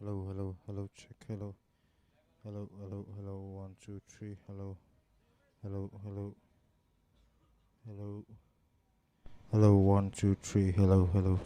Hello, hello, hello, check, hello, hello, hello, hello, 1, 2, 3, hello, hello, hello, hello, hello, 1, 2, 3, hello, hello.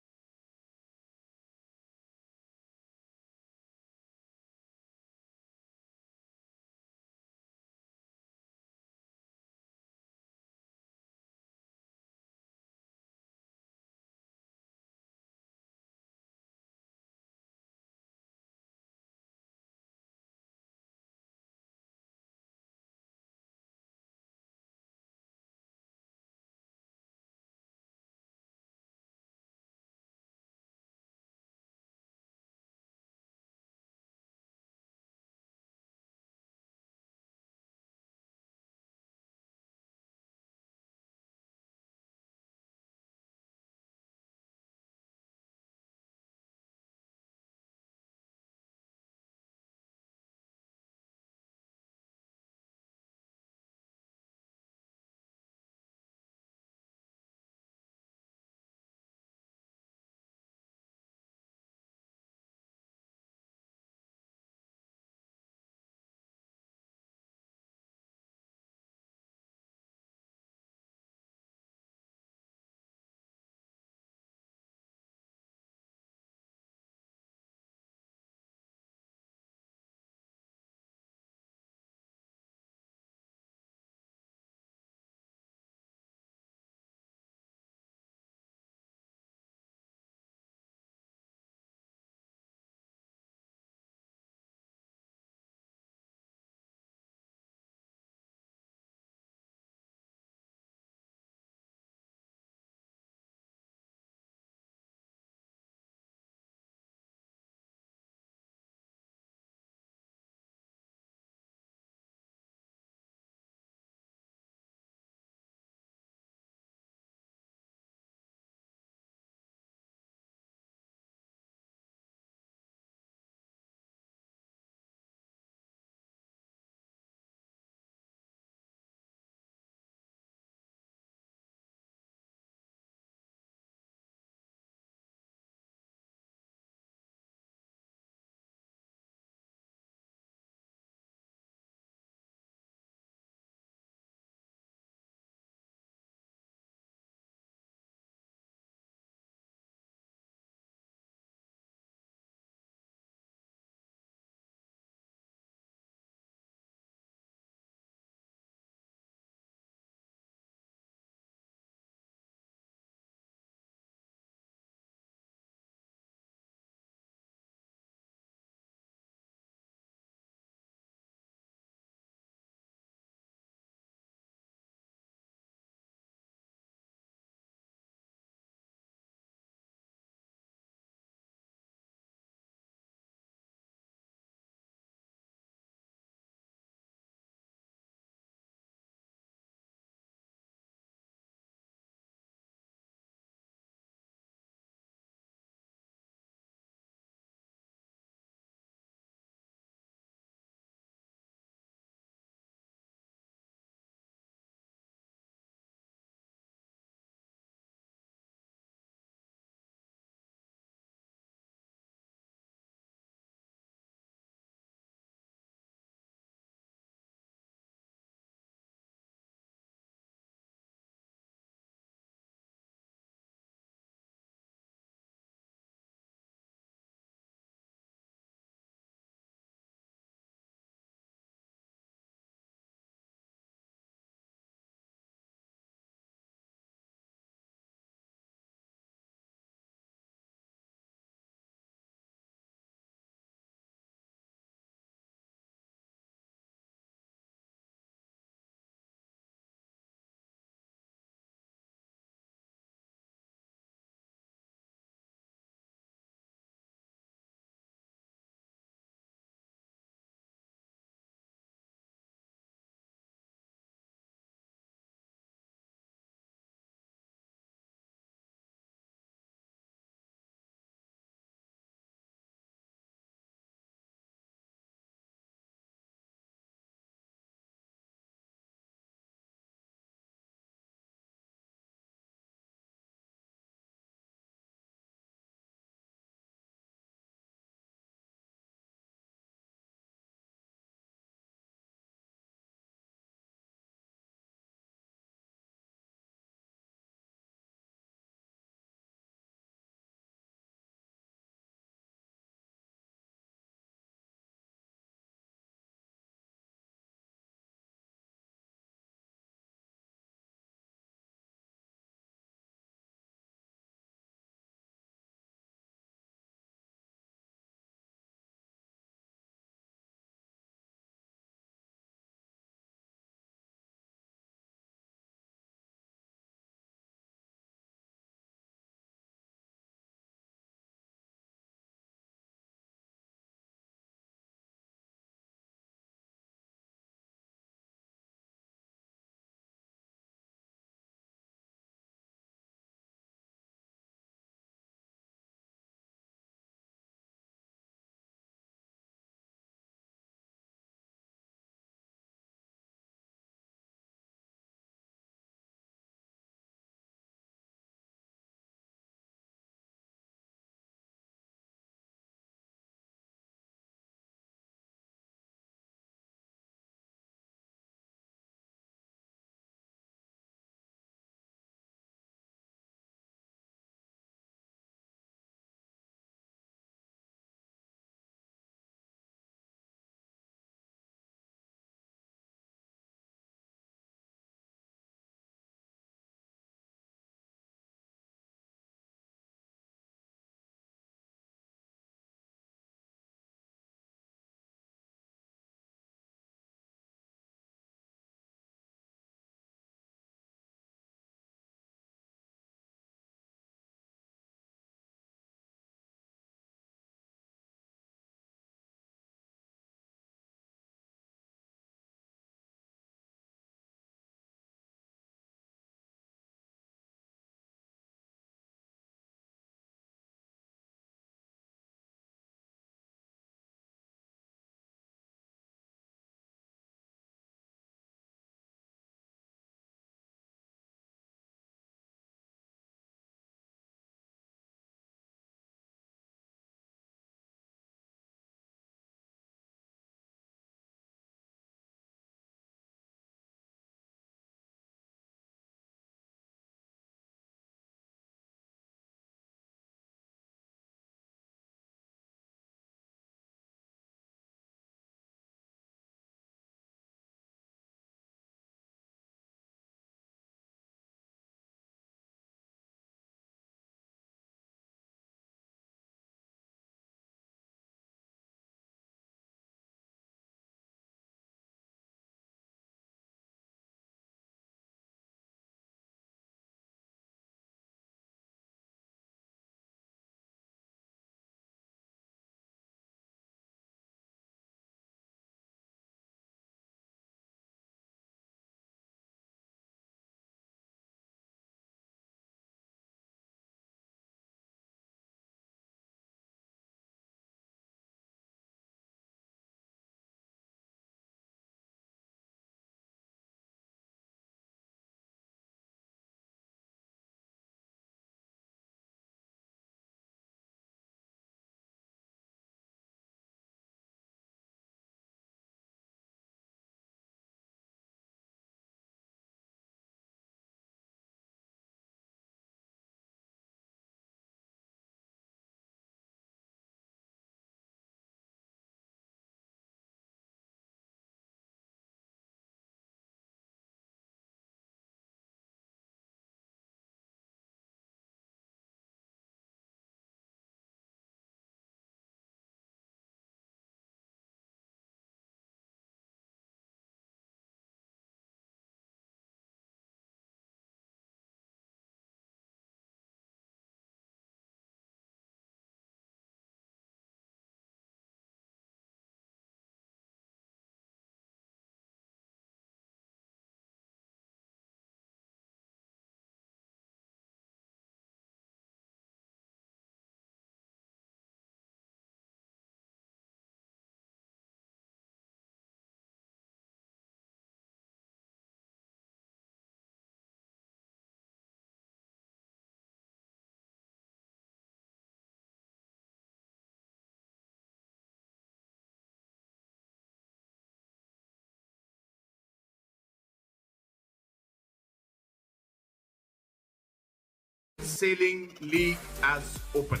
Sailing League as open.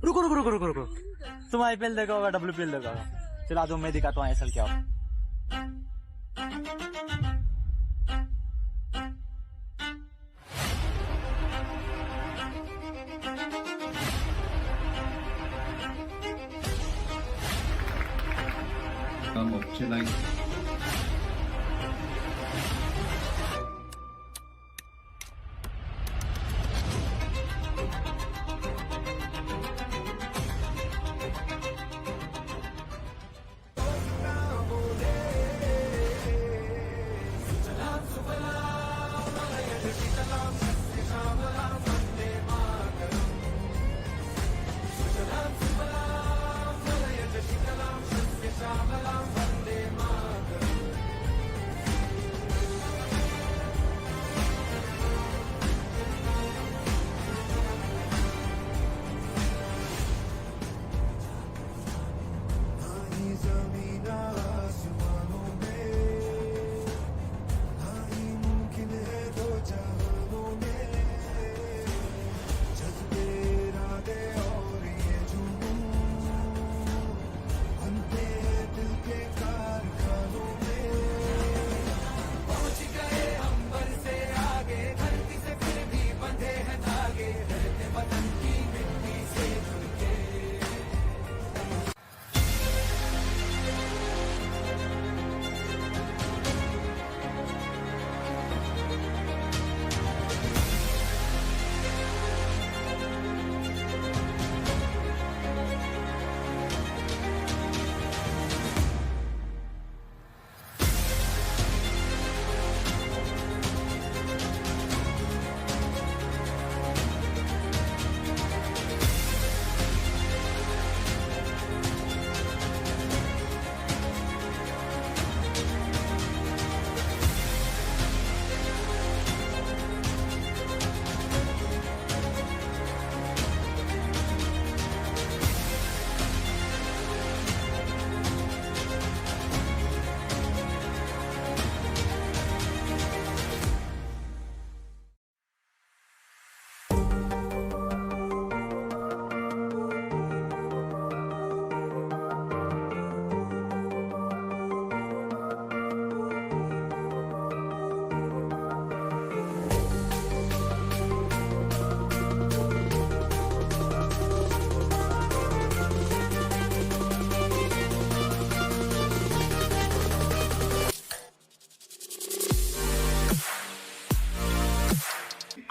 रुको रुको रुको रुको रुको तुम IPL देखा होगा WPL देखा होगा चला दो मैं दिखाता हूँ ऐसा क्या of Shillong.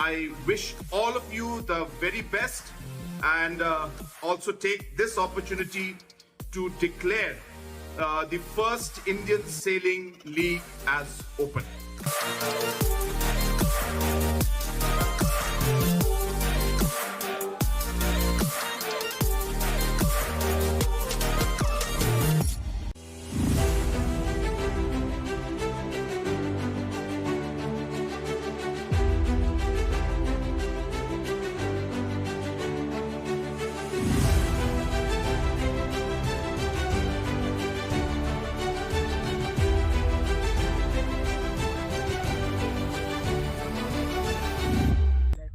I wish all of you the very best and also take this opportunity to declare the first Indian Sailing League as open.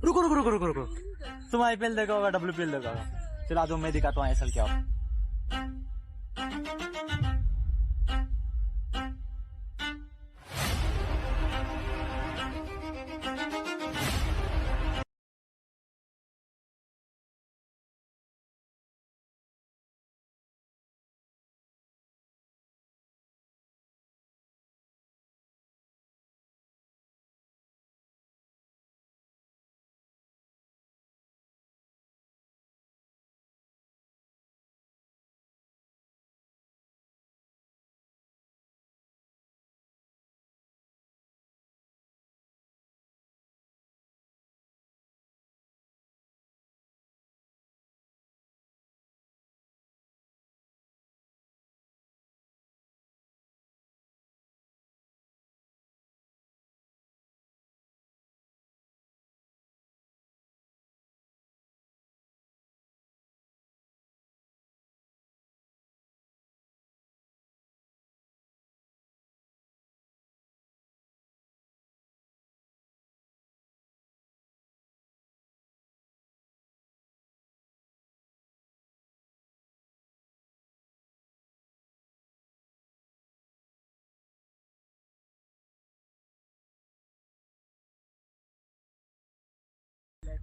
रुको रुको रुको रुको रुको तुम आईपीएल देखा होगा WPL देखा होगा चला दो मैं दिखाता हूँ ऐसा क्या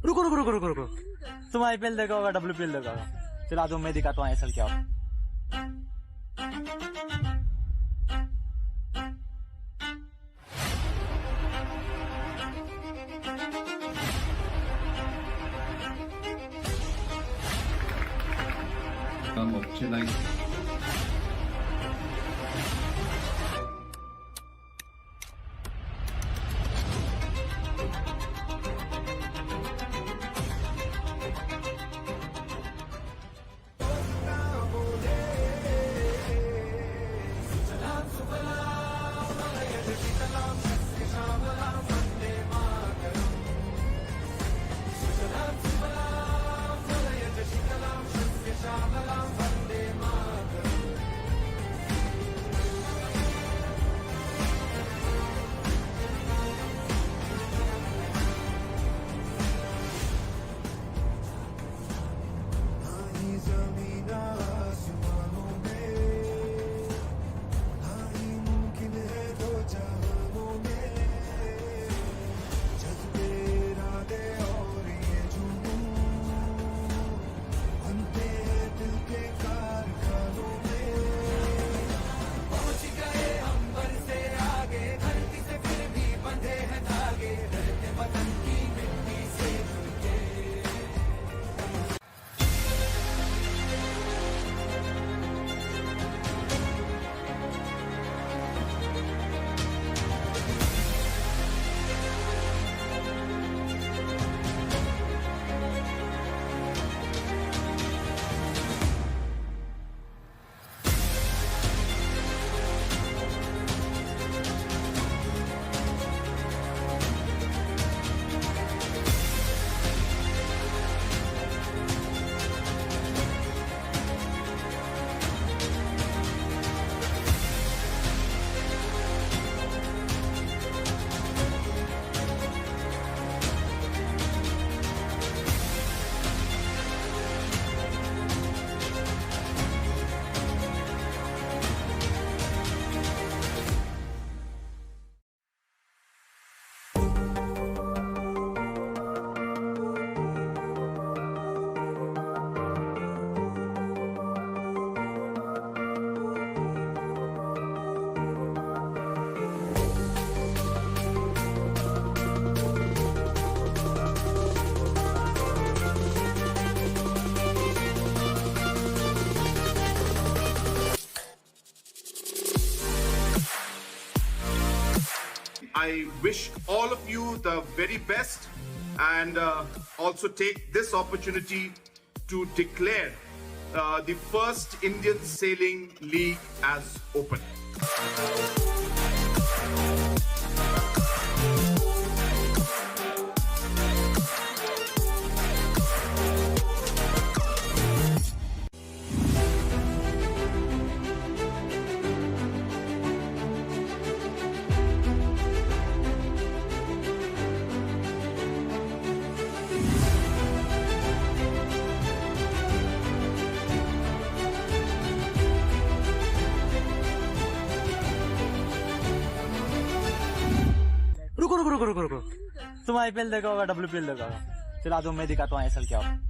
रुको रुको रुको रुको रुको तुम आईपीएल देखा होगा WPL देखा होगा चला दो मैं दिखाता हूँ असल क्या हो Shillong. I wish all of you the very best and also take this opportunity to declare the first Indian Sailing League as open. रुको रुको रुको रुको रुको तुम आईपीएल देखा होगा WPL देखा होगा चला दो मैं दिखाता हूँ असल क्या हो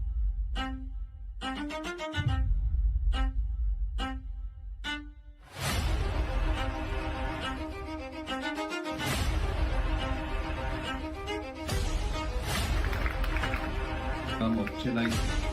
Shillong.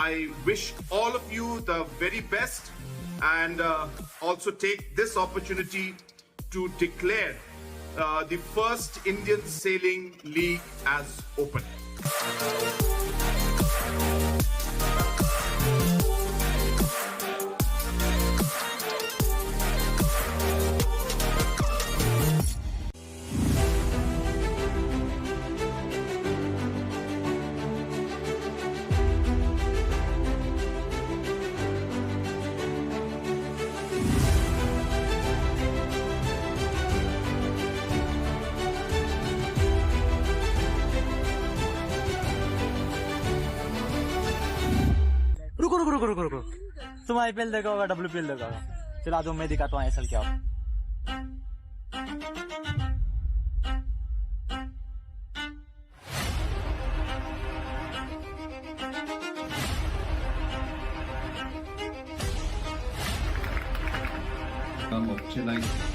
I wish all of you the very best and also take this opportunity to declare the first Indian Sailing League as open. रुको रुको रुको रुको रुको तुम आईपीएल देखा होगा WPL देखा होगा चला दो मैं दिखाता हूँ आईएसएल क्या होगा Obcie like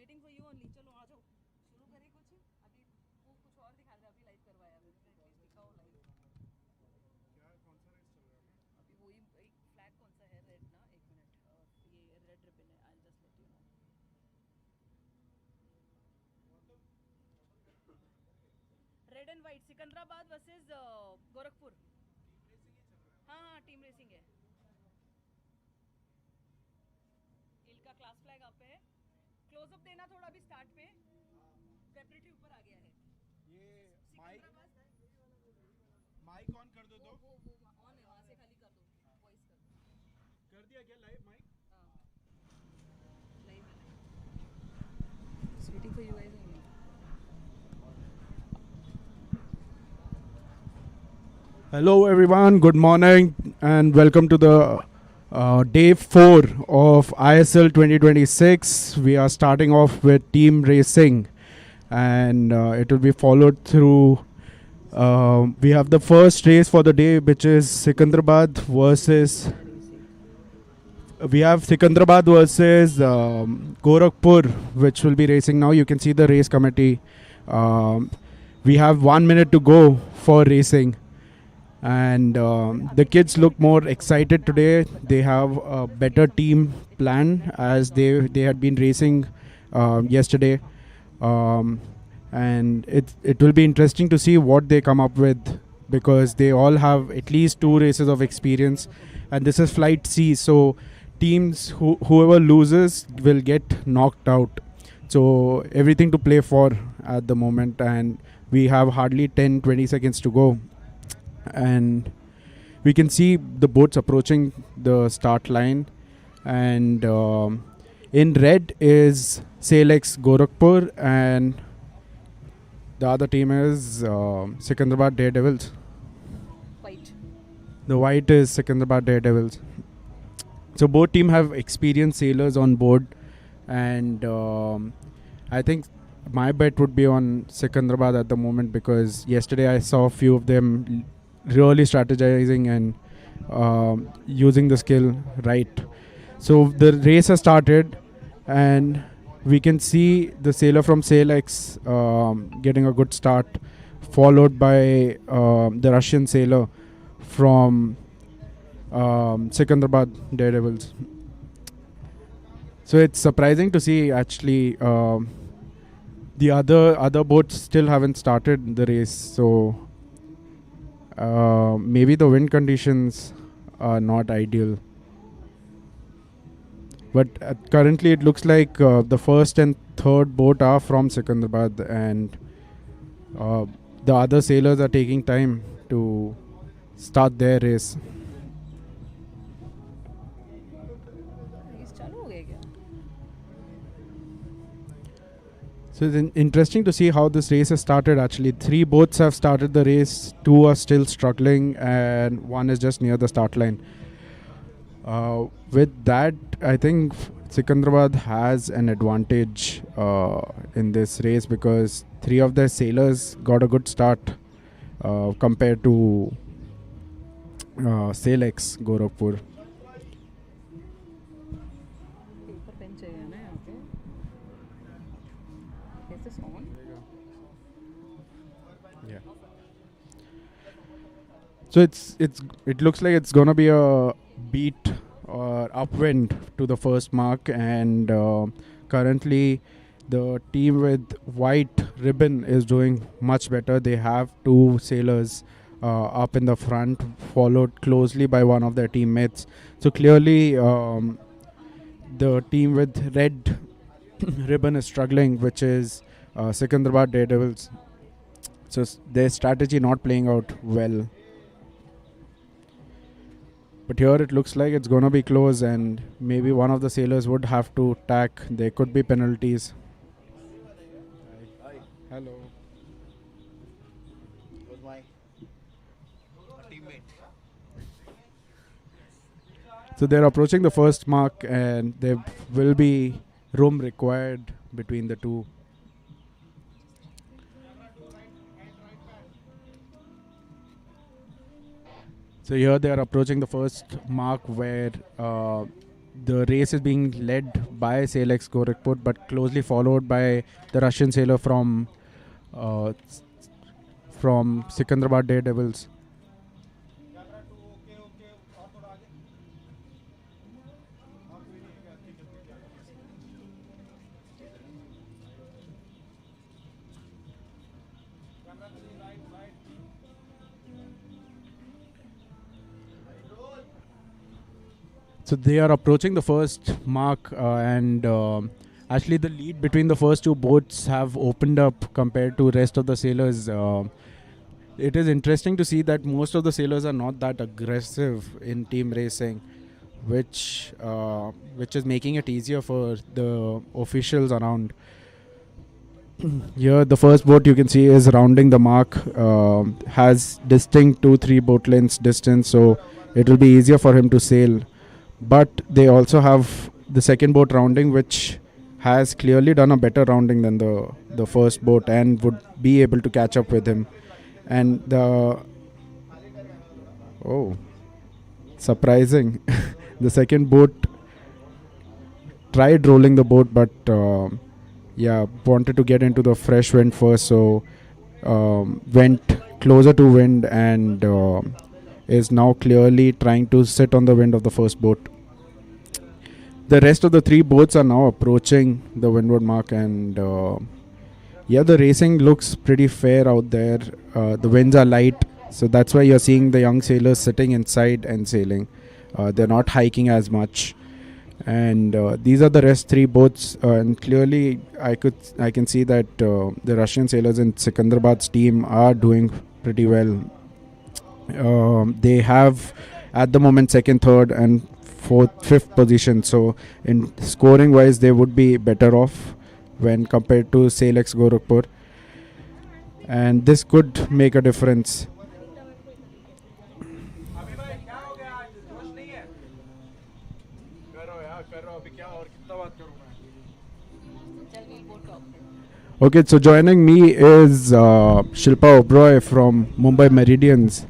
waiting for you only चलो आ जाओ शुरू करें कुछ अभी वो कुछ और दिखा रहा है अभी लाइव करवाया मैंने प्लीज दिखाओ लाइव क्या कौन सा रेस चल रहा है अभी वही एक फ्लैग कौन सा है रेड ना एक मिनट ये रेड रिबन है I will just let you know red and white Secunderabad versus Gorakhpur हाँ हाँ टीम रेसिंग है इनका क्लास फ्लैग आप है क्लोजअप देना थोड़ा भी स्टार्ट पे सेपरेटली ऊपर आ गया है ये माइक ऑन कर दो तो वो ऑन है वहां से खाली कर दो वॉइस कर दिया क्या लाइव माइक हां लाइव है waiting for you guys only Hello everyone, good morning and welcome to the Day 4 of ISL 2026. We are starting off with team racing, and it will be followed through. We have the first race for the day, which is Sikundraad versus. We have Sikundraad versus Gorakhpur, which will be racing now. You can see the race committee. We have 1 minute to go for racing. And the kids look more excited today. They have a better team plan as they had been racing yesterday, and it will be interesting to see what they come up with, because they all have at least 2 races of experience, and this is flight C, so teams whoever loses will get knocked out. So everything to play for at the moment, and we have hardly 10-20 seconds to go. And we can see the boats approaching the start line, and in red is Selex Gorakhpur, and the other team is Sikundraad Daredevils. White. The white is Sikundraad Daredevils. So both team have experienced sailors on board, and I think my bet would be on Sikundraad at the moment, because yesterday I saw a few of them really strategizing and using the skill right. So the race has started, and we can see the sailor from Selex getting a good start, followed by the Russian sailor from Sikundraad Daredevils. So it's surprising to see actually the other boats still haven't started the race. So maybe the wind conditions are not ideal, but currently it looks like the first and third boat are from Sikundraad, and the other sailors are taking time to start their race. Race चालू हो गया क्या? So it's interesting to see how this race has started. Actually, 3 boats have started the race, 2 are still struggling, and 1 is just near the start line. With that, I think Sikundraad has an advantage in this race, because 3 of their sailors got a good start compared to Selex Gorakhpur. Paper pen चाहिए ना यहाँ पे. Is this on? Yeah. So it looks like it's gonna be a beat or upwind to the first mark, and currently the team with white ribbon is doing much better. They have 2 sailors up in the front, followed closely by one of their teammates. So clearly the team with red ribbon is struggling, which is Sikundraad Daredevils. So their strategy not playing out well. But here it looks like it's going to be close, and maybe one of the sailors would have to tack. There could be penalties. Hi. Hello. Was my teammate. So they're approaching the first mark, and there will be room required between the two. So here they are approaching the first mark, where the race is being led by Selex Gorakhpur, but closely followed by the Russian sailor from Sikundraad Daredevils. So they are approaching the first mark, and actually the lead between the first 2 boats have opened up compared to rest of the sailors. It is interesting to see that most of the sailors are not that aggressive in team racing, which is making it easier for the officials around. Here the first boat you can see is rounding the mark, has distinct 2-3 boat lengths distance, so it will be easier for him to sail. but they also have the second boat rounding, which has clearly done a better rounding than the first boat and would be able to catch up with him. And surprising, the second boat tried rolling the boat, but wanted to get into the fresh wind first, so went closer to wind and is now clearly trying to sit on the wind of the first boat. The rest of the three boats are now approaching the windward mark, and the racing looks pretty fair out there. The winds are light, so that's why you're seeing the young sailors sitting inside and sailing. They're not hiking as much. And these are the rest three boats, and clearly I can see that the Russian sailors in Sikundraad's team are doing pretty well. They have at the moment second, third and fourth, fifth position, so in scoring wise they would be better off when compared to Selex Gorakhpur, and this could make a difference. Okay, so joining me is Shilpa Oberoi from Mumbai Meridians.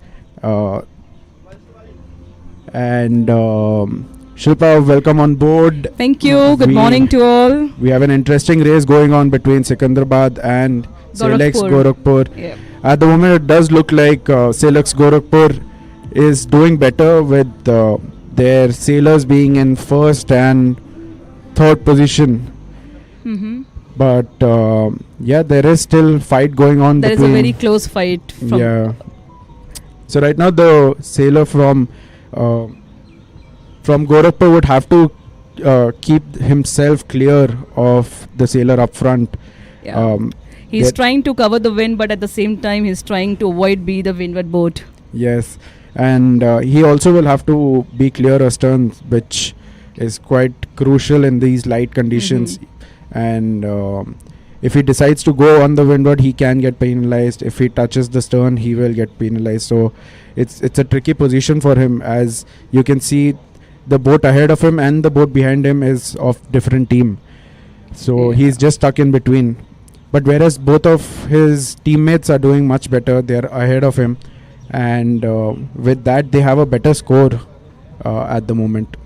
And Shilpa, welcome on board. Thank you. Good morning to all. We have an interesting race going on between Sikundraad and Selex Gorakhpur. Yeah. At the moment, it does look like Selex Gorakhpur is doing better with their sailors being in first and third position. Mm-hmm. But there is still fight going on. There is a very close fight. So right now the sailor from Gorakhpur would have to keep himself clear of the sailor up front. Yeah. He's trying to cover the wind, but at the same time he's trying to avoid be the windward boat. Yes, and he also will have to be clear astern, which is quite crucial in these light conditions. Mm-hmm. And if he decides to go on the windward, he can get penalized. If he touches the stern, he will get penalized. So it's a tricky position for him, as you can see the boat ahead of him and the boat behind him is of different team. So he's just stuck in between. But whereas both of his teammates are doing much better, they're ahead of him, and with that they have a better score at the moment.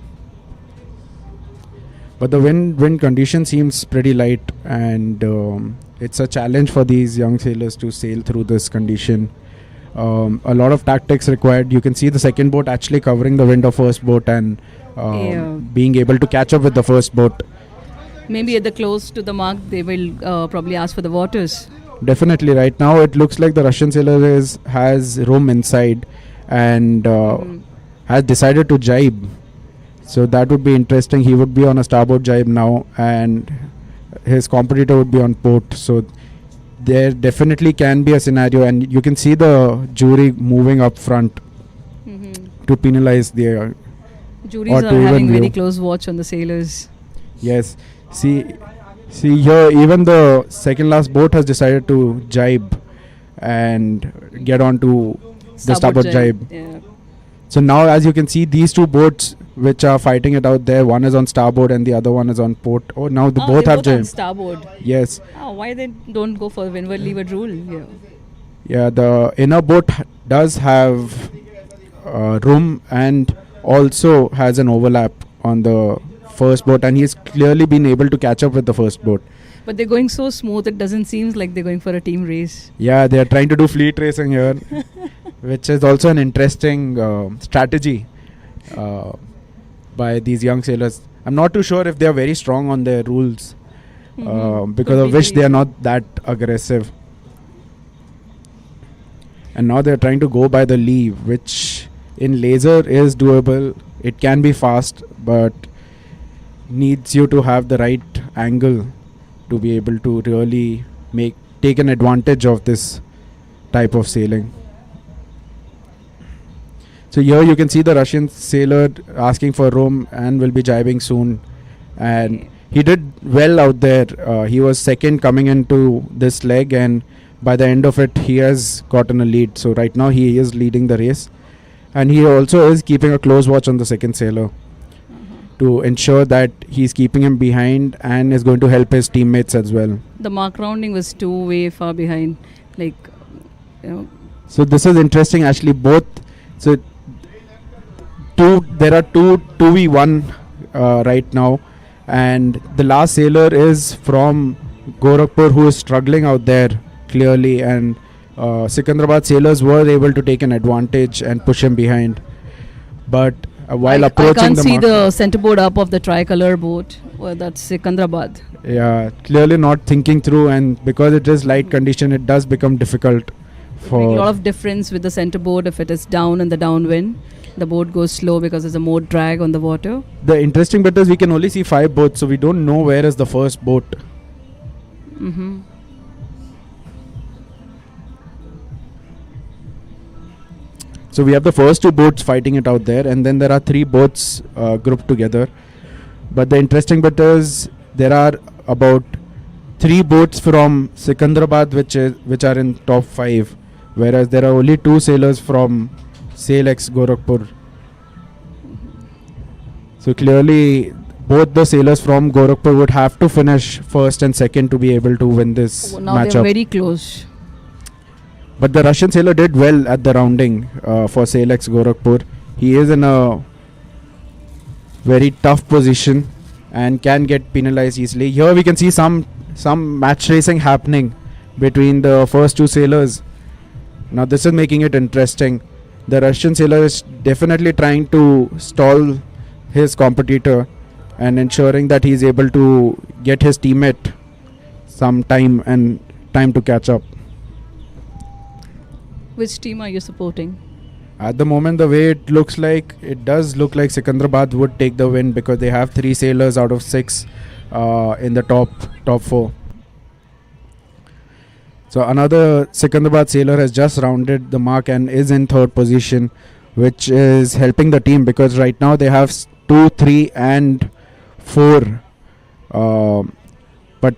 But the wind condition seems pretty light, and it's a challenge for these young sailors to sail through this condition. A lot of tactics required. You can see the second boat actually covering the wind of first boat and being able to catch up with the first boat. Maybe at the close to the mark they will probably ask for the waters. Definitely. Right now it looks like the Russian sailor has room inside and has decided to jibe. So that would be interesting. He would be on a starboard jibe now, and his competitor would be on port. So there definitely can be a scenario, and you can see the jury moving up front to penalize the juries are having very close watch on the sailors. Yes. See here, even the second last boat has decided to jibe and get onto the starboard jibe. Yeah. So now, as you can see, these two boats which are fighting it out there, one is on starboard and the other one is on port. Oh, now both have jibed. Starboard. Yes. Why they don't go for windward leeward rule? Yeah, the inner boat does have room and also has an overlap on the first boat, and he's clearly been able to catch up with the first boat. But they're going so smooth, it doesn't seem like they're going for a team race. Yeah, they're trying to do fleet racing here, which is also an interesting strategy by these young sailors. I'm not too sure if they are very strong on their rules, because of which they are not that aggressive. And now they're trying to go by the lee, which in laser is doable. It can be fast, but needs you to have the right angle to be able to really take an advantage of this type of sailing. So here you can see the Russian sailor asking for room and will be jibing soon, and he did well out there. He was second coming into this leg, and by the end of it he has gotten a lead. So right now he is leading the race, and he also is keeping a close watch on the second sailor. to ensure that he's keeping him behind and is going to help his teammates as well. The mark rounding was too way far behind. Like, you know, So this is interesting actually. Both, so there are two 2v1 right now, and the last sailor is from Gorakhpur, who is struggling out there clearly, and Sikundraad sailors were able to take an advantage and push him behind. But while I approaching can't the see mark, the centerboard up of the tricolor boat. Well, that's Sikundraad. yeah, clearly not thinking through, and because it is light condition, it does become difficult Make a for. lot of difference with the centerboard if it is down in the downwind. The boat goes slow because there's a more drag on the water. The interesting bit is we can only see 5 boats, so we don't know where is the first boat. Mm-hmm. So we have the first 2 boats fighting it out there, and then there are 3 boats grouped together. But the interesting bit is there are about 3 boats from Sikundraad which are in top 5, whereas there are only 2 sailors from Selex Gorakhpur. So clearly both the sailors from Gorakhpur would have to finish first and second to be able to win this Now they're matchup. very close. But the Russian sailor did well at the rounding for Selex Gorakhpur. He is in a very tough position and can get penalized easily. Here we can see some match racing happening between the first 2 sailors. Now this is making it interesting. The Russian sailor is definitely trying to stall his competitor and ensuring that he is able to get his teammate some time to catch up. Which team are you supporting? At the moment, the way it looks like, it does look like Sikundraad would take the win because they have 3 sailors out of 6 in the top 4. So another Sikundraad sailor has just rounded the mark and is in 3rd position, which is helping the team because right now they have 2, 3 and 4. But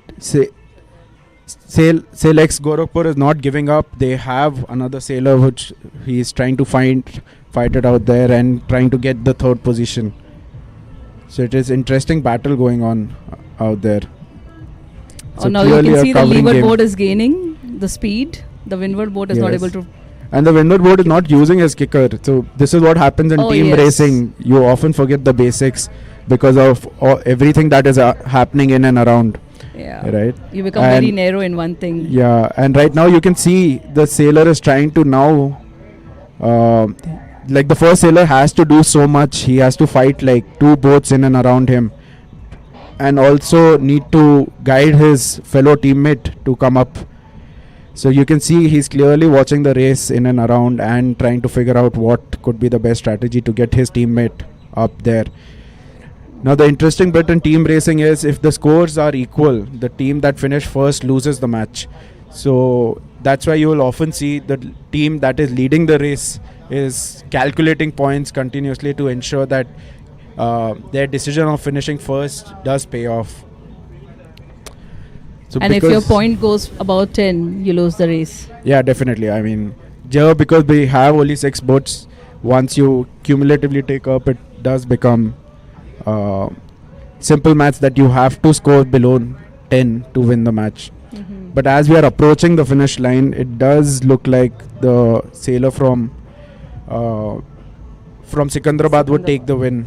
Selex Gorakhpur is not giving up. They have another sailor which he is trying to fight it out there and trying to get the 3rd position. So it is interesting battle going on out there. So now you clearly can a see the covering leeward game. boat is gaining the speed. The windward boat is not Yes. able to. And the windward boat is not using his kicker. So this is what happens in Oh, team yes. racing. You often forget the basics because of everything that is happening in and around. Yeah. Right? You become very And- narrow in one thing. Yeah, and right now you can see the sailor is trying to now, like the first sailor has to do so much. He has to fight like 2 boats in and around him, and also need to guide his fellow teammate to come up. So you can see he's clearly watching the race in and around and trying to figure out what could be the best strategy to get his teammate up there. Now the interesting bit in team racing is if the scores are equal, the team that finished first loses the match. So that's why you will often see the team that is leading the race is calculating points continuously to ensure that their decision of finishing first does pay off. So And if your because- point goes about 10, you lose the race. Yeah, definitely. I mean, here because we have only 6 boats, once you cumulatively take up, it does become simple match that you have to score below 10 to win the match. Mm-hmm. But as we are approaching the finish line, it does look like the sailor from Sikundraad would take the win.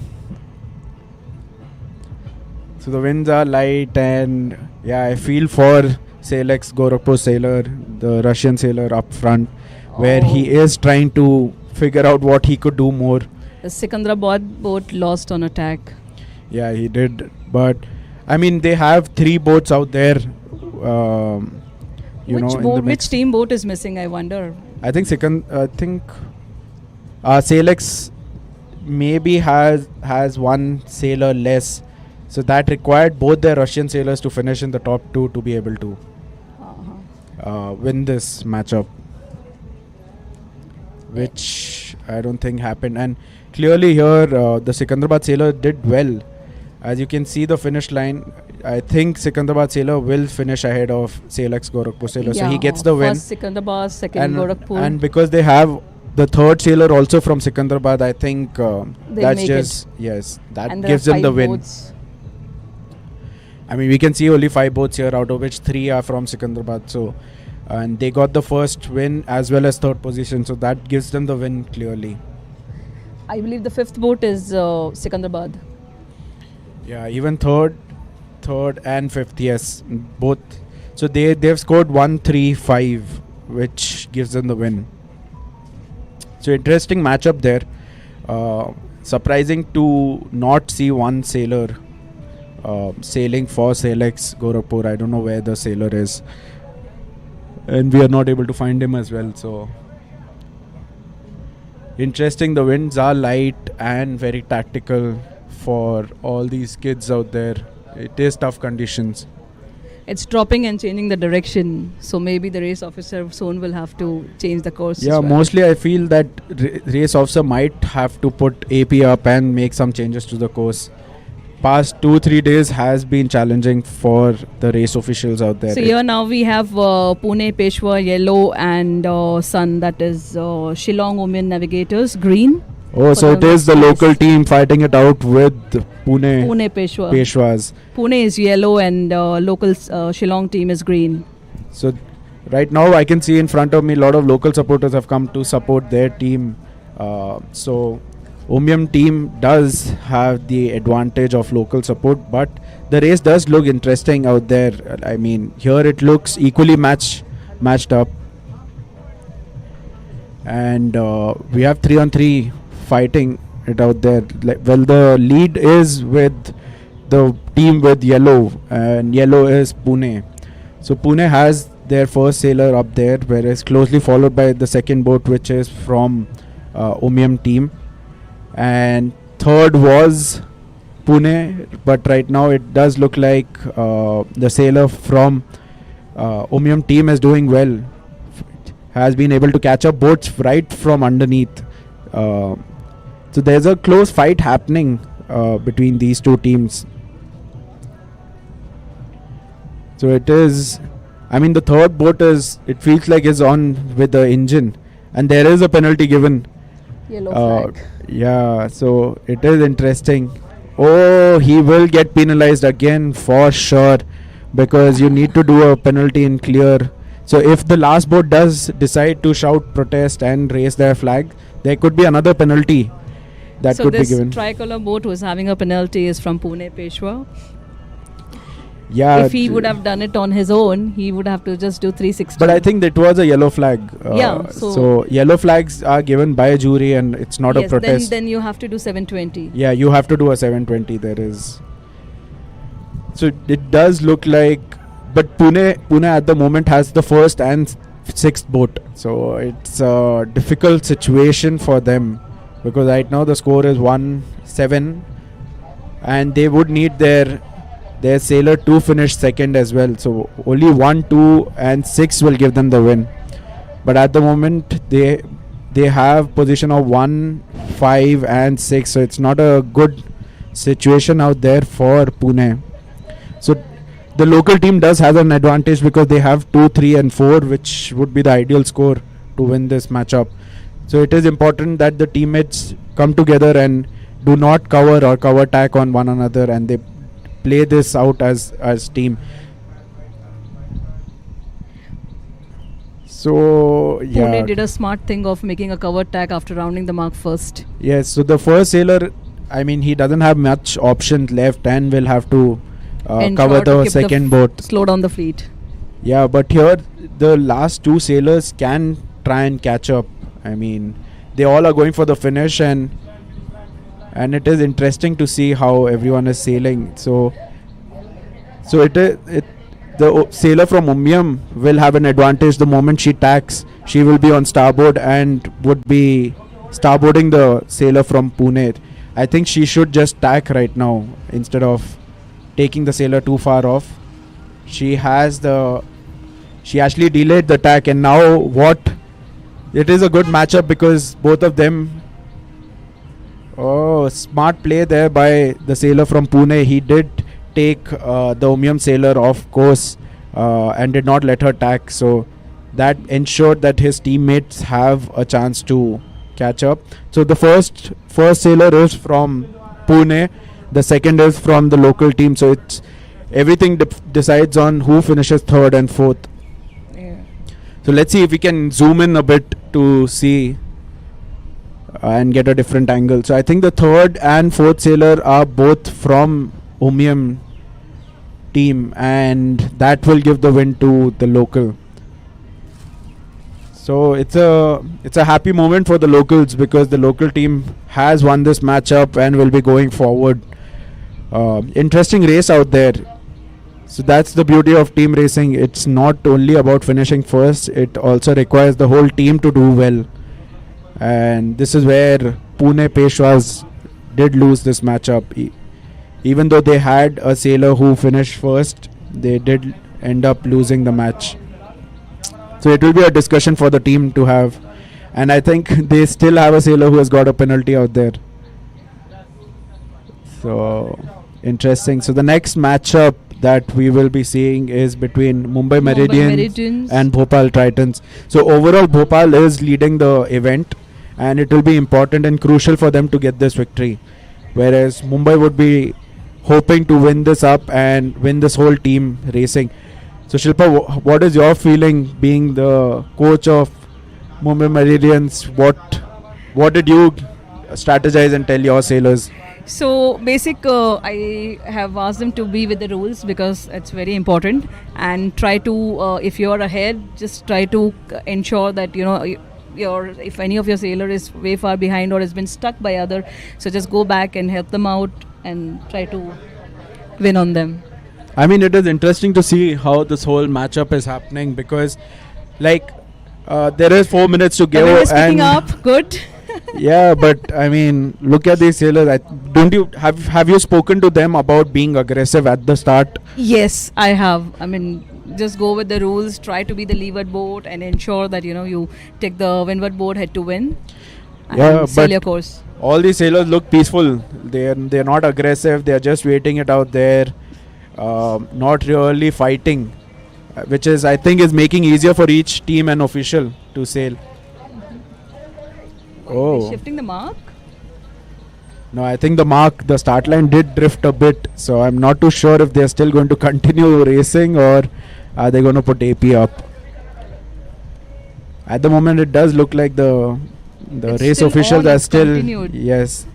So the winds are light, and yeah, I feel for Selex Gorakhpur sailor, the Russian sailor up front, where he is trying to figure out what he could do more. The Sikundraad boat lost on attack. Yeah, he did. But I mean, they have 3 boats out there. Which team boat is missing, I wonder? I think Selex maybe has 1 sailor less. So that required both their Russian sailors to finish in the top 2 to be able to win this matchup, which I don't think happened. And clearly here the Sikundraad sailor did well. As you can see the finish line, I think Sikundraad sailor will finish ahead of Selex Gorakhpur sailor. So he gets the win. First Sikundraad, second Gorakhpur. And because they have the third sailor also from Sikundraad. I think that's make just yes, that And there gives are them the 5 win. boats. I mean, we can see only 5 boats here, out of which 3 are from Sikundraad. So, and they got the first win as well as third position. So that gives them the win clearly. I believe the 5th boat is Sikundraad. Yeah, even third and fifth, yes, both. So they've scored 1, 3, 5, which gives them the win. So interesting matchup there. Surprising to not see one sailor sailing for Selex Gorakhpur. I don't know where the sailor is, and we are not able to find him as well. So interesting. The winds are light and very tactical for all these kids out there. It is tough conditions. It's dropping and changing the direction. So maybe the race officer soon will have to change the course. Yeah, as well. mostly I feel that race officer might have to put AP up and make some changes to the course. Past 2-3 days has been challenging for the race officials out there. So here now we have Pune, Peshwa, yellow, and sun, that is Shillong Women Navigators, green. Oh, so for it the is the race. local team fighting it out with Pune Pune, Peshwa. Peshwas. Pune is yellow and local Shillong team is green. So right now I can see in front of me a lot of local supporters have come to support their team. So Omnium team does have the advantage of local support, but the race does look interesting out there. I mean, here it looks equally matched up, and we have 3-on-3 fighting it out there. Well, the lead is with the team with yellow, and yellow is Pune. So Pune has their first sailor up there, whereas closely followed by the second boat, which is from Omnium team. And third was Pune, but right now it does look like the sailor from Omnium team is doing well, has been able to catch up boats right from underneath. So there's a close fight happening between these two teams. So it is, I mean, the third boat is, it feels like is on with the engine, and there is a penalty given. Yellow flag. Yeah, so it is interesting. Oh, he will get penalized again for sure, because you need to do a penalty in clear. So if the last boat does decide to shout protest and raise their flag, there could be another penalty that So could be this given. tricolor boat who's having a penalty is from Pune, Peshwa. Yeah, If he would have done it on his own, he would have to just do 360. but I think that was a yellow flag. Yeah, so yellow flags are given by a jury, and it's not a yes, protest. then you have to do 720. Yeah, you have to do a 720. There is. So it does look like, but Pune at the moment has the first and sixth boat. So it's a difficult situation for them, because right now the score is 1-7, and they would need their sailor to finish second as well. So only 1, 2, and 6 will give them the win. But at the moment they have position of 1, 5, and 6. So it's not a good situation out there for Pune. So the local team does have an advantage, because they have 2, 3, and 4, which would be the ideal score to win this matchup. So it is important that the teammates come together and do not cover or cover attack on one another, and they play this out as team. So yeah, Pune did a smart thing of making a cover tag after rounding the mark first. yes. So the first sailor, I mean, he doesn't have much options left, and will have to cover Ensure to the keep second boat. Slow down the fleet. Yeah, but here the last two sailors can try and catch up. I mean, they all are going for the finish, and it is interesting to see how everyone is sailing. So the sailor from Omnium will have an advantage. The moment she tacks, she will be on starboard and would be starboarding the sailor from Pune. I think she should just tack right now instead of taking the sailor too far off. She actually delayed the tack, and now what? It is a good matchup, because both of them. Oh, smart play there by the sailor from Pune. He did take the Omnium sailor off course and did not let her tack. So that ensured that his teammates have a chance to catch up. So the first sailor is from Pune, the second is from the local team. So it's everything decides on who finishes third and fourth. Yeah. So let's see if we can zoom in a bit to see and get a different angle. So I think the third and fourth sailor are both from Umium team, and that will give the win to the local. So it's a happy moment for the locals because the local team has won this matchup and will be going forward. Interesting race out there. So that's the beauty of team racing. It's not only about finishing first, it also requires the whole team to do well. And this is where Pune Peshwas did lose this matchup. Even though they had a sailor who finished first, they did end up losing the match. So it will be a discussion for the team to have. And I think they still have a sailor who has got a penalty out there. So interesting. So the next matchup that we will be seeing is between Mumbai Meridians and Bopal Tritons. So overall Bopal is leading the event, and it will be important and crucial for them to get this victory. Whereas Mumbai would be hoping to win this up and win this whole team racing. So Shilpa, what is your feeling being the coach of Mumbai Meridians? What did you strategize and tell your sailors? So I have asked them to be with the rules because it's very important, and try to if you're ahead, just try to ensure that if any of your sailor is way far behind or has been stuck by other, so just go back and help them out and try to win on them. I mean, it is interesting to see how this whole matchup is happening because, there is 4 minutes to go. Everyone is picking up. Good. Yeah, but I mean, look at these sailors. Don't you have you spoken to them about being aggressive at the start? Yes, I have. I mean, just go with the rules. Try to be the leeward boat and ensure that you take the windward boat head to win. Yeah, and sail but your course. All these sailors look peaceful. They're not aggressive. They're just waiting it out there, not really fighting, which is I think is making easier for each team and official to sail. Oh. Shifting the mark? No, I think the start line did drift a bit. So I'm not too sure if they're still going to continue racing or are they going to put AP up. At the moment, it does look like the It's race still officials on, are it's still continued. yes,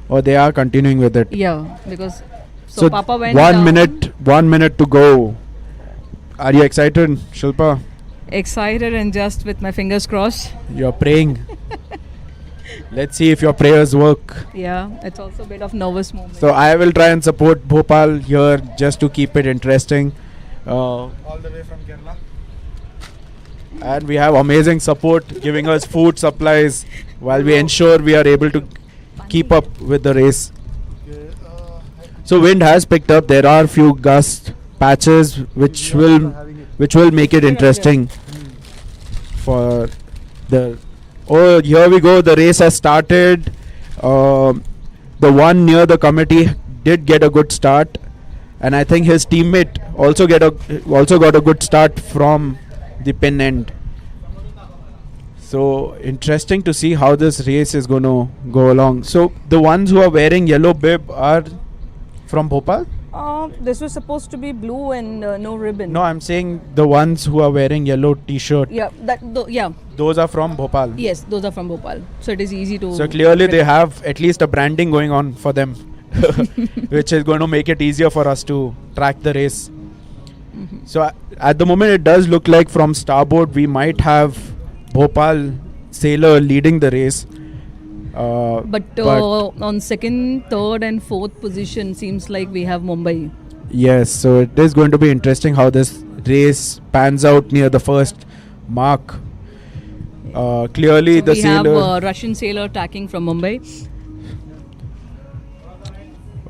or they are continuing with it. Yeah, because so Papa went 1 down. minute, 1 minute to go. Are you excited, Shilpa? Excited and just with my fingers crossed. You're praying. Let's see if your prayers work. Yeah, it's also a bit of nervous moment. So I will try and support Bhopal here just to keep it interesting. All the way from Kerala. And we have amazing support giving us food supplies while we ensure we are able to keep up with the race. So wind has picked up. There are few gust patches which will make it interesting for the. Oh, here we go. The race has started. The one near the committee did get a good start, and I think his teammate also got a good start from the pin end. So interesting to see how this race is going to go along. So the ones who are wearing yellow bib are from Bhopal? This was supposed to be blue and no ribbon. No, I'm saying the ones who are wearing yellow t-shirt. Yeah, yeah. Those are from Bhopal. Yes, those are from Bopal. So it is easy to. So clearly they have at least a branding going on for them, which is going to make it easier for us to track the race. Mm-hmm. So at the moment it does look like from starboard we might have Bhopal sailor leading the race. But on second, third, and fourth position seems like we have Mumbai. Yes, so it is going to be interesting how this race pans out near the first mark. Clearly, So the we sailor. have Russian sailor attacking from Mumbai.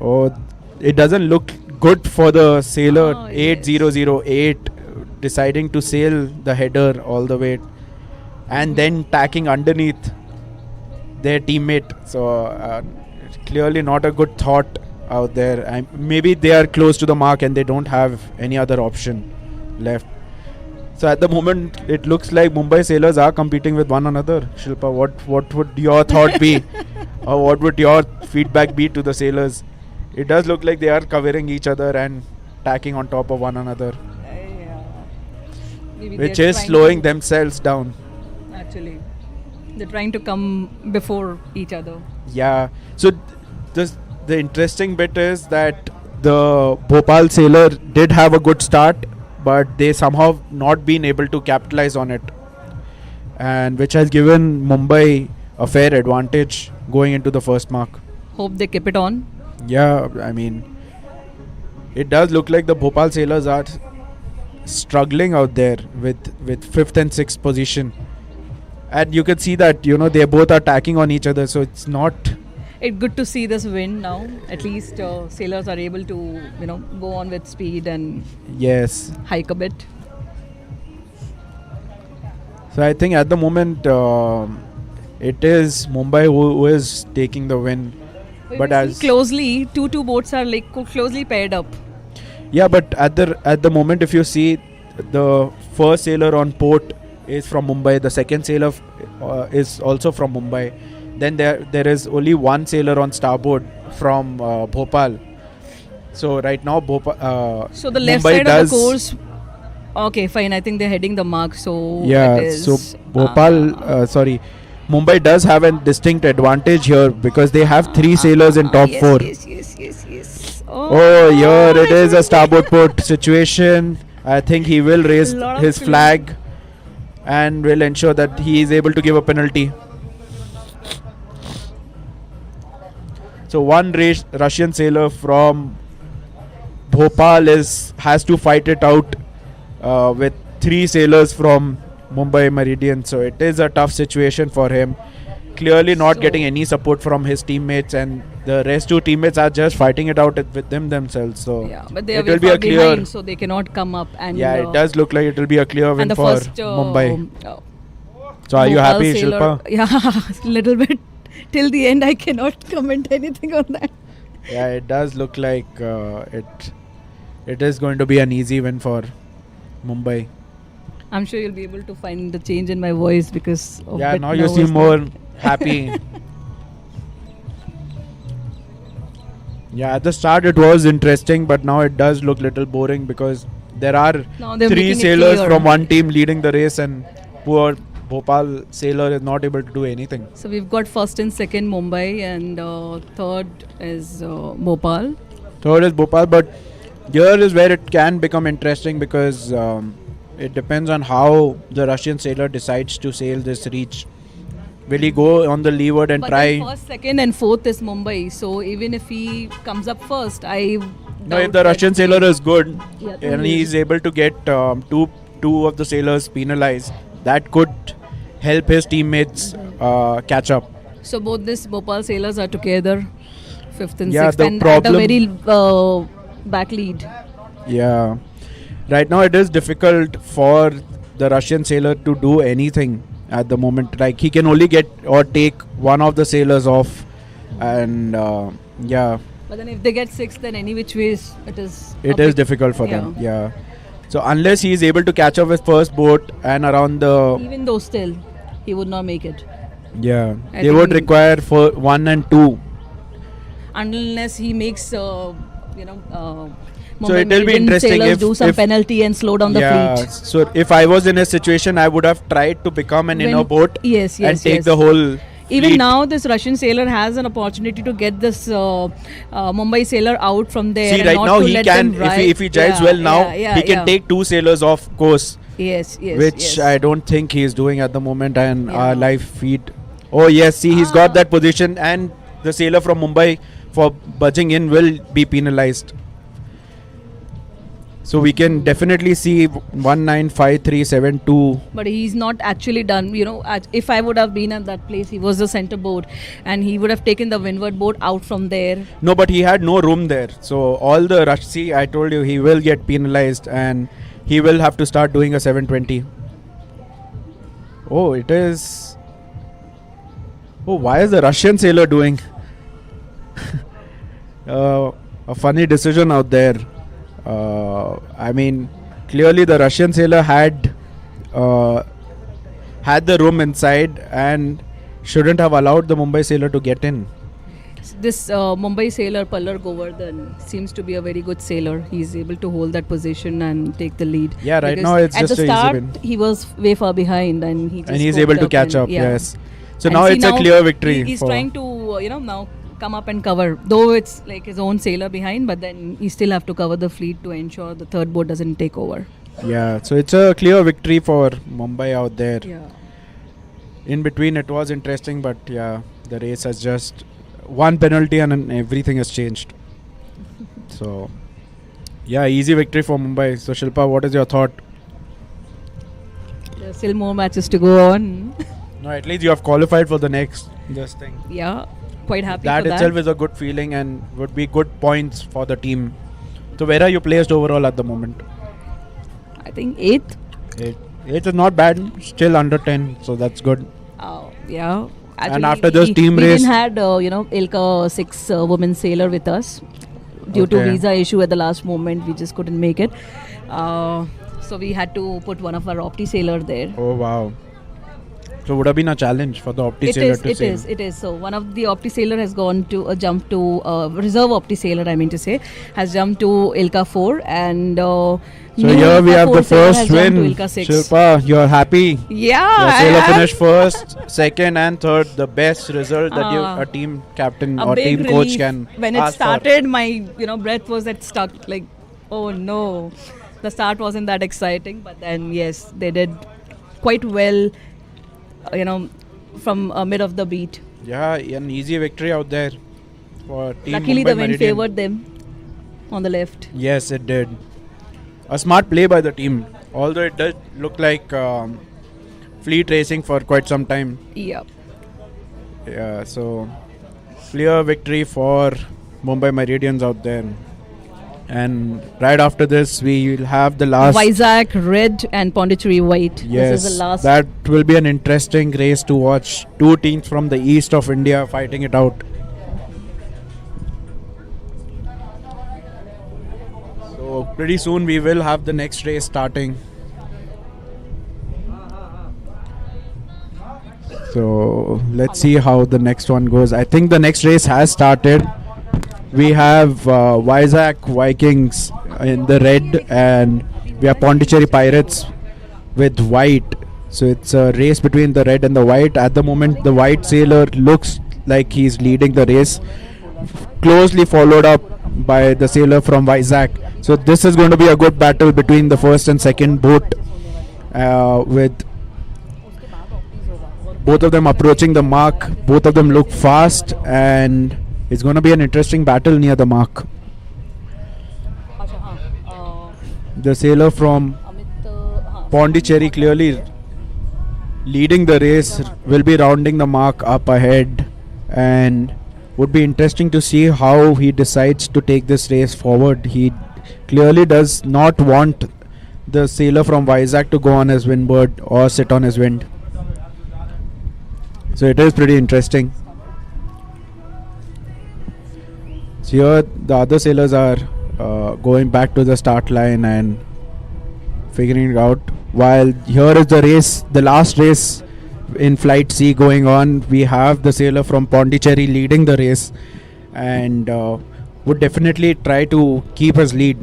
Oh, it doesn't look good for the sailor 8008 deciding to sail the header all the way and then tacking underneath their teammate. So clearly not a good thought out there. Maybe they are close to the mark and they don't have any other option left. So at the moment, it looks like Mumbai sailors are competing with one another. Shilpa, what would your thought be, or what would your feedback be to the sailors? It does look like they are covering each other and tacking on top of one another, Maybe which they're is trying slowing to- themselves down. Actually, they're trying to come before each other. Yeah. So the interesting bit is that the Bopal sailor did have a good start, but they somehow not been able to capitalize on it, and which has given Mumbai a fair advantage going into the first mark. Hope they keep it on. Yeah, I mean, it does look like the Bhopal sailors are struggling out there with fifth and sixth position, and you can see that they both are attacking on each other. So it's not. It's good to see this win now. At least sailors are able to go on with speed and Yes. hike a bit. So I think at the moment it is Mumbai who is taking the win. But If you as see closely, two boats are like closely paired up. yeah, but at the moment, if you see, the first sailor on port is from Mumbai. The second sailor is also from Mumbai. Then there is only one sailor on starboard from Bhopal. So right now, So the left Mumbai side does, of the course. Okay, fine. I think they're heading the mark. So yeah. it is, So Mumbai does have a distinct advantage here because they have three sailors in top yes, four. Yes. Oh, here it is a starboard port situation. I think he will raise Lot of his flag and will ensure that he is able to give a penalty. So one Russian sailor from Bhopal has to fight it out with three sailors from Mumbai Meridian. So it is a tough situation for him. Clearly not So- getting any support from his teammates, and the rest two teammates are just fighting it out with them themselves. So Yeah, but they are it will very be far a clear. behind, so they cannot come up. And Yeah, it does look like it will be a clear win And the for first Mumbai. So are you Bhopal happy, sailor- Shilpa? Yeah, little bit. Till the end, I cannot comment anything on that. Yeah, it does look like it is going to be an easy win for Mumbai. I'm sure you'll be able to find the change in my voice because of Yeah, bit now you seem nervous more happy. Yeah, at the start it was interesting, but now it does look little boring because there are Now they're three making it sailors clear. from one team leading the race, and poor Bhopal sailor is not able to do anything. So we've got first and second Mumbai, and third is Bopal. Third is Bhopal, but here is where it can become interesting because it depends on how the Russian sailor decides to sail this reach. Will he go on the leeward and But try? then first, second, and fourth is Mumbai. So even if he comes up first, I No, if doubt the that- Russian sailor is good Yeah, and he he is. is able to get two of the sailors penalized, that could help his teammates catch up. So both these Bopal sailors are together, fifth and Yeah, sixth, the and at a problem- very back lead. Yeah. Right now it is difficult for the Russian sailor to do anything at the moment. Like he can only get or take one of the sailors off, and yeah, But then if they get sixth, then any which ways it is. a it is big- difficult for them. Yeah. So unless he is able to catch up with first boat and around the Even though still, he would not make it yeah, I they would think- require for 1 and 2. unless he makes So Mumbai it will be Meridian interesting sailors if- do some if- penalty and slow down the Yeah. fleet. So if I was in a situation, I would have tried to become an When- inner boat Yes, and yes, take yes. the whole. Even fleet. now, this Russian sailor has an opportunity to get this Mumbai sailor out from there. See, and right not now to he let can, them ride. if he jives Yeah, well now, yeah, he can yeah. take two sailors off course, Yes, yes. which yes. I don't think he is doing at the moment. And Yeah. our live feed. Oh yes, see, he's got that position, and the sailor from Mumbai for budging in will be penalized. So we can definitely see 195372. But he's not actually done. If I would have been at that place, he was the center boat, and he would have taken the windward boat out from there. No, but he had no room there. So all the rush. See, I told you he will get penalized, and he will have to start doing a 720. Oh, it is. Oh, why is the Russian sailor doing a funny decision out there? I mean, clearly the Russian sailor had had the room inside and shouldn't have allowed the Mumbai sailor to get in. This Mumbai sailor Pallar Govardhan seems to be a very good sailor. He's able to hold that position and take the lead. Yeah, right Because now it's at just the a easy start win. he was way far behind, and He's able to catch up. yeah. Yes. So And now see, it's a clear victory. He's for- trying to now come up and cover. Though it's like his own sailor behind, but then he still have to cover the fleet to ensure the third boat doesn't take over. Yeah, so it's a clear victory for Mumbai out there. Yeah. In between, it was interesting, but yeah, the race has just one penalty and then everything has changed. So, yeah, easy victory for Mumbai. So, Shilpa, what is your thought? There's still more matches to go on. No, at least you have qualified for the next this thing. Yeah, quite happy That for itself that. is a good feeling and would be good points for the team. So, where are you placed overall at the moment? I think 8th. Eight is not bad. Still under 10, so that's good. Yeah. And after this team we race- didn't had Ilka 6 women sailor with us due to Okay. visa issue at the last moment. We just couldn't make it. So we had to put one of our opti sailor there. Oh, wow. So, would have been a challenge for the Opti sailor to sail. It is. So one of the opti sailor has gone to jump to reserve opti sailor. I mean to say has jumped to Ilka 4 and. So new here we Ilka have 4 the sailor has first jumped to win. Ilka 6. Shilpa, you're happy. Yeah. Your I sailor am. finished first, second, and third. The best result that Ah. a team captain A or big team coach relief. can When it ask for. started, my breath was at stuck. Like, oh no, the start wasn't that exciting. But then yes, they did quite well. From mid of the beat. Yeah, an easy victory out there for team Luckily, Mumbai the wind Meridian. favored them on the left. Yes, it did. A smart play by the team. Although it does look like fleet racing for quite some time. Yeah. Yeah, so clear victory for Mumbai Meridians out there. And right after this, we will have the last. Vizag red and Pondicherry white. Yes, This is the last. that will be an interesting race to watch. Two teams from the east of India fighting it out. So pretty soon we will have the next race starting. So let's see how the next one goes. I think the next race has started. We have Vizag Vikings in the red and we have Pondicherry Pirates with white. So it's a race between the red and the white. At the moment, the white sailor looks like he's leading the race, closely followed up by the sailor from Vizag. So this is going to be a good battle between the first and second boat, with both of them approaching the mark. Both of them look fast, and it's going to be an interesting battle near the mark. The sailor from Pondicherry clearly leading the race, will be rounding the mark up ahead, and would be interesting to see how he decides to take this race forward. He clearly does not want the sailor from Vizag to go on his windward or sit on his wind. So it is pretty interesting. So here the other sailors are going back to the start line and figuring it out. While here is the race, the last race in Flight C going on. We have the sailor from Pondicherry leading the race, and would definitely try to keep his lead.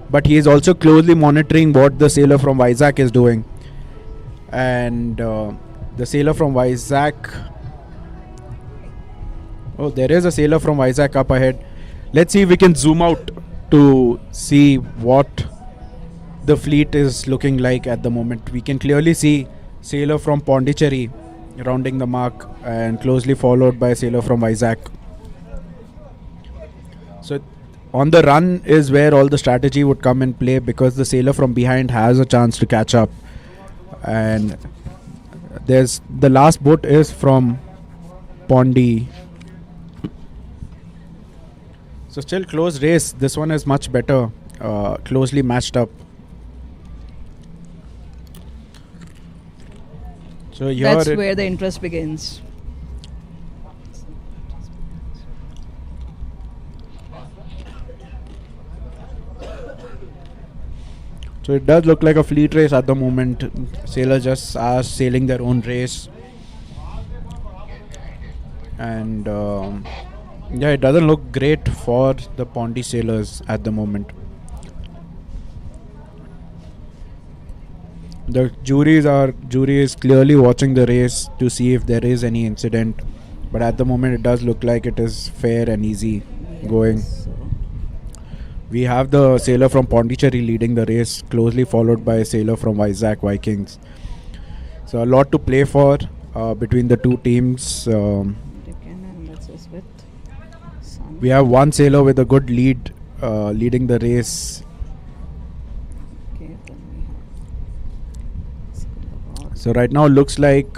But he is also closely monitoring what the sailor from Vizag is doing. And the sailor from Vizag... Oh, there is a sailor from Vizag up ahead. Let's see if we can zoom out to see what the fleet is looking like at the moment. We can clearly see sailor from Pondicherry rounding the mark and closely followed by sailor from Vizag. So on the run is where all the strategy would come in play, because the sailor from behind has a chance to catch up. And there's the last boat is from Pondi. So still close race. This one is much better, closely matched up. So here That's where the interest begins. So it does look like a fleet race at the moment. Sailors just are sailing their own race. And yeah, it doesn't look great for the Pondi sailors at the moment. The jury is clearly watching the race to see if there is any incident, but at the moment it does look like it is fair and easy going. We have the sailor from Pondicherry leading the race, closely followed by a sailor from Vizag Vikings. So a lot to play for between the two teams. We have one sailor with a good lead leading the race. So right now it looks like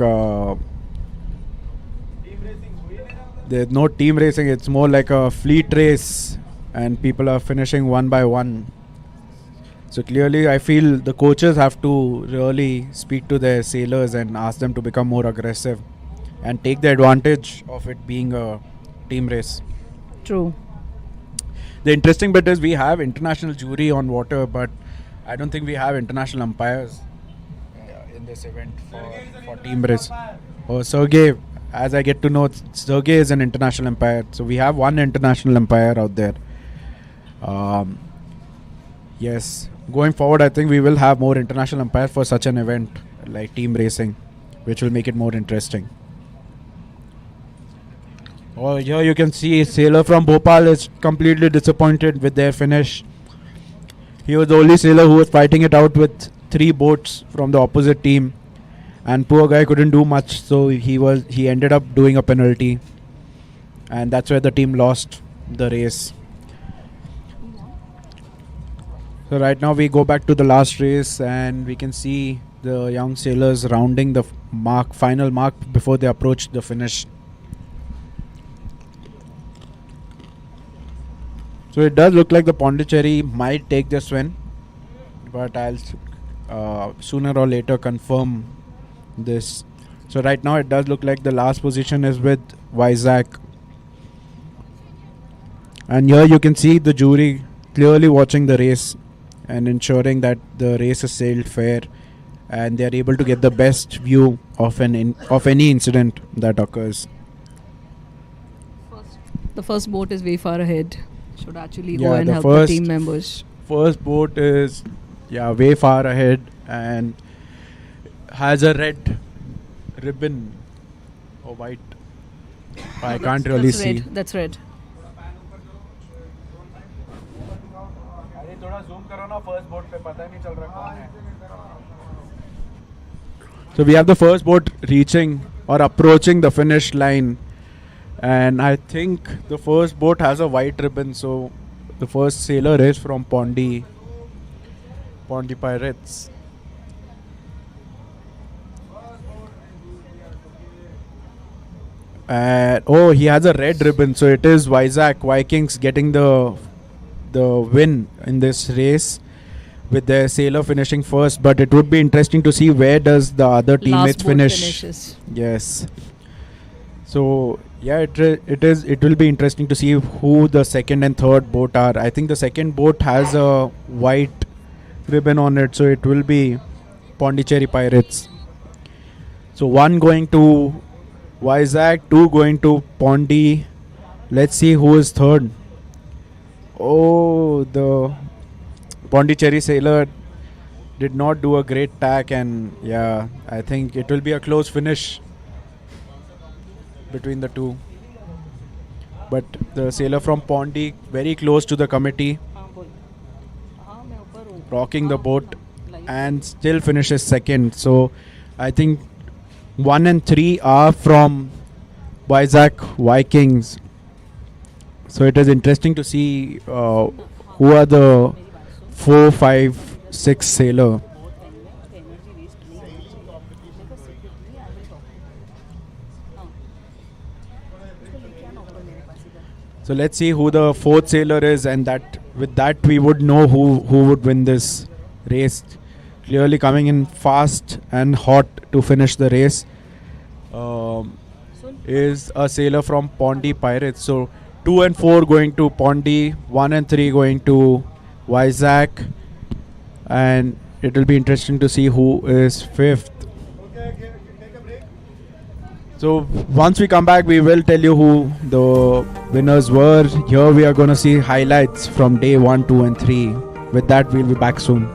there's no team racing, it's more like a fleet race and people are finishing one by one. So clearly I feel the coaches have to really speak to their sailors and ask them to become more aggressive and take the advantage of it being a team race. True. The interesting bit is we have international jury on water, but I don't think we have international umpires in this event for team race. Oh, Sergey, as I get to know, Sergey is an international umpire. So we have one international umpire out there. Yes, going forward, I think we will have more international umpires for such an event like team racing, which will make it more interesting. Oh, here you can see a sailor from Bopal is completely disappointed with their finish. He was the only sailor who was fighting it out with 3 boats from the opposite team, and poor guy couldn't do much, so he ended up doing a penalty, and that's where the team lost the race. So right now we go back to the last race and we can see the young sailors rounding the final mark before they approach the finish. So it does look like the Pondicherry might take this win, but I'll sooner or later confirm this. So right now it does look like the last position is with Vizag. And here you can see the jury clearly watching the race and ensuring that the race is sailed fair and they are able to get the best view of any incident that occurs. The first boat is way far ahead. Should actually Yeah, go and the help the team members. First boat is way far ahead and has a red ribbon or white. I can't really that's see. Red. That's red. So we have the first boat reaching or approaching the finish line, and I think the first boat has a white ribbon, so the first sailor is from Pondi Pirates. And he has a red ribbon, so it is Vizag Vikings getting the win in this race with their sailor finishing first. But it would be interesting to see where does the other teammates Finishes. Yes. So yeah, it will be interesting to see who the second and third boat are. I think the second boat has a white ribbon on it, so it will be Pondicherry Pirates. So 1 going to Vizag, 2 going to Pondi. Let's see who is third. Oh, the Pondicherry sailor did not do a great tack, and yeah, I think it will be a close finish between the two. But the sailor from Pondi very close to the committee, rocking the boat, and still finishes second. So I think 1 and 3 are from Vizag Vikings. So it is interesting to see who are the 4, 5, 6 sailor. So let's see who the 4th sailor is, and that with that we would know who would win this race. Clearly coming in fast and hot to finish the race is a sailor from Pondi Pirates. So 2 and 4 going to Pondi, 1 and 3 going to Vizag, and it will be interesting to see who is fifth. So once we come back, we will tell you who the winners were. Here we are going to see highlights from day 1, 2 and 3. With that, we'll be back soon.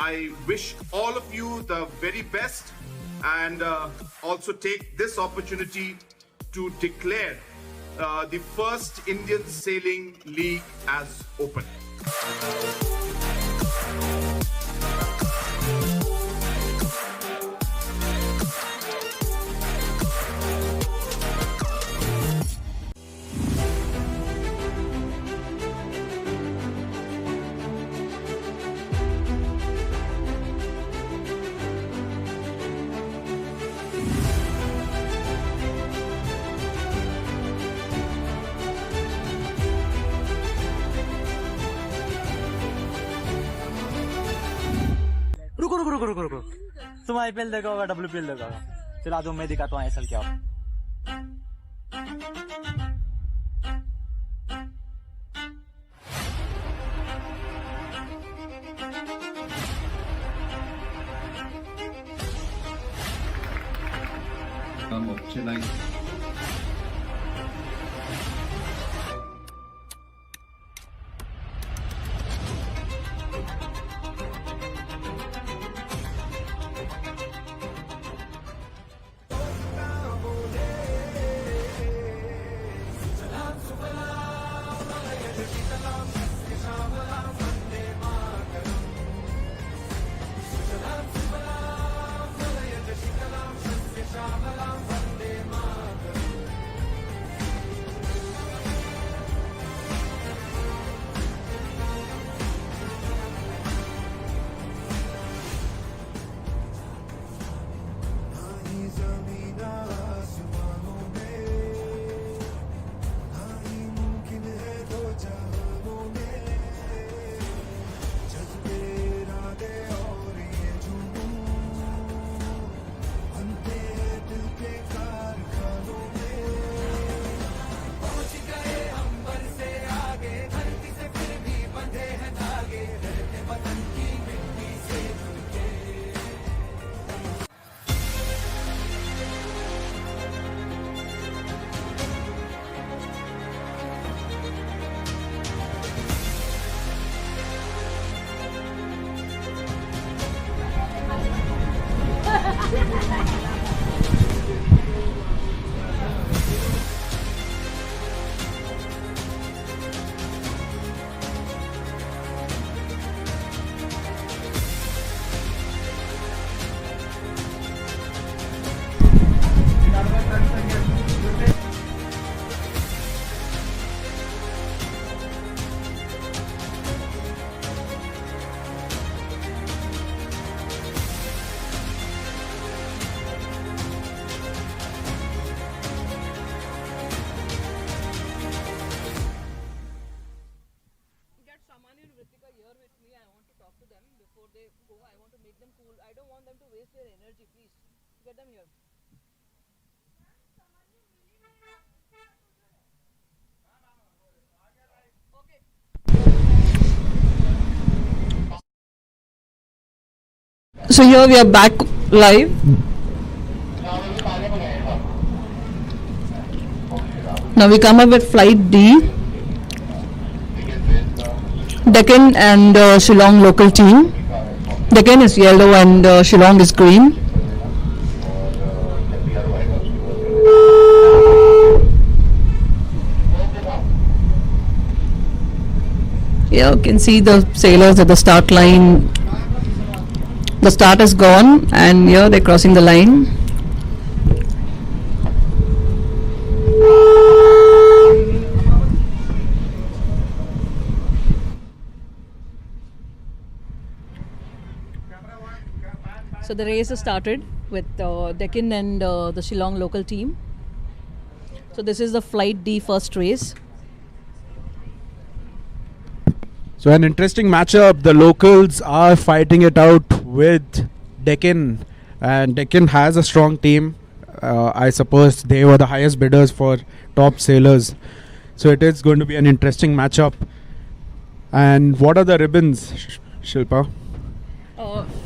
I wish all of you the very best and also take this opportunity to declare the first Indian Sailing League as open. रुको रुको रुको रुको रुको तुम IPL देखा होगा WPL देखा होगा चलो आज मैं दिखाता हूँ आईएसएल क्या होगा of Shillong. Get them here. So here we are back live. Now we come up with flight D. Deken and Shillong local team. Deken is yellow and Shillong is green. Here you can see the sailors at the start line. The start is gone and here they're crossing the line. So the race has started with Deken and the Shillong local team. So this is the Flight D first race. So an interesting matchup. The locals are fighting it out with Deken, and Deken has a strong team. I suppose they were the highest bidders for top sailors. So it is going to be an interesting matchup. And what are the ribbons, Shilpa?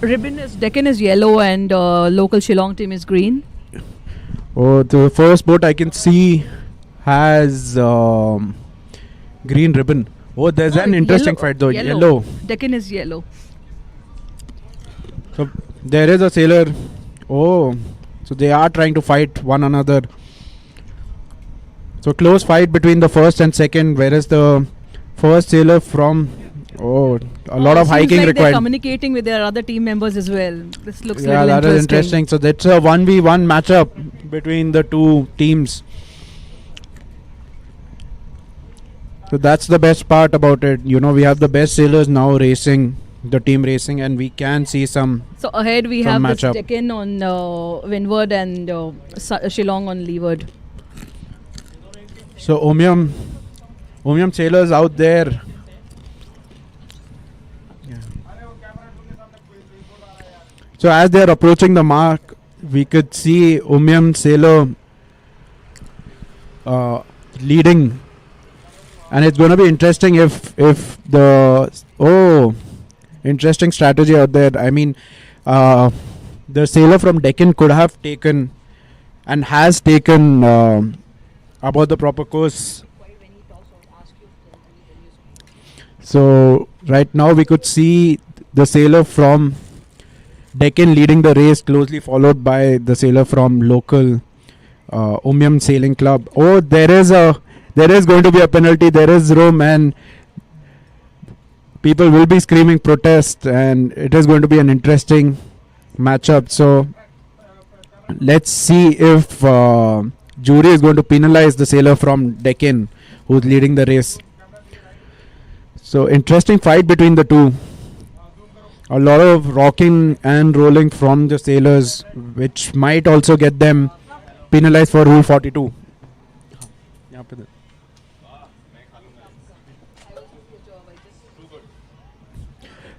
Ribbon is Deken is yellow and local Shillong team is green. Oh, the first boat I can see has green ribbon. Oh, there's an interesting fight though. Yellow. Deken is yellow. So there is a sailor. Oh, so they are trying to fight one another. So close fight between the first and second. Whereas the first sailor from a lot of hiking like required. They're communicating with their other team members as well. This looks Yeah, little that is interesting. So that's a 1v1 matchup between the two teams. So that's the best part about it. You know, we have the best sailors now racing, the team racing, and we can see some. So ahead we some have this matchup. Deken on windward and Shillong on leeward. So Omnium sailors out there. So as they are approaching the mark, we could see Omnium sailor leading, and it's going to be interesting if the interesting strategy out there. I mean, the sailor from Deken could have taken and has taken about the proper course. So right now we could see the sailor from Deken leading the race, closely followed by the sailor from local Omnium Sailing Club. Oh, there is going to be a penalty. There is room, and people will be screaming protest, and it is going to be an interesting matchup. So let's see if jury is going to penalize the sailor from Deken who's leading the race. So interesting fight between the two. A lot of rocking and rolling from the sailors, which might also get them penalized for Rule 42.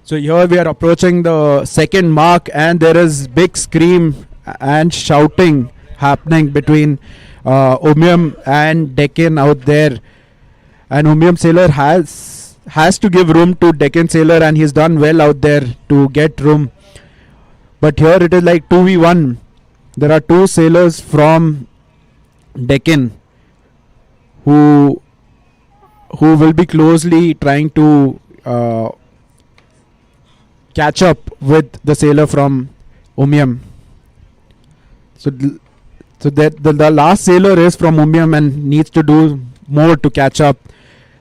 So here we are approaching the second mark, and there is big scream and shouting happening between Omnium and Deken out there. And Omnium sailor has to give room to Deken sailor, and he's done well out there to get room. But here it is like 2v1. There are two sailors from Deken who will be closely trying to catch up with the sailor from Omnium. So the last sailor is from Omnium and needs to do more to catch up.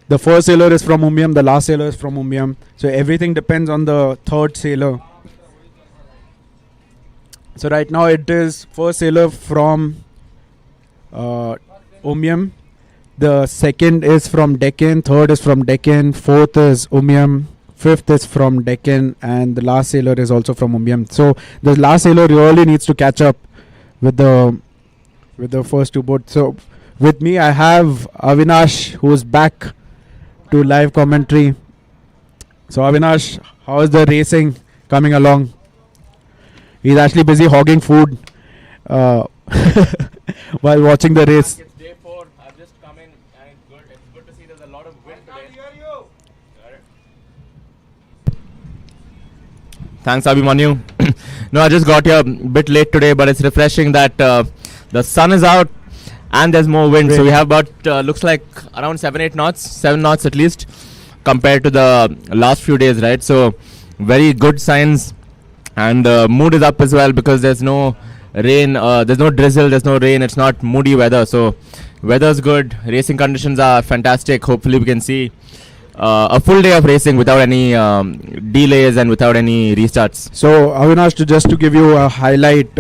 The first sailor is from Omnium, the last sailor is from Omnium. So everything depends on the third sailor. So right now it is first sailor from Omnium. The second is from Deken, third is from Deken, fourth is Omnium, fifth is from Deken, and the last sailor is also from Omnium. So the last sailor really needs to catch up with the first two boats. So with me I have Avinash, who is back to live commentary. So Avinash, how is the racing coming along? He's actually busy hogging food while watching the race. It's day 4. I've just come in and it's good to see there's a lot of wind today. Thanks, Abhimanyu. No, I just got here a bit late today, but it's refreshing that the sun is out and there's more wind. So we have about looks like around 7 knots at least compared to the last few days, right? So very good signs, and the mood is up as well because there's no rain, there's no drizzle, there's no rain. It's not moody weather, so weather's good. Racing conditions are fantastic. Hopefully we can see a full day of racing without any delays and without any restarts. So Avinash, just to give you a highlight,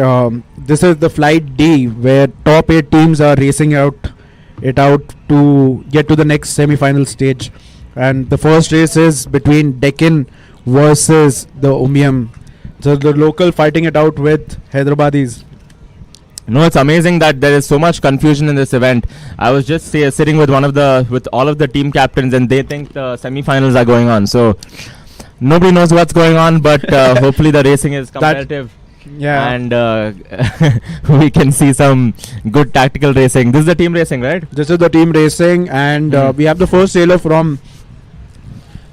this is the Flight D, where top 8 teams are racing it out to get to the next semi-final stage, and the first race is between Deken versus the Omnium. So the local fighting it out with Hyderabadis. No, it's amazing that there is so much confusion in this event. I was just sitting with with all of the team captains, and they think the semi-finals are going on. So nobody knows what's going on, but hopefully the racing is competitive. Yeah. And we can see some good tactical racing. This is the team racing, right? This is the team racing, and we have the first sailor from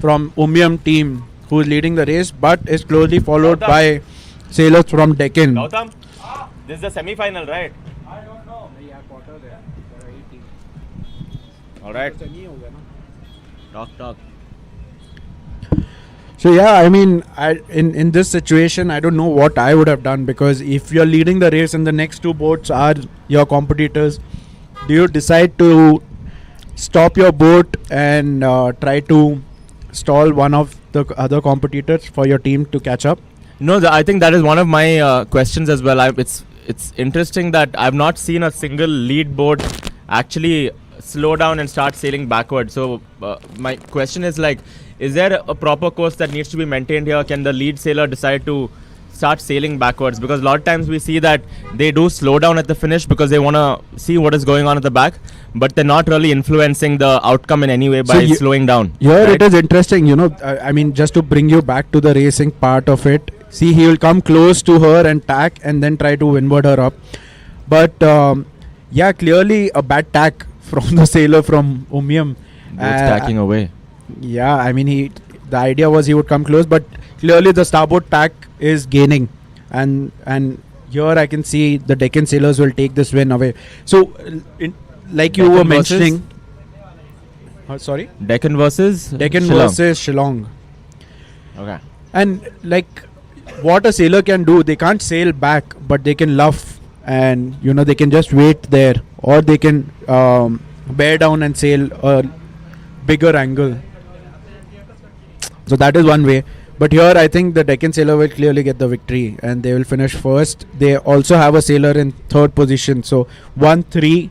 Umiam team who is leading the race, but is closely followed by sailors from Deken. Gautam, this is the semi-final, right? All right. Talk. So yeah, I mean, in this situation, I don't know what I would have done, because if you're leading the race and the next two boats are your competitors, do you decide to stop your boat and try to stall one of the other competitors for your team to catch up? No, I think that is one of my questions as well. It's interesting that I've not seen a single lead boat actually slow down and start sailing backwards. So my question is, like, is there a proper course that needs to be maintained here? Can the lead sailor decide to start sailing backwards? Because a lot of times we see that they do slow down at the finish because they want to see what is going on at the back, but they're not really influencing the outcome in any way by slowing down. Here it is interesting, I mean, just to bring you back to the racing part of it. See, he will come close to her and tack and then try to windward her up. But yeah, clearly a bad tack from the sailor from Umiam. Both tacking away. Yeah, I mean, the idea was he would come close, but clearly the starboard tack is gaining, and here I can see the Deken sailors will take this win away. So, like you Deken were mentioning, sorry, Deken versus Shillong. Okay. And like what a sailor can do, they can't sail back, but they can luff, and they can just wait there, or they can bear down and sail a bigger angle. So that is one way. But here I think the Deken sailor will clearly get the victory, and they will finish first. They also have a sailor in third position, so 1-3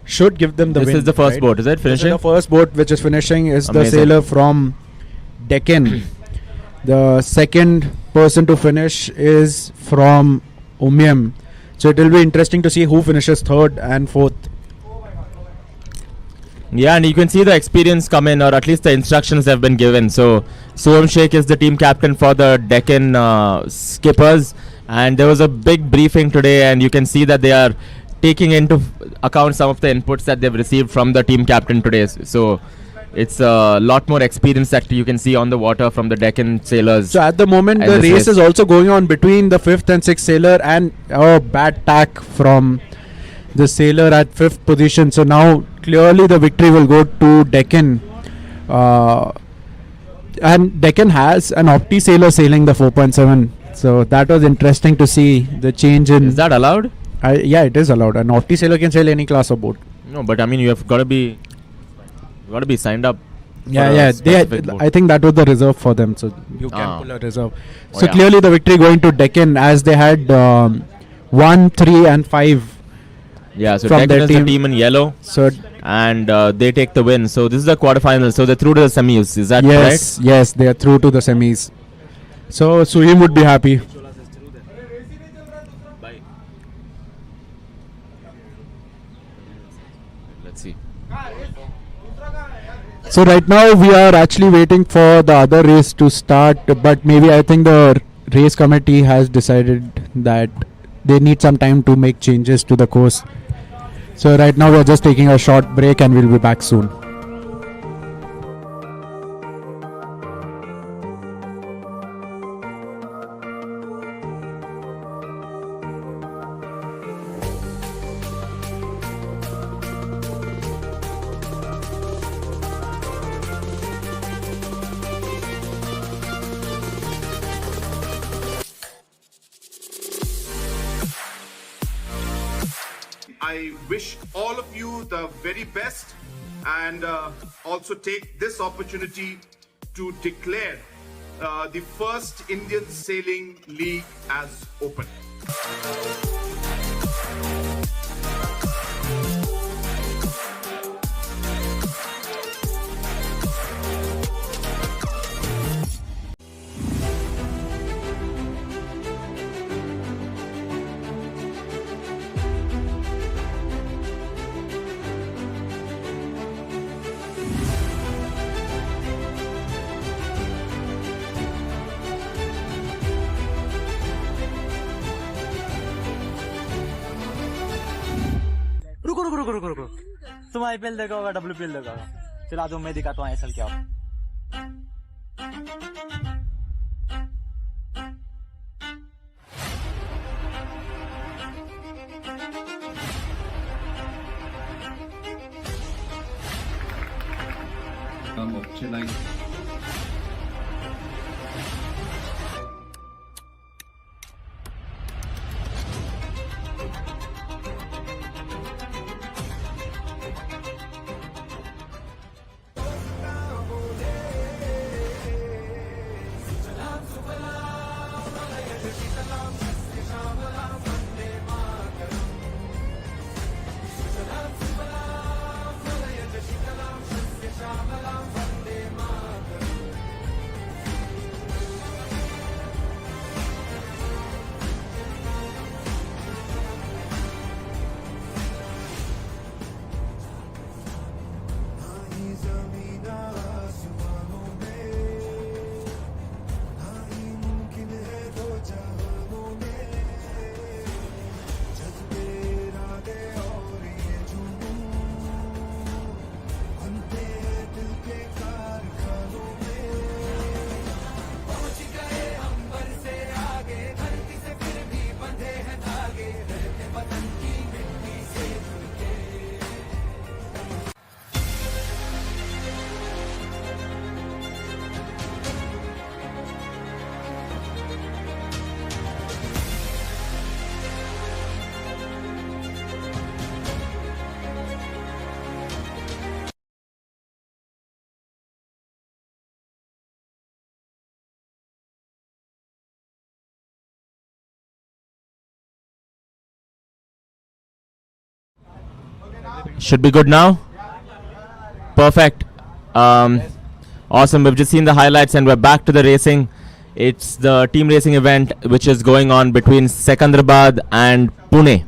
should give them the win. This is the first boat, is it? Finishing? This is the first boat which is finishing is Amazing. the sailor from Deken. The second person to finish is from Umiam. So it will be interesting to see who finishes third and fourth. Yeah, and you can see the experience come in, or at least the instructions have been given. So Soham Sheikh is the team captain for the Deken skippers, and there was a big briefing today, and you can see that they are taking into account some of the inputs that they've received from the team captain today. So it's a lot more experience that you can see on the water from the Deken sailors. So at the moment the race is also going on between the fifth and sixth sailor, and a bad tack from the sailor at fifth position. So now clearly the victory will go to Deken. And Deken has an Opti sailor sailing the 4.7. So that was interesting to see the change in. Is that allowed? Yeah, it is allowed. An Opti sailor can sail any class of boat. No, but I mean, you have got to be signed up. Yeah. I think that was the reserve for them. So you can pull a reserve. So clearly the victory going to Deken, as they had 1, 3 and 5. Yeah, so Deken is the team in yellow, and they take the win. So this is the quarterfinals. So they're through to the semis. Is that correct? Yes, they are through to the semis. So Suhim would be happy. Let's see. So right now we are actually waiting for the other race to start, but maybe I think the race committee has decided that they need some time to make changes to the course. So right now we are just taking a short break, and we'll be back soon. I wish all of you the very best, and also take this opportunity to declare the first Indian Sailing League as open. रुको तुम IPL देखा होगा WPL देखा होगा चलो आज मैं दिखाता हूँ आईएसएल क्या होगा option like Should be good now. Perfect. Awesome. We've just seen the highlights and we're back to the racing. It's the team racing event which is going on between Sikundraad and Pune.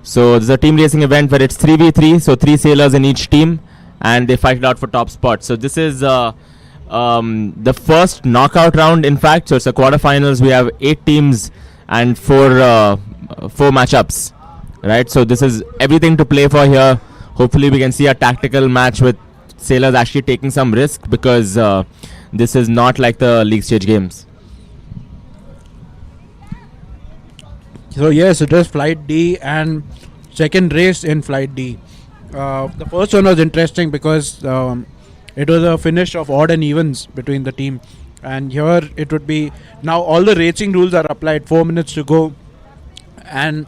So this is a team racing event where it's 3v3, so 3 sailors in each team, and they fight it out for top spot. So this is the first knockout round, in fact. So it's a quarterfinals. We have 8 teams and 4 matchups, right? So this is everything to play for here. Hopefully we can see a tactical match with sailors actually taking some risk, because this is not like the league stage games. So yes, it is Flight D and second race in Flight D. The first one was interesting because it was a finish of odd and evens between the team, and here it would be now all the racing rules are applied. 4 minutes to go, and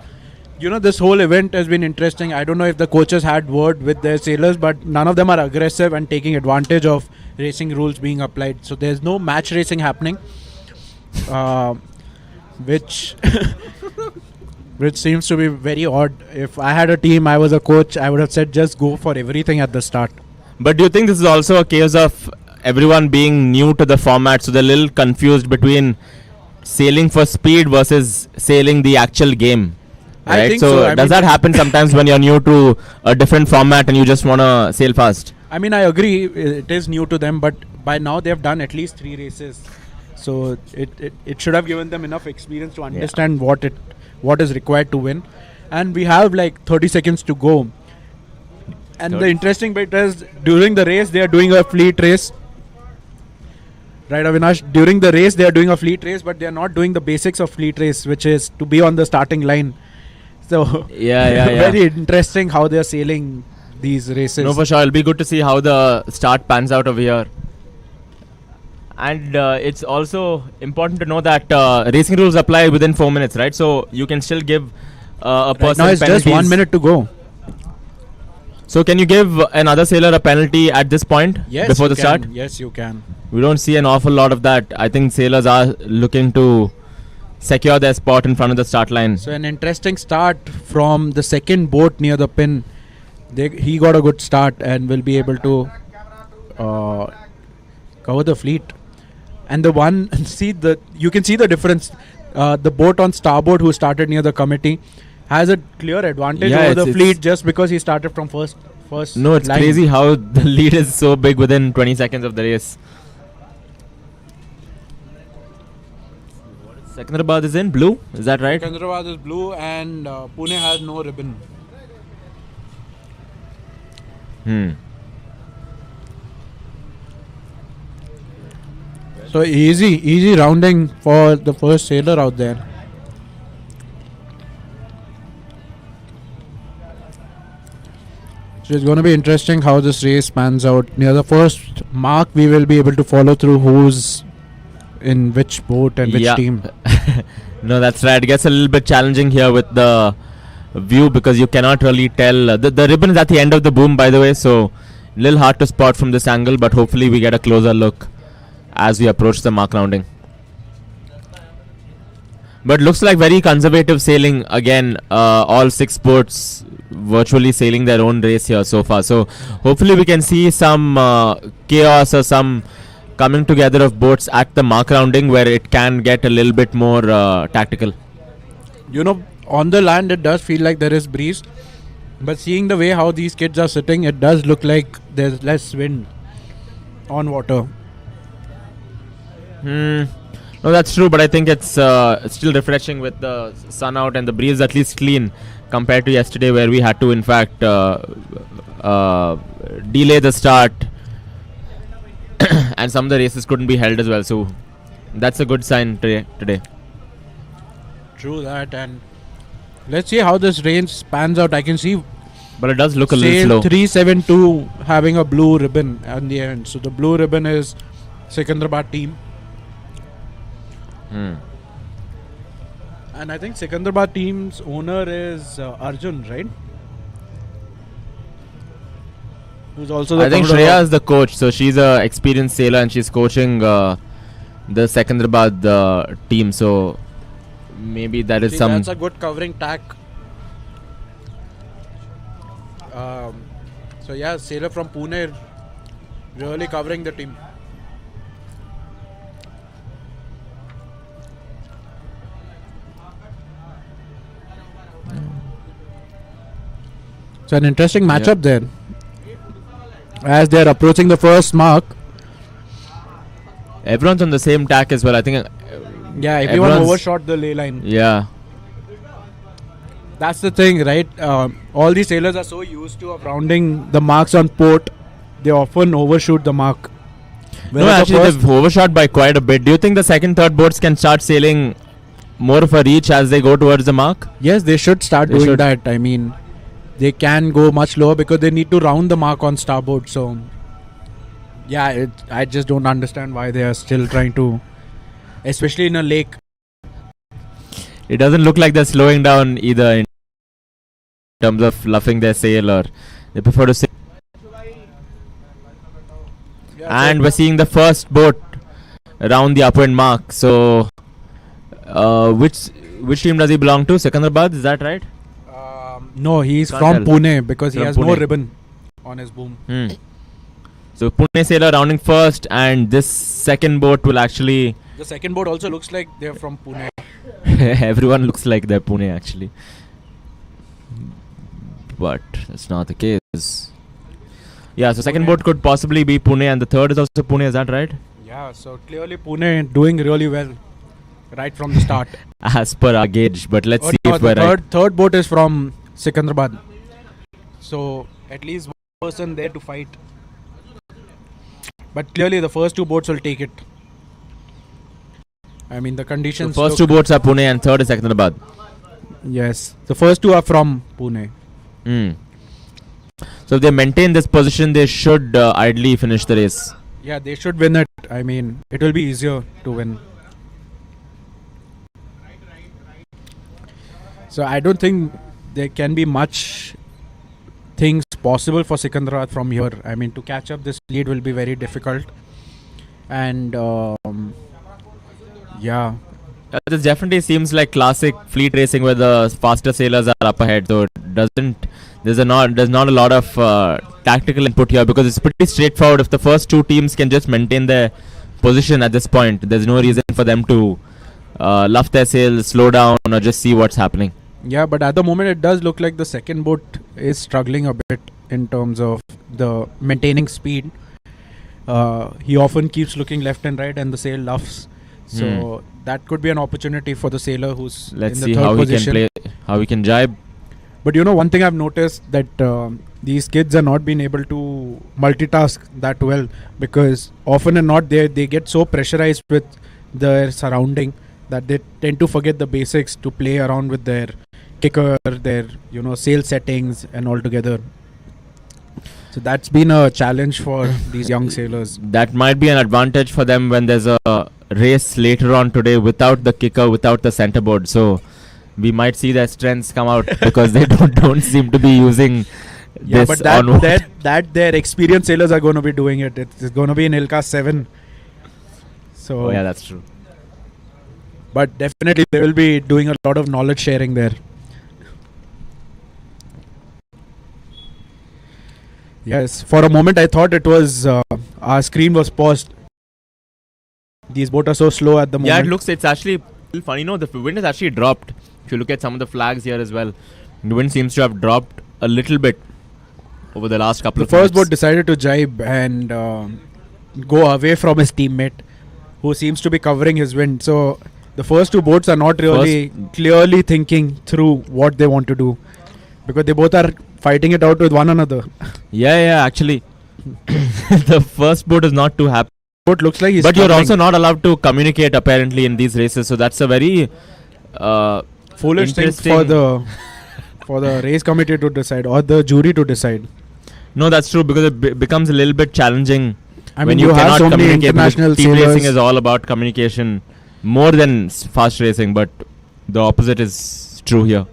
you know, this whole event has been interesting. I don't know if the coaches had word with their sailors, but none of them are aggressive and taking advantage of racing rules being applied. So there's no match racing happening, which which seems to be very odd. If I had a team, I was a coach, I would have said just go for everything at the start. But do you think this is also a case of everyone being new to the format, so they're a little confused between sailing for speed versus sailing the actual game? Right? I think so. I does mean, that happen sometimes when you're new to a different format and you just want to sail fast? I mean, I agree, it is new to them, but by now they've done at least 3 races. So it should have given them enough experience to understand what is required to win. And we have like 30 seconds to go. And the interesting bit is, during the race, they are doing a fleet race. Right, Avinash? During the race, they are doing a fleet race, but they are not doing the basics of fleet race, which is to be on the starting line. So, very interesting how they are sailing these races. No, for sure. It'll be good to see how the start pans out over here. And it's also important to know that racing rules apply within 4 minutes, right? So you can still give a person now it's penalties. just 1 minute to go. So can you give another sailor a penalty at this point before the start? Yes, you can. We don't see an awful lot of that. I think sailors are looking to secure their spot in front of the start line. So an interesting start from the second boat near the pin. He got a good start and will be able to cover the fleet. And the one, you can see the difference. The boat on starboard who started near the committee has a clear advantage over the fleet just because he started from first. No, it's line. crazy how the lead is so big within 20 seconds of the race. Sikundraad is in blue, is that right? Sikundraad is blue and Pune has no ribbon. Hmm. So easy rounding for the first sailor out there. So it's going to be interesting how this race pans out. Near the first mark, we will be able to follow through who's in which boat and which Yeah. team. No, that's right. It gets a little bit challenging here with the view because you cannot really tell. The ribbon is at the end of the boom, by the way, so a little hard to spot from this angle, but hopefully we get a closer look as we approach the mark rounding. But looks like very conservative sailing again. All 6 boats virtually sailing their own race here so far. So hopefully we can see some chaos or some coming together of boats at the mark rounding where it can get a little bit more tactical. You know, on the land it does feel like there is breeze, but seeing the way how these kids are sitting, it does look like there's less wind on water. No, that's true, but I think it's still refreshing with the sun out and the breeze at least clean compared to yesterday where we had to in fact delay the start and some of the races couldn't be held as well, so that's a good sign today. True that, and let's see how this race pans out. I can see But it does look a little Sail slow. 372 having a blue ribbon at the end. So the blue ribbon is Sikundraad team. And I think Sikundraad team's owner is Arjun, right? Who's also the I think promoter Shreya of- is the coach, so she's a experienced sailor and she's coaching the Sikundraad team. So maybe that is See, some. that's a good covering tack. So yeah, sailor from Pune really covering the team. It's an interesting matchup there. As they're approaching the first mark, Everyone's on the same tack as well. I think. yeah, everyone Everyone's- overshot the ley line. Yeah. That's the thing, right? All these sailors are so used to rounding the marks on port, they often overshoot the mark. No, Whereas the actually, first- they've overshot by quite a bit. Do you think the second, third boats can start sailing more of a reach as they go towards the mark? Yes, they should start They doing should. that. I mean, they can go much lower because they need to round the mark on starboard. So, yeah, I just don't understand why they are still trying to, especially in a lake. It doesn't look like they're slowing down either in terms of luffing their sail, or they prefer to sail. And we're seeing the first boat around the upwind mark. So, which team does he belong to? Sikundraad, is that right? No, he's Can't from tell. Pune because he From has no Pune. ribbon on his boom. So Pune sailor rounding first, and this second boat will actually. The second boat also looks like they're from Pune. Everyone looks like they're Pune actually, but that's not the case. Yeah, so second Pune. boat could possibly be Pune, and the third is also Pune. Is that right? Yeah, so clearly Pune doing really well right from the start. As per our gauge, but let's Oh, see no, if we're the right. third boat is from Sikundraad. So at least one person there to fight. But clearly the first two boats will take it. I mean the So conditions. first two boats are Pune, and third is Sikundraad. Yes, the first two are from Pune. So if they maintain this position, they should ideally finish the race. Yeah, they should win it. I mean, it will be easier to win. So I don't think there can be much things possible for Sikundraad from here. I mean, to catch up this lead will be very difficult. And yeah, This definitely seems like classic fleet racing where the faster sailors are up ahead. So it doesn't. There's not a lot of tactical input here because it's pretty straightforward. If the first two teams can just maintain their position at this point, there's no reason for them to luff their sails, slow down, or just see what's happening. yeah, but at the moment it does look like the second boat is struggling a bit in terms of the maintaining speed. He often keeps looking left and right, and the sail luffs. So that could be an opportunity for the sailor who's Let's in the see third how position. he can play, how he can jibe. But one thing I've noticed that these kids are not being able to multitask that well, because often and not they get so pressurized with their surrounding that they tend to forget the basics to play around with their kicker, their sail settings and all together. So that's been a challenge for these young sailors. That might be an advantage for them when there's a race later on today without the kicker, without the centerboard. So we might see their strengths come out because they don't seem to be using this but onward. that their experienced sailors are going to be doing it. It's going to be in ILCA 7. So Oh yeah, that's true. but definitely they will be doing a lot of knowledge sharing there. Yes, for a moment I thought it was our screen was paused. These boats are so slow at the moment. Yeah, it's actually funny. The wind has actually dropped. If you look at some of the flags here as well, the wind seems to have dropped a little bit over the last couple The of first boat minutes. decided to jibe and go away from his teammate, who seems to be covering his wind. So the first two boats are not really clearly thinking through what they want to do, because they both are fighting it out with one another. Yeah, actually. The first boat is not too happy. Boat looks like he's But you're struggling. also not allowed to communicate apparently in these races. So that's a very foolish thing interesting- for the race committee to decide, or the jury to decide. No, that's true, because it becomes a little bit challenging I when mean, you you have cannot so many communicate. because international team racing sailors. is all about communication more than fast racing, but the opposite is true here.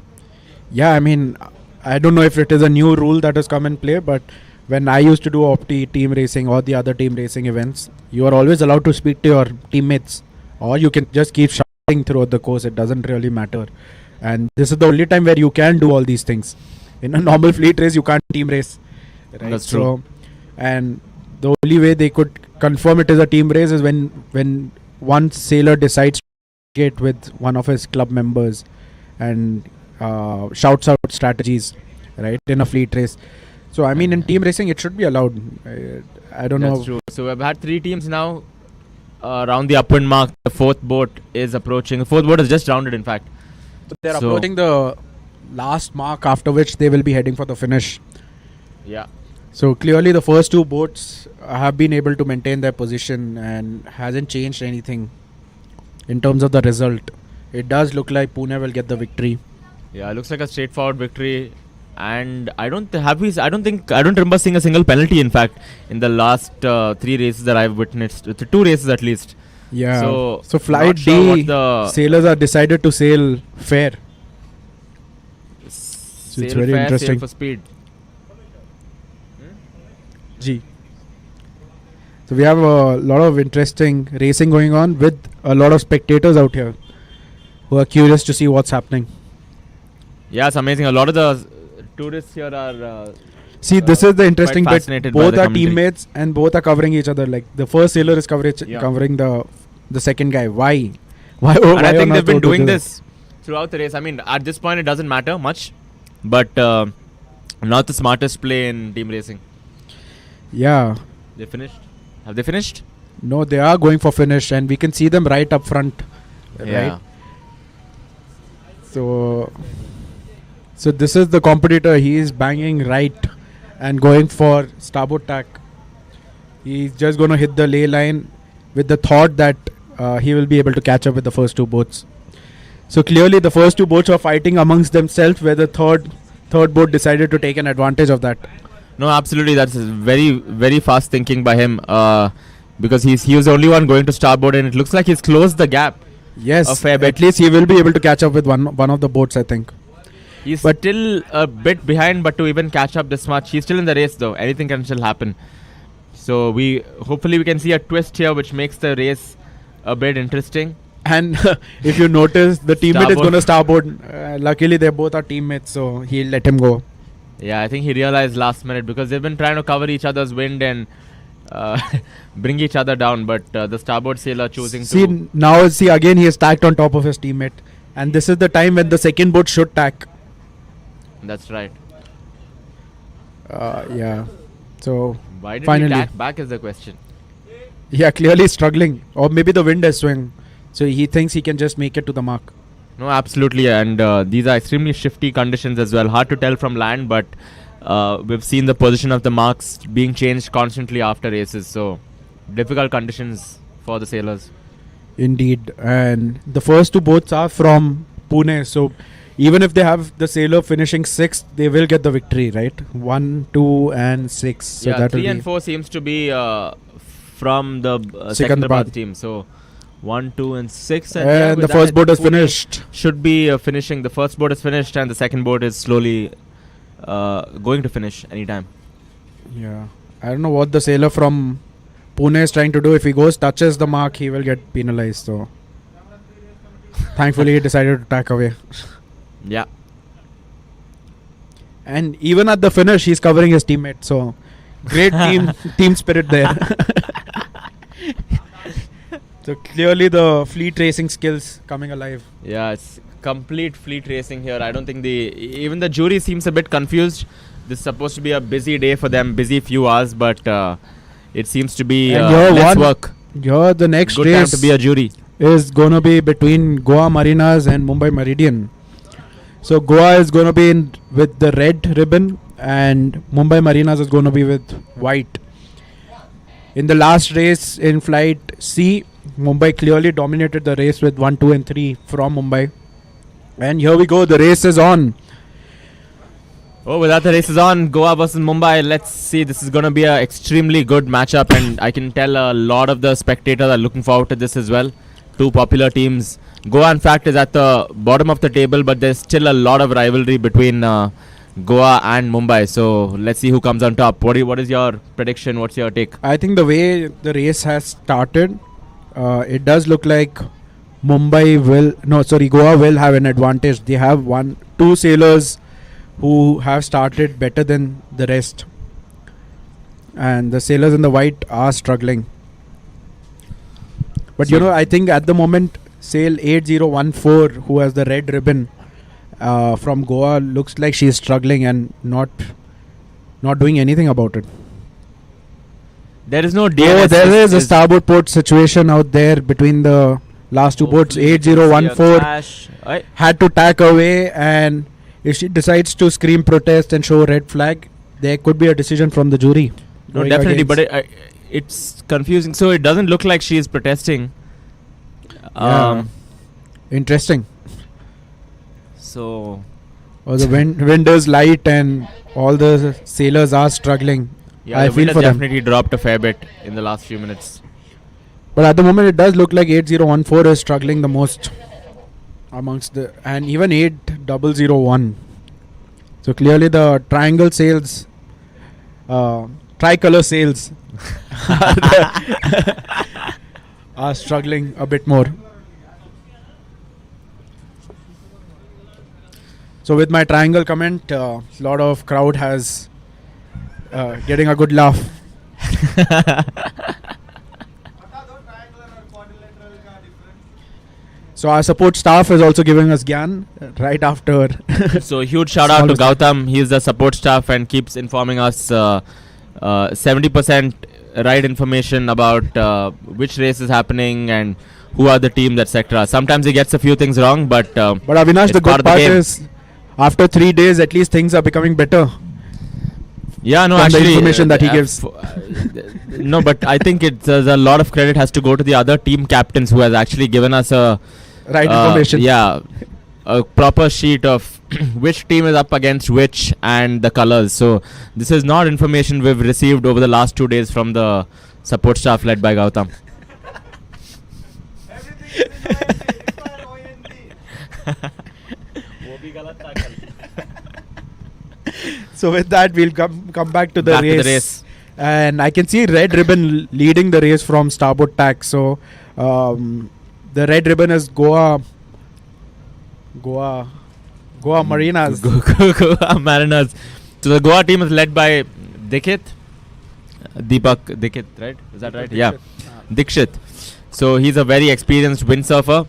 Yeah, I mean, I don't know if it is a new rule that has come in play, but when I used to do Opti team racing or the other team racing events, you are always allowed to speak to your teammates, or you can just keep shouting throughout the course. It doesn't really matter. And this is the only time where you can do all these things. In a normal fleet race, you can't team race. Right? That's true. And the only way they could confirm it is a team race is when one sailor decides to get with one of his club members and shouts out strategies, right, in a fleet race. So I mean, in team racing it should be allowed. I don't know. That's true. So we've had 3 teams now around the upwind mark. The 4th boat is approaching. The 4th boat is just rounded, in fact. So they're So- approaching the last mark, after which they will be heading for the finish. Yeah. So clearly the first two boats have been able to maintain their position and hasn't changed anything in terms of the result. It does look like Pune will get the victory. Yeah, it looks like a straightforward victory. And I don't remember seeing a single penalty, in fact, in the last 3 races that I've witnessed. 2 races at least. Yeah. So flight not sure D, what the sailors are decided to sail fair. sail it's very fair, interesting. sail for speed. G. So we have a lot of interesting racing going on with a lot of spectators out here who are curious to see what's happening. Yeah, it's amazing. A lot of the tourists here are See, this is the interesting quite bit. fascinated by Both the are commentary. teammates and both are covering each other. Like the first sailor is covering the second guy. Why? Why? And why I think on they've earth been would they doing do this throughout the race. I mean, at this point, it doesn't matter much, but not the smartest play in team racing. that? Yeah. They finished? Have they finished? No, they are going for finish, and we can see them right up front. Yeah. Right. So this is the competitor. He is banging right and going for starboard tack. He's just going to hit the ley line with the thought that he will be able to catch up with the first two boats. So clearly the first two boats are fighting amongst themselves, where the third boat decided to take an advantage of that. No, absolutely. That's very, very fast thinking by him. Because he was the only one going to starboard, and it looks like he's closed the gap. Yes, A fair bit. at least he will be able to catch up with one of the boats, I think. He's But- still a bit behind, but to even catch up this much, he's still in the race though. Anything can still happen. So hopefully we can see a twist here, which makes the race a bit interesting. And if you notice, the teammate is Starboard. going to starboard. Luckily, they both are teammates, so he'll let him go. Yeah, I think he realized last minute, because they've been trying to cover each other's wind and bring each other down, but the starboard sailor choosing to... See again, he is tacked on top of his teammate, and this is the time when the second boat should tack. That's right. Yeah. So Why did finally, he tack back is the question. yeah, clearly struggling, or maybe the wind has swung, so he thinks he can just make it to the mark. No, absolutely, and these are extremely shifty conditions as well. Hard to tell from land, but we've seen the position of the marks being changed constantly after races. So difficult conditions for the sailors. Indeed. And the first two boats are from Pune. So even if they have the sailor finishing sixth, they will get the victory, right? 1, 2, and 6. So yeah, that 3 will and be 4 seems to be from the Sikundraad Sikundraad team. So 1, 2, and 6. And with the first that, boat is Pune finished. Should be finishing. The first boat is finished, and the second boat is slowly going to finish anytime. Yeah. I don't know what the sailor from Pune is trying to do. If he goes, touches the mark, he will get penalized. So thankfully, he decided to tack away. Yeah. And even at the finish, he's covering his teammate. So great team spirit there. So clearly the fleet racing skills coming alive. Yeah, it's complete fleet racing here. I don't think even the jury seems a bit confused. This is supposed to be a busy day for them, busy few hours, but it seems to be less work. Here the next Good race time to be a jury. is going to be between Goa Marinas and Mumbai Meridian. So Goa is going to be with the red ribbon and Mumbai Marinas is going to be with white. In the last race in flight C, Mumbai clearly dominated the race with 1, 2 and 3 from Mumbai. And here we go, the race is on. Oh, without the race is on, Goa versus Mumbai. Let's see, this is going to be an extremely good matchup, and I can tell a lot of the spectators are looking forward to this as well. Two popular teams. Goa, in fact, is at the bottom of the table, but there's still a lot of rivalry between Goa and Mumbai. So let's see who comes on top. What is your prediction? What's your take? I think the way the race has started, it does look like Goa will have an advantage. They have 2 sailors who have started better than the rest, and the sailors in the white are struggling. But I think at the moment sail 8014, who has the red ribbon from Goa, looks like she is struggling and not doing anything about it. There is no DNS. There is a starboard port situation out there between the last two boats. 8014 had to tack away, and if she decides to scream protest and show red flag, there could be a decision from the jury. No, definitely, but it's confusing. So it doesn't look like she is protesting. Interesting. So the wind is light and all the sailors are struggling. Yeah, I the feel wind has for them. definitely dropped a fair bit in the last few minutes. But at the moment, it does look like 8014 is struggling the most amongst and even 8001. So clearly, the triangle sails, tricolor sails, are struggling a bit more. So with my triangle comment, a lot of crowd has getting a good laugh. So our support staff is also giving us gyan right after. So huge shout out to Gautam. He is the support staff and keeps informing us 70% right information about which race is happening and who are the teams, etc. Sometimes he gets a few things wrong, but Avinash, the good part is after 3 days, at least things are becoming better. Yeah, no, from actually, the information that he gives. No, but I think there's a lot of credit has to go to the other team captains who has actually given us a right information. Yeah, a proper sheet of which team is up against which and the colors. So this is not information we've received over the last 2 days from the support staff led by Gautam. So with that, we'll come back to the race. And I can see red ribbon leading the race from starboard tack. So the red ribbon is Goa Marinas. Goa Mariners. So the Goa team is led by Deepak Dikshit, right? Is that right? Yeah, Dikshit. So he's a very experienced windsurfer.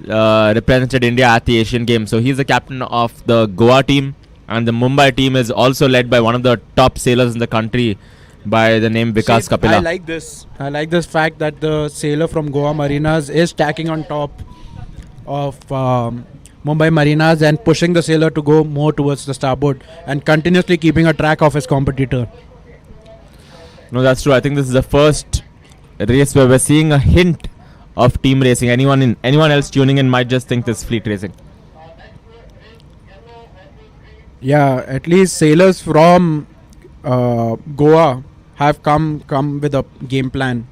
Represented India at the Asian Games. So he's the captain of the Goa team. And the Mumbai team is also led by one of the top sailors in the country by the name Vikas Kapila. I like this fact that the sailor from Goa Marinas is tacking on top of Mumbai Marinas and pushing the sailor to go more towards the starboard and continuously keeping a track of his competitor. No, that's true. I think this is the first race where we're seeing a hint of team racing. Anyone else tuning in might just think this is fleet racing. Yeah, at least sailors from Goa have come with a game plan.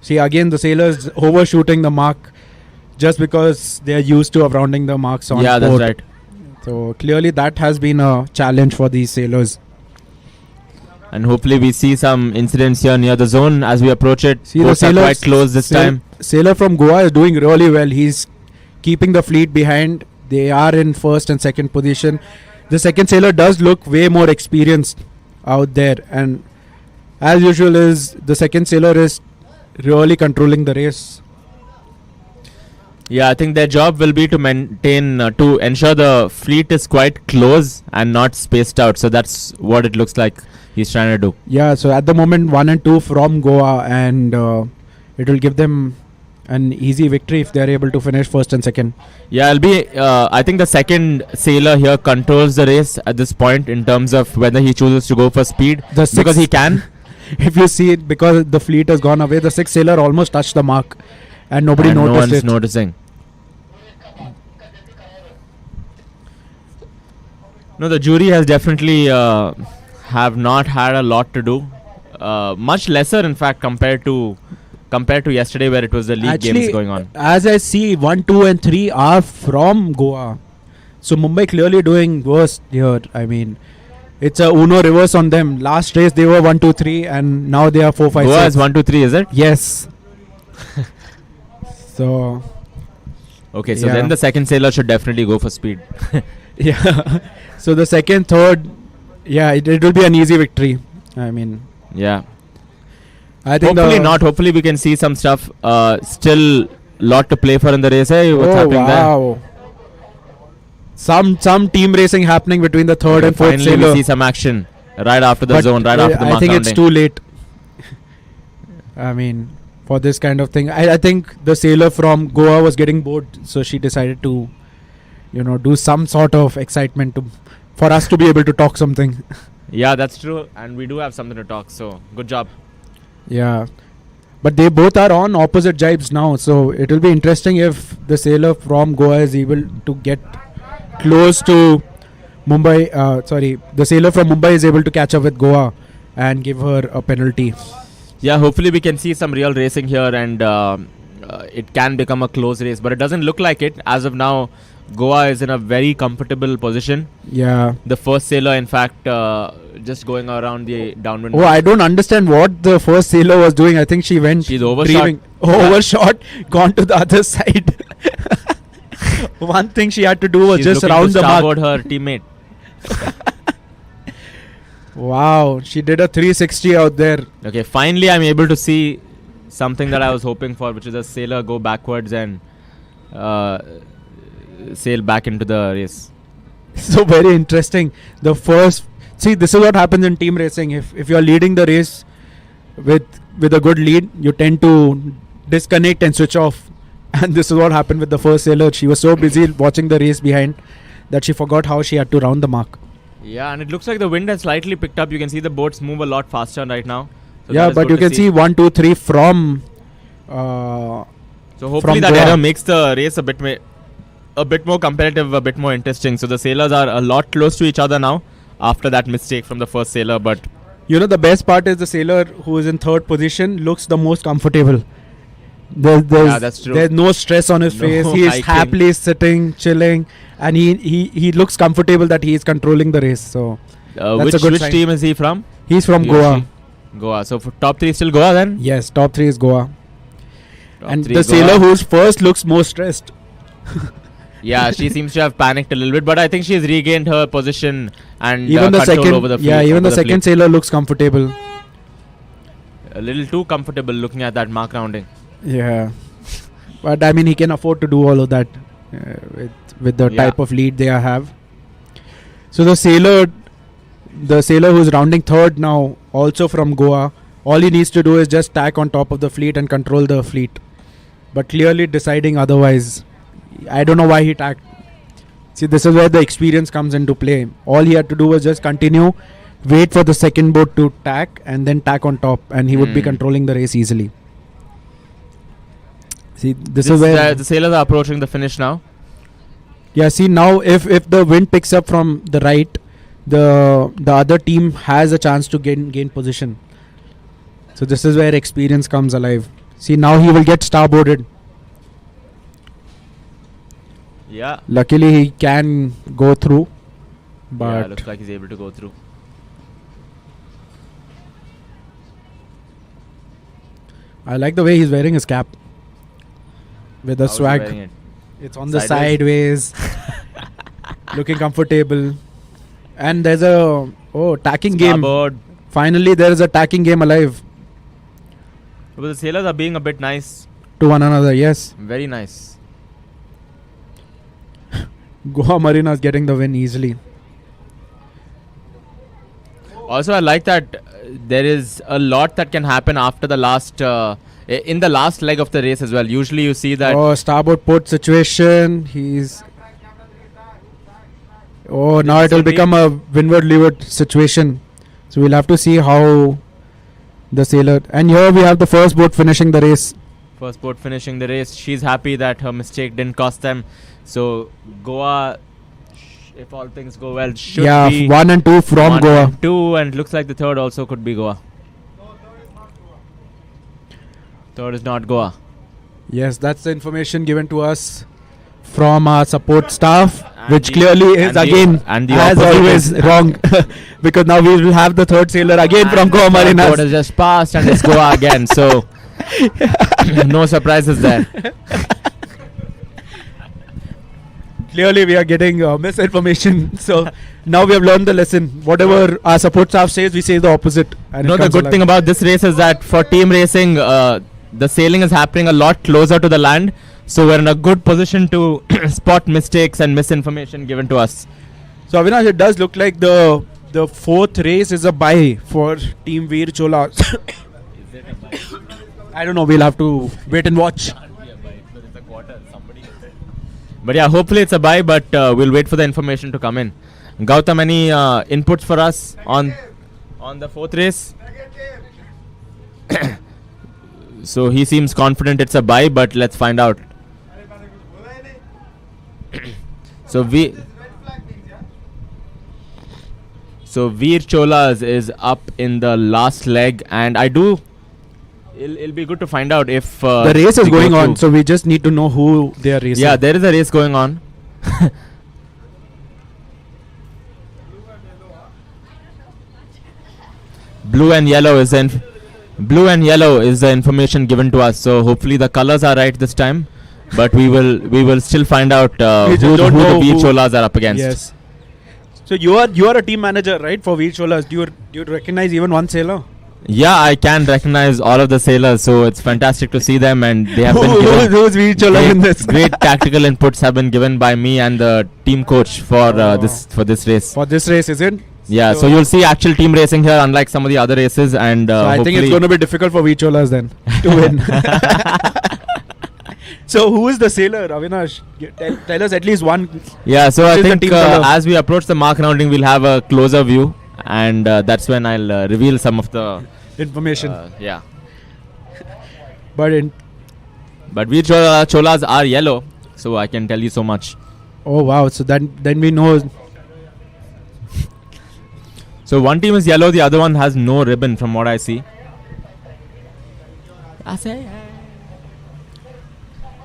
See, again, the sailors overshooting the mark just because they're used to rounding the marks on Yeah, port. that's right. So clearly that has been a challenge for these sailors. And hopefully we see some incidents here near the zone as we approach it. See, the Boats are sailors- quite close this time. Sailor from Goa is doing really well. He's keeping the fleet behind. They are in first and second position. The second sailor does look way more experienced out there, and as usual is the second sailor is really controlling the race. Yeah, I think their job will be to maintain, to ensure the fleet is quite close and not spaced out. So that's what it looks like he's trying to do. Yeah, so at the moment 1 and 2 from Goa, and it will give them an easy victory if they are able to finish first and second. Yeah, it'll be. I think the second sailor here controls the race at this point in terms of whether he chooses to go for speed The because he sixth- can. If you see it, because the fleet has gone away, the sixth sailor almost touched the mark, and nobody and no noticed one's it. noticing. No, the jury has definitely have not had a lot to do. Much lesser, in fact, compared to yesterday, where it was the league games going on. As I see, 1, 2, and 3 are from Goa. So Mumbai clearly doing worse here. I mean, it's a Uno reverse on them. Last race they were 1, 2, 3, and now they are 4, 5, Goa 6. is 1, 2, 3, is it? Yes. So Okay, so Yeah. then the second sailor should definitely go for speed. yeah. So the second, third, yeah, it will be an easy victory. I mean, Yeah. I think Hopefully not. Hopefully we can see some stuff. Still lot to play for in the race. Hey, what's happening wow. Some team racing happening between the third there? and fourth Finally sailor. we see some action right after the But, zone, right after the I mark think it's rounding. too late. I mean, for this kind of thing, I think the sailor from Goa was getting bored, so she decided to, do some sort of excitement for us to be able to talk something. Yeah, that's true. And we do have something to talk. So good job. Yeah, but they both are on opposite jibes now, so it will be interesting if the sailor from Goa is able to get close to Mumbai. The sailor from Mumbai is able to catch up with Goa and give her a penalty. Yeah, hopefully we can see some real racing here, and it can become a close race. But it doesn't look like it as of now. Goa is in a very comfortable position. Yeah. The first sailor, in fact, just going around the downwind. Oh, I don't understand what the first sailor was doing. I think she went. She's overshot. Overshot, gone to the other side. One thing she had to do was She's just looking round to the mark. starboard her teammate. Wow, she did a 360 out there. Okay, finally I'm able to see something that I was hoping for, which is a sailor go backwards and sail back into the race. So very interesting. The first, see, this is what happens in team racing. If you are leading the race with a good lead, you tend to disconnect and switch off. And this is what happened with the first sailor. She was so busy watching the race behind that she forgot how she had to round the mark. Yeah, and it looks like the wind has slightly picked up. You can see the boats move a lot faster right now. So Yeah, that is but good you to can see 1, 2, 3 from. So hopefully from that Goa. error makes the race a bit more competitive, a bit more interesting. So the sailors are a lot close to each other now after that mistake from the first sailor. But The best part is the sailor who is in third position looks the most comfortable. Yeah, that's true. There's no stress on his No face. He is hiking. happily sitting, chilling, and he looks comfortable that he is controlling the race. So that's a good which sign. team is he from? He's from He or Goa. she? Goa. So for top 3 still Goa then? Yes, top 3 is Goa. Top And 3 the Goa. sailor who's first looks more stressed. Yeah, she seems to have panicked a little bit, but I think she's regained her position and Even the control second, over the fleet. even the over second fleet. sailor looks comfortable. A little too comfortable looking at that mark rounding. Yeah, but I mean he can afford to do all of that with the Yeah. type of lead they have. So the sailor who's rounding third now, also from Goa, all he needs to do is just tack on top of the fleet and control the fleet. but clearly deciding otherwise. I don't know why he tacked. See, this is where the experience comes into play. All he had to do was just continue, wait for the second boat to tack, and then tack on top, and he would be controlling the race easily. See, this is where the sailors are approaching the finish now. Yeah, see now if the wind picks up from the right, the other team has a chance to gain position. So this is where experience comes alive. See, now he will get starboarded. Yeah. Luckily he can go through, but Yeah, looks like he's able to go through. I like the way he's wearing his cap with the How is he swag. wearing it? It's on the Sideways? sideways, looking comfortable. And there's a tacking game. Starboard. Finally, there is a tacking game alive But the sailors are being a bit nice. to one another. Yes, Very nice. Goa Marina is getting the win easily. Also, I like that there is a lot that can happen after the last, in the last leg of the race as well. Usually you see that. Starboard port situation. Now it will become a windward-leeward situation. So we'll have to see how the sailor. And here we have the first boat finishing the race. First boat finishing the race. She's happy that her mistake didn't cost them. So Goa, if all things go well, should be 1 and 2 from 1 Goa. and 2, and looks like the third also could be Goa. Third is not Goa. Yes, that's the information given to us from our support staff, And which the- clearly is again, and the as opposite always, is- wrong. Because now we will have the third sailor again from And Goa the third boat Marinas. has just passed and it's Goa again. So no surprises there. Clearly, we are getting misinformation. So now we have learned the lesson. Whatever our support staff says, we say the opposite. And No, it the comes good alive. thing about this race is that for team racing, the sailing is happening a lot closer to the land. So we're in a good position to spot mistakes and misinformation given to us. So Avinash, it does look like the fourth race is a bye for Team Vir Cholas. I don't know. We'll have to wait and watch. But yeah, hopefully it's a buy, but we'll wait for the information to come in. Gautam, any inputs for us on the fourth race? So he seems confident it's a buy, but let's find out. So Vir Cholas is up in the last leg, and it'll be good to find out if The race is we go going on, through. so we just need to know who they are racing. Yeah, there is a race going on. Blue and yellow is the information given to us. So hopefully the colors are right this time. But we will still find out We who just don't the know Vir who- Cholas are up against. Yes. So you are a team manager, right, for Vir Cholas? Do you recognize even one sailor? Yeah, I can recognize all of the sailors. So it's fantastic to see them, and they have been given Who's Vir Cholas in this? great tactical inputs have been given by me and the team coach for this race. For this race, is it? Yeah, so you'll see actual team racing here, unlike some of the other races, and So I think it's hopefully- going to be difficult for Vir Cholas then to win. So who is the sailor, Avinash? Tell us at least one. Yeah, so Which I is the think team colour? as we approach the mark rounding, we'll have a closer view, and that's when I'll reveal some of the Information. yeah. But But Vir Cholas are yellow, so I can tell you so much. oh wow, so then we know. So one team is yellow, the other one has no ribbon, from what I see. I say, hey,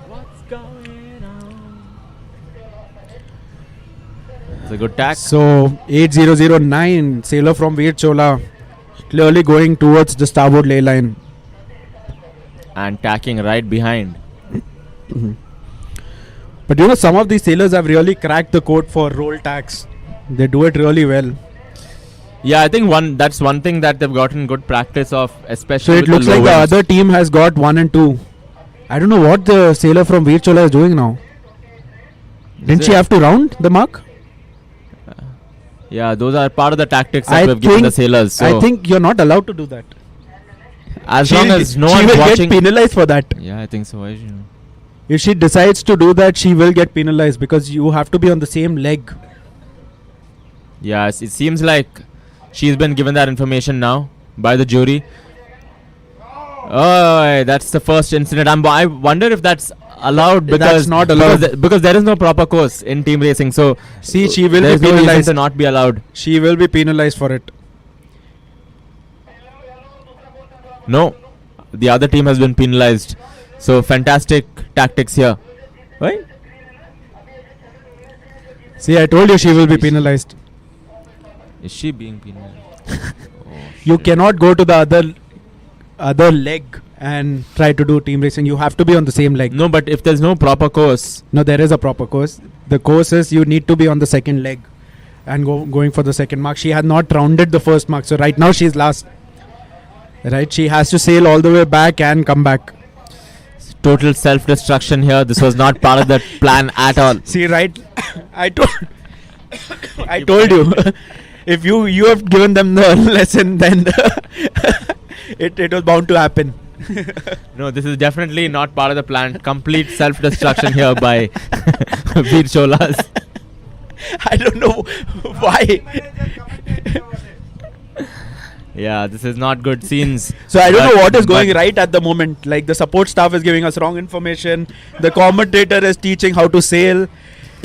what's going on? It's a good tack. So 8009 sailor from Vir Chola, clearly going towards the starboard ley line. And tacking right behind. But you know, some of these sailors have really cracked the code for roll tacks. They do it really well. Yeah, I think that's one thing that they've gotten good practice of, So especially it with looks the low like the winds. other team has got 1 and 2. I don't know what the sailor from Vir Chola is doing now. Didn't she it? have to round the mark? Yeah, those are part of the tactics that I we've given the think- sailors. So I think you're not allowed to do that. as long as no she one's will watching. get penalized for that. Yeah, I think so. I should- If she decides to do that, she will get penalized because you have to be on the same leg. Yes, it seems like she's been given that information now by the jury. Oh, that's the first incident. I wonder if that's allowed because That's not allowed. because there is no proper course in team racing. So See, she will there's be no reason penalized. to not be allowed. She will be penalized for it. No, the other team has been penalized. So fantastic tactics here. Right? See, I told you she will be penalized. Is she being penalized? You cannot go to the other leg and try to do team racing. You have to be on the same leg. No, but if there's no proper course, No, there is a proper course. The course is you need to be on the second leg and going for the second mark. She had not rounded the first mark, so right now she's last. Right, she has to sail all the way back and come back. total self-destruction here. This was not part of the plan at all. See, right? I told you. If you have given them the lesson, then it was bound to happen. No, this is definitely not part of the plan. Complete self-destruction here by Vir Cholas. I don't know why. Yeah, this is not good scenes. So I don't know what is But- going right at the moment. Like the support staff is giving us wrong information. The commentator is teaching how to sail.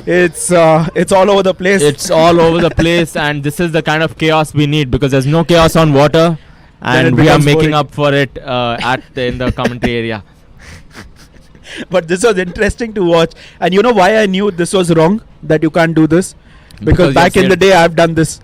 It's all over the place. It's all over the place, and this is the kind of chaos we need because there's no chaos on water, Then it and we are becomes making boring. up for it in the commentary area. But this was interesting to watch. And you know why I knew this was wrong? That you can't do this? Because you back in the said- day I've done this.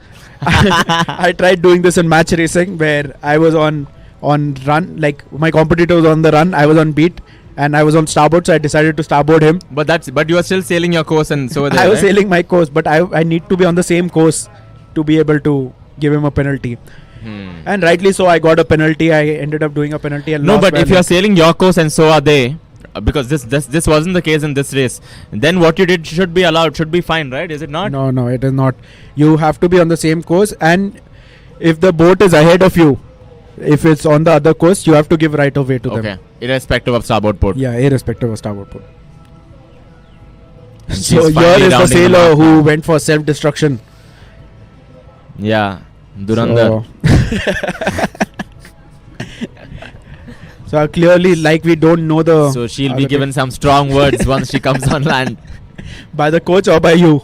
I tried doing this in match racing where I was on run, like my competitor was on the run, I was on beat, and I was on starboard, so I decided to starboard him. But you are still sailing your course, and so I was sailing my course, but I need to be on the same course to be able to give him a penalty. And rightly so, I got a penalty. I ended up doing a penalty and No, lost but by if a you are lot. sailing your course and so are they, because this wasn't the case in this race, then what you did should be allowed, should be fine, right? Is it not? No, it is not. You have to be on the same course, and if the boat is ahead of you, if it's on the other course, you have to give right of way to them. Okay, irrespective of starboard port. Yeah, irrespective of starboard port. And So she's here finally is the rounding sailor mark who now. went for self-destruction. Yeah, Durandar. So clearly, like we don't know the. So she'll other be given some strong words once she comes on land by the coach or by you.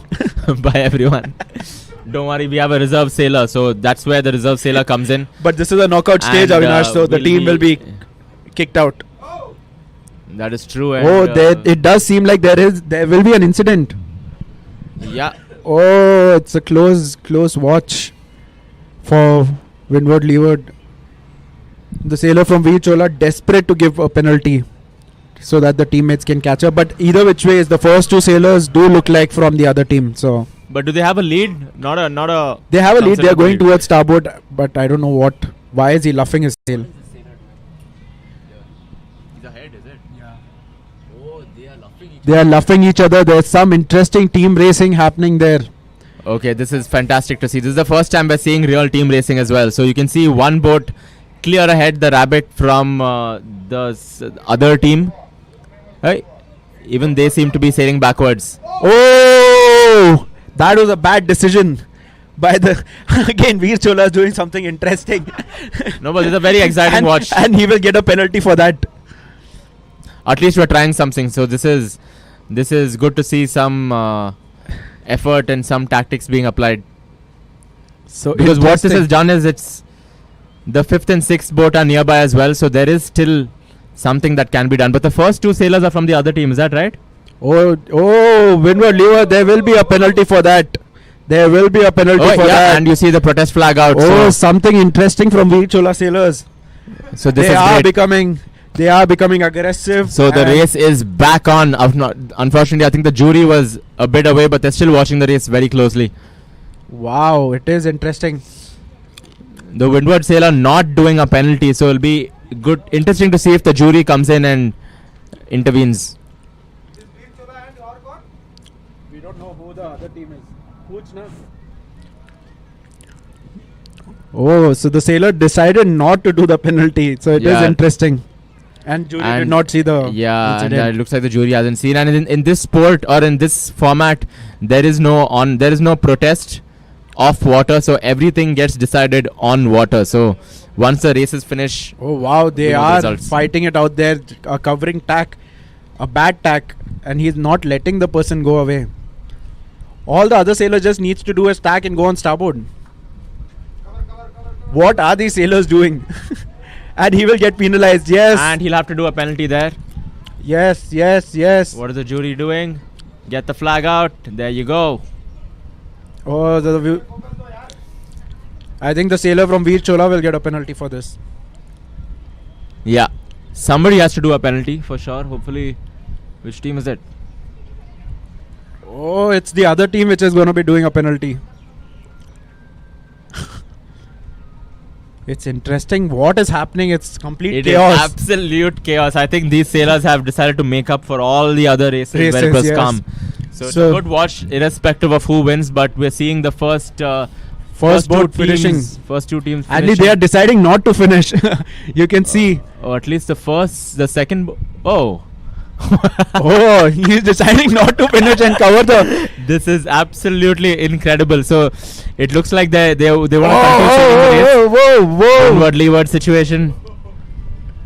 by everyone. Don't worry, we have a reserve sailor, so that's where the reserve sailor comes in. But this is a knockout stage, And, Avinash. So the team will be kicked out. That is true. Oh, And, it does seem like there will be an incident. yeah. Oh, it's a close watch for Windward Leeward. The sailor from Vir Cholas desperate to give a penalty so that the teammates can catch up. But either which way, the first two sailors do look like from the other team. So But do they have a lead? Not a. they have a lead. They are considerable going lead. towards starboard, but I don't know what. Why is he luffing his sail? He's ahead, is it? Yeah. Oh, they are laughing. They are luffing each other. There's some interesting team racing happening there. Okay, this is fantastic to see. This is the first time we're seeing real team racing as well. So you can see one boat clear ahead, the rabbit from other team. Hey, even they seem to be sailing backwards. Oh, that was a bad decision by the again Vir Cholas doing something interesting. No, but it's a very exciting and, watch. and he will get a penalty for that. At least we're trying something. So this is good to see some effort and some tactics being applied. So Because what this interesting. has done is it's the 5th and 6th boat are nearby as well. So there is still something that can be done. But the first two sailors are from the other team. Is that right? Oh, Windward Leeward, there will be a penalty for that. There will be a penalty for that. And you see the protest flag out. Oh, something interesting from Vir Cholas sailors. So this They is are great. becoming aggressive. So the and race is back on. Unfortunately, I think the jury was a bit away, but they're still watching the race very closely. Wow, it is interesting. The Windward sailor not doing a penalty, so it'll be interesting to see if the jury comes in and intervenes. We don't know who the other team is. Oh, so the sailor decided not to do the penalty. So it is Yeah. interesting. And jury did not see the yeah, and incident. it looks like the jury hasn't seen. And in this sport or in this format, there is no protest off water, so everything gets decided on water. So once the race is finished, Oh wow, they we know the are results. fighting it out there, covering tack, a bad tack, and he's not letting the person go away. All the other sailors just needs to do is tack and go on starboard. What are these sailors doing? And he will get penalized. Yes. and he'll have to do a penalty there. Yes. What is the jury doing? Get the flag out. There you go. Oh, I think the sailor from Vir Cholas will get a penalty for this. Yeah, somebody has to do a penalty for sure. Hopefully, which team is it? Oh, it's the other team which is going to be doing a penalty. It's interesting what is happening. It's complete It is chaos. absolute chaos. I think these sailors have decided to make up for all the other races where it was yes. calm. So it's a So- good watch, irrespective of who wins. But we're seeing the first boat finishing. First two teams. And finishing. they are deciding not to finish. You can see. Or at least the second. Oh. Oh, he's deciding not to finish and cover the. This is absolutely incredible. So it looks like they want to continue sailing the race. Whoa. Windward leeward situation.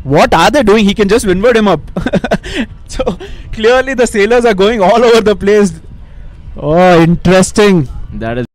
What are they doing? He can just windward him up. So clearly the sailors are going all over the place. Oh, interesting. That is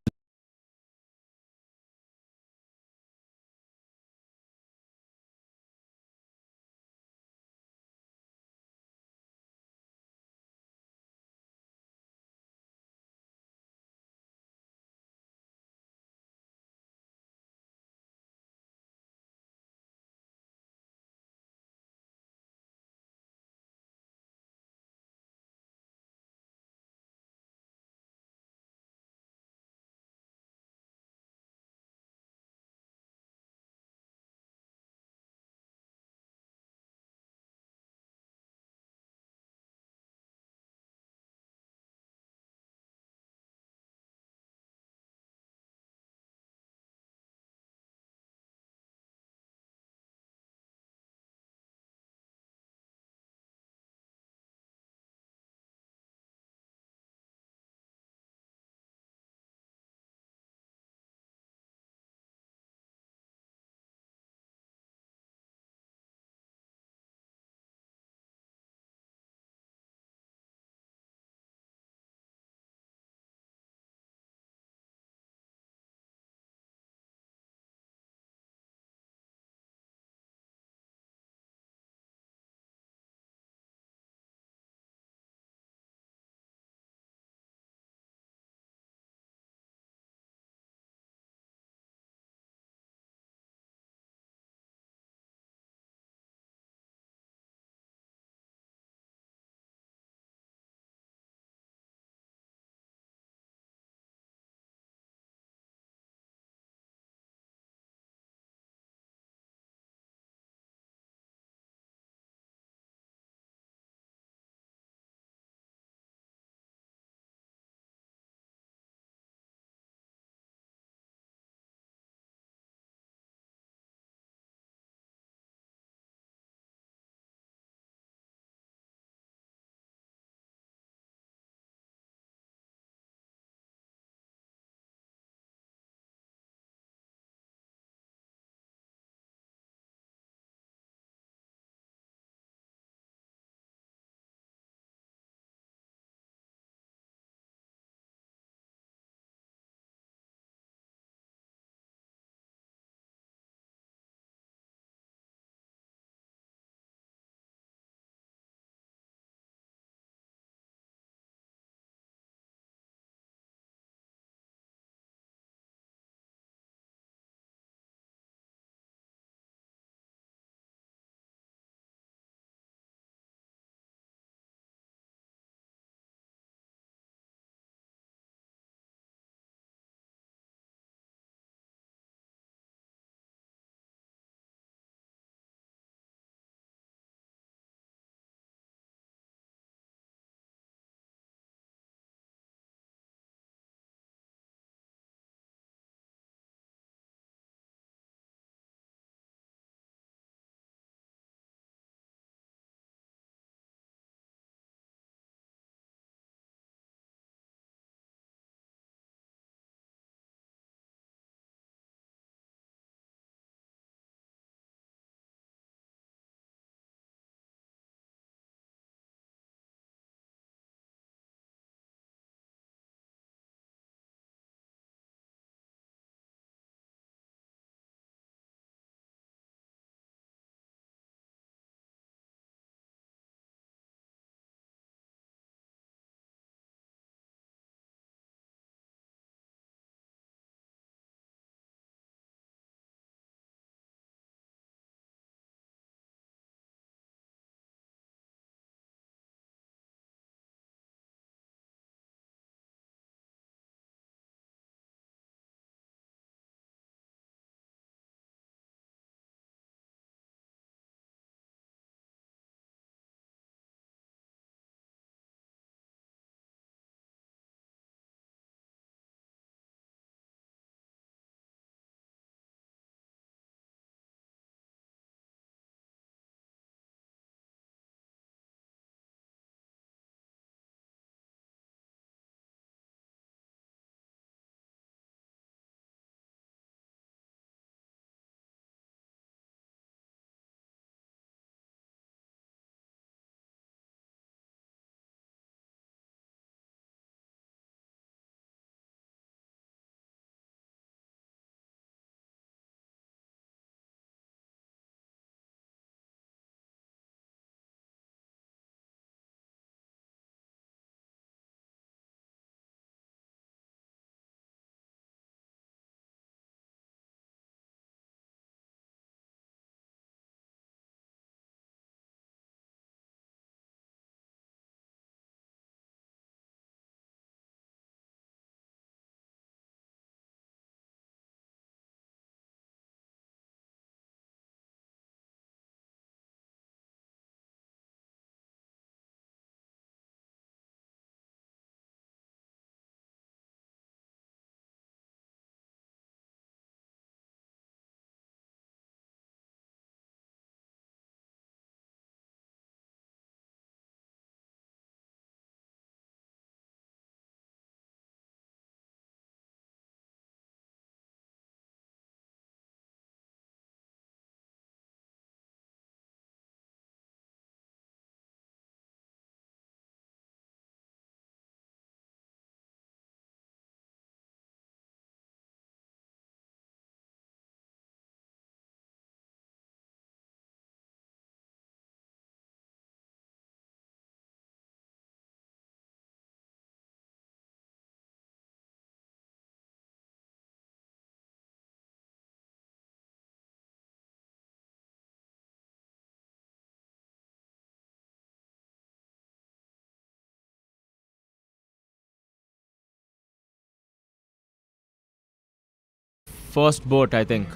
first boat, I think.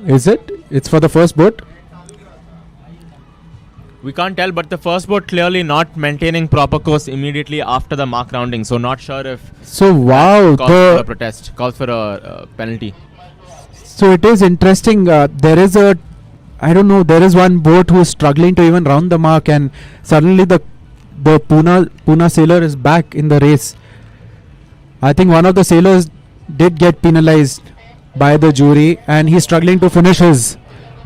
Is it? It's for the first boat? We can't tell, but the first boat clearly not maintaining proper course immediately after the mark rounding. So not sure if So wow, calls for a protest, calls for a penalty. so it is interesting. There is I don't know. There is one boat who is struggling to even round the mark, and suddenly the Pune sailor is back in the race. I think one of the sailors did get penalized by the jury, and he's struggling to finish his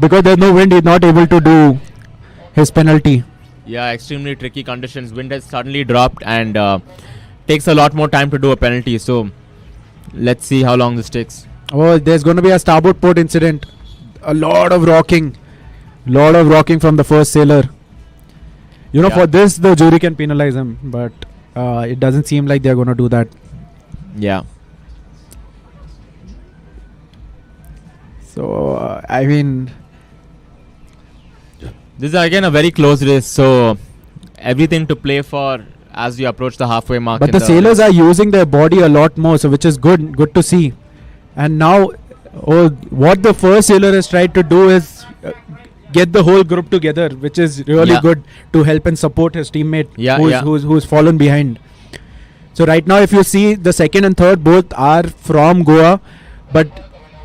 because there's no wind. He's not able to do his penalty. Yeah, extremely tricky conditions. Wind has suddenly dropped and takes a lot more time to do a penalty. So let's see how long this takes. Oh, there's going to be a starboard port incident. A lot of rocking from the first sailor. You know, Yeah. for this the jury can penalize him, but it doesn't seem like they're going to do that. Yeah. So I mean, This is again a very close race. So everything to play for as we approach the halfway mark. but in the sailors are using their body a lot more, so which is good to see. And now, what the first sailor has tried to do is get the whole group together, which is really Yeah. good to help and support his teammate Yeah, who's, yeah. who's fallen behind. So right now, if you see, the second and third both are from Goa, but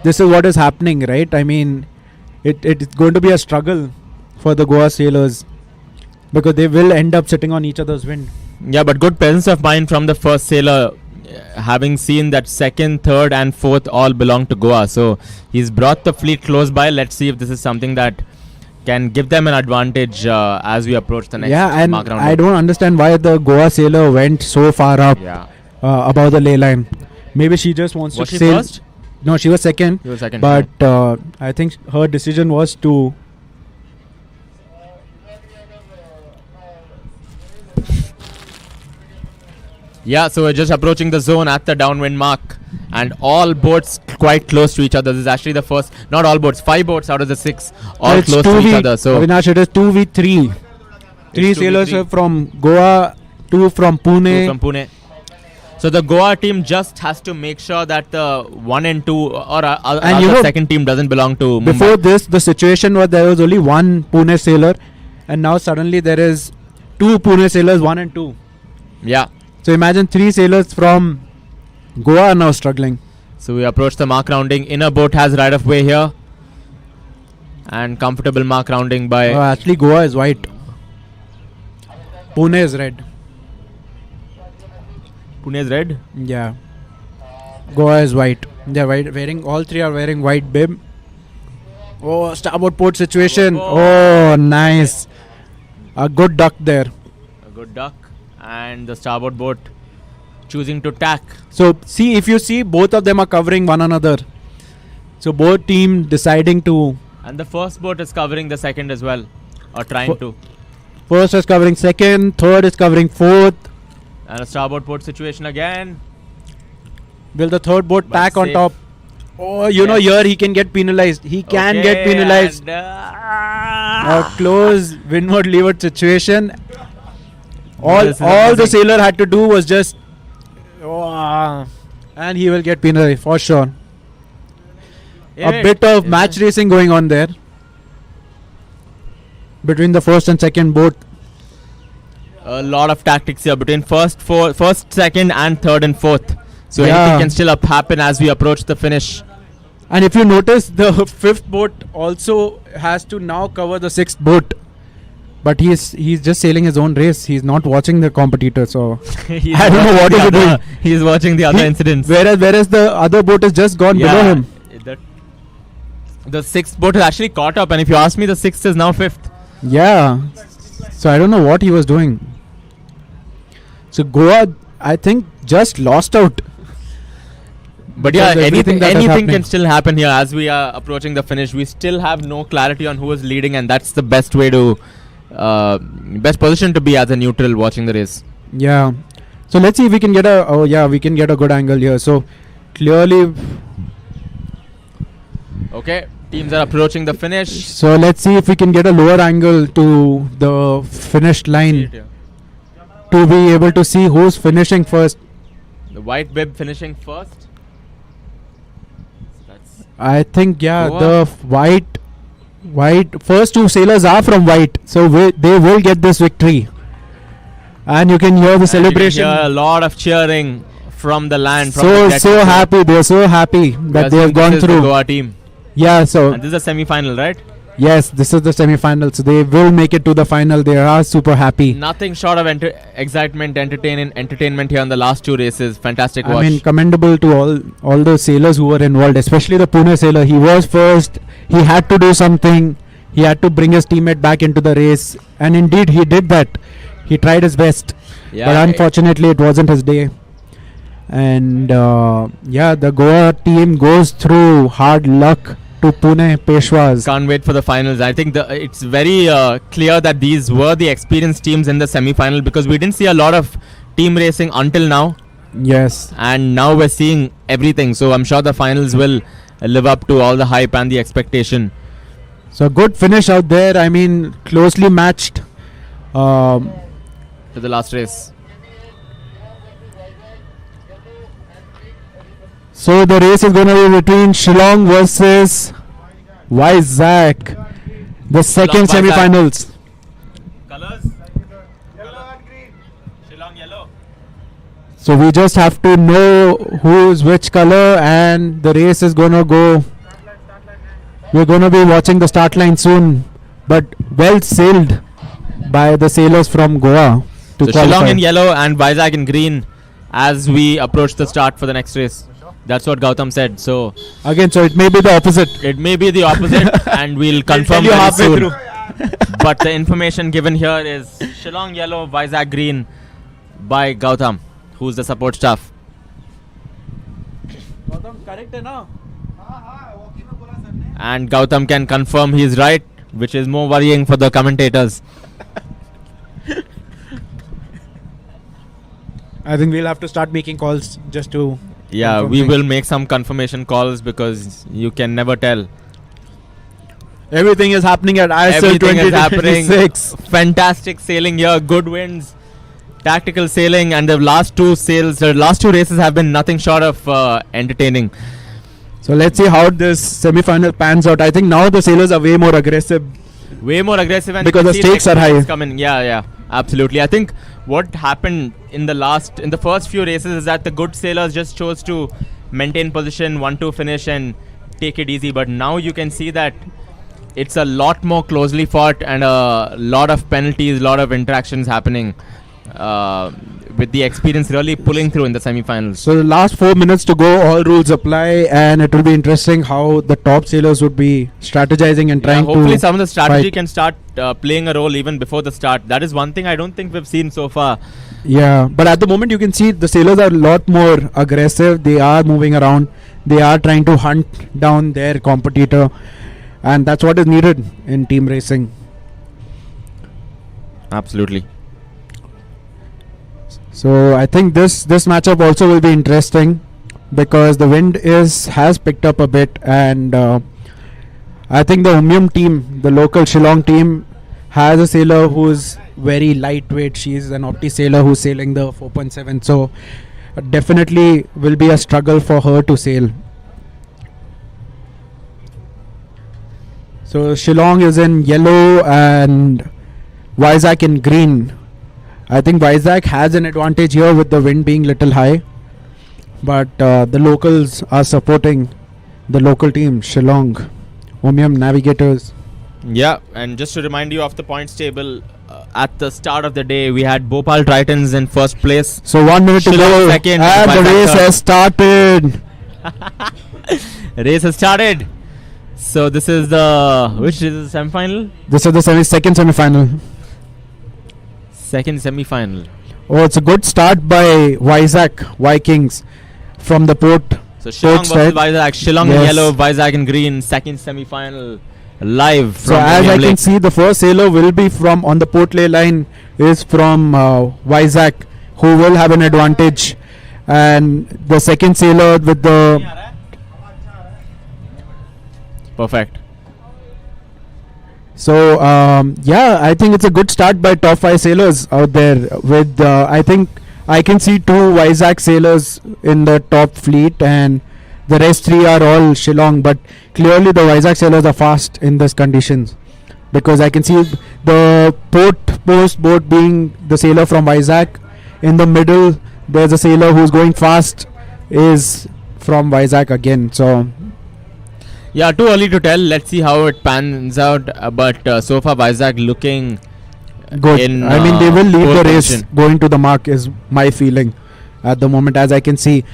this is what is happening, right? I mean, it's going to be a struggle for the Goa sailors because they will end up sitting on each other's wind. Yeah, but good presence of mind from the first sailor, having seen that second, third, and fourth all belong to Goa. So he's brought the fleet close by. Let's see if this is something that can give them an advantage as we approach the next and mark round. I don't understand why the Goa sailor went so far up Yeah. above the ley line. Maybe she just wants Was to she sail. first? No, she was second. He was second. But I think her decision was to. Yeah, so we're just approaching the zone at the downwind mark, and all boats quite close to each other. This is actually the first, not all boats, 5 boats out of the 6, all It's close to each other. So Avinash, it is 2v3. Three 2v3. sailors are from Goa, 2 from Pune. from Pune. So the Goa team just has to make sure that the 1 and 2 or And you know, second team doesn't belong to Before Mumbai. this, the situation was there was only one Pune sailor, and now suddenly there is 2 Pune sailors, 1 and 2. Yeah. So imagine 3 sailors from Goa are now struggling. So we approach the mark rounding. Inner boat has right of way here, and comfortable mark rounding by. Actually, Goa is white. Pune is red. Pune is red. Yeah. Goa is white. They're wearing. All 3 are wearing white bib. Oh, starboard port situation. Oh, nice. A good duck there. A good duck, and the starboard boat choosing to tack. So see, if you see, both of them are covering one another. So both team deciding to. And the first boat is covering the second as well, or trying to. First is covering second, third is covering fourth. And a starboard port situation again. Will the third boat But tack on safe. top? Oh, you know, here he can get penalized. He can get penalized. And, A close windward leeward situation. All This is the amazing. sailor had to do was just. And he will get penalized for sure. A bit of match racing going on there between the first and second boat. A lot of tactics here between first, second, and third and fourth. So Yeah. anything can still happen as we approach the finish. And if you notice, the fifth boat also has to now cover the sixth boat. But he's just sailing his own race. He's not watching the competitor. So I don't know what he's doing. He's watching the other incidents. Whereas the other boat is just gone below him. The sixth boat is actually caught up, and if you ask me, the sixth is now fifth. Yeah. So I don't know what he was doing. So Goa, I think, just lost out. But yeah, Because everything that is anything happening. can still happen here as we are approaching the finish. We still have no clarity on who is leading, and that's the best way to, best position to be as a neutral watching the race. Yeah. So let's see if we can get we can get a good angle here. So clearly, Okay, teams are approaching the finish. so let's see if we can get a lower angle to the finished line to be able to see who's finishing first. The white bib finishing first. I think Goa? the white first two sailors are from white, so they will get this victory. And you can hear the And you can celebration. hear a lot of cheering from the land. From So the jet so crew. happy. They're so happy that Because they have this gone is the through. Goa team. Yeah. So And this is a semi-final, right? yes, this is the semi-final. So they will make it to the final. They are super happy. Nothing short of excitement, entertainment here on the last two races. Fantastic I watch. mean, commendable to all the sailors who were involved, especially the Pune sailor. He was first. He had to do something. He had to bring his teammate back into the race, and indeed he did that. He tried his best, yeah, but unfortunately it wasn't his day. And the Goa team goes through hard luck to Pune Peshwas. can't wait for the finals. I think it's very clear that these were the experienced teams in the semi-final, because we didn't see a lot of team racing until now, Yes. and now we're seeing everything. So I'm sure the finals will live up to all the hype and the expectation. So good finish out there. I mean, closely matched. To the last race. So the race is going to be between Shillong versus Vizag, the second Vizag. semi-finals. Colors? Yellow and green. Shillong yellow. So we just have to know who's which color, and the race is going to go. We're going to be watching the start line soon, but well sailed by the sailors from Goa to So qualify. Shillong in yellow and Vizag in green as we approach the start for the next race. That's what Gautam said. So Again, so it may be the opposite. it may be the opposite, and we'll confirm you very halfway soon. through. But the information given here is Shillong yellow, Vizag green by Gautam, who's the support staff. And Gautam can confirm he's right, which is more worrying for the commentators. I think we'll have to start making calls just to. Yeah, confirm we things. will make some confirmation calls because you can never tell. Everything is happening at ISL Everything is happening. 2026. Fantastic sailing here, good winds, tactical sailing, and the last two races have been nothing short of entertaining. So let's see how this semi-final pans out. I think now the sailors are way more aggressive. Way more aggressive, and Because you the can see stakes are experience high. coming. Yeah, absolutely. I think what happened in the first few races is that the good sailers just chose to maintain position, 1-2 finish, and take it easy. But now you can see that it's a lot more closely fought, and a lot of penalties, a lot of interactions happening, with the experience really pulling through in the semi-finals. So the last 4 minutes to go, all rules apply, and it will be interesting how the top sailors would be strategizing and trying hopefully to some of the strategy fight. can start playing a role even before the start. That is one thing I don't think we've seen so far. Yeah, but at the moment you can see the sailors are a lot more aggressive. They are moving around. They are trying to hunt down their competitor, and that's what is needed in team racing. Absolutely. So I think this matchup also will be interesting because the wind has picked up a bit, and I think the Umyum team, the local Shillong team, has a sailor who's very lightweight. She's an opti sailor who's sailing the 4.7, so definitely will be a struggle for her to sail. So Shillong is in yellow and Vizag in green. I think Vizag has an advantage here with the wind being little high, but the locals are supporting the local team, Shillong, Umyam Navigators. Yeah, and just to remind you of the points table, at the start of the day we had Bopal Tritons in first place. So 1 minute to Shillong go, second, and the Vizag race third. has started. Race has started. So this is which is the semi-final? This is the second semi-final. Second semi-final. Oh, it's a good start by Vizag Vikings from the port. So Shillong versus side. Vizag. Shillong in Yes. yellow, Vizag in green. Second semi-final live So from as I Indian can Lake. see, the first sailor will be from on the port lay line is from Vizag, who will have an advantage, and the second sailor with the Perfect. so I think it's a good start by top 5 sailors out there. With I think I can see 2 Vizag sailors in the top fleet, and The rest three are all Shillong, but clearly the Vizag sailors are fast in these conditions, because I can see the post boat being the sailor from Vizag. In the middle, there's a sailor who's going fast, is from Vizag again. So Yeah, too early to tell. Let's see how it pans out. But so far, Vizag looking good. I mean, they will lead pole the race position. going to the mark, is my feeling at the moment, as I can see.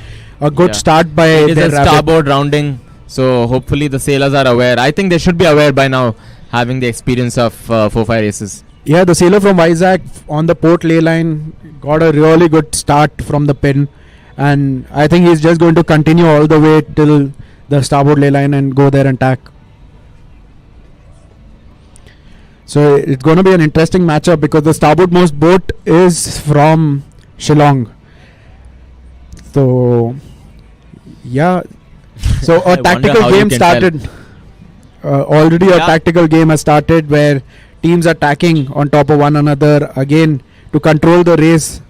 A good Yeah. start by It is their a rapid. starboard rounding, so hopefully the sailors are aware. I think they should be aware by now, having the experience of 4-5 races. Yeah, the sailor from Vizag on the port ley line got a really good start from the pin, and I think he's just going to continue all the way till the starboard ley line and go there and tack. So it's going to be an interesting matchup, because the starboardmost boat is from Shillong. So yeah, so I a wonder tactical how you game can tell. started. Already a Yeah. tactical game has started, where teams are tacking on top of one another again to control the race.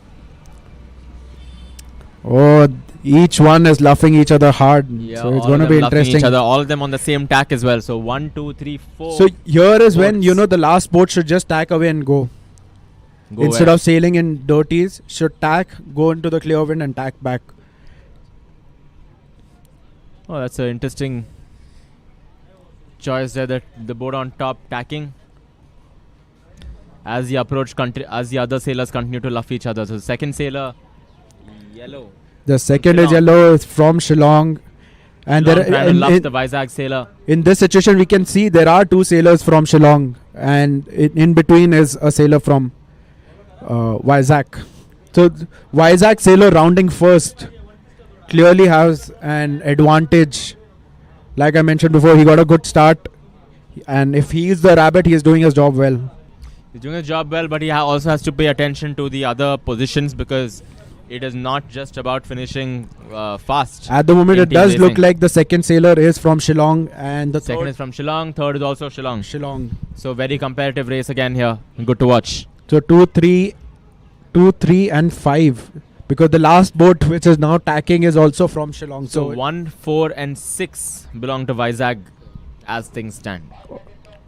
Oh, each one is luffing each other hard. Yeah, So it's all going to of be them luffing interesting. Each other, all of them on the same tack as well. So 1, 2, 3, 4. So here is when, boats. you know, the last boat should just tack away and go. Go Instead where? of sailing in dirties, should tack, go into the clear wind and tack back. Oh, that's an interesting choice there. That the boat on top tacking. As the as the other sailors continue to luff each other. So the second sailor, yellow. The second is Shillong. yellow, is from Shillong. And Shillong there, trying to luff the Vizag sailor. in this situation, we can see there are two sailors from Shillong, and in between is a sailor from Vizag. So Vizag sailor rounding first clearly has an advantage. Like I mentioned before, he got a good start, and if he is the rabbit, he is doing his job well. He's doing his job well, but he also has to pay attention to the other positions, because it is not just about finishing fast. At the moment, in it team does look racing. like the second sailor is from Shillong, and the Second third is from Shillong, third is also Shillong. Shillong. So very competitive race again here. Good to watch. So 2, 3, 2, 3, and 5. Because the last boat, which is now tacking, is also from Shillong. So So 1, 4, and 6 belong to Vizag as things stand.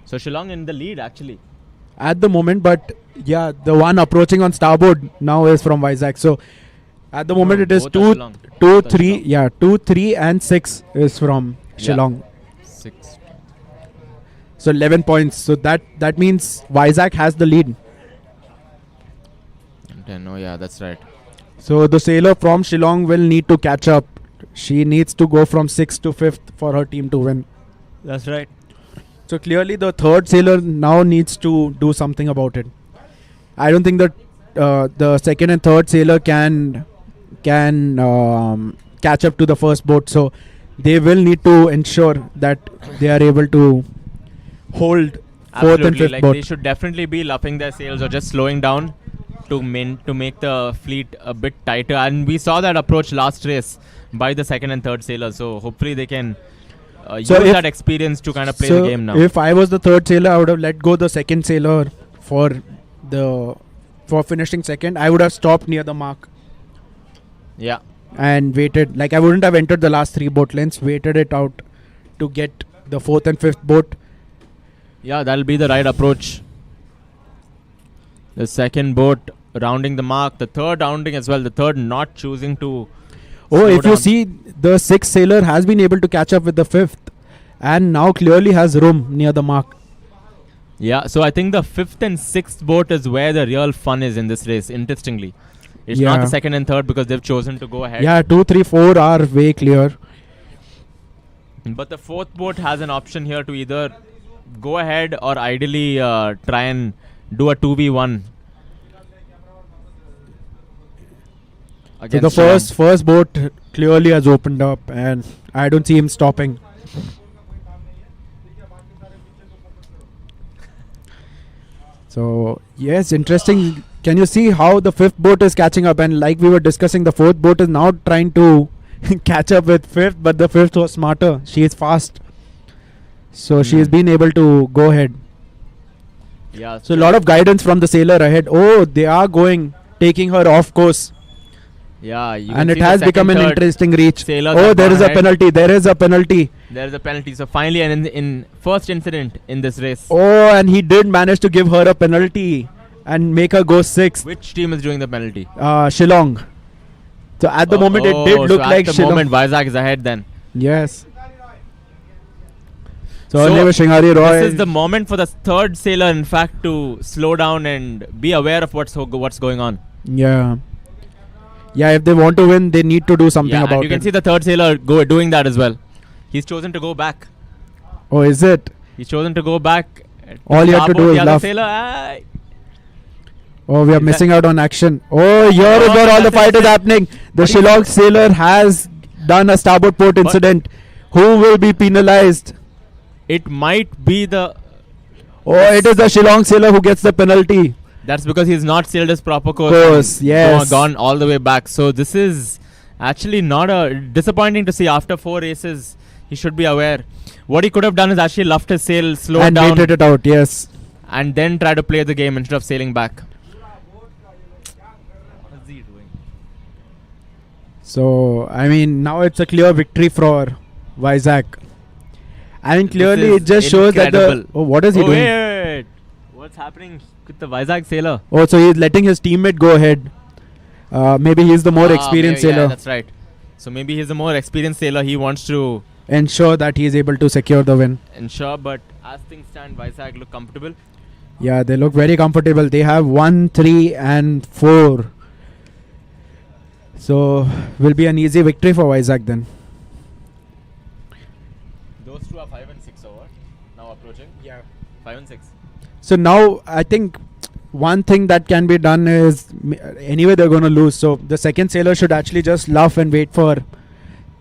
So Shillong in the lead actually. at the moment, but yeah, the one approaching on starboard now is from Vizag. So at the moment, it is Both are Shillong. 2, Both are 3, Shillong. yeah, 2, 3, and 6 is from Yeah. Shillong. 6. So 11 points. So that means Vizag has the lead. 10. Oh yeah, that's right. So the sailor from Shillong will need to catch up. She needs to go from 6th to 5th for her team to win. That's right. So clearly the third sailor now needs to do something about it. I don't think that the second and third sailor can catch up to the first boat. So they will need to ensure that they are able to hold fourth and Absolutely. fifth Like boat. they should definitely be luffing their sails or just slowing down to make the fleet a bit tighter. And we saw that approach last race by the second and third sailors. So hopefully they can use So if- that experience to kind of play so the game now. if I was the third sailor, I would have let go the second sailor for finishing second. I would have stopped near the mark Yeah. and waited. Like I wouldn't have entered the last 3 boat lengths, waited it out to get the fourth and fifth boat. Yeah, that'll be the right approach. The second boat rounding the mark. The third rounding as well. The third not choosing to. Oh, slow if you down. see, the sixth sailor has been able to catch up with the fifth, and now clearly has room near the mark. Yeah, so I think the fifth and sixth boat is where the real fun is in this race, interestingly. It's not Yeah. the second and third because they've chosen to go ahead. Yeah, 2, 3, 4 are way clear. But the fourth boat has an option here to either go ahead or ideally try and do a 2v1. So the against Shillong. first boat clearly has opened up, and I don't see him stopping. So yes, interesting. Can you see how the fifth boat is catching up? And like we were discussing, the fourth boat is now trying to catch up with fifth, but the fifth was smarter. She is fast, so she has been able to go ahead. Yeah, So a lot of guidance from the sailor ahead. Oh, they are taking her off course. Yeah, you And can it see the has become second, an third interesting reach. sailors Oh, have there gone is a ahead. penalty. There is a penalty. There's a penalty. So finally, in first incident in this race, Oh, and he did manage to give her a penalty and make her go sixth. which team is doing the penalty? Shillong. So at the moment, it did look so like at the Shillong. moment, Vizag is ahead then. Yes. So her name is Shingari Roy. This is the moment for the third sailor, in fact, to slow down and be aware of what's going on. Yeah. Yeah, if they want to win, they need to do something Yeah, about and you can it. see the third sailor doing that as well. He's chosen to go back. Oh, is it? He's chosen to go back. All you have to do is the other laugh. sailor. Oh, we are Is missing out on action. Oh, here is where all the fight is happening. The Shillong sailor has done a starboard port incident. Who will be penalized? It might be the. Oh, it is the Shillong sailor who gets the penalty. That's because he's not sailed his proper course. Course, and yes. Gone all the way back. So this is actually not a disappointing to see. After 4 races, he should be aware. What he could have done is actually luffed his sail, slowed And down, waited it out, yes. and then try to play the game instead of sailing back. What is he doing? So, I mean, now it's a clear victory for Vizag. I mean, clearly is it just shows that the... incredible. Oh, what is he Oh, doing? wait. What's happening with the Vizag sailor? Oh, so he's letting his teammate go ahead. Maybe he's the more experienced maybe, sailor. Yeah, that's right. So maybe he's the more experienced sailor. He wants to Ensure that he is able to secure the win. ensure, but as things stand, Vizag look comfortable. Yeah, they look very comfortable. They have 1, 3 and 4. So, will be an easy victory for Vizag then. Those two are 5 and 6 over. Now approaching. Yeah. 5 and 6. So now, I think one thing that can be done is, anyway they're going to lose. So, the second sailor should actually just luff and wait for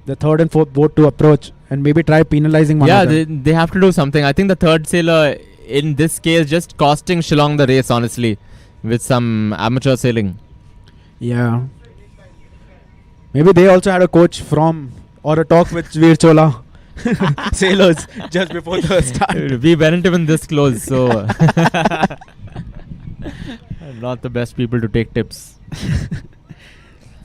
the third and fourth boat to approach. And maybe try penalizing one Yeah, of them. they have to do something. I think the third sailor, in this case, just costing Shillong the race, honestly, with some amateur sailing. Yeah. Maybe they also had a coach from, or a talk with Vir Cholas sailors just before the start. We weren't even this close, so not the best people to take tips.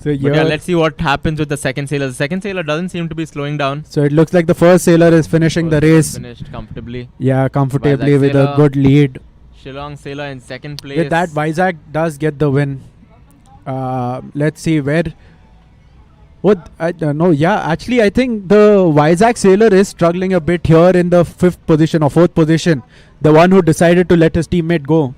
So But yeah, let's see what happens with the second sailor. The second sailor doesn't seem to be slowing down. So it looks like the first sailor is finishing the race. Finished comfortably. Yeah, comfortably Vizag with a sailor. good lead. Shillong sailor in second place. With that, Vizag does get the win. Let's see where. What? No, yeah. Actually, I think the Vizag sailor is struggling a bit here in the 5th position or 4th position. The one who decided to let his teammate go.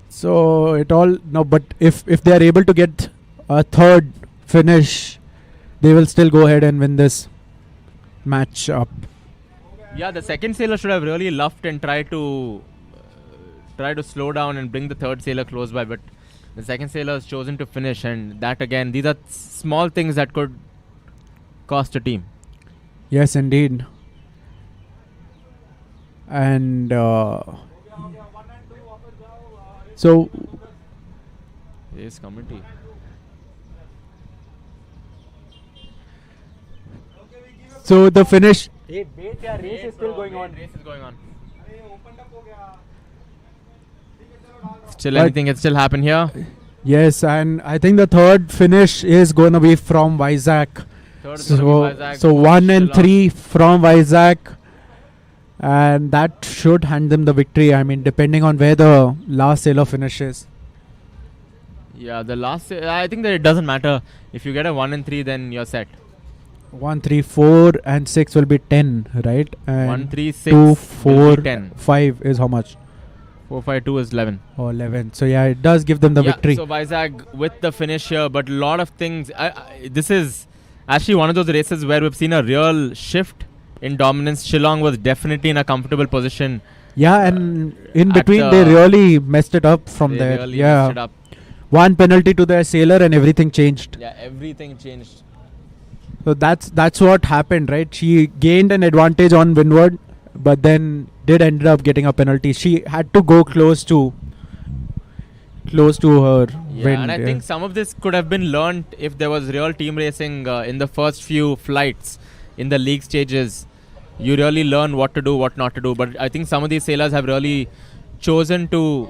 So it all no, but if they are able to get a third finish, they will still go ahead and win this match up. Yeah, the second sailor should have really luffed and tried to slow down and bring the third sailor close by, but the second sailor has chosen to finish, and that again, these are small things that could cost a team. Yes, indeed. And so Yes, committee. the finish. Race is still going on. Race is going on. Still, But- anything can still happen here. Yes, and I think the third finish is going to be from Vizag. Third is gonna be Vizag, So fourth 1 and Shillong. 3 from Vizag, and that should hand them the victory. I mean, depending on where the last sailor finishes. Yeah, the last. I think that it doesn't matter. If you get a 1 and 3, then you're set. 1, 3, 4 and 6 will be 10, right? And 1, 3, 6, 2, will 4, be 10. 5 is how much? 4, 5, 2 is 11. Or 11. So yeah, it does give them the Yeah, victory. So Vizag with the finish here, but a lot of things. This is actually one of those races where we've seen a real shift in dominance. Shillong was definitely in a comfortable position. Yeah, and in at between the- they really messed it up from They there. really Yeah, messed it up. one penalty to their sailor and everything changed. Yeah, everything changed. So that's what happened, right? She gained an advantage on windward, but then did ended up getting a penalty. She had to go close to her Yeah, wind. and I think some of this could have been learned if there was real team racing in the first few flights in the league stages. You really learn what to do, what not to do. But I think some of these sailors have really chosen to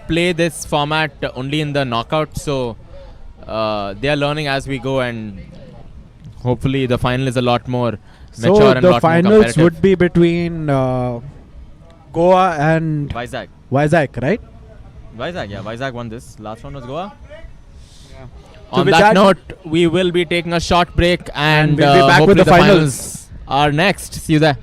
play this format only in the knockout. So they are learning as we go, and hopefully the final is a lot more So mature and the lot more finals competitive. would be between Goa and Vizag. Vizag, right? Vizag won this. Last one was Goa. So On with that that- note, we will be taking a short break, and we'll be back with hopefully the finals. are next. See you there.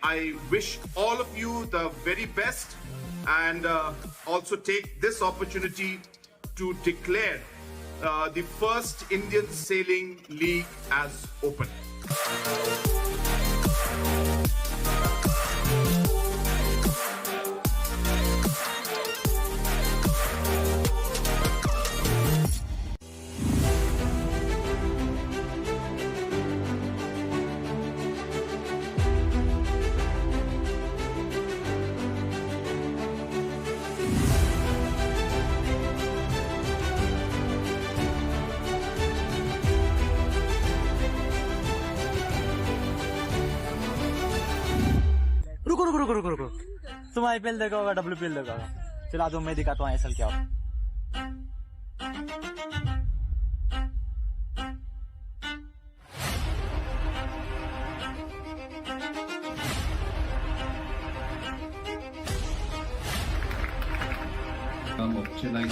I wish all of you the very best, and also take this opportunity to declare the first Indian Sailing League as open. रुको तुम IPL देखा होगा WPL देखा होगा चलो आज मैं दिखाता हूँ आईएसएल क्या होगा of Shillong.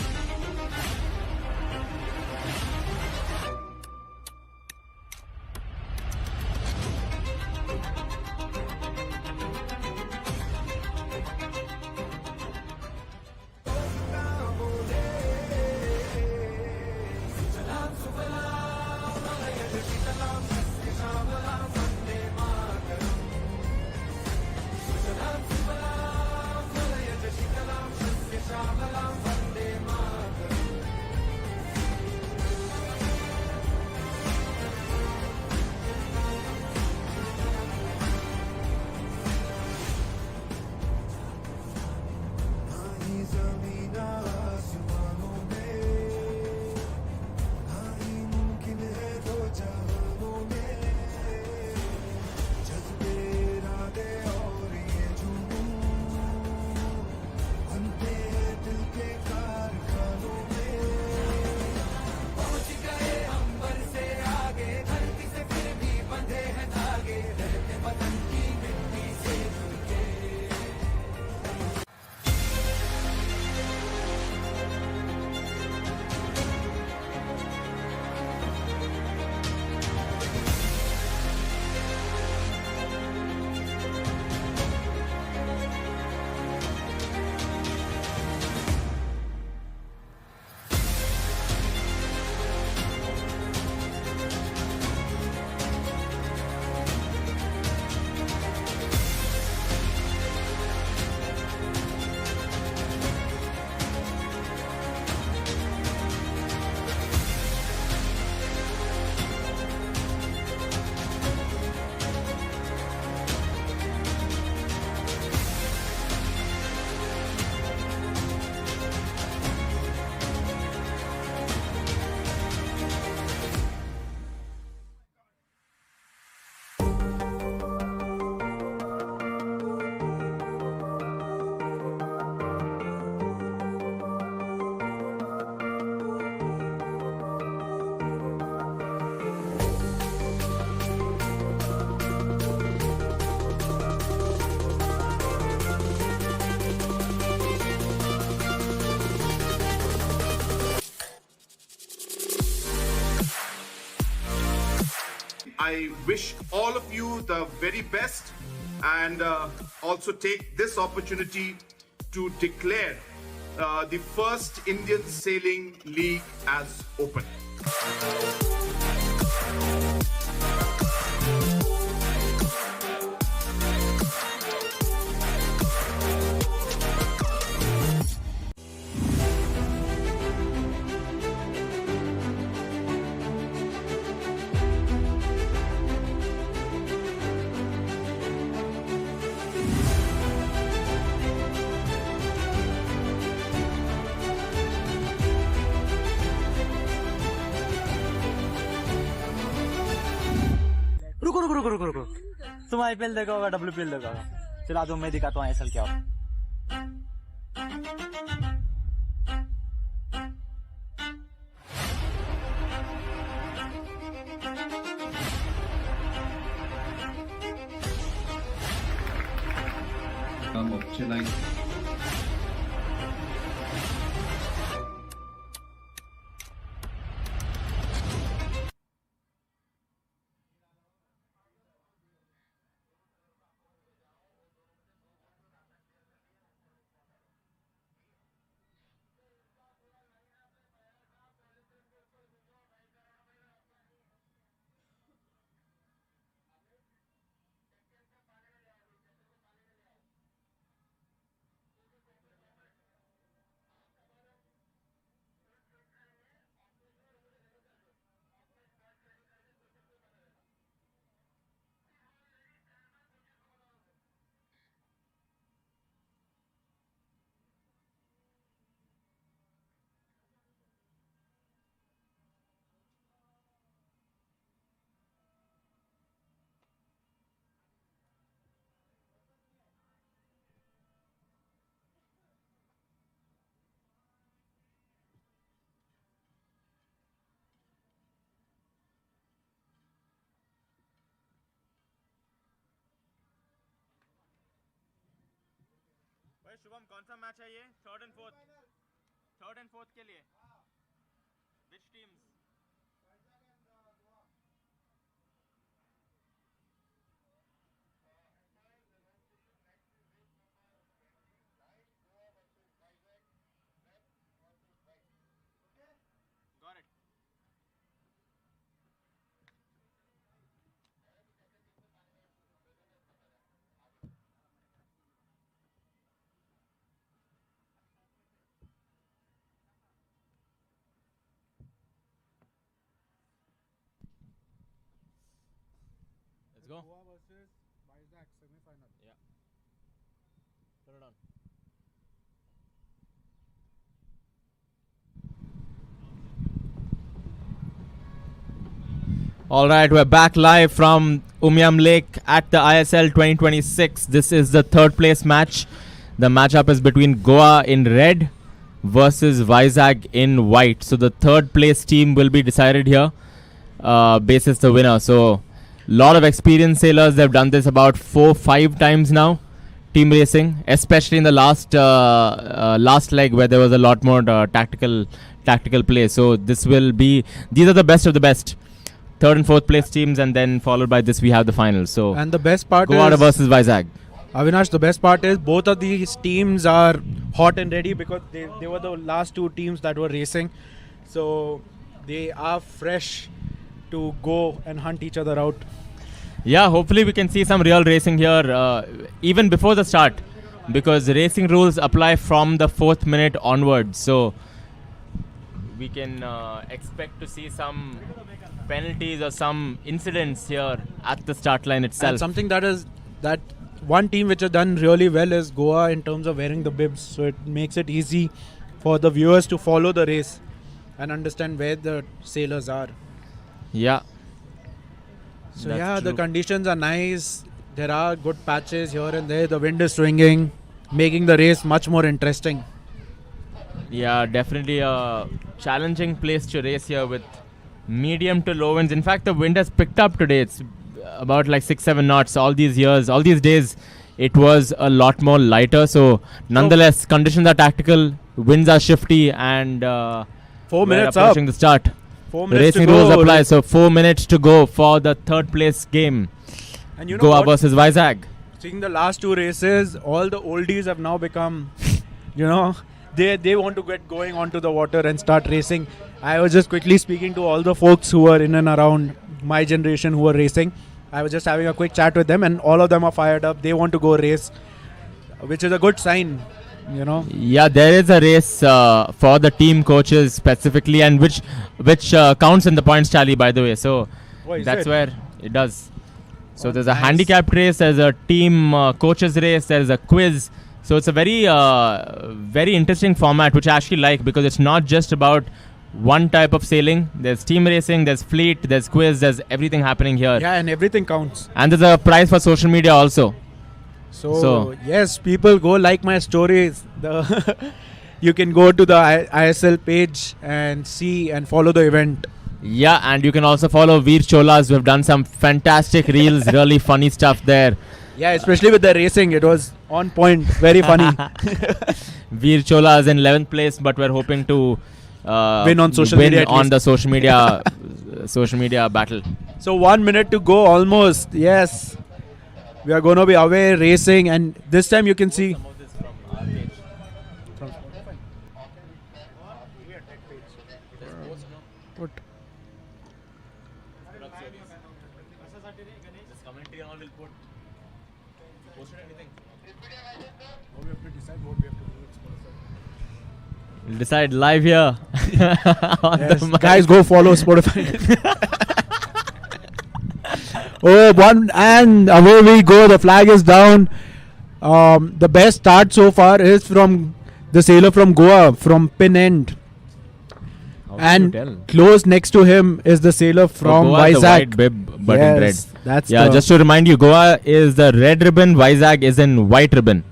I wish all of you the very best and also take this opportunity to declare the first Indian Sailing League as open. रुको रुको रुको रुको रुको तुम आईपीएल देखा होगा WPL देखा होगा चला दो मैं दिखाता हूँ आईएसएल क्या होगा of Shillong. भाई शुभम कौन सा मैच है ये थर्ड एंड फोर्थ के लिए which teams got it Let's go. Goa versus Vizag semi-final. Yeah. Turn it on. All right, we're back live from Umiam Lake at the ISL 2026. This is the third place match. The matchup is between Goa in red versus Vizag in white. So the third place team will be decided here, basis the winner. So lot of experienced sailors. They've done this about 4-5 times now. Team racing, especially in the last leg where there was a lot more tactical play. So this will be, these are the best of the best. Third and fourth place teams, and then followed by this we have the finals. So And the best part Goa is, versus Vizag. Avinash, the best part is both of these teams are hot and ready because they were the last two teams that were racing. So they are fresh to go and hunt each other out. Yeah, hopefully we can see some real racing here even before the start, because racing rules apply from the 4th minute onwards. So we can expect to see some penalties or some incidents here at the start line itself. And something that one team which has done really well is Goa in terms of wearing the bibs. So it makes it easy for the viewers to follow the race and understand where the sailors are. Yeah. So That's yeah, the true. conditions are nice. There are good patches here and there. The wind is swinging, making the race much more interesting. Yeah, definitely a challenging place to race here with medium to low winds. In fact, the wind has picked up today. It's about like 6-7 knots. All these days, it was a lot more lighter. So nonetheless, conditions are tactical, winds are shifty, and 4 we're minutes up. approaching the start. 4 The minutes to racing rules go. apply. So 4 minutes to go for the third place game. And you know Goa what? versus Vizag. Seeing the last two races, all the oldies have now become, they want to get going onto the water and start racing. I was just quickly speaking to all the folks who were in and around my generation who were racing. I was just having a quick chat with them, and all of them are fired up. They want to go race, which is a good sign, Yeah, there is a race for the team coaches specifically, and which counts in the points tally, by the way. So that's where it does. So there's a handicapped race, there's a team coaches race, there's a quiz. So it's a very very interesting format, which I actually like, because it's not just about one type of sailing. There's team racing, there's fleet, there's quiz, there's everything happening here. Yeah, and everything counts. And there's a prize for social media also. So yes, people go like my stories. You can go to the ISL page and see and follow the event. Yeah, and you can also follow Vir Cholas. We've done some fantastic reels, really funny stuff there. Yeah, especially with the racing, it was on point, very funny. Vir Cholas in 11th place, but we're hoping to win on social media. On the social media social media battle. So 1 minute to go almost. Yes, we are going to be away racing, and this time you can see. We'll decide live here. Yes, guys, go follow Spotify. And away we go. The flag is down. The best start so far is from the sailor from Goa, from pin end. And close next to him is the sailor from Goa, the Vizag. white bib, but in red. That's Just to remind you, Goa is the red ribbon, Vizag is in white ribbon.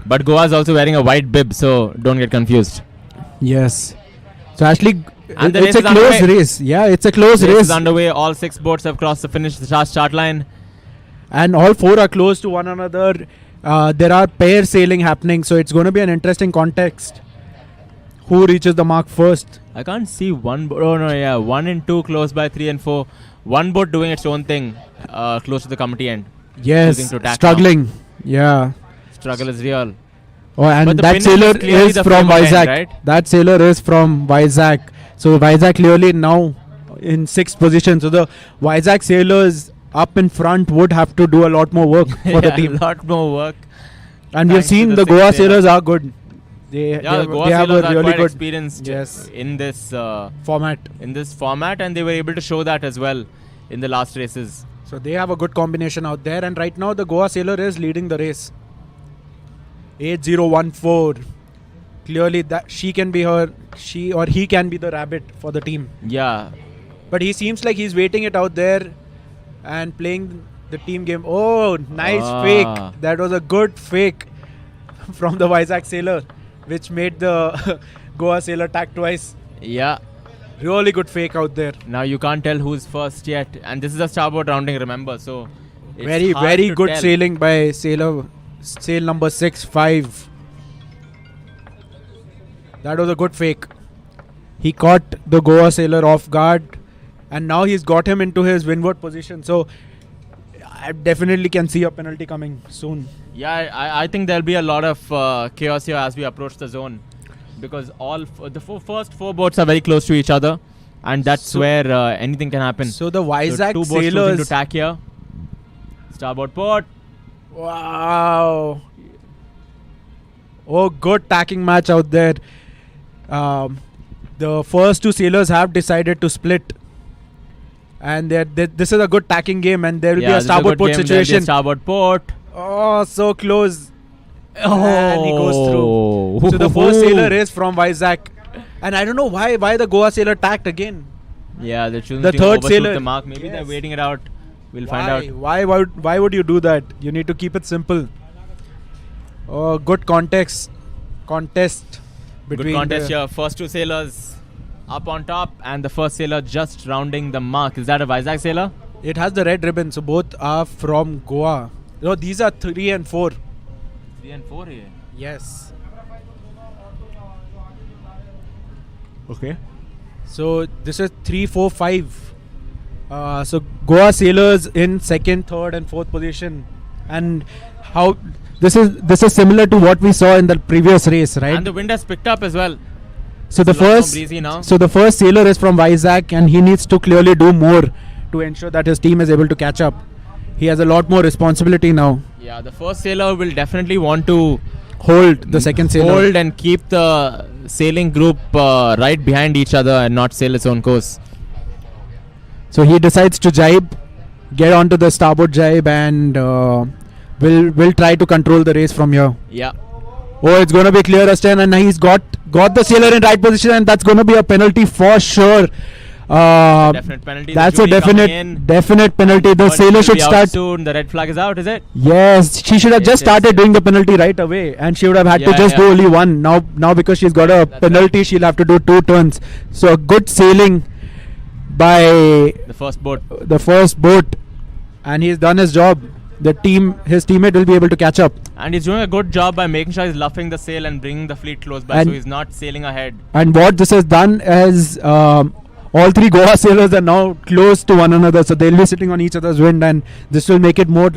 But Goa is also wearing a white bib, so don't get confused. Yes. So actually, And the it's race a is close underway. race. Yeah, it's a close Race race. is underway. All 6 boats have crossed the start line. And all 4 are close to one another. There are pair sailing happening, so it's going to be an interesting context. Who reaches the mark first? I can't see one boat. Oh no, yeah, 1 and 2 close by 3 and 4. One boat doing its own thing, close to the committee end. Yes, Choosing to tack struggling. Yeah. Struggle is real. Oh, and But the that pin sailor clearly is the from favourite Vizag. end, right? That sailor is from Vizag. So Vizag clearly now in 6th position. So the Vizag sailors up in front would have to do a lot more work for the team. A lot more work. And we've thanks to seen the the 6th Goa sailor. sailors are good. They The Goa have a sailors are really quite good experienced Yes. in this format. and they were able to show that as well in the last races. So they have a good combination out there, and right now the Goa sailor is leading the race. 8014. Clearly that she or he can be the rabbit for the team. Yeah. But he seems like he's waiting it out there and playing the team game. Oh, nice fake. That was a good fake from the Vizag sailor, which made the Goa sailor tack twice. Yeah. Really good fake out there. Now you can't tell who's first yet, and this is a starboard rounding, remember, so it's Very, hard very to good tell. sailing by sail number 6-5. That was a good fake. He caught the Goa sailor off guard, and now he's got him into his windward position. So I definitely can see a penalty coming soon. Yeah, I think there'll be a lot of chaos here as we approach the zone, because the first 4 boats are very close to each other, and that's where anything can happen. So the So Vizag 2 boats choosing sailors. to tack here. Starboard port. Wow. Oh, good tacking match out there. The first 2 sailors have decided to split. And this is a good tacking game, and there will be a this is starboard good port game. There'll be a situation. starboard port. Oh, so close. And he goes through. So the first sailor is from Vizag. And I don't know why the Goa sailor tacked again. Yeah, they're choosing The to third overshoot sailor. the mark. Maybe they're Yes. waiting it out. We'll find out. Why would you do that? You need to keep it simple. Oh, good contest between Good contest the- here. First 2 sailors up on top, and the first sailor just rounding the mark. Is that a Vizag sailor? It has the red ribbon, so both are from Goa. No, these are 3 and 4. 3 and 4 here. Yes. Okay. So this is 3, 4, 5. So Goa Sailors in second, third, and fourth position, and how this is similar to what we saw in the previous race, right? And the wind has picked up as well. So the It's a lot more first, breezy now. so the first sailor is from Vizag, and he needs to clearly do more to ensure that his team is able to catch up. He has a lot more responsibility now. Yeah, the first sailor will definitely want to Hold the second sailor. hold and keep the sailing group right behind each other and not sail its own course. So he decides to jibe, get onto the starboard jibe, and will try to control the race from here. Yeah. Oh, it's going to be clear astern, and he's got the sailor in right position, and that's going to be a penalty for sure. Definite penalty. That's The a jury coming in. definite penalty. The But sailor she'll should be out start. soon. The red flag is out, is it? Yes, she should have Yes, just yes, started yes. doing the penalty right away, and she would have had to Yeah, just do yeah. only one. Now because she's got a That's penalty, right. she'll have to do 2 turns. So a good sailing by The first boat. the first boat, and he's done his job. His teammate will be able to catch up. And he's doing a good job by making sure he's luffing the sail and bringing the fleet close by, And- so he's not sailing ahead. And what this has done is all 3 Goa sailors are now close to one another, so they'll be sitting on each other's wind, and this will make it more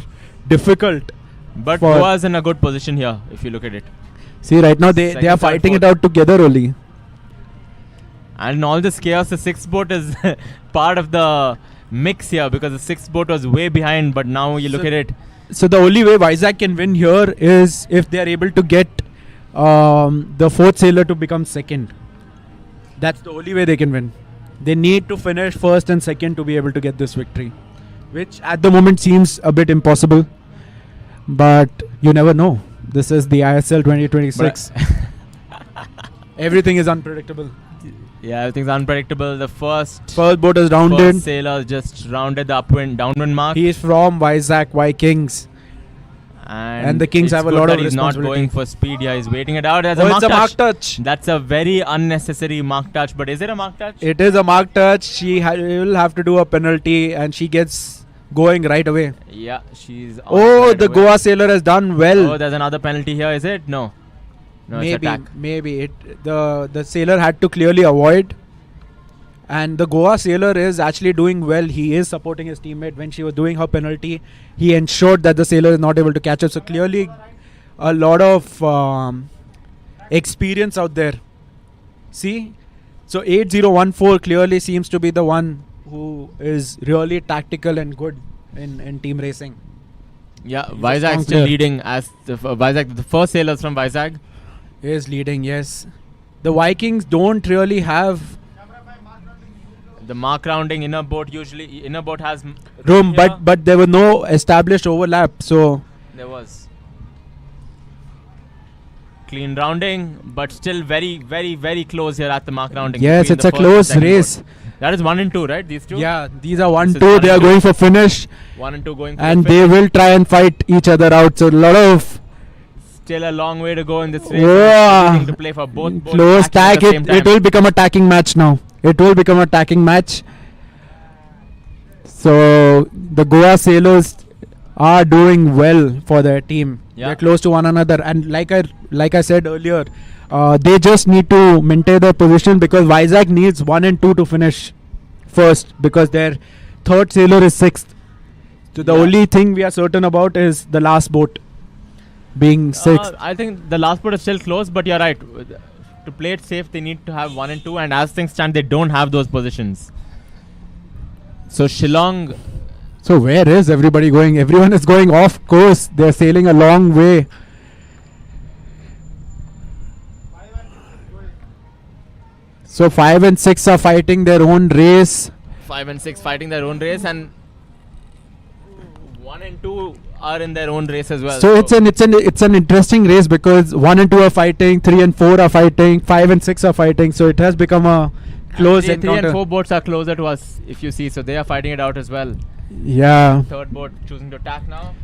difficult. But For- Goa's in a good position here, if you look at it. See, right now they Second, are third, fighting it fourth. out together only. And in all this chaos, the sixth boat is part of the mix here, because the sixth boat was way behind, but now you look So- at it. So the only way Vizag can win here is if they are able to get the fourth sailor to become second. That's the only way they can win. They need to finish first and second to be able to get this victory, which at the moment seems a bit impossible. But you never know. This is the ISL 2026. Everything is unpredictable. Yeah, everything's unpredictable. The first Boat is rounded. first sailor just rounded the downwind mark. He is from Vizag Vikings. And the Kings it's have a good lot that of he's not responsibility. going for speed. Yeah, he's waiting it out. There's Oh, a it's a mark touch. That's a very unnecessary mark touch. But is it a mark touch? It is a mark touch. She will have to do a penalty, and she gets going right away. Yeah, she's. on Oh, right the away. Goa sailor has done well. Oh, there's another penalty here. Is it? No. No, it's maybe, attack. maybe the sailor had to clearly avoid. And the Goa sailor is actually doing well. He is supporting his teammate. When she was doing her penalty, he ensured that the sailor is not able to catch up. So clearly, a lot of experience out there. See, so 8014 clearly seems to be the one who is really tactical and good in team racing. Yeah, He's a Vizag strong still player. leading as Vizag. The first sailors from Vizag. He is leading, yes. The Vikings don't really have The mark rounding inner boat has room, here. but there were no established overlap. So There was clean rounding, but still very, very, very close here at the mark rounding. yes, between it's the a first and close second race. boat. That is 1 and 2, right? These two. Yeah, these are 1, This is 2. 1 They and are 2. going for finish, 1 and 2 going. For and the they finish. will try and fight each other out. So a lot of Still a long way to go in this race. Whoa. Everything to play for both. close attacking at tag. the same It time. will become a tacking match now. It will become a tacking match. So the Goa sailors are doing well for their team. Yeah. They're close to one another, and like I said earlier, they just need to maintain their position because Vizag needs 1 and 2 to finish first because their third sailor is 6th. So the Yeah. only thing we are certain about is the last boat being 6th. I think the last boat is still close, but you're right. To play it safe, they need to have 1 and 2, and as things stand, they don't have those positions. So Shillong, So where is everybody going? Everyone is going off course. They're sailing a long way. So 5 and 6 are fighting their own race. 5 and 6 fighting their own race, and 1 and 2 are in their own race as well. So it's an interesting race because 1 and 2 are fighting, 3 and 4 are fighting, 5 and 6 are fighting. So it has become a close 3 encounter. and 4 boats are closer to us, if you see. So they are fighting it out as well. Yeah. Third boat choosing to attack now.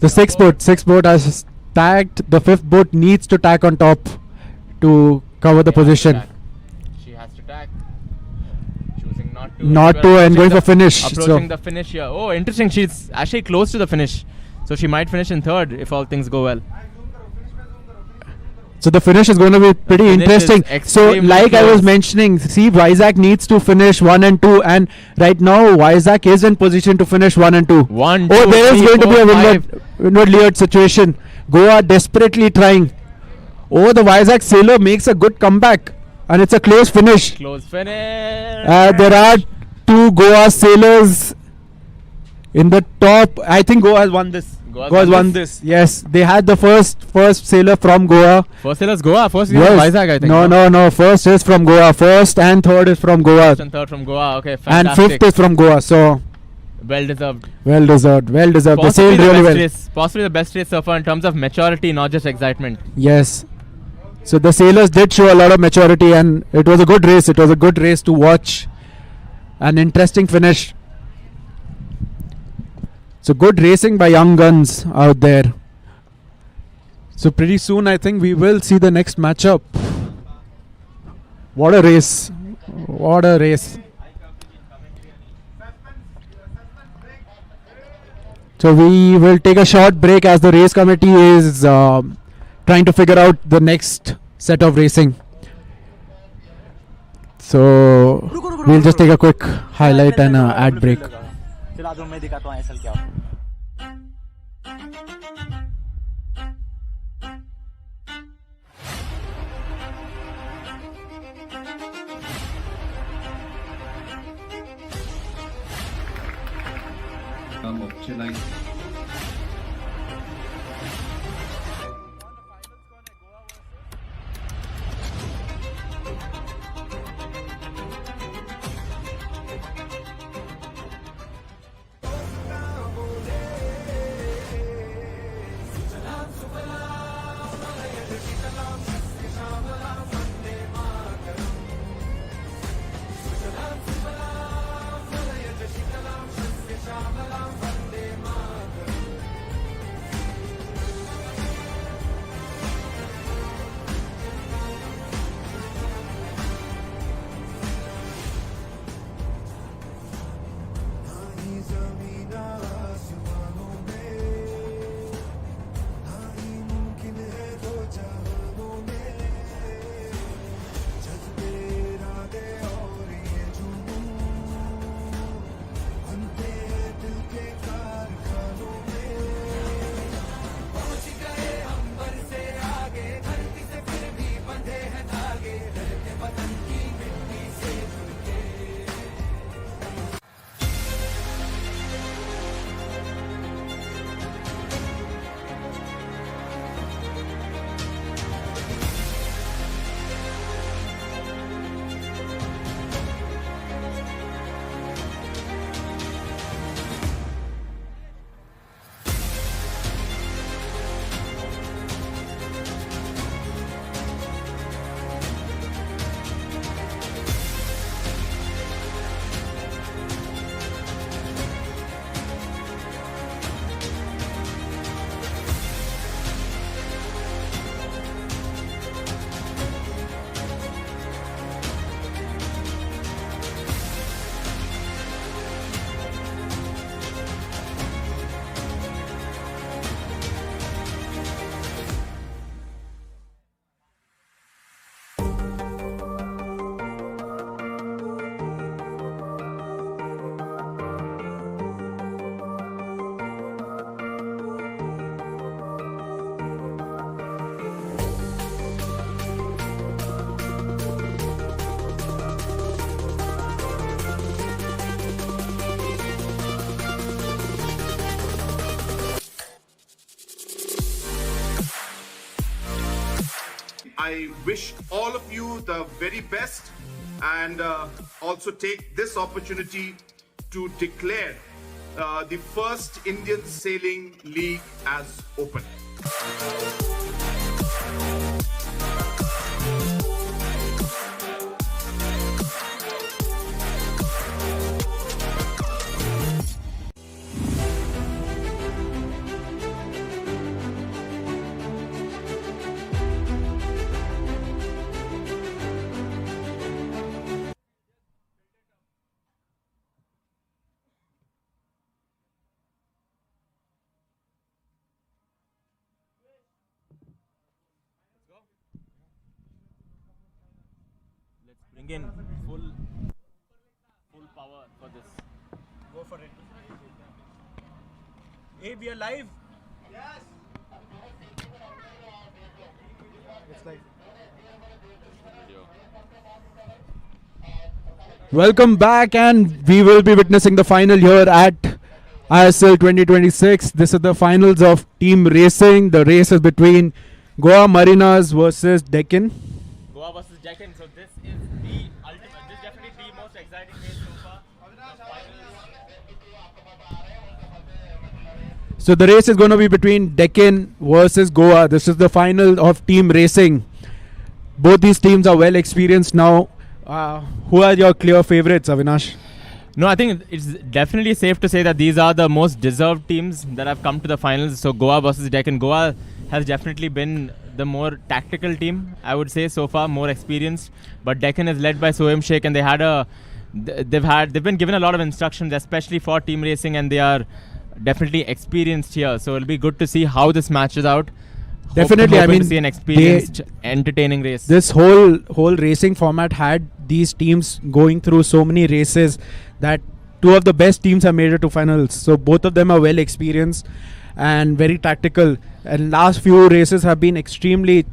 The sixth boat has tagged. The fifth boat needs to tack on top to cover the They have to position. tack. She has to tack. Choosing not to. Not Well, to and approaching going the- for finish. Approaching So the finish here. Oh, interesting. She's actually close to the finish. So she might finish in third if all things go well. So the finish is going to be pretty finish is interesting. So extremely like I was close. mentioning, see, Vizag needs to finish 1 and 2, and right now Vizag is in position to finish 1 and 2. 1, Oh, 2, there is 3, going to be 4, a 5. windward leeward situation. Goa desperately trying. Oh, the Vizag sailor makes a good comeback, and it's a close finish. Close finish. There are 2 Goa sailors in the top. I think Goa has won this. Goa's Goa has won won this. Yes, they had the first sailor from Goa. First sailors Goa. First is Yes. Vizag, I think. No. First is from Goa. First and third is from Goa, First and third from Goa. Okay, and fantastic. fifth is from Goa. So Well deserved. well deserved. Well deserved. They Possibly sailed the really best well. race. Possibly the best race so far in terms of maturity, not just excitement. Yes. So the sailors did show a lot of maturity, and it was a good race. It was a good race to watch. An interesting finish. So good racing by young guns out there. So pretty soon I think we will see the next matchup. What a race. What a race. So we will take a short break as the race committee is trying to figure out the next set of racing. So we'll just take a quick highlight and ad break. चलो आ जाओ मैं दिखाता हूँ ISL क्या होता है। Of Shillong. I wish all of you the very best and also take this opportunity to declare the first Indian Sailing League as open. let's bring in full power for this. Go for it. Hey, we are live. It's live. Welcome back, and we will be witnessing the final here at ISL 2026. This is the finals of team racing. The race is between Goa Marinas versus Deken. Goa versus Deken. So this is the ultimate. This is definitely the most exciting race so far. The finals. So the race is going to be between Deken versus Goa. This is the final of team racing. Both these teams are well experienced now. Who are your clear favorites, Avinash? No, I think it's definitely safe to say that these are the most deserved teams that have come to the finals. So Goa versus Deken. Goa has definitely been the more tactical team, I would say, so far, more experienced. But Deken is led by Soham Sheikh, and they've been given a lot of instructions, especially for team racing, and they are definitely experienced here. So it'll be good to see how this matches out. Definitely, I mean, to see an experienced, entertaining race. This whole racing format had these teams going through so many races that two of the best teams have made it to finals. So both of them are well experienced and very tactical. And last few races have been extremely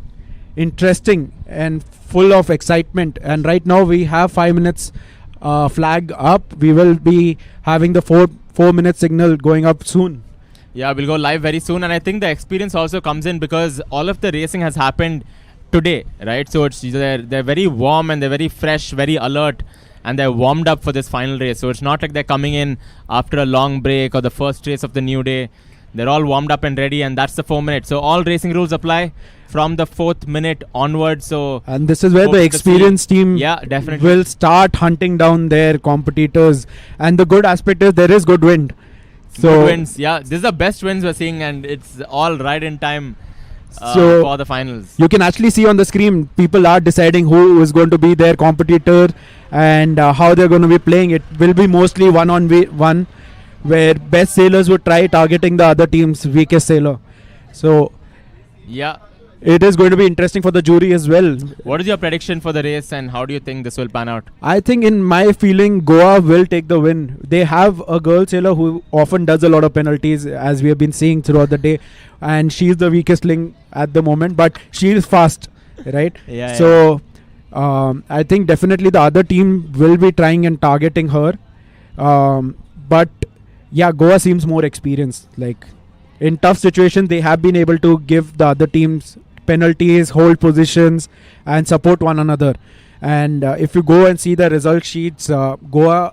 interesting and full of excitement. And right now we have 5 minutes flag up. We will be having the 4-minute signal going up soon. Yeah, we'll go live very soon, and I think the experience also comes in because all of the racing has happened today, right? So they're very warm and they're very fresh, very alert, and they're warmed up for this final race. So it's not like they're coming in after a long break or the first race of the new day. They're all warmed up and ready, and that's the 4 minutes. So all racing rules apply from the 4th minute onwards. So and this is where the experienced team definitely will start hunting down their competitors. And the good aspect is there is good wind. So good winds, this is the best winds we're seeing, and it's all right in time for the finals. You can actually see on the screen people are deciding who is going to be their competitor and how they're going to be playing. It will be mostly one-on-one, where best sailors would try targeting the other team's weakest sailor. So it is going to be interesting for the jury as well. What is your prediction for the race, and how do you think this will pan out? I think, in my feeling, Goa will take the win. They have a girl sailor who often does a lot of penalties, as we have been seeing throughout the day, and she's the weakest link at the moment, but she is fast, right? I think definitely the other team will be trying and targeting her. But Goa seems more experienced. Like, in tough situations, they have been able to give the other teams penalties, hold positions, and support one another. And if you go and see the result sheets, Goa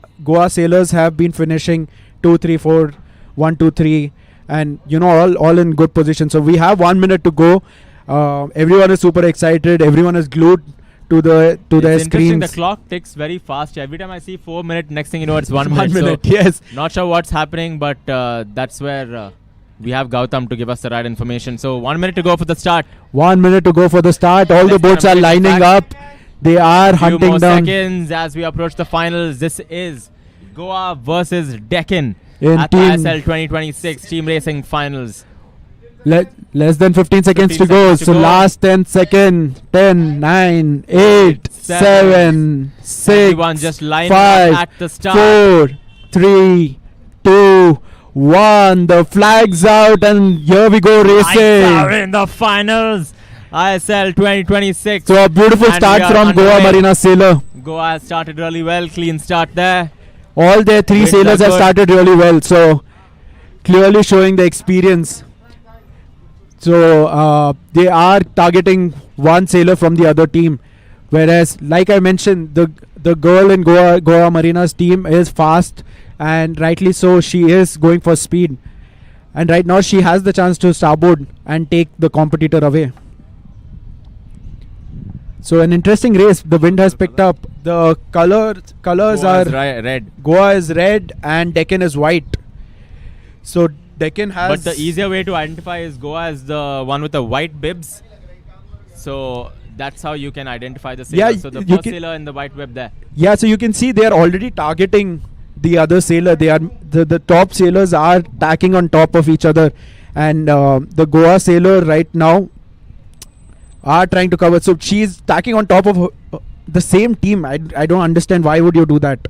sailors have been finishing 2, 3, 4, 1, 2, 3, and all in good position. So we have 1 minute to go. Everyone is super excited. Everyone is glued to their screens. The clock ticks very fast. Every time I see 4 minutes, next thing you know, it's 1 minute. 1 minute, so yes. Not sure what's happening, but that's where we have Gautam to give us the right information. So 1 minute to go for the start. 1 minute to go for the start. All the boats are lining up. They are hunting few more down. Seconds as we approach the finals. This is Goa versus Deken in at ISL 2026 team racing finals. Less than 15 seconds to go. So last 10 seconds. 10, 9, 8, 7, 6, everyone just lined 5, up at the start. 4, 3, 2, 1. The flag's out, and here we go racing. Lights are in the finals. ISL 2026. So a beautiful start from Goa Marina sailor. Goa has started really well. Clean start there. All their 3 sailors have started really well. So clearly showing the experience. So they are targeting one sailor from the other team. Whereas, like I mentioned, the girl in Goa Marina's team is fast, and rightly so. She is going for speed, and right now she has the chance to starboard and take the competitor away. So an interesting race. The wind has picked up. The colors are red. Goa is red and Deken is white. So Deken has. But the easier way to identify is Goa is the one with the white bibs. So that's how you can identify the sailor. Yeah, so the first sailor in the white bib there. Yeah, so you can see they are already targeting the other sailor. They are the top sailors are tacking on top of each other, and the Goa sailor right now are trying to cover. So she's tacking on top of the same team. I don't understand why would you do that.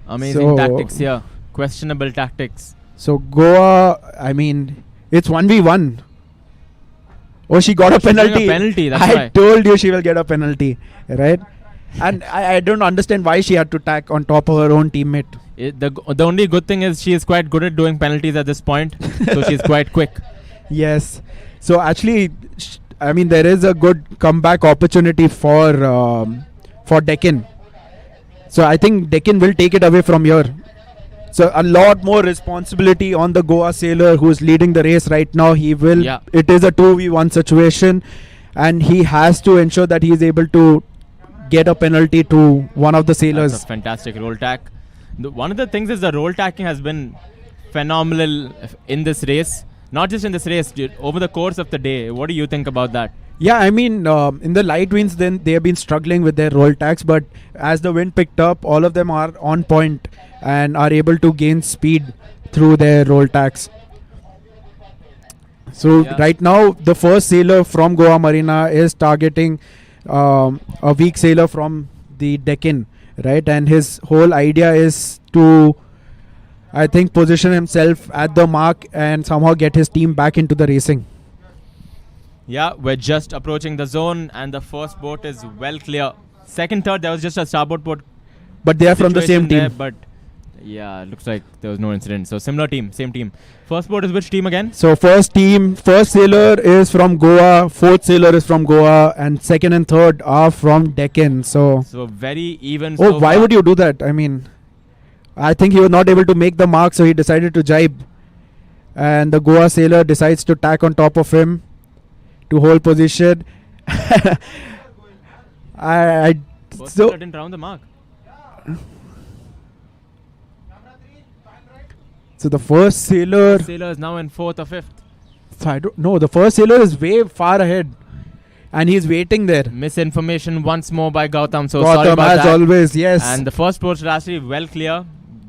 Amazing So- tactics here. Questionable tactics. So Goa, I mean, it's 1v1. Oh, she got a She's doing a penalty. penalty, that's I why. told you she will get a penalty, right? And I don't understand why she had to tack on top of her own teammate. The only good thing is she is quite good at doing penalties at this point. So she's quite quick. Yes. So actually, I mean, there is a good comeback opportunity for Deken. So I think Deken will take it away from here. So a lot more responsibility on the Goa sailor who is leading the race right now. He will. Yeah. It is a 2v1 situation, and he has to ensure that he is able to get a penalty to one of the sailors. That's a fantastic roll tack. One of the things is the roll tacking has been phenomenal in this race. Not just in this race, dude, over the course of the day. What do you think about that? Yeah, I mean, in the light winds, then they have been struggling with their roll tacks, but as the wind picked up, all of them are on point and are able to gain speed through their roll tacks. So Yeah. right now, the first sailor from Goa Marina is targeting a weak sailor from the Deken, right? And his whole idea is to, I think, position himself at the mark and somehow get his team back into the racing. Yeah, we're just approaching the zone and the first boat is well clear. Second, third, there was just a starboard boat. But they are from the same situation team. there, but yeah, it looks like there was no incident. So similar team, same team. First boat is which team again? So first sailor is from Goa, fourth sailor is from Goa, and second and third are from Deken. So, So very even. oh, so why far. would you do that? I mean, I think he was not able to make the mark, so he decided to jibe. And the Goa sailor decides to tack on top of him to hold position. First So sailor didn't round the mark. the first sailor. Sailor is now in fourth or fifth. So I don't know. The first sailor is way far ahead, and he's waiting there. Misinformation once more by Gautam. So sorry Gautam, about as that. always, yes. And the first boat was actually well clear.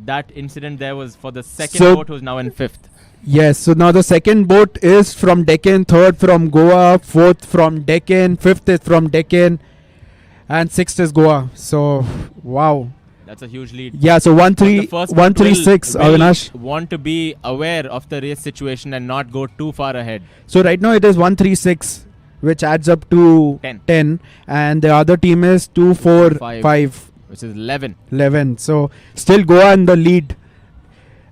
That incident there was for the second So- boat who's now in fifth. Yes, so now the second boat is from Deken, third from Goa, fourth from Deken, fifth is from Deken, and sixth is Goa. So, wow. That's a huge lead. Yeah, so But the first boat 136, will Avinash. want to be aware of the race situation and not go too far ahead. So right now it is 136, which adds up to 10. and the other team is 245, Which is 11. 11. So still Goa in the lead.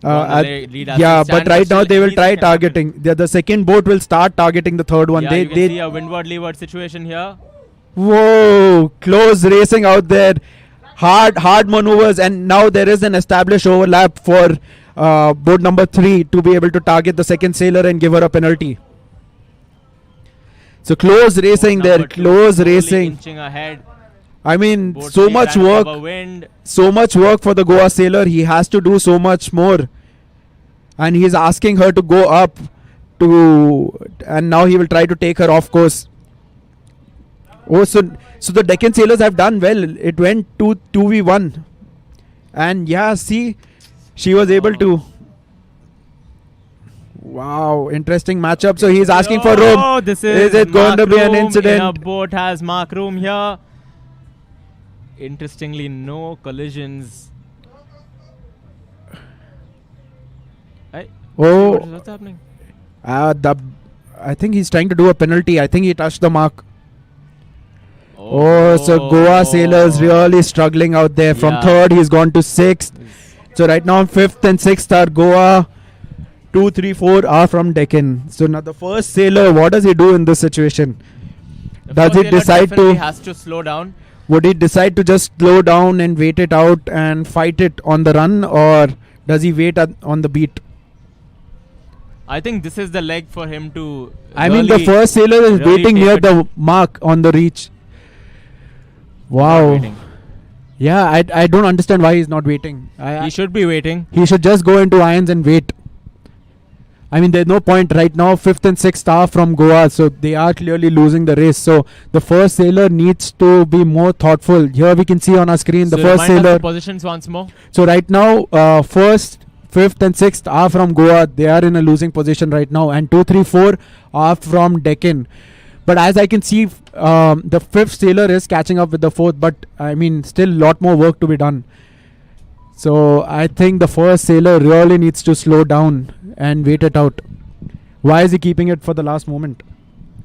Goa in the lead as Yeah, it but stands, right but now still they will anything try can happen. targeting. The second boat will start targeting the third one. Yeah, they you can see a windward-leeward situation here. Whoa, close racing out there. Hard maneuvers, and now there is an established overlap for boat number 3 to be able to target the second sailor and give her a penalty. So close racing Boat there, number two close slowly racing. Inching ahead. I mean, Boat so three much trying to work, cover wind. so much work for the Goa sailor. He has to do so much more, and he's asking her to go up and now he will try to take her off course. Oh, so the Deccan sailors have done well. It went to 2v1, and yeah, see, she was able to. Wow, interesting matchup. So he's asking for room. Oh, this is it going mark to be an room. incident? In a boat has mark room here. Interestingly, no collisions. Hey, Oh, what's happening? I think he's trying to do a penalty. I think he touched the mark. Oh, so Goa sailors really struggling out there. From Yeah. third, he's gone to sixth. So right now, fifth and sixth are Goa. 2, 3, 4 are from Deccan. So now the first sailor, what does he do in this situation? The Does first he sailor decide definitely to? has to slow down. Would he decide to just slow down and wait it out and fight it on the run, or does he wait on the beat? I think this is the leg for him to. I mean, the really- first sailor is really waiting take near it. the mark on the reach. not Wow. waiting. Yeah, I don't understand why he's not waiting. He should be waiting. He should just go into irons and wait. I mean, there's no point right now. Fifth and sixth are from Goa, so they are clearly losing the race. So the first sailor needs to be more thoughtful. Here we can see on our screen the So first remind us sailor. the positions once more. So right now, first, fifth, and sixth are from Goa. They are in a losing position right now, and 2, 3, 4 are from Deccan. But as I can see, the fifth sailor is catching up with the fourth. But I mean, still lot more work to be done. So I think the first sailor really needs to slow down and wait it out. Why is he keeping it for the last moment?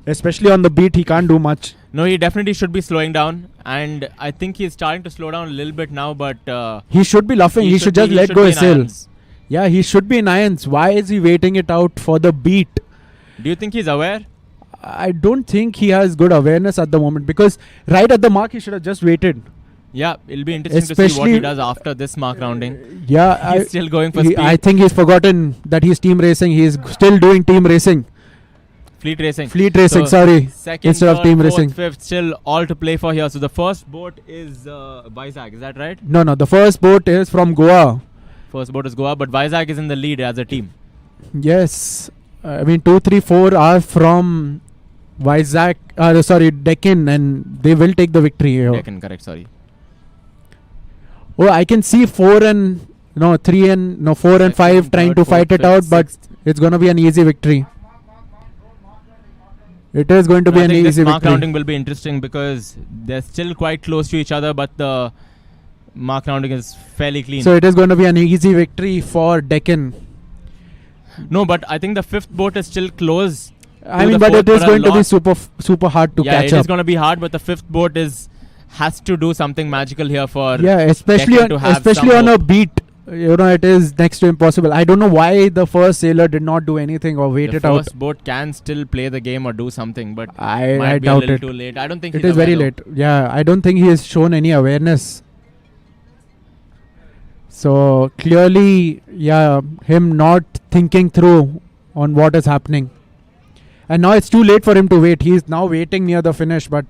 Especially on the beat, he can't do much. No, he definitely should be slowing down, and I think he's starting to slow down a little bit now. But he should be luffing. He should just let go his sail. Yeah, he should be in irons. Why is he waiting it out for the beat? Do you think he's aware? I don't think he has good awareness at the moment, because right at the mark he should have just waited. Yeah, it'll be interesting to see what he does after this mark rounding. Yeah, he's still going for speed. I think he's forgotten that he's team racing. He's still doing team racing. Fleet racing. Fleet racing, sorry. Second, instead third, of team fourth, racing. Fifth, still all to play for here. So the first boat is Vizag, is that right? No, the first boat is from Goa. First boat is Goa, but Vizag is in the lead as a team. Yes. I mean, 2, 3, 4 are from Vizag, Deken, and they will take the victory here. Deken, correct, sorry. Oh, I can see 4 and 4 and 5 trying to fight it out, but it's going to be an easy victory. It is going to be an easy victory. This mark rounding will be interesting because they're still quite close to each other, but the mark rounding is fairly clean. So it is going to be an easy victory for Deken. No, but I think the fifth boat is still close. I mean, but it is going to be super hard to catch up. Yeah, it is going to be hard, but the fifth boat has to do something magical here for especially on a beat. It is next to impossible. I don't know why the first sailor did not do anything or wait it out. The first boat can still play the game or do something, but I might doubt be a little it. too late. I don't think it is very late. Yeah, I don't think he has shown any awareness. So clearly, him not thinking through on what is happening. And now it's too late for him to wait. He is now waiting near the finish, but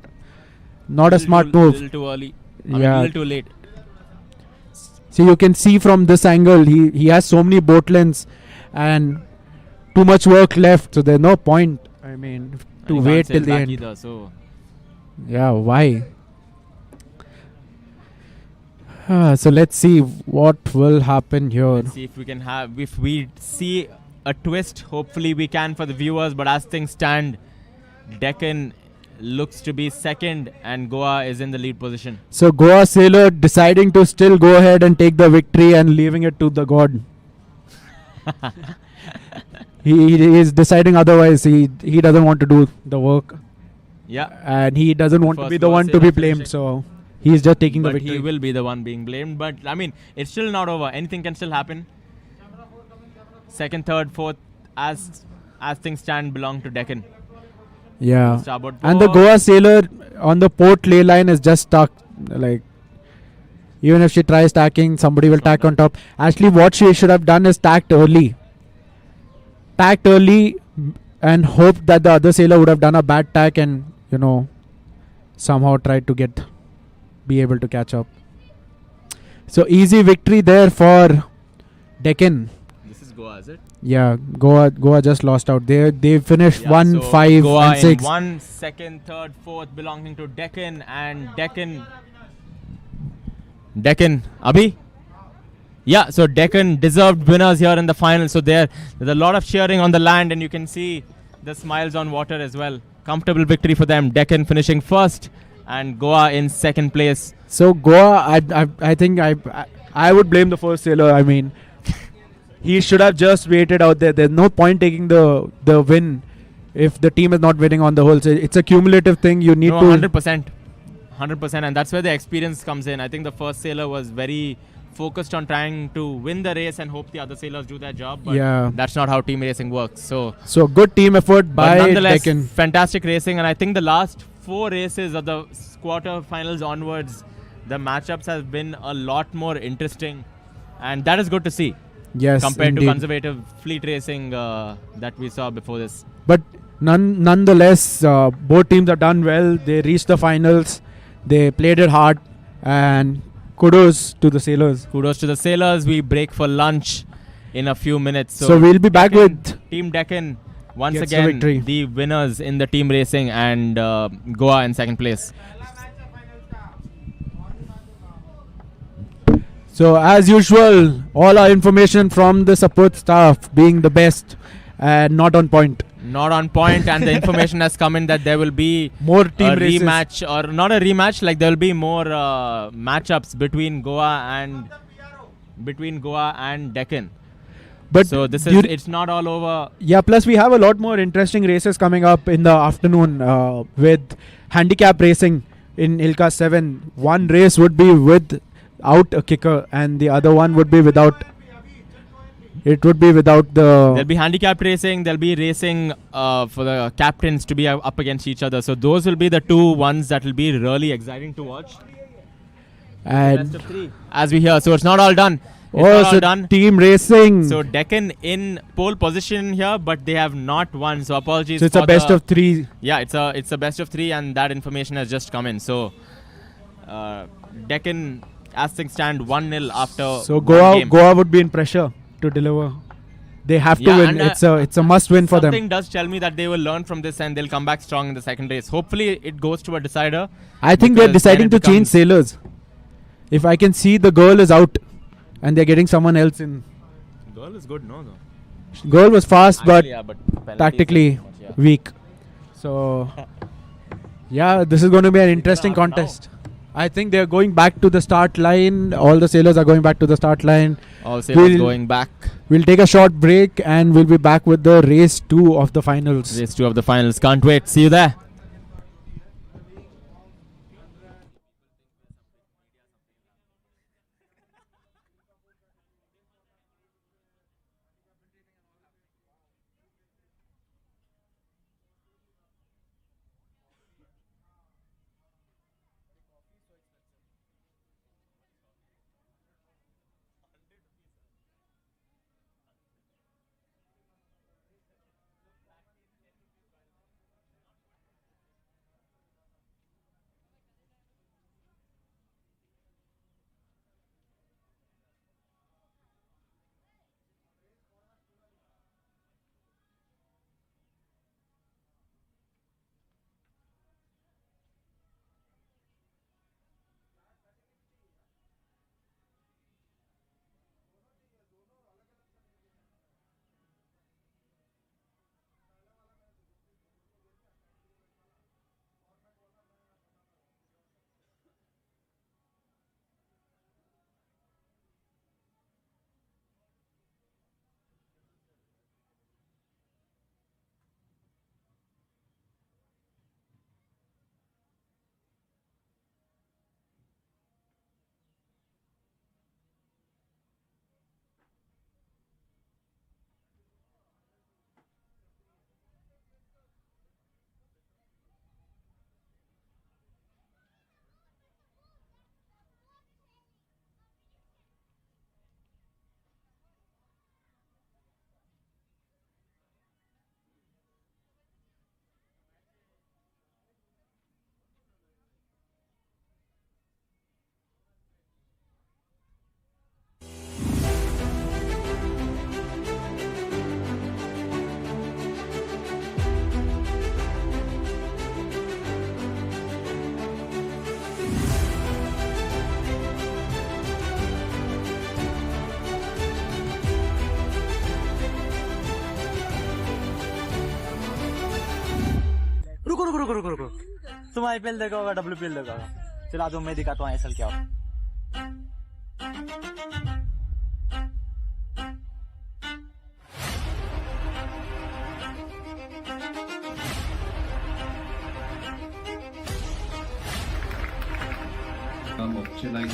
not a smart move. A little too early. A little too late. See, you can see from this angle, he has so many boat lengths and too much work left. So there's no point, I mean, to wait till the end. Either, so. Yeah, why? So let's see what will happen here. Let's see if we see a twist. Hopefully we can for the viewers. But as things stand, Deken looks to be second and Goa is in the lead position. So Goa sailor deciding to still go ahead and take the victory and leaving it to the god. he is deciding otherwise. He doesn't want to do the work. Yeah. And he doesn't want to be the one to be blamed. So he's just taking the victory. But he will be the one being blamed. But I mean, it's still not over. Anything can still happen. Second, third, fourth, as things stand, belong to Deken. Yeah, and the Goa sailor on the port ley line is just stuck. Like, even if she tries tacking, somebody will tack on top. Actually, what she should have done is tacked early and hoped that the other sailor would have done a bad tack and, somehow tried to be able to catch up. So easy victory there for Deken. This is Goa, is it? Yeah, Goa just lost out. They finished 1, 5 Goa and 6. In 1, second, third, fourth belonging to Deken, and Deken, Abhi? Yeah, so Deken deserved winners here in the final. So there's a lot of cheering on the land, and you can see the smiles on water as well. Comfortable victory for them. Deken finishing first and Goa in second place. So Goa, I think I would blame the first sailor. I mean, he should have just waited out there. There's no point taking the win if the team is not winning on the whole. So it's a cumulative thing. You need to 100%, and that's where the experience comes in. I think the first sailor was very focused on trying to win the race and hope the other sailors do their job. But that's not how team racing works. So good team effort by nonetheless, Deken. Fantastic racing, and I think the last 4 races of the quarter-finals onwards, the matchups have been a lot more interesting, and that is good to see. Yes, compared indeed. to conservative fleet racing that we saw before this. But nonetheless, both teams have done well. They reached the finals. They played it hard, and kudos to the sailors. Kudos to the sailors. We break for lunch in a few minutes. So we'll be back with Team Deken once gets again the winners in the team racing, and Goa in second place. So as usual, all our information from the support staff being the best and not on point. not on point, and the information has come in that there will be More team a races. rematch, or not a rematch, like there will be more matchups between Goa and Deken. But So this dur- is, it's not all over. Yeah, plus we have a lot more interesting races coming up in the afternoon with handicap racing in Ilka 7. One race would be without a kicker and the other one would be without. It would be without There'll the. be handicap racing. There'll be racing for the captains to be up against each other. So those will be the two ones that will be really exciting to watch. And Best of three, as we hear. So it's not all done. It's oh, not all so done. team racing. So Deken in pole position here, but they have not won. So apologies. So it's for a best the- of 3. Yeah, it's a best of 3, and that information has just come in. So Deken, as things stand, 1-0 after. So one game. Goa would be in pressure to deliver. They have to Yeah, win. and, It's a must win for them. Something does tell me that they will learn from this and they'll come back strong in the second race. Hopefully, it goes to a decider. I think they're because then deciding it to change becomes- sailors. If I can see the girl is out and they're getting someone else in. Girl is good, no? Though. Girl was fast Actually, yeah, but penalties tactically are too much, yeah. weak. So, yeah, this is going to be an interesting half an contest. I think they're going back to the start line. All the sailors are going back to the start line. All sailors We'll- going back. We'll take a short break and we'll be back with the race 2 of the finals. Race 2 of the finals. Can't wait. See you there. रुको रुको रुको रुको रुको तुम IPL देखा होगा WPL देखा होगा चलो आज मैं दिखाता हूँ आईएसएल क्या होगा Chillong.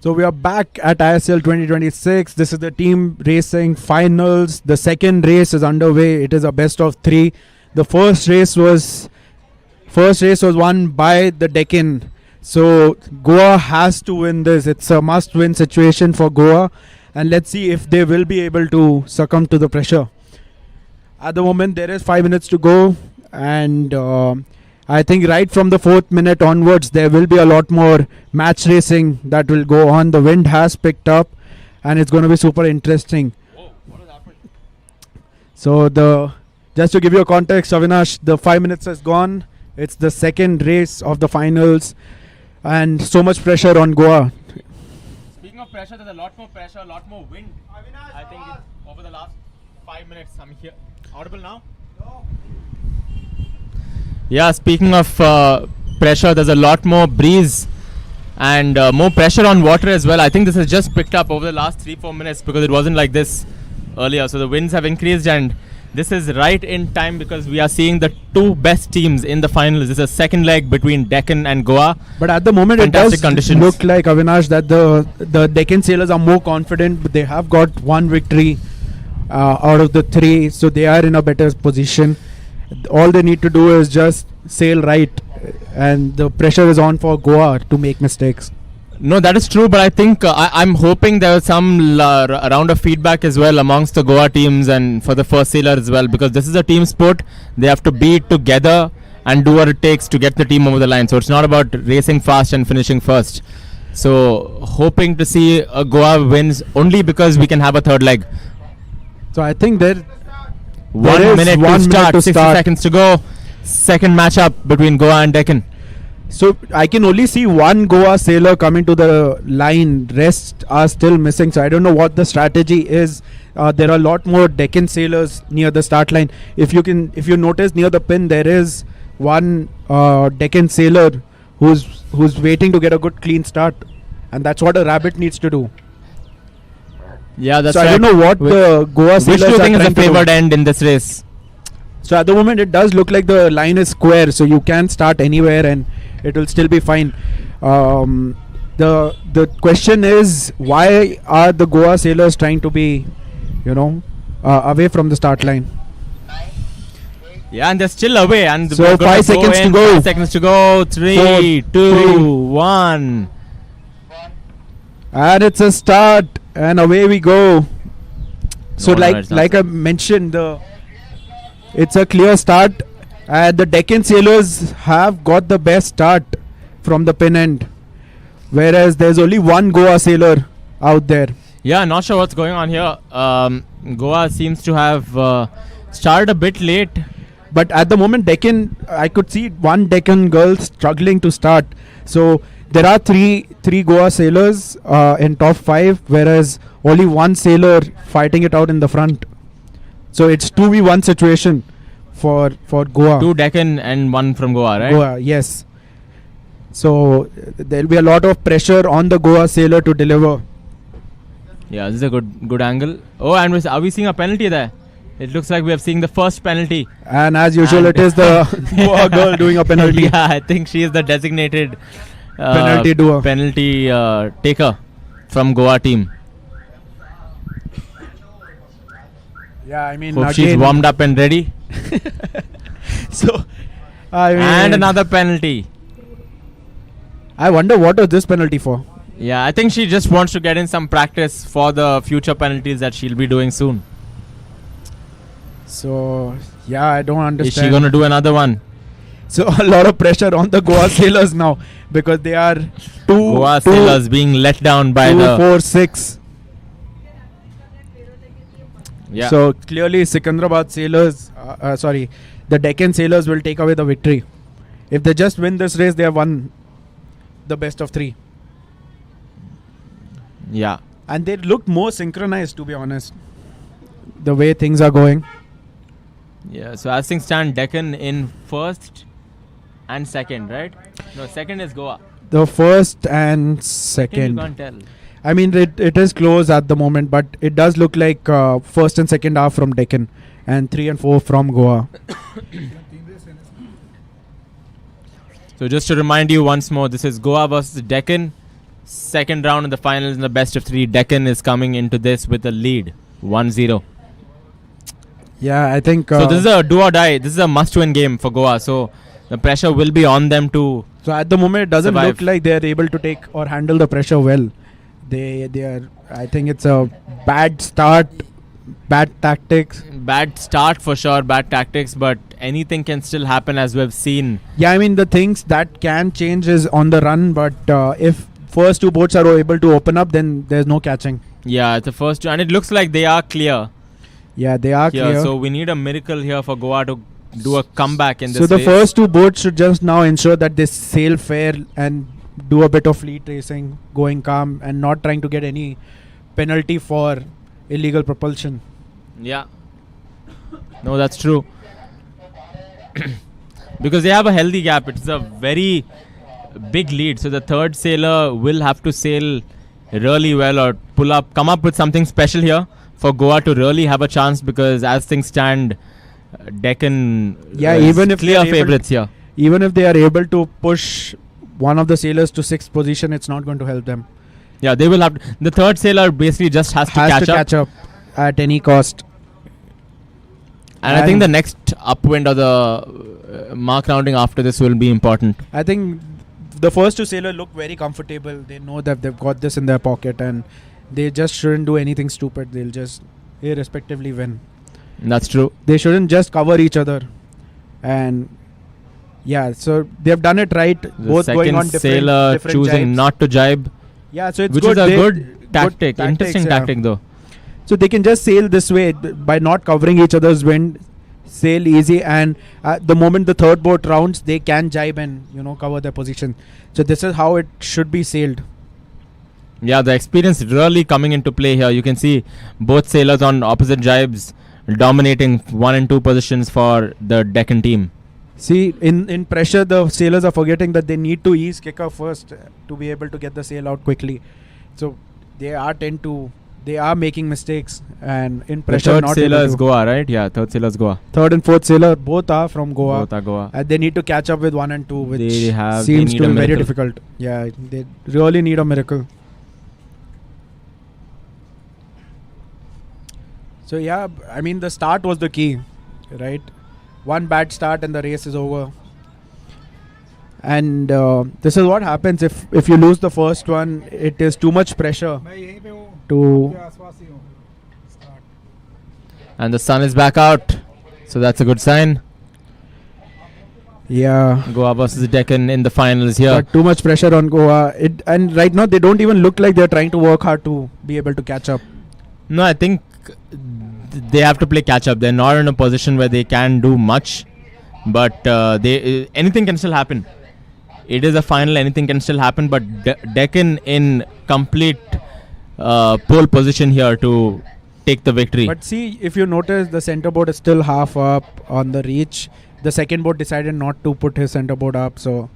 So we are back at ISL 2026. This is the team racing finals. The second race is underway. It is a best of 3. The first race was won by the Deken. So Goa has to win this. It's a must-win situation for Goa, and let's see if they will be able to succumb to the pressure. At the moment, there is 5 minutes to go, and I think right from the 4th minute onwards, there will be a lot more match racing that will go on. The wind has picked up, and it's going to be super interesting. So just to give you a context, Avinash, the 5 minutes has gone. It's the second race of the finals, and so much pressure on Goa. Speaking of pressure, there's a lot more pressure, a lot more wind. I think over the last 5 minutes. I'm here. Audible now? No. Yeah, speaking of pressure, there's a lot more breeze and more pressure on water as well. I think this has just picked up over the last 3-4 minutes because it wasn't like this earlier. So the winds have increased, and this is right in time because we are seeing the two best teams in the finals. This is a second leg between Deken and Goa. But at the moment, Fantastic it does conditions. look like, Avinash, that the Deken sailors are more confident. But they have got one victory out of the 3, so they are in a better position. All they need to do is just sail right, and the pressure is on for Goa to make mistakes. No, that is true, but I think I'm hoping there was some round of feedback as well amongst the Goa teams and for the first sailor as well, because this is a team sport. They have to be together and do what it takes to get the team over the line. So it's not about racing fast and finishing first. So hoping to see Goa wins only because we can have a third leg. So I think there 1 is minute 1 to start, minute to 60 start. seconds to go. Second matchup between Goa and Deken. So I can only see one Goa sailor coming to the line. Rest are still missing. So I don't know what the strategy is. There are a lot more Deken sailors near the start line. If you notice near the pin, there is one Deken sailor who's waiting to get a good clean start, and that's what a rabbit needs to do. Yeah, that's so right. I don't know what the Goa Which sailors do you are think is trying the to do. favored end in this race? So at the moment, it does look like the line is square, so you can start anywhere and it will still be fine. The question is, why are the Goa sailors trying to be, away from the start line? Yeah, and they're still away. And So we're gonna 5 seconds to in, go. 5 seconds to go. 3, 2, 1. And it's a start, and away we go. So No, it's not. like I mentioned, it's a clear start. The Deken sailors have got the best start from the pin end, whereas there's only one Goa sailor out there. Yeah, not sure what's going on here. Goa seems to have started a bit late. But at the moment, I could see one Deken girl struggling to start. So there are three Goa sailors in top 5, whereas only one sailor fighting it out in the front. So it's 2v1 situation for Goa. 2 Deken and 1 from Goa, right? Goa, yes. So there'll be a lot of pressure on the Goa sailor to deliver. Yeah, this is a good angle. Oh, and are we seeing a penalty there? It looks like we are seeing the first penalty. And as usual, it is the Goa girl doing a penalty. Yeah, I think she is the designated Penalty doer. penalty taker from Goa team. Yeah, I mean, Hope she's again, warmed up and ready. So, I mean, And another penalty. I wonder what was this penalty for. Yeah, I think she just wants to get in some practice for the future penalties that she'll be doing soon. So, yeah, I don't understand. Is she going to do another one? So, a lot of pressure on the Goa sailors now because they are Goa sailors being let down by 2, the... 4, 6. Yeah. So, clearly, Sikundraad sailors, the Deken sailors will take away the victory. If they just win this race, they have won the best of 3. Yeah. And they look more synchronized, to be honest, the way things are going. Yeah, so as things stand, Deken in first and second, right? No, second is Goa. The first and I think you second. can't tell. I mean, it is close at the moment, but it does look like first and second are from Deken and 3 and 4 from Goa. So just to remind you once more, this is Goa versus Deken. second round in the finals in the best of 3. Deken is coming into this with a lead, 1-0. Yeah, I think. So this is a do or die. This is a must-win game for Goa. So the pressure will be on them to. So at the moment, it doesn't survive. look like they are able to take or handle the pressure well. They are. I think it's a bad start, bad tactics. Bad start for sure, bad tactics, but anything can still happen as we've seen. Yeah, I mean the things that can change is on the run, but if first 2 boats are able to open up, then there's no catching. Yeah, it's the first two, and it looks like they are clear. Yeah, they are Here, clear. so we need a miracle here for Goa to do a comeback in this So the race. first 2 boats should just now ensure that they sail fair and do a bit of fleet racing, going calm and not trying to get any penalty for illegal propulsion. Yeah. No, that's true. Because they have a healthy gap. It's a very big lead. So the third sailor will have to sail really well or come up with something special here for Goa to really have a chance, because as things stand, Deken is even if clear they're able favorites here. Even if they are able to push one of the sailors to 6th position, it's not going to help them. Yeah, they will have the third sailor basically just has to catch up. At any cost. And I think the next upwind or the mark rounding after this will be important. I think the first 2 sailors look very comfortable. They know that they've got this in their pocket and they just shouldn't do anything stupid. They'll just irrespectively win. That's true. They shouldn't just cover each other. And yeah, so they've done it right. The both going on second sailor different choosing jibes. not to jibe. Yeah, so it's which good. is a They- good tactic. tactics, Interesting yeah. tactic though. So they can just sail this way by not covering each other's wind, sail easy, and the moment the third boat rounds, they can jibe and cover their position. So this is how it should be sailed. Yeah, the experience really coming into play here. You can see both sailors on opposite jibes dominating 1 and 2 positions for the Deken team. See, in pressure, the sailors are forgetting that they need to ease kicker first to be able to get the sail out quickly. So they are making mistakes, and in The pressure, third not sailor able is to. Goa, right? Yeah, third sailor is Goa. Third and fourth sailor both are from Goa. Both are Goa. And they need to catch up with 1 and 2, which They seems need to a be very miracle. difficult. Yeah, they really need a miracle. So yeah, I mean the start was the key, right? One bad start and the race is over. And this is what happens if you lose the first one. It is too much pressure to. And the sun is back out. So that's a good sign. Yeah. Goa versus Deken in the finals here. But too much pressure on Goa. And right now they don't even look like they're trying to work hard to be able to catch up. No, I think they have to play catch up. They're not in a position where they can do much, but anything can still happen. It is a final, anything can still happen, but Deken in complete pole position here to take the victory. But see, if you notice, the center board is still half up on the reach. The second board decided not to put his center board up. So,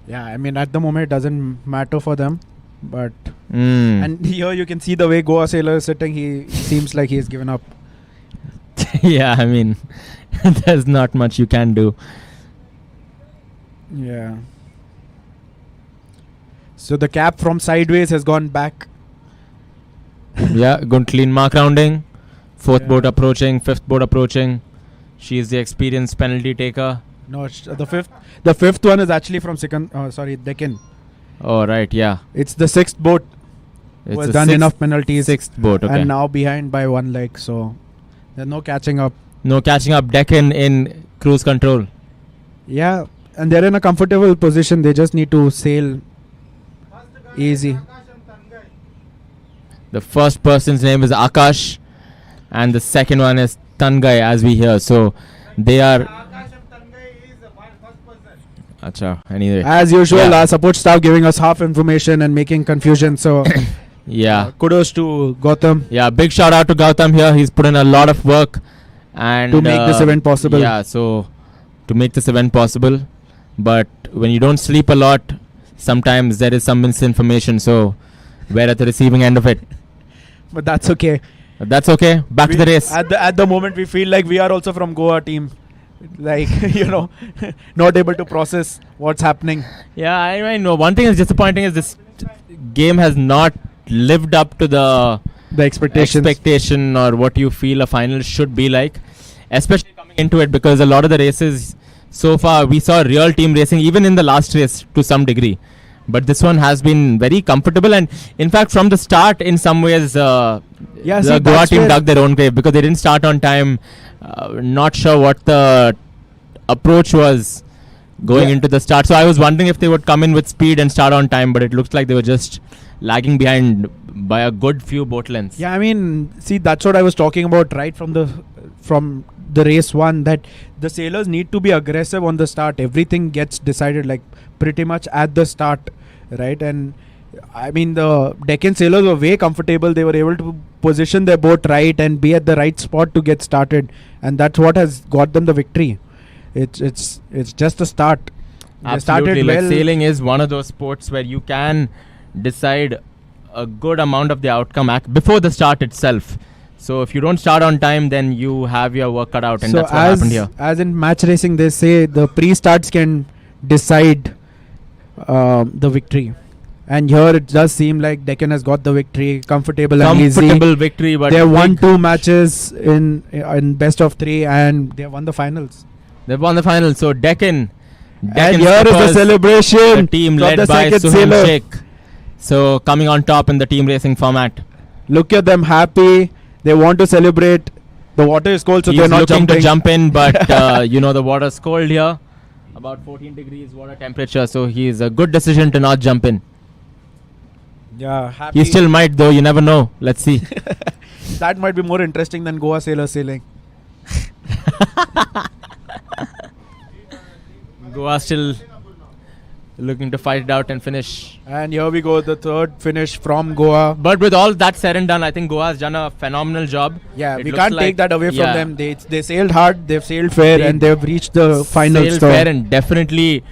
yeah, I mean, at the moment, it doesn't matter for them. But and here you can see the way Goa sailor is sitting. He seems like he has given up. Yeah, I mean, there's not much you can do. Yeah. So the cap from sideways has gone back. Yeah, good clean mark rounding. Fourth Yeah. boat approaching, fifth boat approaching. She is the experienced penalty taker. No, the fifth one is actually from Deken. Oh, right, yeah. It's the sixth boat who It's has the done sixth- enough penalties. Sixth boat, okay. And now behind by 1 leg. So there's no catching up. No catching up. Deken in cruise control. Yeah, and they're in a comfortable position. They just need to sail easy. The first person's name is Akash, and the second one is Tangai, as we hear. So they are. Acha, anyway. As usual, Yeah. our support staff giving us half information and making confusion. So Yeah. kudos to Gautam Yeah, big shout out to Gautam here. He's put in a lot of work and to make this event possible. Yeah, so to make this event possible. But when you don't sleep a lot, sometimes there is some misinformation. So we're at the receiving end of it. But that's okay. But that's okay. Back to the race. At the moment, we feel like we are also from Goa team. Like, not able to process what's happening. Yeah, I know. One thing is disappointing is this game has not lived up to the expectation. or what you feel a final should be like, especially coming into it, because a lot of the races so far we saw real team racing even in the last race to some degree, but this one has been very comfortable, and in fact from the start in some ways the Goa team dug their own grave because they didn't start on time. Not sure what the approach was going into the start, so I was wondering if they would come in with speed and start on time, but it looks like they were just lagging behind by a good few boat lengths. Yeah, I mean, see, that's what I was talking about right from the race one, that the sailors need to be aggressive on the start. Everything gets decided like pretty much at the start, right? And I mean, the Deken sailors were way comfortable. They were able to position their boat right and be at the right spot to get started, and that's what has got them the victory. It's just a start. They started Absolutely, like well. sailing is one of those sports where you can decide a good amount of the outcome before the start itself. So if you don't start on time, then you have your work cut out, and that's what happened here. As in match racing, they say the pre-starts can decide the victory. And here it does seem like Deken has got the victory, comfortable and easy. Comfortable victory, but They have won 2 matches in best of 3, and they have won the finals. they've won the final. So Deken And here is the celebration the team from led the by second Suham sailor. Sheikh. So coming on top in the team racing format. Look at them happy. They want to celebrate. The water is cold, so He's they're not looking jumping. to jump in, but you know the water's cold here. About 14 degrees water temperature, so he's a good decision to not jump in. Yeah, happy. He still might, though. You never know. Let's see. That might be more interesting than Goa sailors sailing. Goa still looking to fight it out and finish. And here we go, the third finish from Goa. But with all that said and done, I think Goa has done a phenomenal job. Yeah, It we looks can't like- take that away from yeah. them. They sailed hard, they've sailed fair, They and they've reached the finals. Sailed So fair and definitely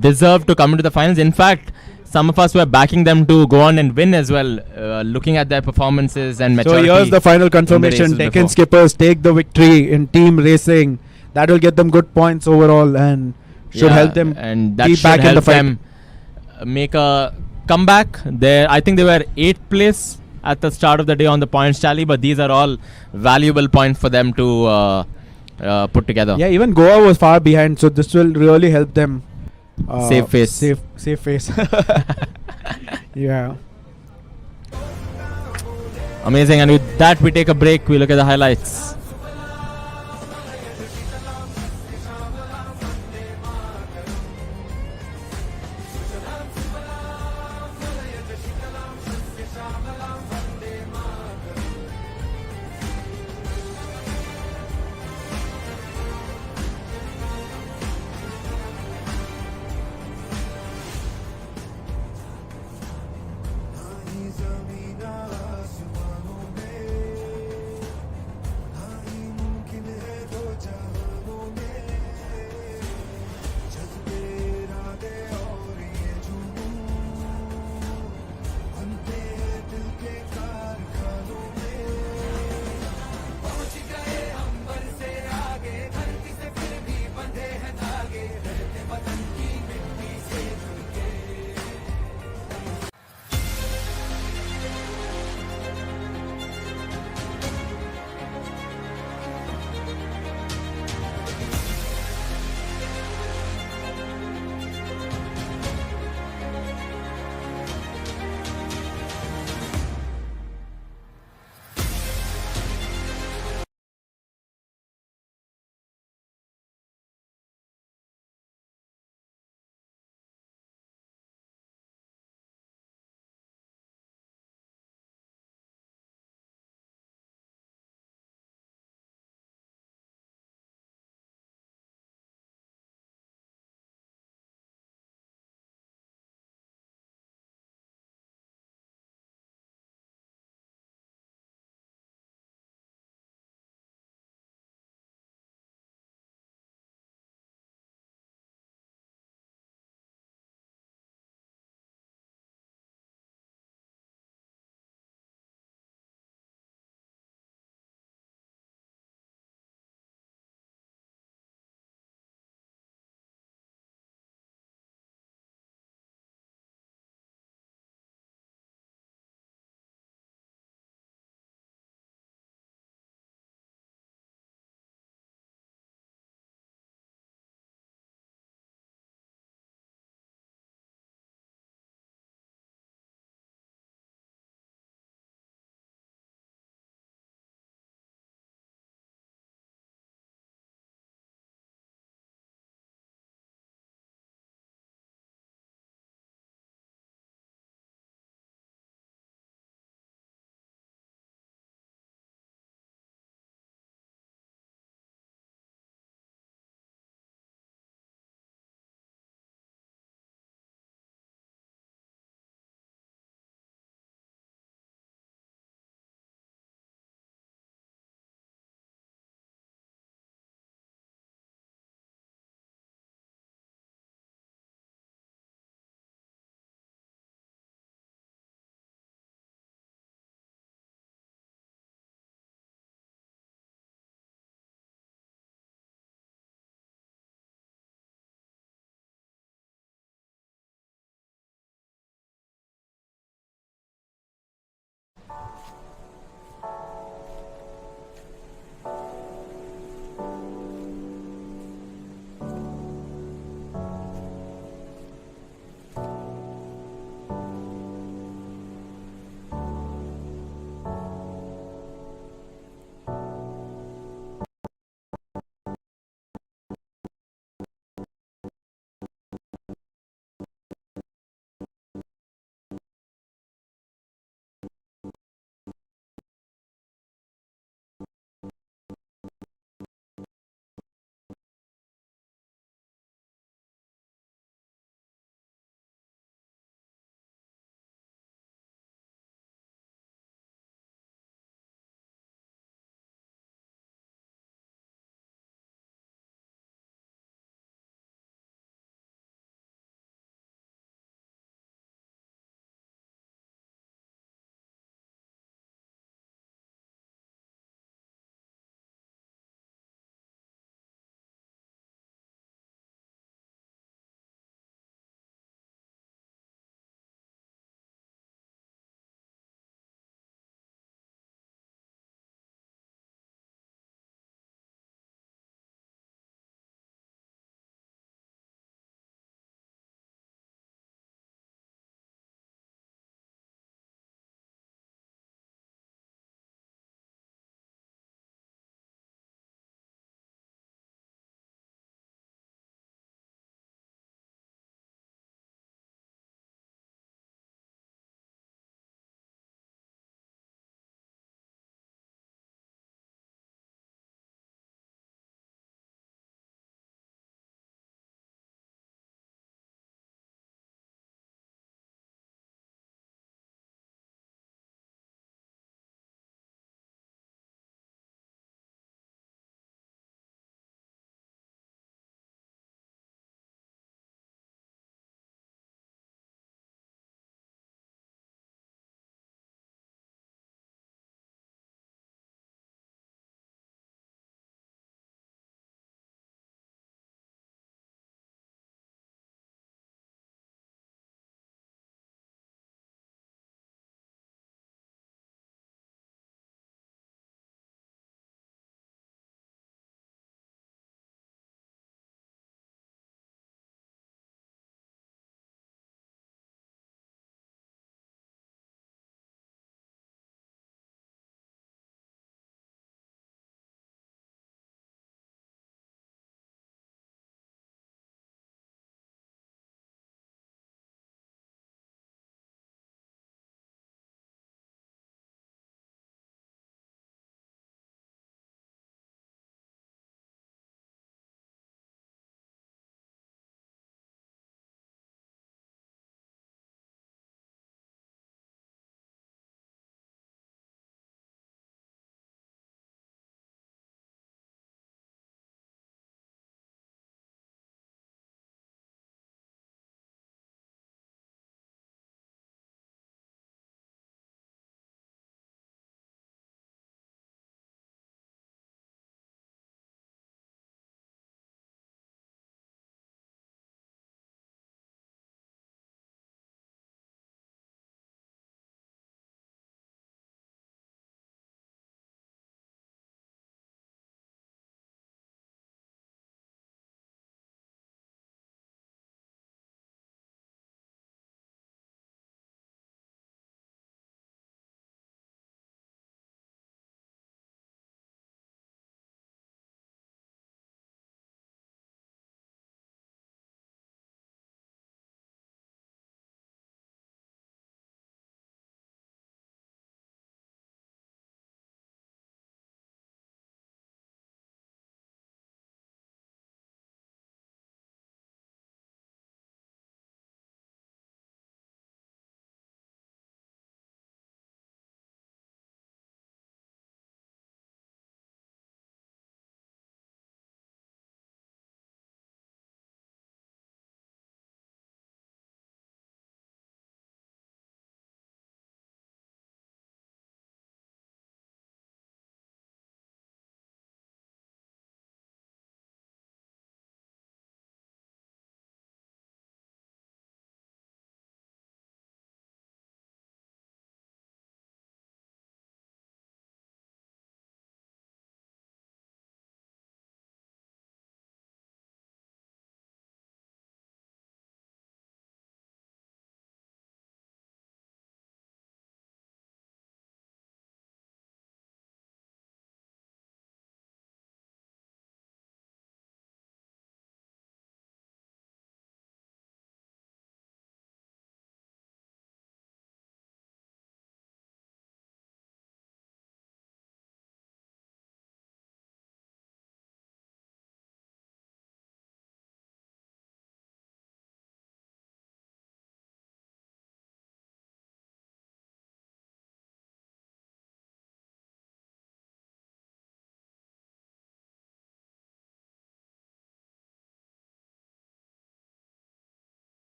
deserve to come into the finals. In fact, some of us were backing them to go on and win as well, looking at their performances and maturity. here's the final confirmation. races Deccan before. skippers take the victory in team racing. That will get them good points overall and should help them and that be should back in the help fight. them make a comeback. I think they were 8th place at the start of the day on the points tally, but these are all valuable points for them to put together. Yeah, even Goa was far behind, so this will really help them Save face. Save face. Yeah. Amazing. And with that, we take a break. We look at the highlights.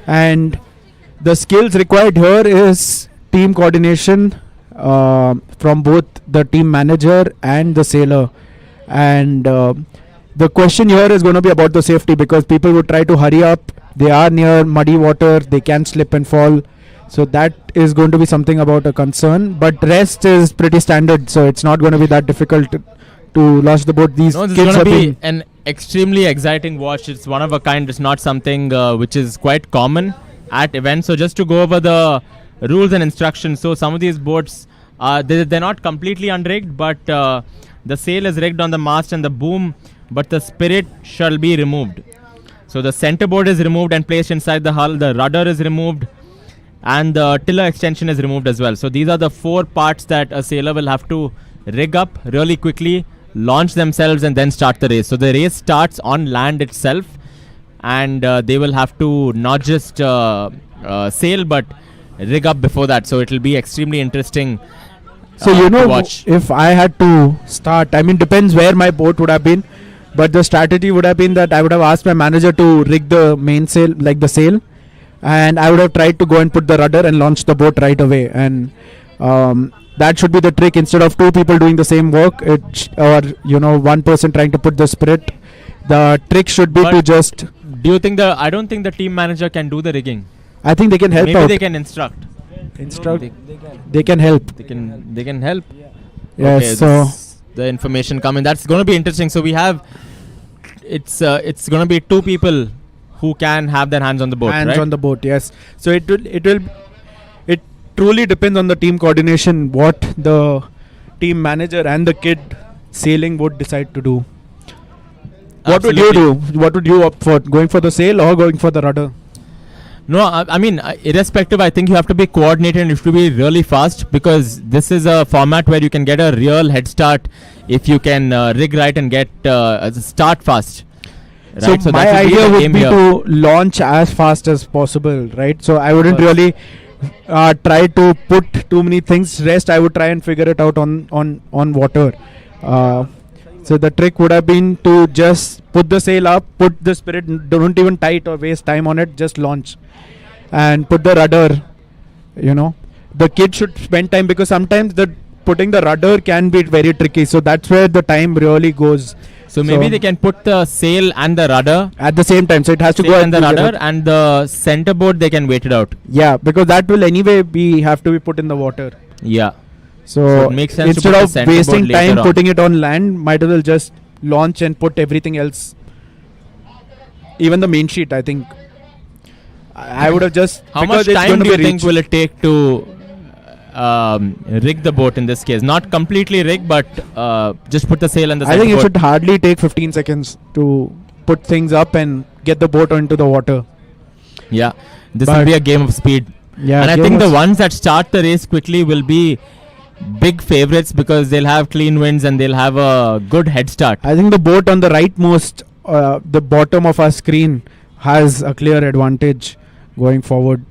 and the skills required here is team coordination from both the team manager and the sailor. And the question here is going to be about the safety, because people would try to hurry up. They are near muddy water, they can slip and fall. So that is going to be something about a concern. But rest is pretty standard, so it's not going to be that difficult to launch the boat. These No, this is kids going have to be been an extremely exciting watch. It's one of a kind. It's not something which is quite common at events. So just to go over the rules and instructions. So some of these boats, they're not completely unrigged, but the sail is rigged on the mast and the boom, but the spirit shall be removed. So the center board is removed and placed inside the hull. The rudder is removed, and the tiller extension is removed as well. So these are the 4 parts that a sailor will have to rig up really quickly, launch themselves, and then start the race. So the race starts on land itself, and they will have to not just sail but rig up before that. So it will be extremely interesting. So you know, to watch. if I had to start, I mean, depends where my boat would have been, but the strategy would have been that I would have asked my manager to rig the main sail, like the sail, and I would have tried to go and put the rudder and launch the boat right away. And that should be the trick. Instead of 2 people doing the same work, or one person trying to put the spirit, the trick should be But to just. Do you think I don't think the team manager can do the rigging. I think they can help Maybe out. they can instruct. They can help. They can help. Yes. Okay, So the information coming. That's going to be interesting. So we have, it's going to be 2 people who can have their hands on the boat, hands right? on the boat. Yes. So it truly depends on the team coordination, what the team manager and the kid sailing would decide to do. What would you do? What would you opt for? Going for the sail or going for the rudder? No, I mean, irrespective, I think you have to be coordinated and you have to be really fast, because this is a format where you can get a real head start if you can rig right and get start fast. Right? So my that idea the would aim be here. to launch as fast as possible, right? So I wouldn't really try to put too many things. Rest, I would try and figure it out on water. So the trick would have been to just put the sail up, put the spirit, don't even tie it or waste time on it, just launch. And put the rudder, the kid should spend time, because sometimes putting the rudder can be very tricky. So that's where the time really goes. So maybe they can put the sail and the rudder at the same time. So it has to sail go and the rudder, and the center board they can wait it out. Yeah, because that will anyway have to be put in the water. Yeah. So it makes sense to instead put the of center wasting board later time on. putting it on land, might as well just launch and put everything else. Even the main sheet, I think. I would have just. How much it's time going do to you be think will it take to rig the boat in this case? Not completely rig, but just put the sail and the I center think it board. should hardly take 15 seconds to put things up and get the boat into the water. Yeah, this But will be a game of speed. Yeah, and I game think the of- ones that start the race quickly will be big favorites, because they'll have clean winds and they'll have a good head start. I think the boat on the rightmost, the bottom of our screen, has a clear advantage going forward.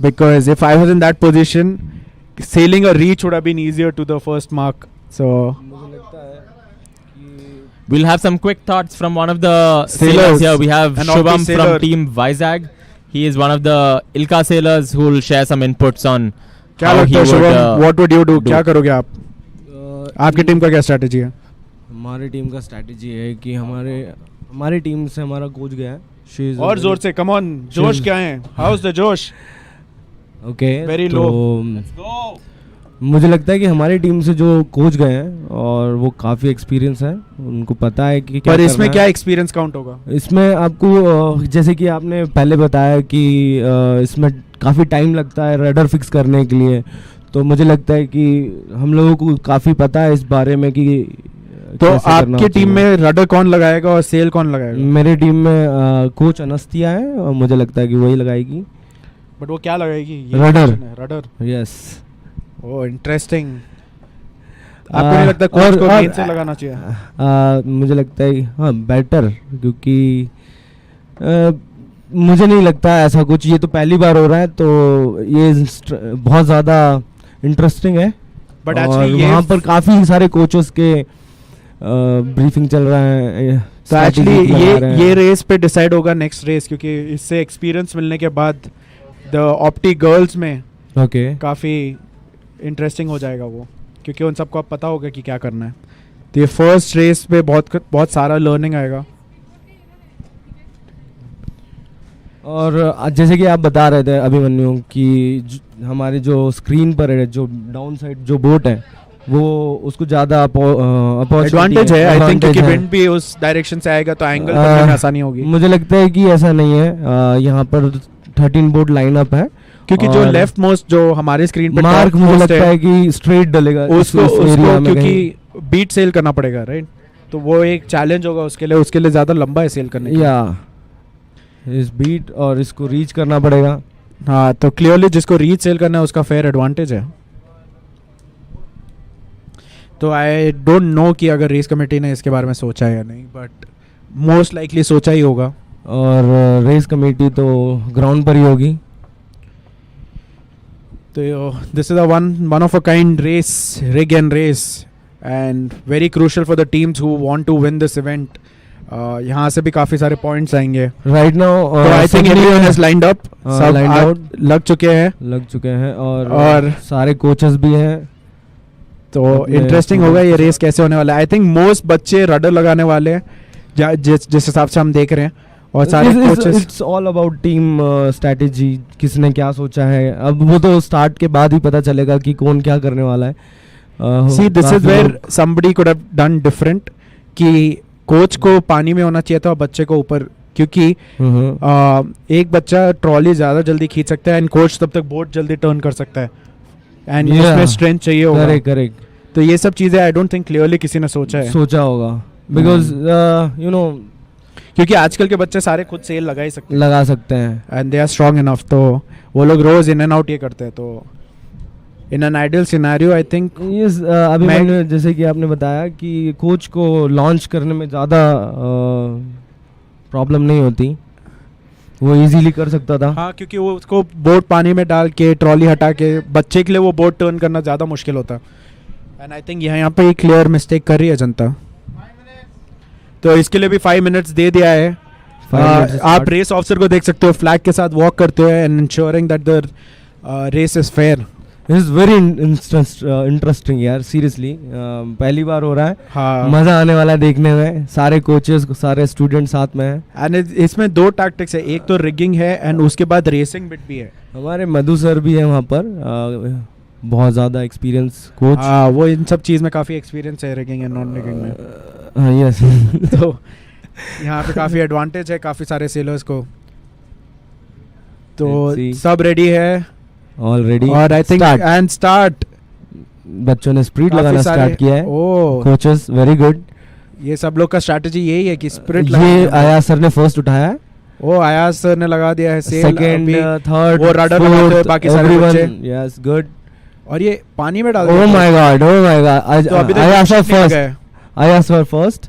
Because if I was in that position, sailing a reach would have been easier to the first mark. So We'll have some quick thoughts from one of the Sailors. sailors here. We have An Aussie Shubham sailor. from Team Vizag. He is one of the Ilka sailors who will share some inputs on क्या how he लगता है would Shubham, what would you do? do. क्या करोगे आप? आपकी team का क्या strategy है? हमारी टीम का स्ट्रैटेजी है कि हमारी टीम से हमारा कोच गया है. और जोर से, come on, जोश क्या है? How's the जोश? ओके, Very तो low. मुझे लगता है कि हमारी टीम से जो कोच गए हैं और वो काफ़ी एक्सपीरियंस है, उनको पता है कि क्या पर करना इसमें है. क्या एक्सपीरियंस काउंट होगा? इसमें आपको जैसे कि आपने पहले बताया कि इसमें काफ़ी टाइम लगता है रडर फिक्स करने के लिए, तो मुझे लगता है कि हम लोगों को काफ़ी पता है इस बारे में कि तो कैसे करना आपकी टीम चाहिए. में रडर कौन लगाएगा और सेल कौन लगाएगा? मेरी टीम में कोच अनस्तिया है और मुझे लगता है कि वही लगाएगी. बट वो क्या लगाएगी? रडर. रडर. यस. ओह, इंटरेस्टिंग. आपको नहीं लगता कोच को मेन से लगाना चाहिए? मुझे लगता है हाँ बेटर, क्योंकि मुझे नहीं लगता ऐसा कुछ. ये तो पहली बार हो रहा है, तो ये बहुत ज़्यादा इंटरेस्टिंग है. बट और एक्चुअली वहाँ पर काफ़ी सारे कोचेस के ब्रीफिंग चल रहा है, तो एक्चुअली strategy लगा रहे हैं। ये रेस पे डिसाइड होगा नेक्स्ट रेस, क्योंकि इससे एक्सपीरियंस मिलने के बाद द ऑप्टी गर्ल्स में ओके काफ़ी इंटरेस्टिंग हो जाएगा वो, क्योंकि उन सबको अब पता होगा कि क्या करना है। तो ये फर्स्ट रेस पे बहुत सारा लर्निंग आएगा। और जैसे कि आप बता रहे थे अभिमन्यु कि हमारे जो स्क्रीन पर है, जो डाउन साइड जो बोट है, वो उसको ज़्यादा एडवांटेज है आई थिंक, क्योंकि विंड भी उस डायरेक्शन से आएगा तो एंगल करने में आसानी होगी। मुझे लगता है कि ऐसा नहीं है, यहाँ पर 13 बोट लाइनअप है, क्योंकि जो लेफ्ट मोस्ट जो हमारे स्क्रीन पे मार्क मुझे लगता है कि स्ट्रेट डलेगा उसको क्योंकि बीट सेल करना पड़ेगा, राइट? तो वो एक चैलेंज होगा उसके लिए ज़्यादा लंबा है सेल करने के लिए। या इस बीट और इसको रीच करना पड़ेगा। हाँ, तो क्लियरली जिसको रीच सेल करना है उसका फेयर एडवांटेज है। तो आई डोंट नो कि अगर रेस कमेटी ने इसके बारे में सोचा है या नहीं, बट मोस्ट लाइकली सोचा ही होगा। और रेस कमेटी तो ग्राउंड पर ही होगी। तो this is a one of a kind race, rig and race, and very crucial for the teams who want to win this event. यहाँ से भी काफी सारे पॉइंट्स आएंगे right now. I think everyone has lined up, सब लग चुके हैं और सारे कोचेस भी हैं। तो इंटरेस्टिंग होगा ये रेस कैसे होने वाला है। आई थिंक मोस्ट बच्चे रडर लगाने वाले हैं जिस हिसाब से हम देख रहे हैं, और सारे coaches. It's all about team strategy, किसने क्या सोचा है। अब वो तो स्टार्ट के बाद ही पता चलेगा कि कौन क्या करने वाला है। See this is where somebody could have done different, कि कोच को पानी में होना चाहिए था और बच्चे को ऊपर, क्योंकि एक बच्चा ट्रॉली ज़्यादा जल्दी खींच सकता है एंड कोच तब तक बोट जल्दी टर्न कर सकता है, एंड उसमें स्ट्रेंथ चाहिए होगा। करेक्ट। तो ये सब चीज़ें आई डोंट थिंक क्लियरली किसी ने सोचा होगा, बिकॉज यू नो, क्योंकि आजकल के बच्चे सारे खुद सेल लगा सकते हैं and they are strong enough. तो वो लोग रोज इन एंड आउट ये करते हैं। तो in an ideal scenario I think अभी मैंने जैसे कि आपने बताया कि कोच को लॉन्च करने में ज़्यादा प्रॉब्लम नहीं होती, वो इजीली कर सकता था। हाँ, क्योंकि वो उसको बोट पानी में डाल के ट्रॉली हटा के बच्चे के लिए वो बोट टर्न करना ज़्यादा मुश्किल होता। एंड आई थिंक यहाँ पे एक क्लियर मिस्टेक कर रही है जनता। तो इसके लिए भी 5 मिनट्स दे दिया है। आप रेस ऑफिसर को देख सकते हो फ्लैग के साथ वॉक करते हुए and ensuring that the race is fair. Is very interesting यार, सीरियसली पहली बार हो रहा है। हाँ, मजा आने वाला है देखने में, सारे कोचेस सारे स्टूडेंट साथ में हैं। एंड इसमें 2 टैक्टिक्स है, एक तो रिगिंग है एंड उसके बाद रेसिंग बिट भी है। हमारे मधु सर भी है वहाँ पर, बहुत ज़्यादा एक्सपीरियंस कोच। हाँ, वो इन सब चीज़ में काफ़ी एक्सपीरियंस है रिगिंग एंड नॉन रिगिंग में। यस तो यहाँ पे काफ़ी एडवांटेज है काफ़ी सारे सेलर्स को। तो सब रेडी है ऑलरेडी, और आई थिंक एंड स्टार्ट बच्चों ने स्प्रिट लगाना स्टार्ट किया है। Coaches very good. ये सब लोग का स्ट्रैटेजी यही है कि स्प्रिट ये आया सर ने फर्स्ट उठाया है। ओ आया सर ने लगा दिया है सेल, सेकंड थर्ड वो रडर लगाते हैं बाकी सारे बच्चे। Yes good. और ये पानी में डाल oh my God, oh my God. तो अभी तक आया सर फर्स्ट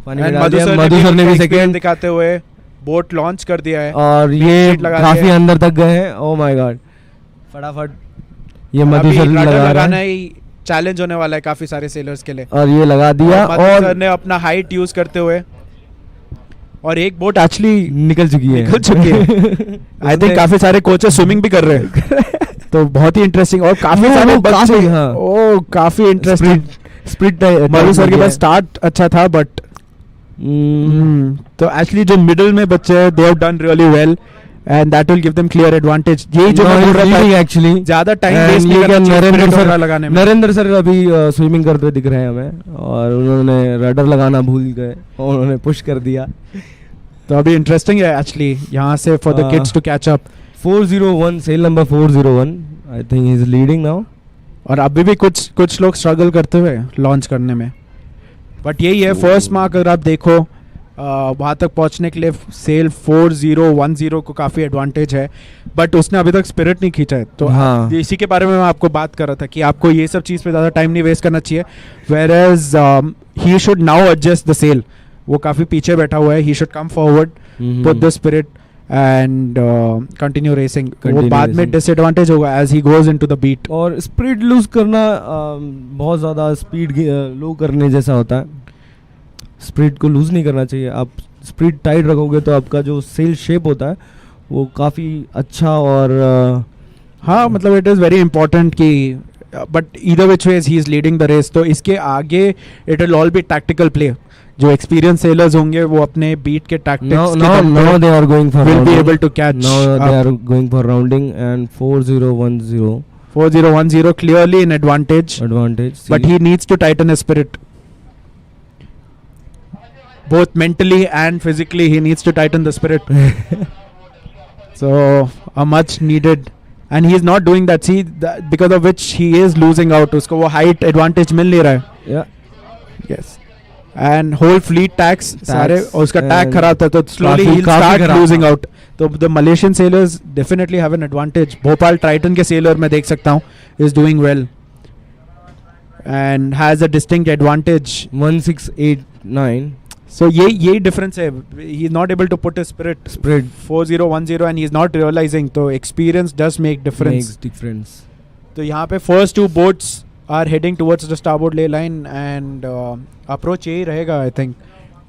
पानी में डाल दिया। मधु सर ने भी सेकंड दिखाते हुए बोट लॉन्च कर दिया है और ये काफी अंदर तक गए हैं। ओह माय गॉड, फटाफट ये मधु सर लगाना ही चैलेंज होने वाला है काफी सारे सेलर्स के लिए। और ये लगा दिया और सर ने अपना हाइट यूज करते हुए, और एक बोट एक्चुअली निकल चुकी है आई थिंक काफी सारे कोचेस स्विमिंग भी कर रहे हैं तो बहुत ही इंटरेस्टिंग। और काफी सारे बच्चे, ओ काफी इंटरेस्टिंग स्प्रिट। मधु सर के पास स्टार्ट अच्छा था, बट तो एक्चुअली जो मिडिल में बच्चे हैं they have done really well and that will give them clear advantage. यही जो मैं बोल रहा था एक्चुअली ज्यादा टाइम वेस्ट नहीं करना। नरेंद्र सर अभी स्विमिंग करते दिख रहे हैं हमें, और उन्होंने रडर लगाना भूल गए और उन्होंने पुश कर दिया। तो अभी इंटरेस्टिंग है एक्चुअली यहाँ से for the kids to catch up. 401 sail number 401 I think he is leading now. और अभी भी कुछ लोग स्ट्रगल करते हुए लॉन्च करने में, बट यही है फर्स्ट मार्क अगर आप देखो वहाँ तक पहुँचने के लिए सेल 4010 को काफ़ी एडवांटेज है, बट उसने अभी तक स्पिरिट नहीं खींचा है। तो हाँ, इसी के बारे में मैं आपको बात कर रहा था कि आपको ये सब चीज़ पे ज़्यादा टाइम नहीं वेस्ट करना चाहिए। Whereas he should now adjust the sail. वो काफ़ी पीछे बैठा हुआ है, he should come forward put the spirit and continue racing. वो Continue बाद में racing. disadvantage होगा as he goes into the beat. और स्पीड लूज करना बहुत ज़्यादा स्पीड लो करने जैसा होता है. स्पीड को लूज नहीं करना चाहिए. आप स्पीड टाइट रखोगे तो आपका जो सेल शेप होता है वो काफ़ी अच्छा और हाँ मतलब इट इज़ वेरी इंपॉर्टेंट कि but either which ways he is leading the race. तो इसके आगे it will all be tactical play. जो एक्सपीरियंस सेलर्स होंगे वो अपने बीट के tactics now they are going for will be rounding. able to catch Now they up. are going for rounding and 4010 4010 clearly in advantage, advantage. but he needs to tighten his spirit. Both mentally and physically he needs to tighten the spirit. So a much needed, and he is not doing that. See that, because of which he is losing out. उसको वो height advantage मिल नहीं रहा है. Yeah. Yes. And whole fleet tax सारे और उसका tag and खराब था तो slowly काफी- he'll काफी start खराब losing था. out. तो the Malaysian sailors definitely have an advantage. Bhopal Triton के sailor मैं देख सकता हूँ is doing well and has a distinct advantage. 1689 So यही difference है. He is not able to put his spirit spread 4010 and he is not realizing. तो experience does make difference. makes difference. तो यहाँ पे first two boats are heading towards the starboard ley line and approach यही रहेगा I think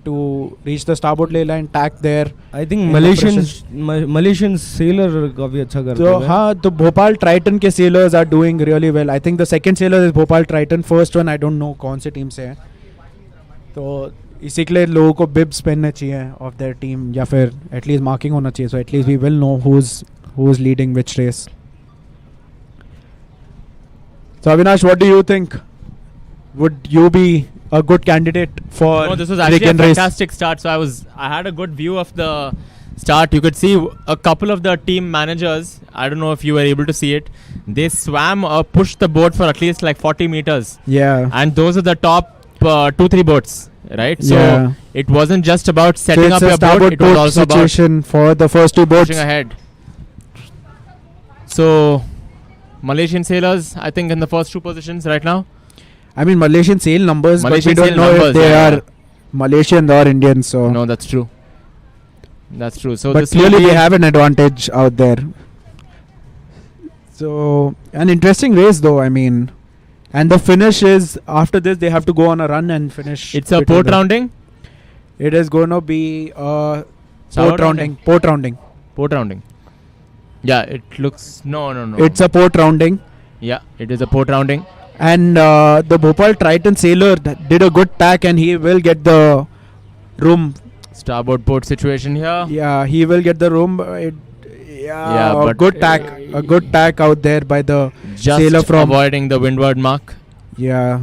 to reach the starboard ley line, tack there. I think In the Malaysian sailor काफी अच्छा करते तो हैं. हाँ तो भोपाल Triton के sailors are doing really well. I think the second sailor is Bopal Triton. First one I don't know कौन से टीम से है. तो इसी के लिए लोगों को बिब्स पहनने चाहिए ऑफ देयर टीम या फिर एटलीस्ट मार्किंग होना चाहिए. So at least we will know who is leading which race. So Avinash, what do you think? Would you be a good candidate for No, this was actually a Deken race? fantastic start. So I had a good view of the start. You could see a couple of the team managers. I don't know if you were able to see it. They swam or pushed the boat for at least like 40 meters. Yeah. And those are the top 2-3 boats, right? So Yeah. it wasn't just about So setting it's up a your boat. starboard It was boat also about situation for the first two boats. pushing ahead. So Malaysian sailors, I think, in the first two positions right now. I mean Malaysian sail numbers, Malaysian but we sail don't know numbers, if they yeah, are yeah. Malaysians or Indians. So, No, that's true. That's true. So but this will clearly be they have an advantage out there. So an interesting race, though. I mean, and the finish is after this they have to go on a run and finish. It's a between port them. rounding. It is going to be Starboard port rounding. Port rounding. Port rounding. Yeah, it looks no. It's a port rounding. Yeah, it is a port rounding. And the Bopal Triton sailor did a good tack and he will get the room. Starboard port situation here. Yeah, he will get the room. Yeah, a but good tack out there by the Just sailor from. avoiding the windward mark. Yeah.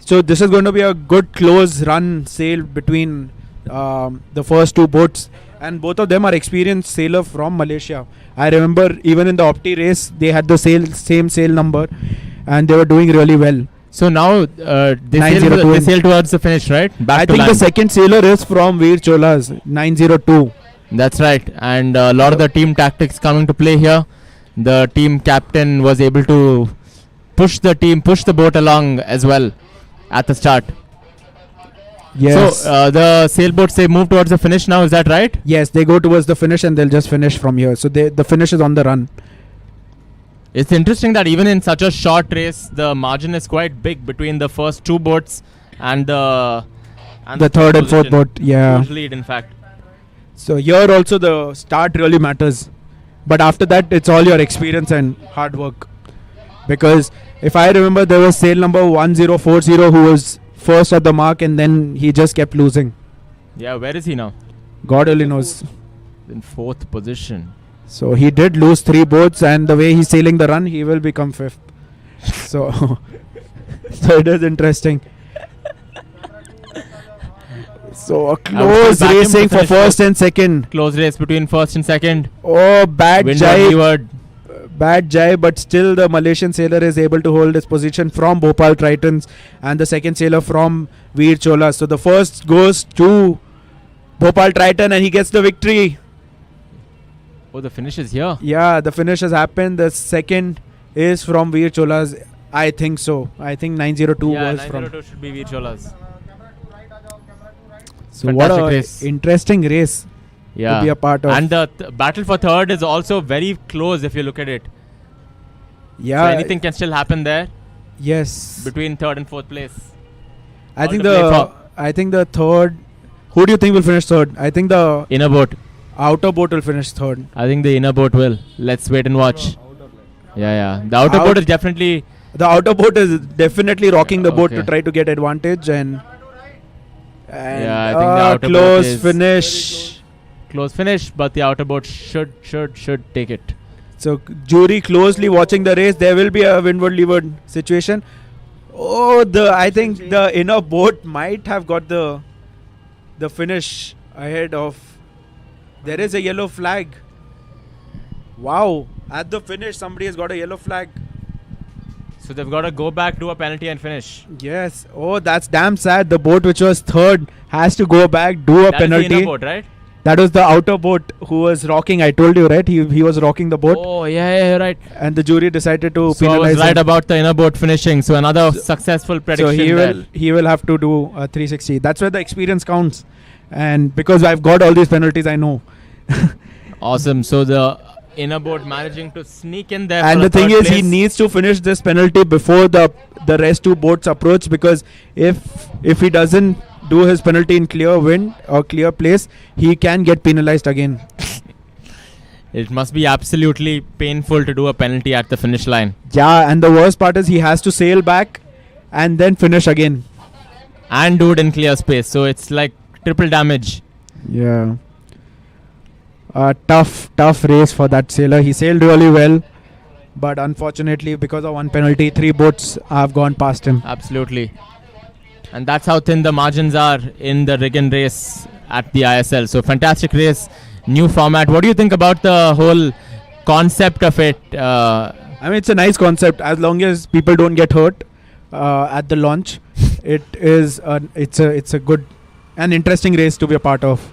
So this is going to be a good close run sail between the first two boats, and both of them are experienced sailor from Malaysia. I remember even in the Opti race they had the same sail number, and they were doing really well. So now they 902. sail towards the finish, right? Back I to think land. the second sailor is from Vir Cholas, 902. That's right, and a lot of the team tactics coming to play here. The team captain was able to push the boat along as well at the start. Yes. So the sailboats, they move towards the finish now. Is that right? Yes, they go towards the finish and they'll just finish from here. So the finish is on the run. It's interesting that even in such a short race, the margin is quite big between the first two boats and the Third and fourth position. boat. Yeah. Huge lead, in fact. So here also the start really matters. But after that, it's all your experience and hard work. Because if I remember, there was sail number 1040 who was first at the mark and then he just kept losing. Yeah, where is he now? God only knows. In fourth position. So he did lose 3 boats, and the way he's sailing the run, he will become 5th. So, so it is interesting. So a close back him to racing for finish first and second. Close race between first and second. Oh, bad Windward, jibe. leeward. Bad jibe, but still the Malaysian sailor is able to hold his position from Bopal Tritons, and the second sailor from Vir Cholas. So the first goes to Bopal Triton and he gets the victory. Oh, the finish is here. Yeah, the finish has happened. The second is from Vir Cholas. I think so. I think 902 Yeah, was from. 902 should be Vir Cholas. So what Fantastic a race. interesting race. Yeah. be a part of. And the battle for third is also very close if you look at it. Yeah. So anything can still happen there Yes. between third and fourth place. I all think to play the for. I think the third. Who do you think will finish third? I think the Inner boat. outer boat will finish third. I think the inner boat will. Let's wait and watch. Yeah. The outer boat is definitely. The outer boat is definitely rocking the boat to Okay. try to get advantage and Yeah, I think the outer boat close is finish. Close finish, but the outer boat should take it. So jury closely watching the race. There will be a windward-leeward situation. Oh, I think the inner boat might have got the finish ahead of. There is a yellow flag. Wow! At the finish, somebody has got a yellow flag. So they've got to go back, do a penalty, and finish. Yes. Oh, that's damn sad. The boat which was third has to go back, do a That is the penalty. inner boat, right? That was the outer boat who was rocking. I told you, right? He was rocking the boat, Oh, yeah, right. and the jury decided to So I penalize was right him. about the inner boat finishing. So another successful So prediction. he will have to do a 360. That's where the experience counts. And because I've got all these penalties, I know. Awesome. So the inner boat managing to sneak in there. And for the thing third is, he place. needs to finish this penalty before the rest two boats approach, because if he doesn't do his penalty in clear wind or clear place, he can get penalized again. It must be absolutely painful to do a penalty at the finish line. Yeah, and the worst part is he has to sail back and then finish again. And do it in clear space. So it's like triple damage. Yeah. A tough race for that sailor. He sailed really well, but unfortunately, because of one penalty, 3 boats have gone past him. Absolutely. And that's how thin the margins are in the rig and race at the ISL. So fantastic race, new format. What do you think about the whole concept of it? I mean, it's a nice concept as long as people don't get hurt at the launch. It's a good and interesting race to be a part of,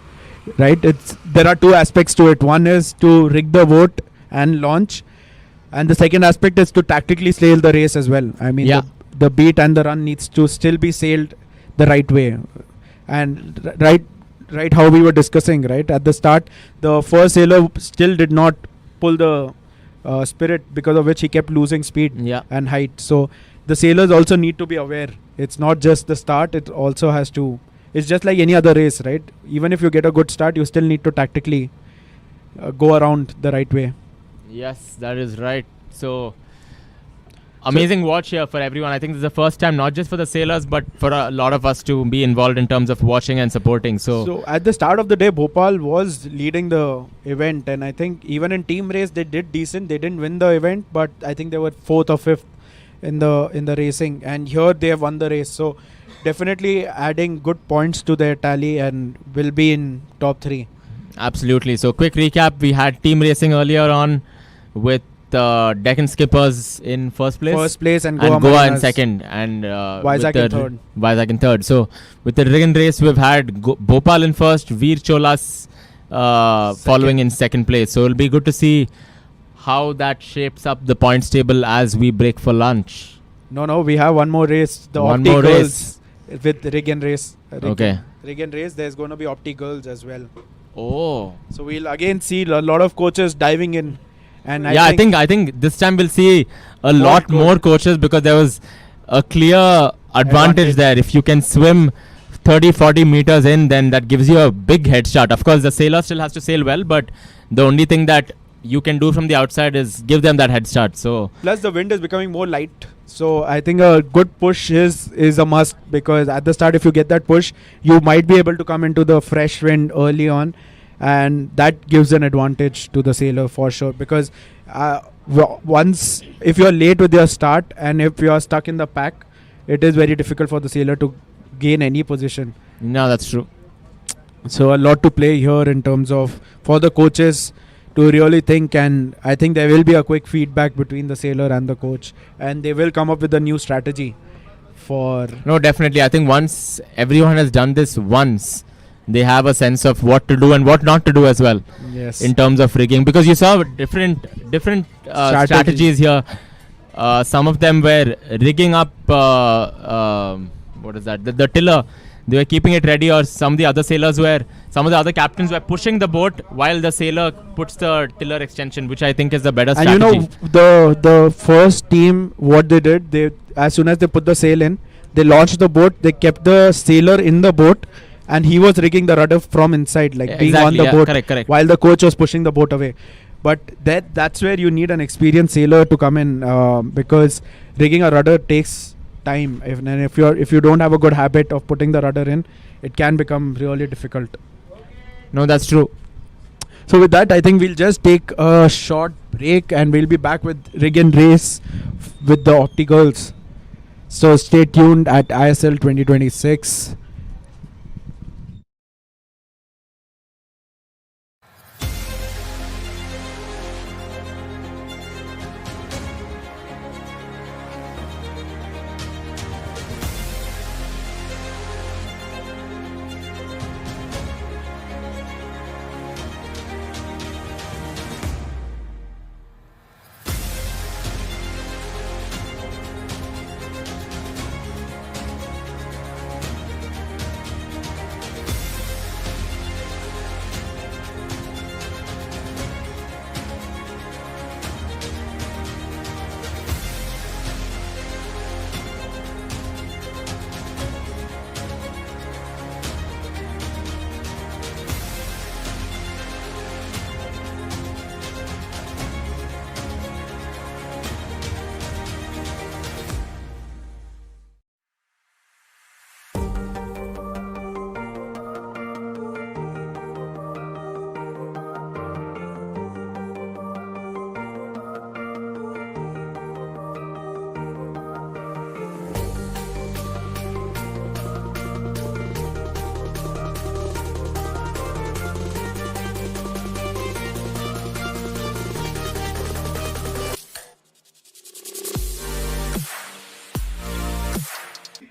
right? There are 2 aspects to it. One is to rig the boat and launch, and the second aspect is to tactically sail the race as well. I mean, Yeah. the beat and the run needs to still be sailed the right way, and right how we were discussing, right at the start, the first sailor still did not pull the spirit, because of which he kept losing speed Yeah. and height. So the sailors also need to be aware. It's not just the start, it also has to. It's just like any other race, right? Even if you get a good start, you still need to tactically go around the right way. Yes, that is right. So amazing watch here for everyone. I think this is the first time, not just for the sailors, but for a lot of us to be involved in terms of watching and supporting. So at the start of the day, Bopal was leading the event, and I think even in team race they did decent. They didn't win the event, but I think they were 4th or 5th in the racing, and here they have won the race. So definitely adding good points to their tally and will be in top 3. absolutely. So quick recap: we had team racing earlier on with Deken skippers in first place, and Goa in Marinas. second, and Vizag with in the third. Vizag in third. So with the rig and race, we've had Bopal in first, Vir Cholas following in second place. So it'll be good to see how that shapes up the points table as we break for lunch. No, we have one more race. The One Opti more girls with rig and race. Okay. Rig and race. There's going to be Opti girls as well. Oh. So we'll again see a lot of coaches diving in. And I think this time we'll see a lot more coaches, because there was a clear advantage there. If you can swim 30-40 meters in, then that gives you a big head start. Of course, the sailor still has to sail well, but the only thing that you can do from the outside is give them that head start. So plus the wind is becoming more light. So I think a good push is a must, because at the start, if you get that push, you might be able to come into the fresh wind early on, and that gives an advantage to the sailor for sure, because once if you're late with your start and if you're stuck in the pack, it is very difficult for the sailor to gain any position. no, that's true. So a lot to play here in terms of for the coaches to really think, and I think there will be a quick feedback between the sailor and the coach, and they will come up with a new strategy for. No, definitely. I think once everyone has done this once, they have a sense of what to do and what not to do as well. Yes. In terms of rigging, because you saw different strategies here. Some of them were rigging up what is that, the tiller, they were keeping it ready, or some of the other captains were pushing the boat while the sailor puts the tiller extension, which I think is the better And strategy. the first team, what they did, they as soon as they put the sail in, they launched the boat. They kept the sailor in the boat, and he was rigging the rudder from inside, like being on the boat, correct. while the coach was pushing the boat away. But that's where you need an experienced sailor to come in, because rigging a rudder takes time. If you don't have a good habit of putting the rudder in, it can become really difficult. No, that's true. So with that, I think we'll just take a short break, and we'll be back with rig and race with the Opti girls. So stay tuned at ISL 2026.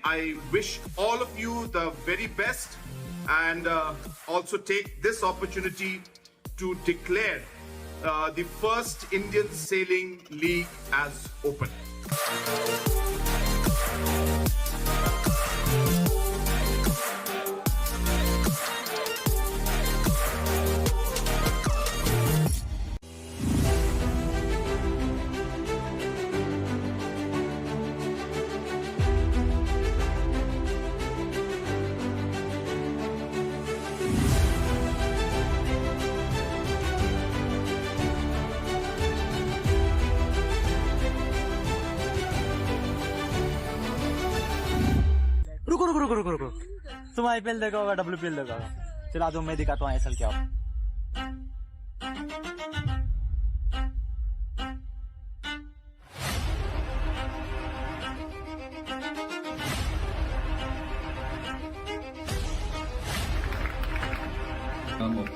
I wish all of you the very best, and also take this opportunity to declare the first Indian Sailing League as open. रुको तुम IPL देखा होगा, WPL देखा होगा, चला दो मैं दिखाता हूँ ISL क्या हो.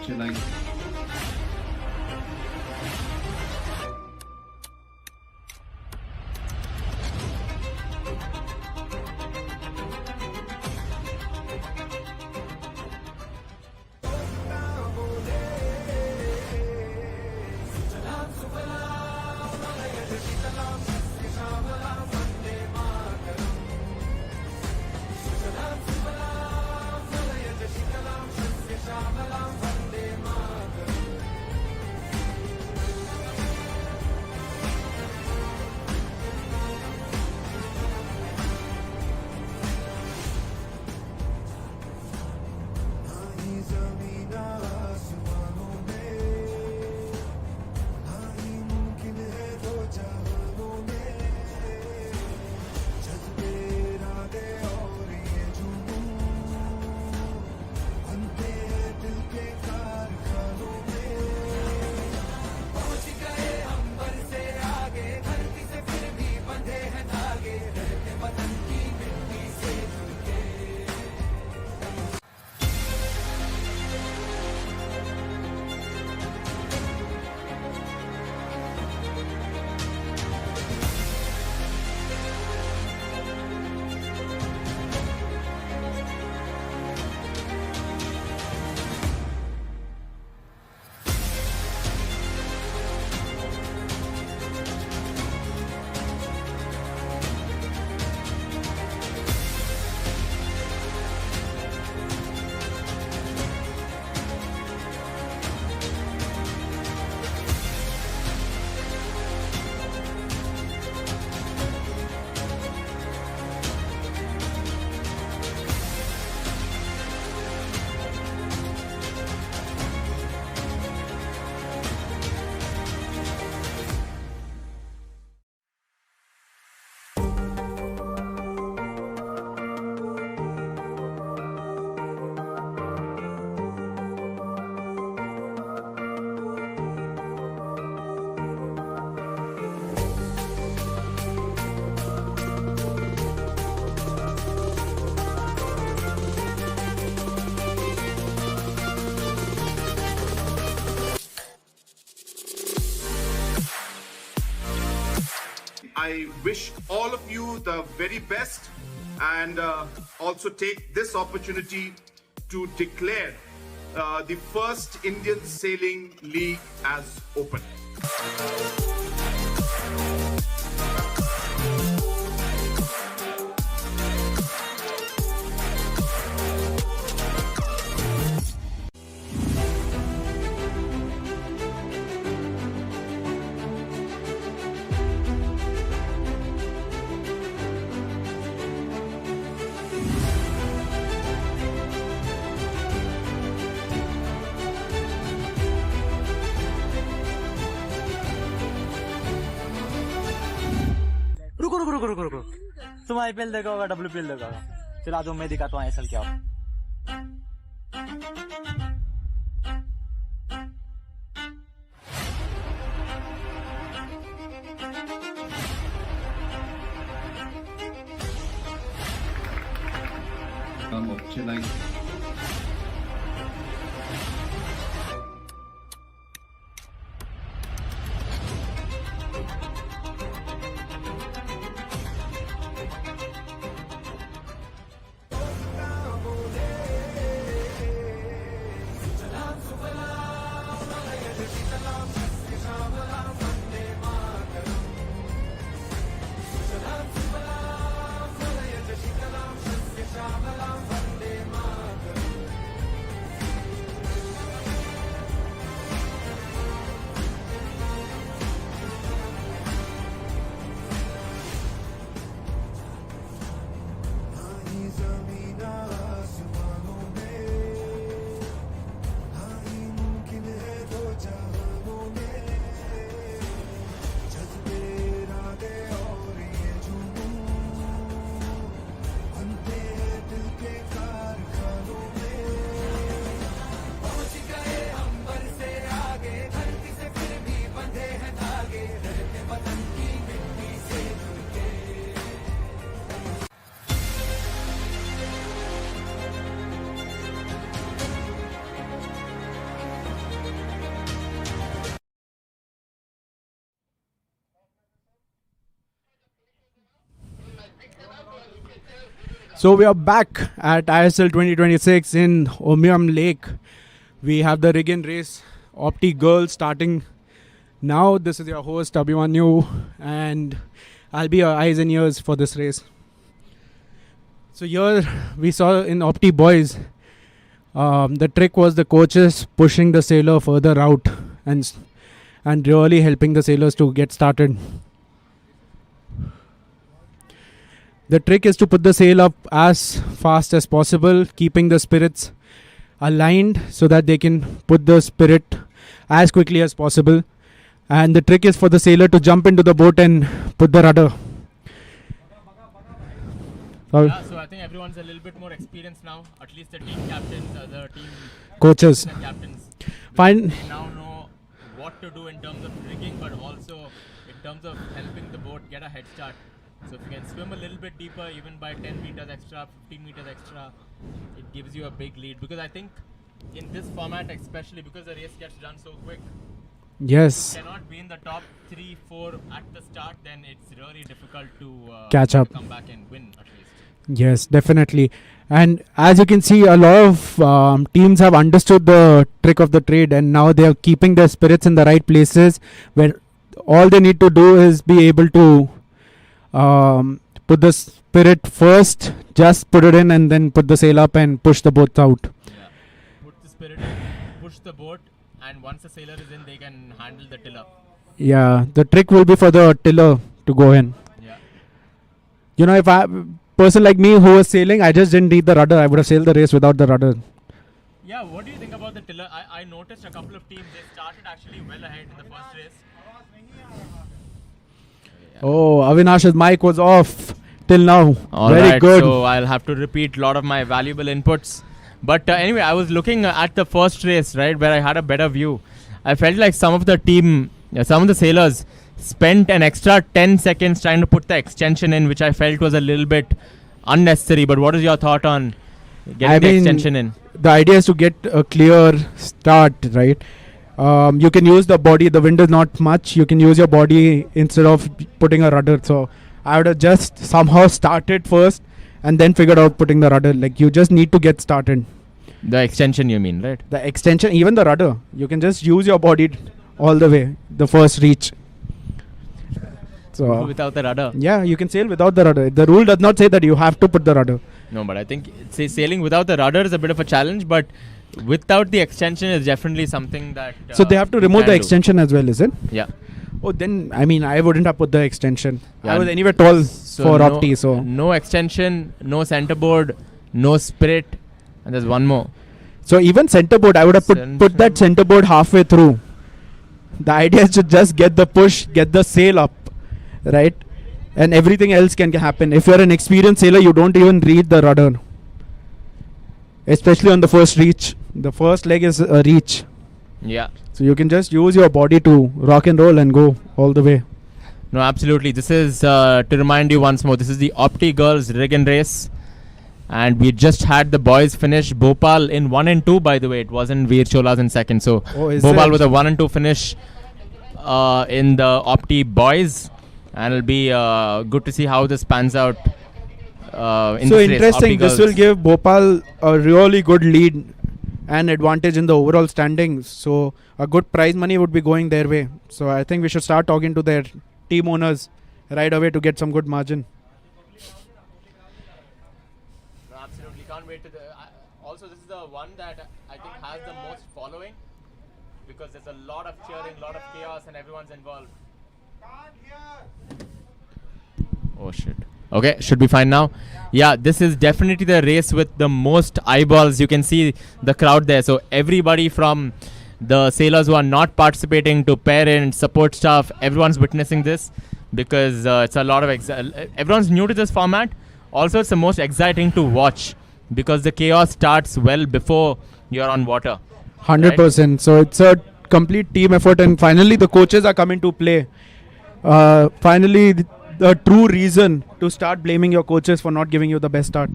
Chillong. I wish all of you the very best and also take this opportunity to declare the first Indian Sailing League as open. रुको रुको रुको रुको रुको तुम आईपीएल देखा होगा WPL देखा होगा चलो आज मैं दिखाता हूँ आईएसएल क्या होता option So we are back at ISL 2026 in Omnium Lake. We have the rig and race Opti Girls starting now. This is your host Abhimanyu and I'll be your eyes and ears for this race. So here we saw in Opti Boys, the trick was the coaches pushing the sailor further out and really helping the sailors to get started. The trick is to put the sail up as fast as possible, keeping the spirits aligned so that they can put the spirit as quickly as possible. And the trick is for the sailor to jump into the boat and put the rudder. Yeah, so I think everyone's a little bit more experienced now. At least the team captains, the team Coaches. and captains. Fine. They now know what to do in terms of rigging, but also in terms of helping the boat get a head start. So if you can swim a little bit deeper, even by 10 meters extra, 15 meters extra, it gives you a big lead. Because I think in this format, especially because the race gets done so quick, Yes. if you cannot be in the top 3, 4 at the start, then it's really difficult to Catch up. come back and win at least. Yes, definitely. And as you can see, a lot of teams have understood the trick of the trade and now they are keeping their spirits in the right places where all they need to do is be able to put the spirit first, just put it in and then put the sail up and push the boat out. Yeah. Put the spirit in, push the boat, and once the sailor is in, they can handle the tiller. Yeah, the trick will be for the tiller to go in. Yeah. You know, if a person like me who was sailing, I just didn't need the rudder. I would have sailed the race without the rudder. Yeah, what do you think about the tiller? I noticed a couple of teams, they started actually well ahead in the first race. Oh, Avinash's mic was off till now. All Very right, good. so I'll have to repeat a lot of my valuable inputs. But anyway, I was looking at the first race, right, where I had a better view. I felt like some of the team, some of the sailors spent an extra 10 seconds trying to put the extension in, which I felt was a little bit unnecessary. But what is your thought on getting the extension in? The idea is to get a clear start, right? You can use the body. The wind is not much. You can use your body instead of putting a rudder. So I would have just somehow started first and then figured out putting the rudder. Like, you just need to get started. The extension, you mean, right? The extension, even the rudder, you can just use your body all the way. The first reach. So Without the rudder. yeah, you can sail without the rudder. The rule does not say that you have to put the rudder. No, but I think sailing without the rudder is a bit of a challenge, but without the extension is definitely something that. So they have to you remove can the do. extension as well, is it? Yeah. Oh, then I mean, I wouldn't have put the extension. Yeah, I was anyway tall So for no, Opti, so no extension, no centerboard, no spirit, and there's one more. so even centerboard, I would have put that centerboard halfway through. The idea is to just get the push, get the sail up, right? And everything else can happen. If you're an experienced sailor, you don't even read the rudder, especially on the first reach. The first leg is a reach, Yeah. so you can just use your body to rock and roll and go all the way. No, absolutely. This is to remind you once more. This is the Opti Girls Rig and Race, and we just had the boys finish. Bopal in 1 and 2, by the way. It wasn't Vir Cholas in second. So Oh, is Bopal it? with a 1 and 2 finish in the Opti boys, and it'll be good to see how this pans out. In So this race, interesting. Opti This girls. will give Bopal a really good lead and advantage in the overall standings. So a good prize money would be going their way. So I think we should start talking to their team owners right away to get some good margin. No, absolutely. Can't wait to also, this is the one that I think has the most following because there's a lot of cheering, a lot of chaos, and everyone's involved. Oh shit. Okay, should be fine now. Yeah, this is definitely the race with the most eyeballs. You can see the crowd there. So everybody from the sailors who are not participating to parents, support staff, everyone's witnessing this because it's a lot of everyone's new to this format. Also, it's the most exciting to watch because the chaos starts well before you're on water. 100%. So it's a complete team effort, and finally the coaches are coming to play. Finally, the true reason to start blaming your coaches for not giving you the best start.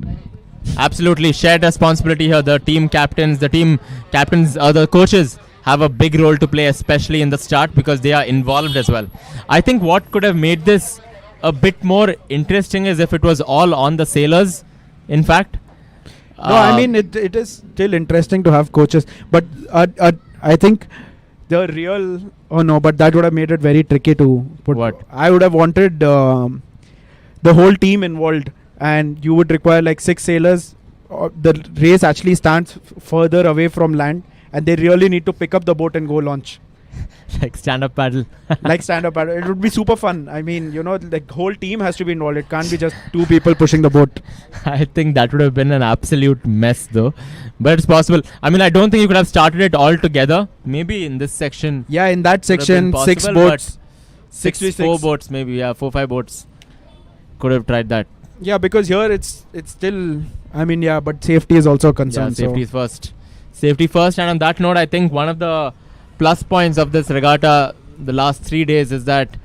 Absolutely, shared responsibility here. The captains, the coaches have a big role to play, especially in the start because they are involved as well. I think what could have made this a bit more interesting is if it was all on the sailors, in fact. No, I mean, it is still interesting to have coaches, but I think the real but that would have made it very tricky to put. What? I would have wanted the whole team involved, and you would require like 6 sailors. The race actually stands further away from land, and they really need to pick up the boat and go launch. like stand-up paddle. Like stand-up paddle. It would be super fun. I mean, the whole team has to be involved. It can't be just 2 people pushing the boat. I think that would have been an absolute mess though. But it's possible. I mean, I don't think you could have started it all together. Maybe in this section. Yeah, in that Could have been section, 6 possible, boats. but 6 4 boats maybe. Yeah, 4-5 boats. Could have tried that. Yeah, because here it's still, I mean, yeah, but safety is also a concern. Yeah, safety is first. Safety first. And on that note, I think one of the plus points of this regatta the last 3 days is that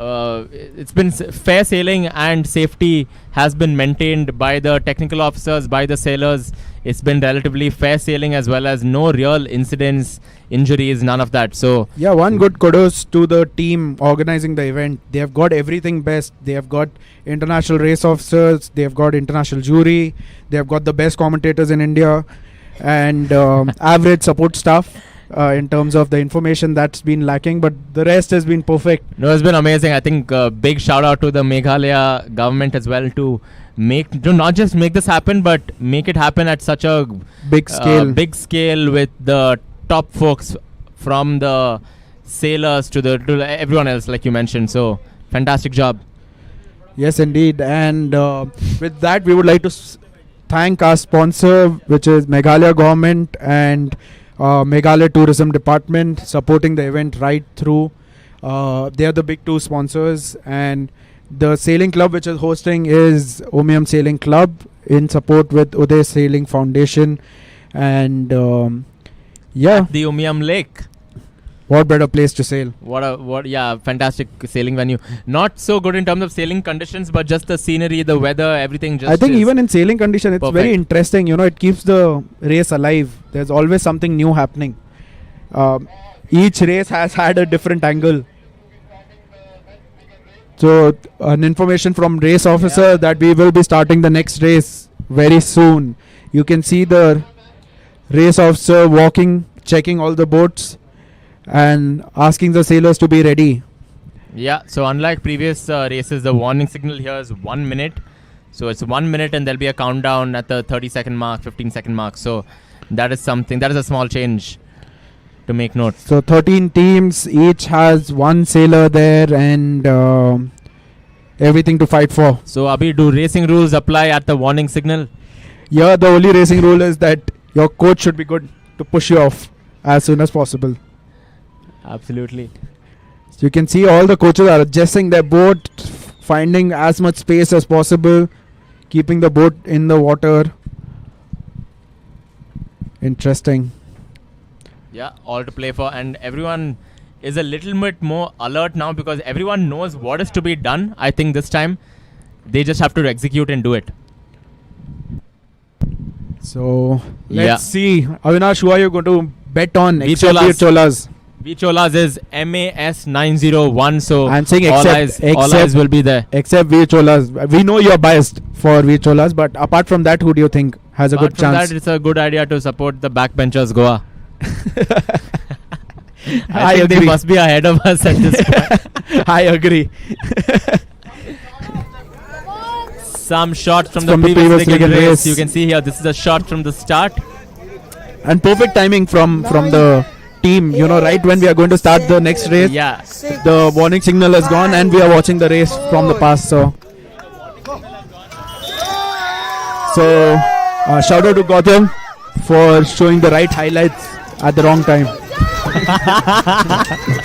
it's been fair sailing and safety has been maintained by the technical officers, by the sailors. It's been relatively fair sailing as well as no real incidents, injuries, none of that. So yeah, one good kudos to the team organizing the event. They have got everything best. They have got international race officers. They have got international jury. They have got the best commentators in India and average support staff. In terms of the information that's been lacking, but the rest has been perfect. No, it's been amazing. I think big shout out to the Meghalaya government as well to not just make this happen, but make it happen at such a Big scale with the top folks from the sailors to everyone else, like you mentioned. So fantastic job. Yes, indeed. And with that, we would like to thank our sponsor, which is Meghalaya government and Meghalaya Tourism Department, supporting the event right through. They are the big 2 sponsors, and the sailing club which is hosting is Umiam Sailing Club in support with Uday Sailing Foundation, and The Umiam Lake. what better place to sail? Fantastic sailing venue. Not so good in terms of sailing conditions, but just the scenery, the weather, everything. I think even in sailing condition, it's very perfect. interesting. It keeps the race alive. There's always something new happening. Each race has had a different angle. So, an information from race officer that we will be starting the next race very soon. You can see the race officer walking, checking all the boats, and asking the sailors to be ready. Yeah, so unlike previous races, the warning signal here is 1 minute. So it's 1 minute and there'll be a countdown at the 30-second mark, 15-second mark. So that is something, that is a small change to make note. So 13 teams, each has one sailor there and everything to fight for. So Abhi, do racing rules apply at the warning signal? Yeah, the only racing rule is that your coach should be good to push you off as soon as possible. Absolutely. So you can see all the coaches are adjusting their boat, finding as much space as possible, keeping the boat in the water. Interesting. Yeah, all to play for, and everyone is a little bit more alert now because everyone knows what is to be done. I think this time they just have to execute and do it. So let's see. Avinash, who are you going to bet on? Vir Except Vir Cholas. Vir Cholas is MAS 901, so I'm saying all eyes will be there. Except Vir Cholas. We know you're biased for Vir Cholas, but apart from that, who do you think has a Apart good from chance? that, it's a good idea to support the backbenchers Goa. I think they agree. must be ahead of us at this point. I agree. Some shots from, From the the previous previous Deken Deken race. race. You can see here, this is a shot from the start. And perfect timing from the team. You know, right when we are going to start the next race, Yeah. the warning signal has gone and we are watching the race from the past. So shout out to Gautam for showing the right highlights at the wrong time.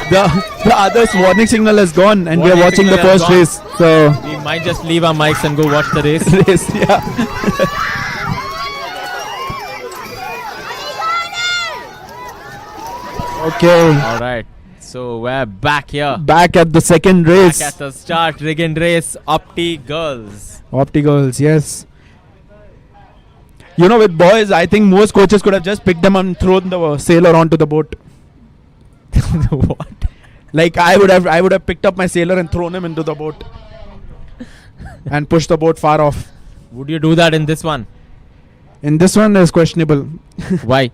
the other's warning signal has gone and we are Warning watching the signal has first gone. race. So We might just leave our mics and go watch the race. yeah. Okay, All right. So we're back here. back at the second race. Back at the start, Riggin race, Opti girls. Opticals, yes. You know, with boys, I think most coaches could have just picked them and thrown the sailor onto the boat. What? Like I would have picked up my sailor and thrown him into the boat and pushed the boat far off. Would you do that in this one? In this one, is questionable Why?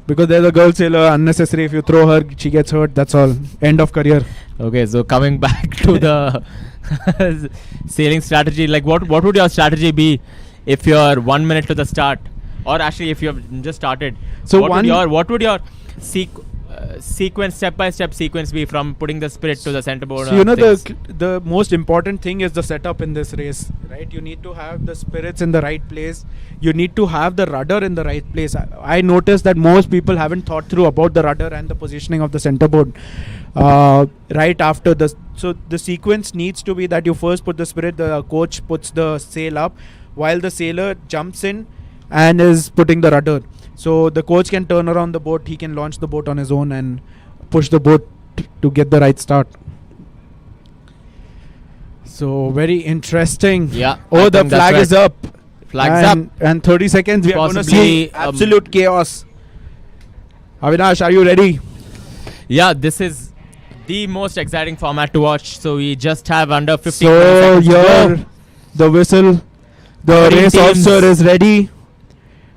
because there's a girl sailor. Unnecessary. If you throw her, she gets hurt. That's all. End of career. Okay, so coming back to the sailing strategy, like what would your strategy be if you're 1 minute to the start, or actually if you have just started? So what would your sequence, step by step sequence be from putting the spirit to the center board? So you know the most important thing is the setup in this race, right? You need to have the spirits in the right place. You need to have the rudder in the right place. I noticed that most people haven't thought through about the rudder and the positioning of the center board. Right after this, so the sequence needs to be that you first put the spirit. The coach puts the sail up, while the sailor jumps in and is putting the rudder. So the coach can turn around the boat. He can launch the boat on his own and push the boat to get the right start. So very interesting. Yeah. Oh, I the think that's flag right. is up. Flags and, and 30 seconds. We are going to Possibly, see absolute chaos. Avinash, are you ready? Yeah, this is the most exciting format to watch. So we just have under 15 So seconds to go. here, the whistle. The 13 race teams. officer is ready.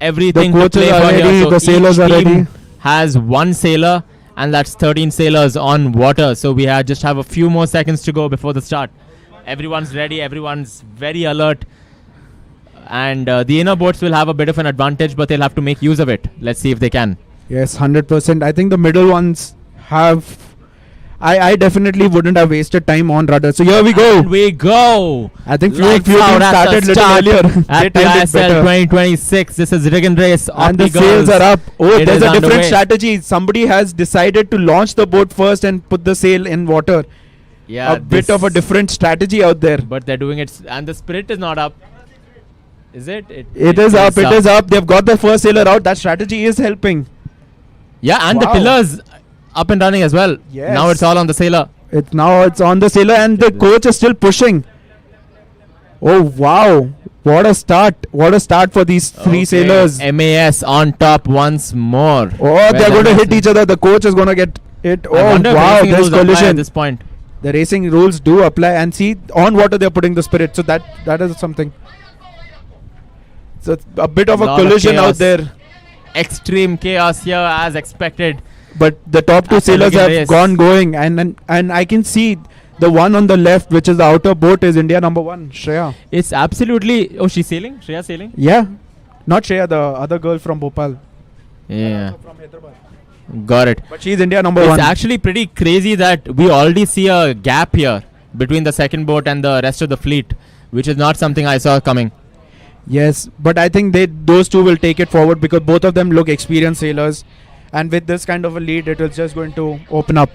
Everything The to coaches play are for here. ready, So the sailors each are team ready. has one sailor, and that's 13 sailors on water. So we just have a few more seconds to go before the start. Everyone's ready. Everyone's very alert. And the inner boats will have a bit of an advantage, but they'll have to make use of it. Let's see if they can. Yes, 100%. I think the middle ones have. I definitely wouldn't have wasted time on rudder. So here we go. And we go. I think few Lights teams out at started the little start earlier. At They the timed it ISL better. 2026. This is Riggin race. And the Opti sails girls. are up. Oh, It there's is a different underway. strategy. Somebody has decided to launch the boat first and put the sail in water. Yeah, A bit of a different strategy out there. But they're doing it, and the spirit is not up. Is it? It is up. It is up. They've got the first sailor out. That strategy is helping. Yeah, and the Wow. pillars up and running as well. Yes. Now it's all on the sailor. It's on the sailor and the coach is still pushing. Oh wow! What a start! What a start for these three sailors. MAS on top once more. Oh, they're going to hit each other. The coach is going to get it. Oh, wow, there's collision. At this point. The racing rules do apply, and see on water they're putting the spirit. So that is something. So it's a bit of a collision out there. Extreme chaos here as expected. But the top two sailors have gone going, and I can see the one on the left, which is the outer boat, is India number 1, Shreya. It's absolutely. Oh, she's sailing. Shreya sailing. Yeah, not Shreya, the other girl from Bopal. Yeah. Got it. But she's India number 1. It's actually pretty crazy that we already see a gap here between the second boat and the rest of the fleet, which is not something I saw coming. Yes, but I think those two will take it forward because both of them look experienced sailors, and with this kind of a lead, it is just going to open up.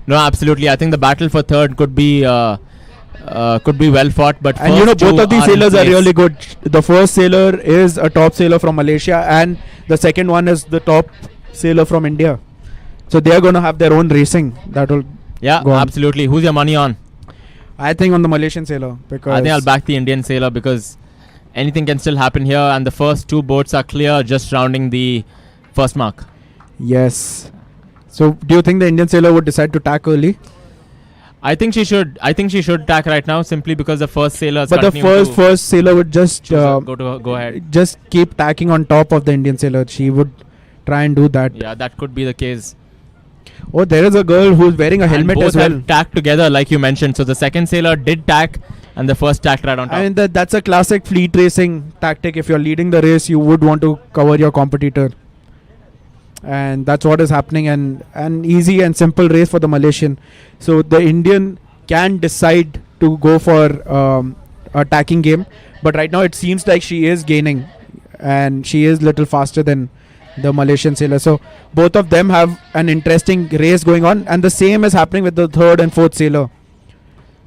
No, absolutely. I think the battle for third could be well fought. But and both of these sailors are really good. The first sailor is a top sailor from Malaysia, and the second one is the top sailor from India. So they are going to have their own racing. That will go on. Absolutely. Who's your money on? I think on the Malaysian sailor, because I think I'll back the Indian sailor because anything can still happen here, and the first two boats are clear, just rounding the first mark. Yes. So do you think the Indian sailor would decide to tack early? I think she should tack right now, simply because the first sailor is But the first sailor would just go ahead. Just keep tacking on top of the Indian sailor. She would try and do that. Yeah, that could be the case. Oh, there is a girl who's wearing a helmet both as well. have tacked together, like you mentioned. So the second sailor did tack, and the first tacked right on top. I mean, that's a classic fleet racing tactic. If you're leading the race, you would want to cover your competitor. And that's what is happening, and an easy and simple race for the Malaysian. So the Indian can decide to go for attacking game, but right now it seems like she is gaining, and she is little faster than the Malaysian sailor. So both of them have an interesting race going on, and the same is happening with the third and fourth sailor.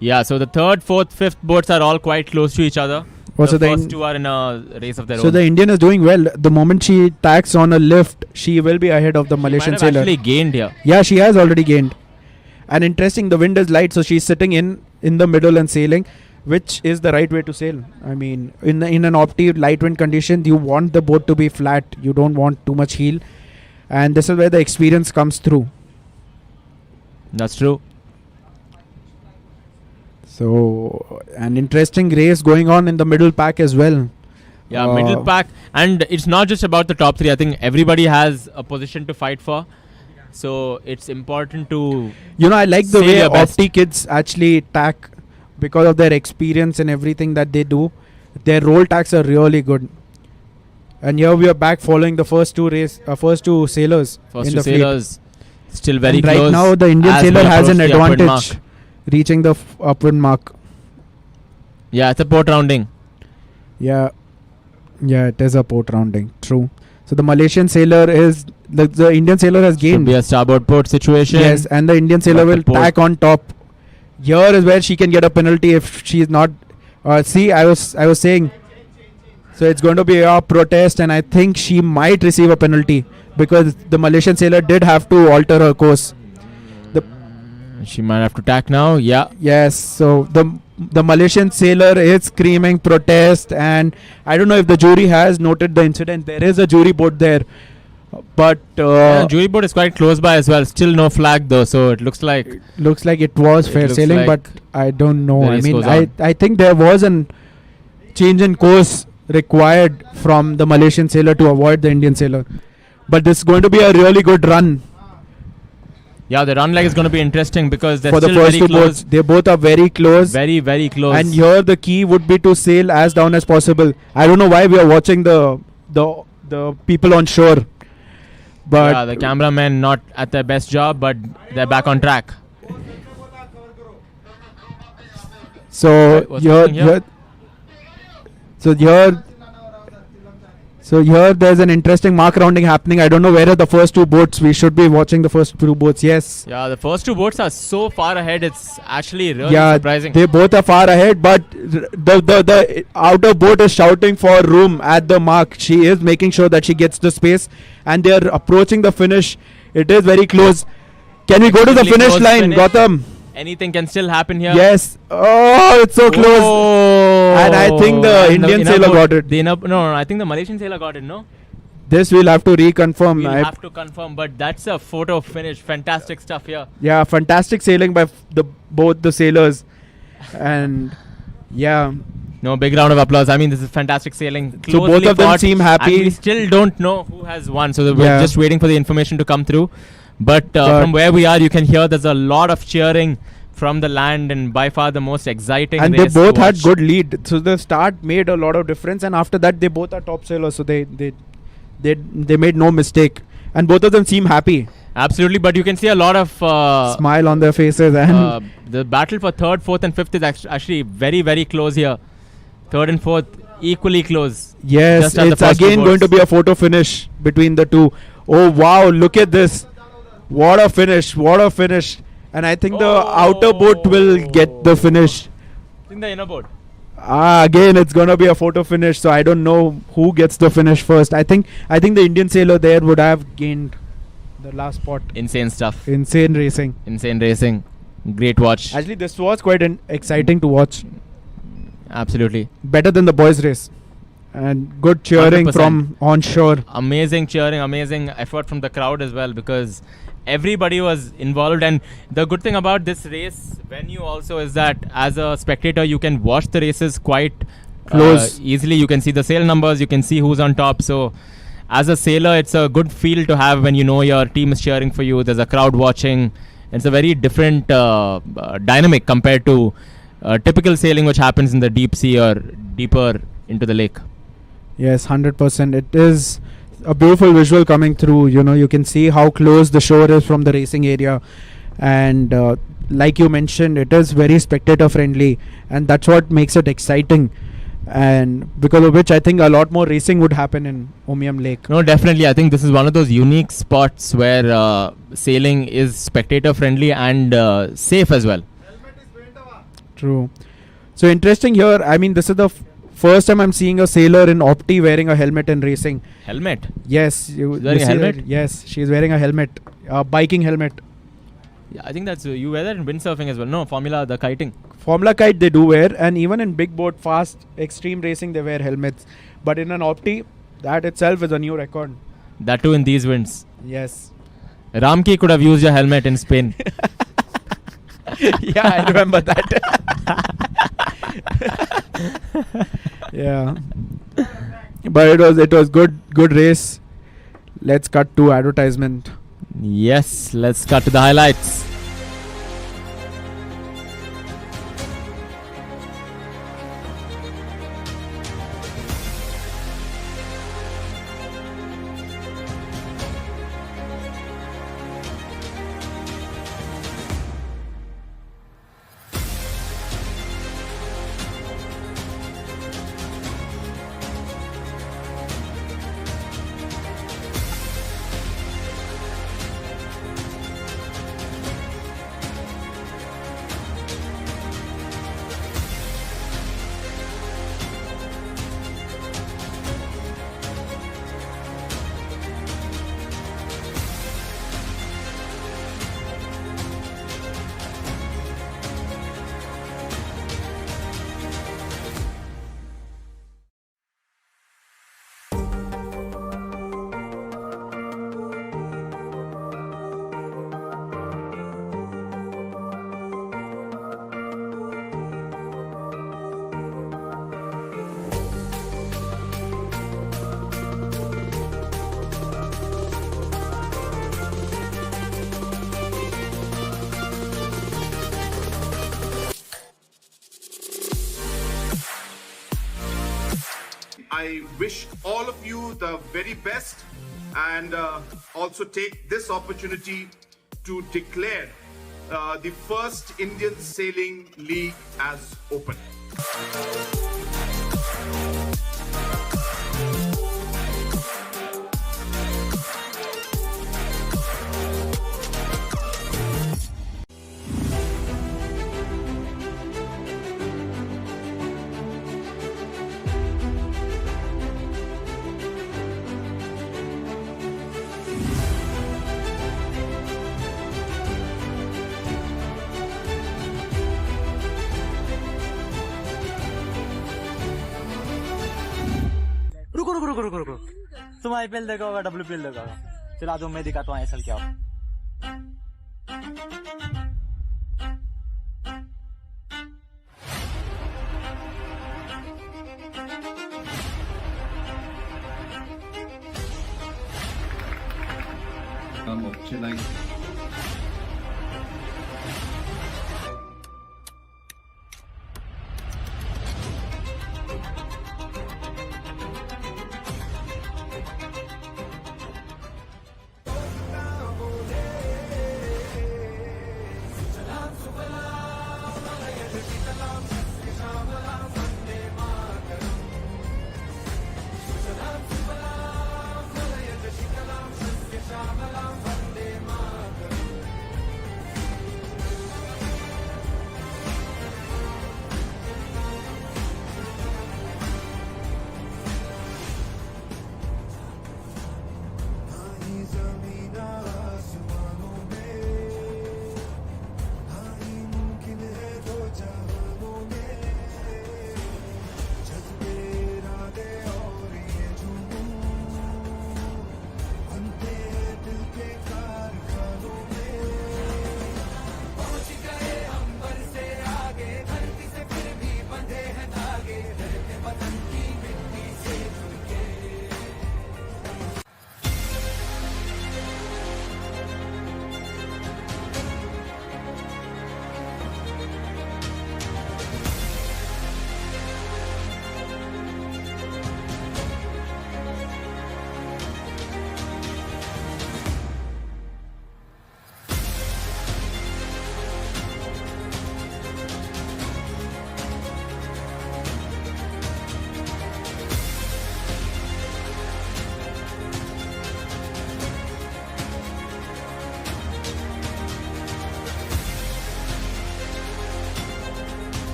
Yeah, so the third, fourth, fifth boats are all quite close to each other. Also the first two are in a race of their own. So the Indian is doing well. The moment she tacks on a lift, she will be ahead of the Malaysian might have sailor. actually gained here. Yeah, she has already gained. And interesting, the wind is light, so she's sitting in the middle and sailing, which is the right way to sail. I mean, in an opti light wind condition, you want the boat to be flat. You don't want too much heel. And this is where the experience comes through. That's true. So, an interesting race going on in the middle pack as well. Yeah, middle pack. And it's not just about the top three. I think everybody has a position to fight for. So, it's important to... I like the way opti kids actually tack because of their experience and everything that they do. Their roll tacks are really good. And here we are back following the first two sailors. First two sailors still very and close. Right now, the Indian sailor has an advantage. Reaching the upwind mark. Yeah, it's a port rounding. Yeah, it is a port rounding. True. So the Malaysian sailor is the Indian sailor has gained. Should be a starboard port situation. Yes, and the Indian sailor will tack on top. Here is where she can get a penalty if she is not. See, I was saying. So it's going to be a protest, and I think she might receive a penalty because the Malaysian sailor did have to alter her course. She might have to tack now. Yeah. Yes. So the Malaysian sailor is screaming protest, and I don't know if the jury has noted the incident. There is a jury boat there, but jury boat is quite close by as well. Still no flag though, so it looks like it was fair sailing, but I don't know. I mean, I think there was a change in course required from the Malaysian sailor to avoid the Indian sailor, but this is going to be a really good run. Yeah, the run leg is going to be interesting because they're for the still first very two close. boats. They both are very close. Very, very close. And here the key would be to sail as down as possible. I don't know why we are watching the people on shore. But yeah, the cameramen not at their best job, but they're back on track. So here there's an interesting mark rounding happening. I don't know where are the first two boats. We should be watching the first two boats. Yes. Yeah, the first two boats are so far ahead. It's actually really surprising. They both are far ahead, but the outer boat is shouting for room at the mark. She is making sure that she gets the space, and they are approaching the finish. It is very close. Can we go to the finish line, Gautam? anything can still happen here. Yes. Oh, it's so close. Oh. And I think the And Indian inner sailor boat- got it. The no, I think the Malaysian sailor got it, no? This we'll have to reconfirm. We'll have to confirm, but that's a photo finish. Fantastic stuff here. Yeah, fantastic sailing by both the sailors. And yeah, No, big round of applause. I mean, this is fantastic sailing. so both Closely of them fought, seem and happy. we still don't know who has won, so we're Yeah. just waiting for the information to come through. But from where we are, you can hear there's a lot of cheering from the land, and by far the most exciting And they race to both had watch. good lead. So the start made a lot of difference, and after that they both are top sailors. So they made no mistake, and both of them seem happy. Absolutely, but you can see a lot of Smile on their faces, and the battle for third, fourth, and fifth is actually very, very close here. Third and fourth equally close. yes, just as the it's first two again going boats. to be a photo finish between the two. Oh wow, look at this. What a finish, what a finish. And I think the outer boat will get the finish. In the inner boat. Again, it's gonna be a photo finish, so I don't know who gets the finish first. I think the Indian sailor there would have gained the last spot. Insane stuff. Insane racing. Insane racing. Great watch. Actually, this was quite exciting to watch. Absolutely. Better than the boys' race, and good cheering 100%. from onshore. Amazing cheering, amazing effort from the crowd as well, because everybody was involved. And the good thing about this race venue also is that as a spectator you can watch the races quite Close. easily. You can see the sail numbers, you can see who's on top. So as a sailor, it's a good feel to have when you know your team is cheering for you. There's a crowd watching. It's a very different dynamic compared to typical sailing which happens in the deep sea or deeper into the lake. Yes, 100%. It is a beautiful visual coming through. You know, you can see how close the shore is from the racing area, and like you mentioned, it is very spectator friendly, and that's what makes it exciting. And because of which, I think a lot more racing would happen in Umiam Lake. No, definitely. I think this is one of those unique spots where sailing is spectator friendly and safe as well. True. So interesting here. I mean, this is the first time I'm seeing a sailor in Opti wearing a helmet in racing. Helmet? Yes. She's wearing a helmet? Yes, she's wearing a helmet. Biking helmet. Yeah, I think that's you wear that in windsurfing as well. No, Formula, the kiting. Formula Kite they do wear, and even in big boat, fast, extreme racing they wear helmets. But in an Opti, that itself is a new record. That too in these winds. Yes. Ramki could have used your helmet in Spain. Yeah, I remember that. Yeah. But it was good race. Let's cut to advertisement. Yes, let's cut to the highlights. I wish all of you the very best, and also take this opportunity to declare the first Indian Sailing League as open. रुको रुको रुको रुको तुम IPL देखा होगा WPL देखा होगा चलो आज मैं दिखाता हूँ आईएसएल क्या हो Shillong.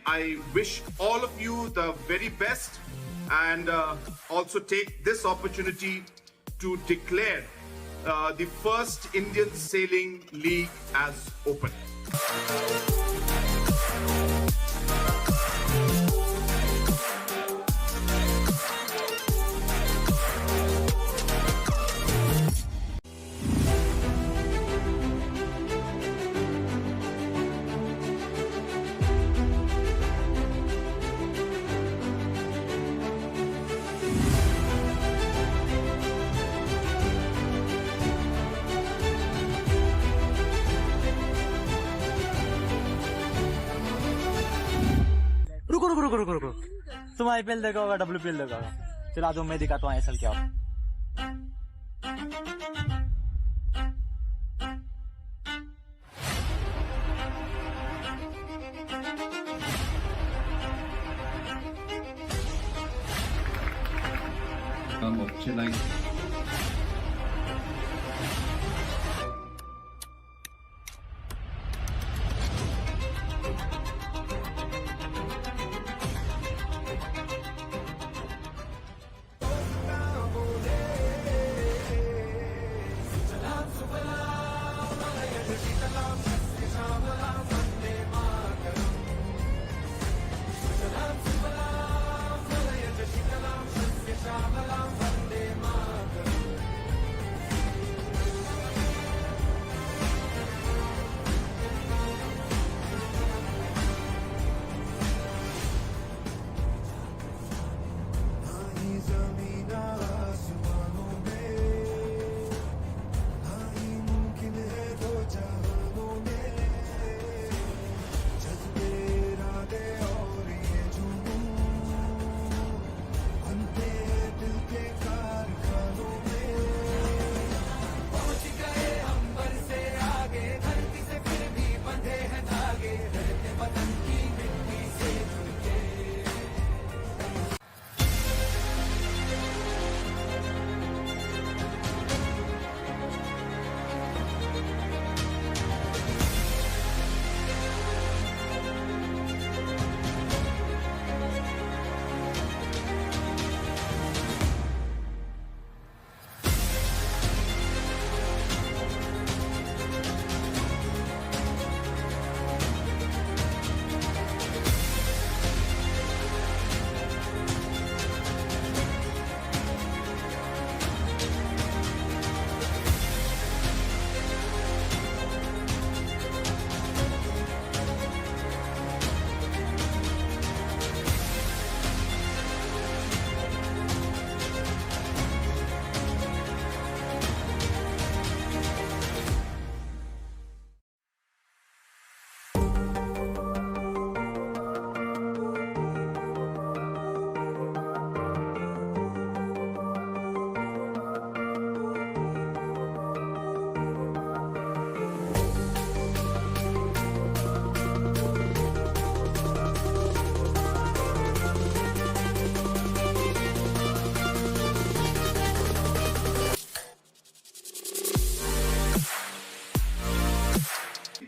I wish all of you the very best and also take this opportunity to declare the first Indian Sailing League as open. रुको रुको रुको रुको रुको तुम आईपीएल देखा होगा WPL देखा होगा चलो आज मैं दिखाता हूँ आईएसएल क्या हो Shillong.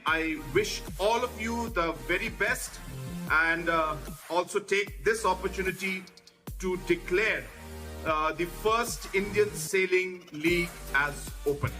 I wish all of you the very best and also take this opportunity to declare the first Indian Sailing League as open.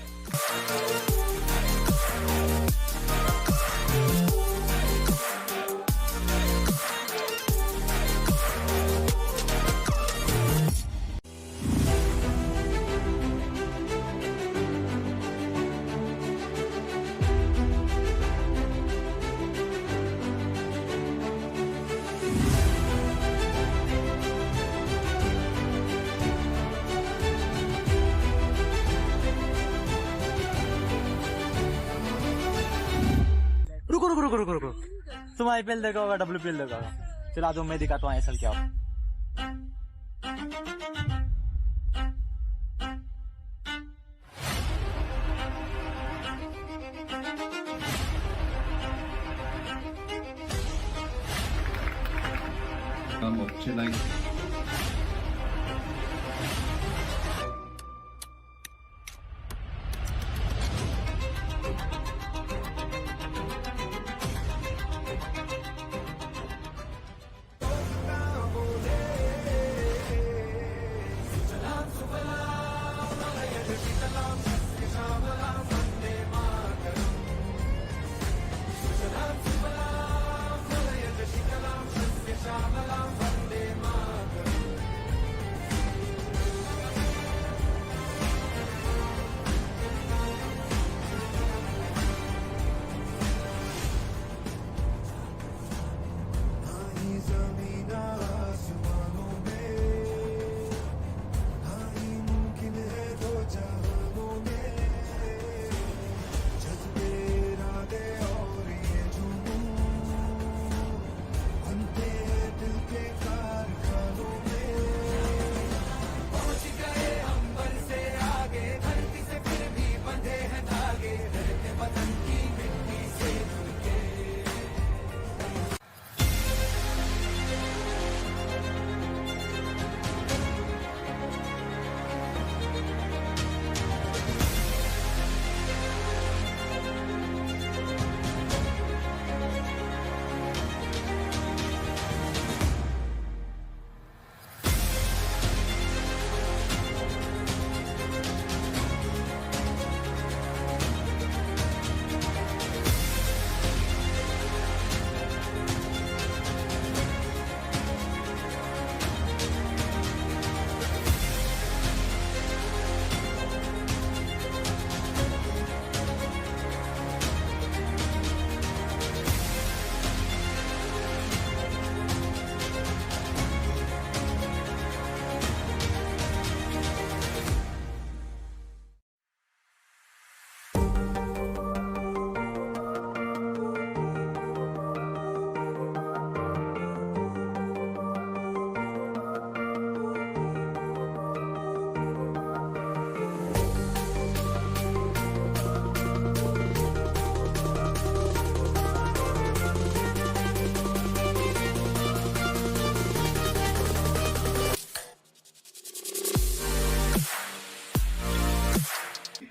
रुको रुको रुको रुको रुको तुम आईपीएल देखा होगा WPL देखा होगा चलो आज मैं दिखाता हूँ आईएसएल क्या हो Shillong.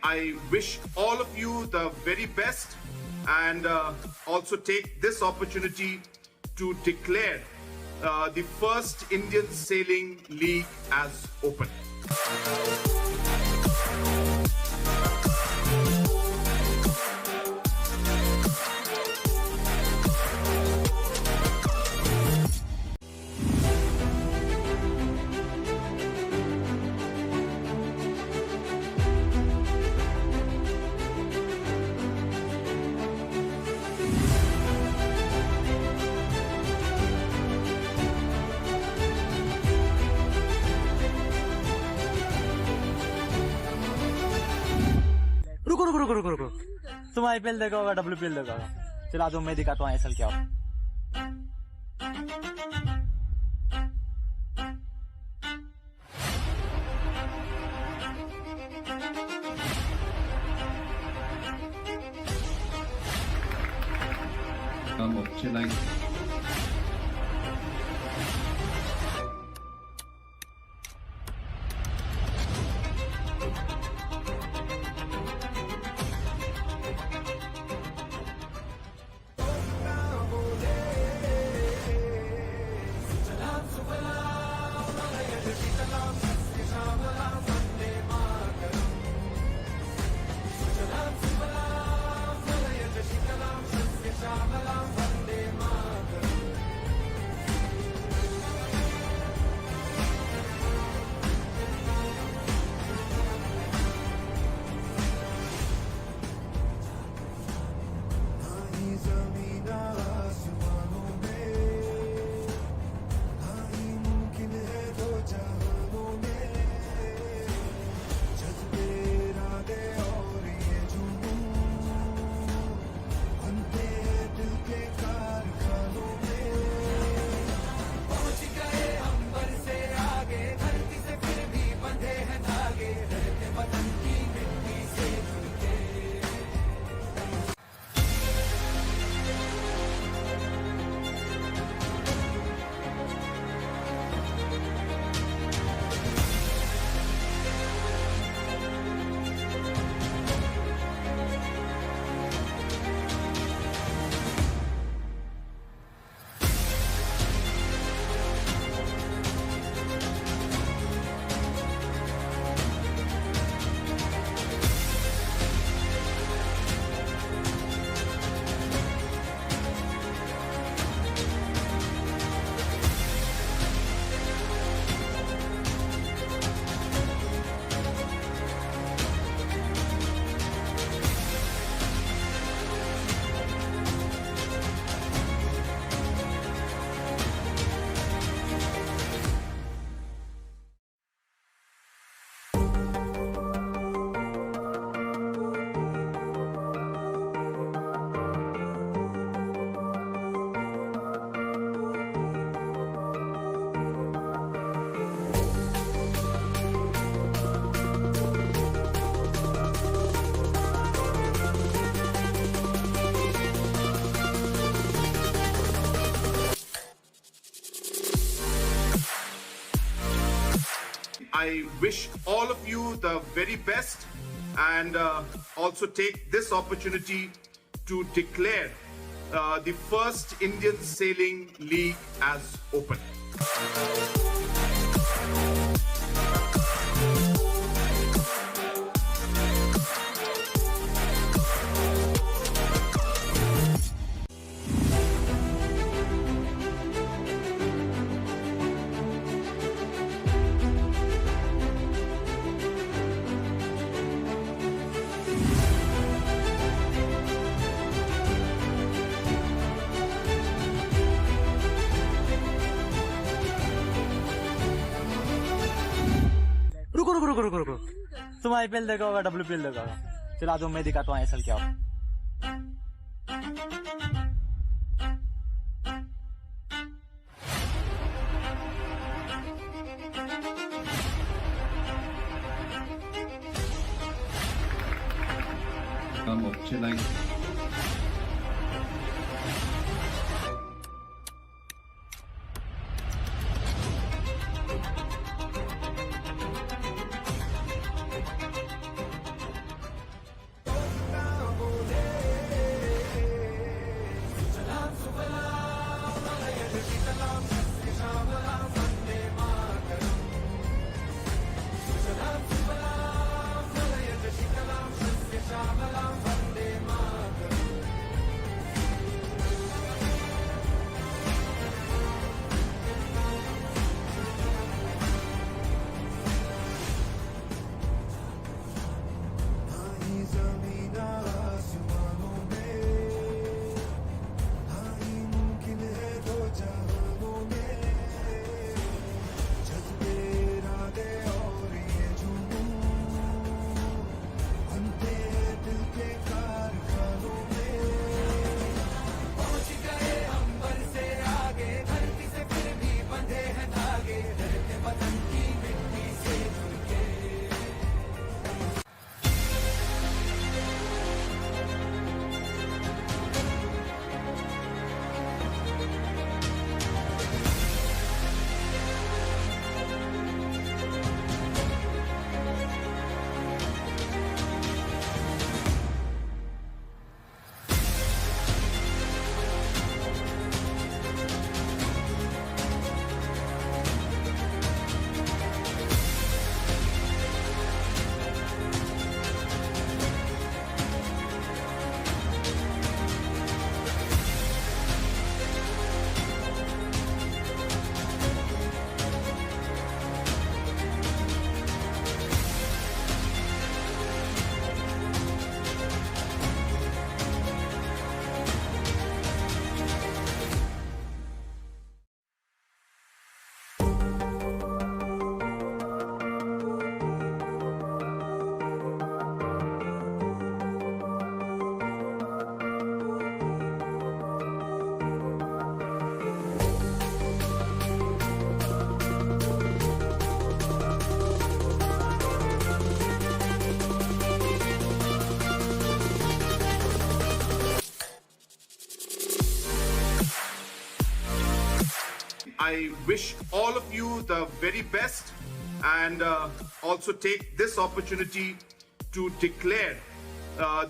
I wish all of you the very best and also take this opportunity to declare the first Indian Sailing League as open. रुको रुको रुको रुको रुको तुम आईपीएल देखा होगा WPL देखा होगा चलो आज मैं दिखाता हूँ आईएसएल क्या हो Shillong. I wish all of you the very best and also take this opportunity to declare the first Indian Sailing League as open. रुको रुको रुको रुको रुको तुम आईपीएल देखा होगा डब्ल्यूपीएल देखा होगा चलो आज मैं दिखाता हूँ आईएसएल क्या हो Chillong. I wish all of you the very best and also take this opportunity to declare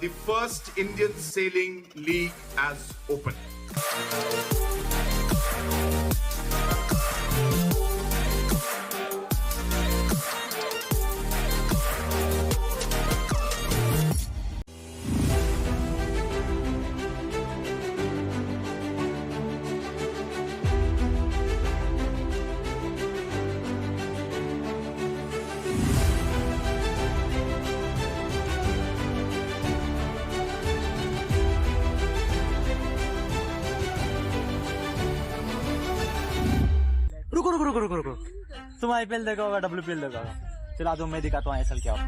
the first Indian Sailing League as open. रुको रुको रुको रुको रुको तुम आईपीएल देखा होगा डब्ल्यूपीएल देखा होगा चलो आज मैं दिखाता हूँ आईएसएल क्या हो